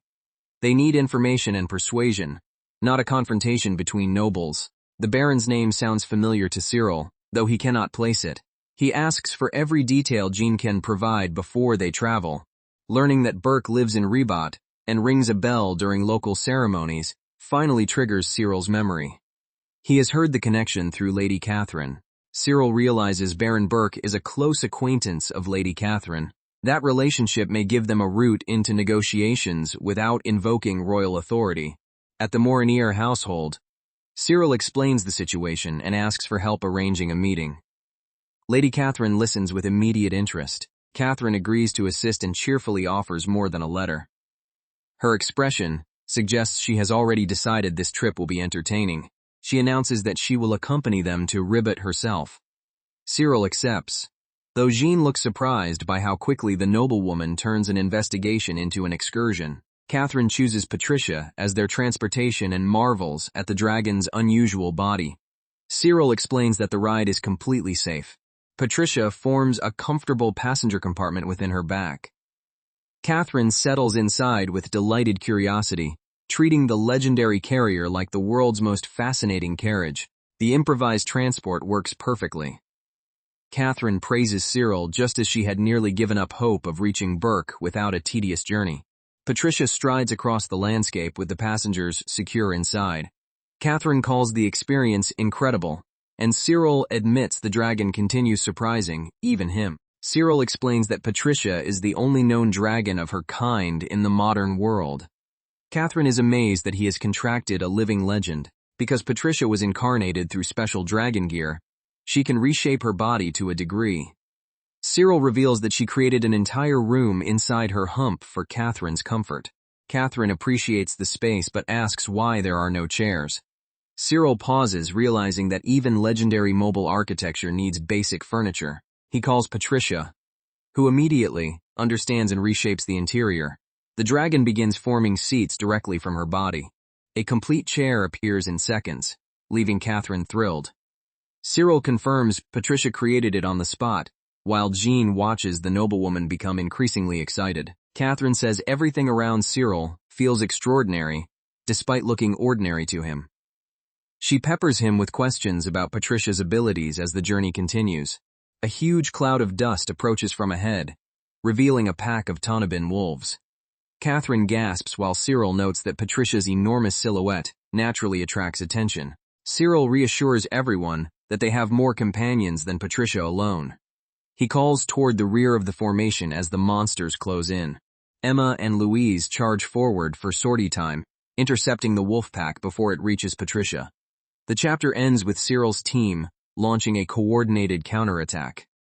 They need information and persuasion, not a confrontation between nobles. The Baron's name sounds familiar to Cyril, though he cannot place it. He asks for every detail Jean can provide before they travel. Learning that Burke lives in Rebat and rings a bell during local ceremonies finally triggers Cyril's memory. He has heard the connection through Lady Catherine. Cyril realizes Baron Burke is a close acquaintance of Lady Catherine. That relationship may give them a route into negotiations without invoking royal authority. At the Morinier household, Cyril explains the situation and asks for help arranging a meeting. Lady Catherine listens with immediate interest. Catherine agrees to assist and cheerfully offers more than a letter. Her expression suggests she has already decided this trip will be entertaining. She announces that she will accompany them to Ribat herself. Cyril accepts, though Jean looks surprised by how quickly the noblewoman turns an investigation into an excursion. Catherine chooses Patricia as their transportation and marvels at the dragon's unusual body. Cyril explains that the ride is completely safe. Patricia forms a comfortable passenger compartment within her back. Catherine settles inside with delighted curiosity, treating the legendary carrier like the world's most fascinating carriage. The improvised transport works perfectly. Catherine praises Cyril just as she had nearly given up hope of reaching Burke without a tedious journey. Patricia strides across the landscape with the passengers secure inside. Catherine calls the experience incredible, and Cyril admits the dragon continues surprising, even him. Cyril explains that Patricia is the only known dragon of her kind in the modern world. Catherine is amazed that he has contracted a living legend. Because Patricia was incarnated through special dragon gear, she can reshape her body to a degree. Cyril reveals that she created an entire room inside her hump for Catherine's comfort. Catherine appreciates the space but asks why there are no chairs. Cyril pauses, realizing that even legendary mobile architecture needs basic furniture. He calls Patricia, who immediately understands and reshapes the interior. The dragon begins forming seats directly from her body. A complete chair appears in seconds, leaving Catherine thrilled. Cyril confirms Patricia created it on the spot, while Jean watches the noblewoman become increasingly excited. Catherine says everything around Cyril feels extraordinary, despite looking ordinary to him. She peppers him with questions about Patricia's abilities as the journey continues. A huge cloud of dust approaches from ahead, revealing a pack of Tonabin wolves. Catherine gasps while Cyril notes that Patricia's enormous silhouette naturally attracts attention. Cyril reassures everyone that they have more companions than Patricia alone. He calls toward the rear of the formation as the monsters close in. Emma and Louise charge forward for sortie time, intercepting the wolf pack before it reaches Patricia. The chapter ends with Cyril's team launching a coordinated counterattack.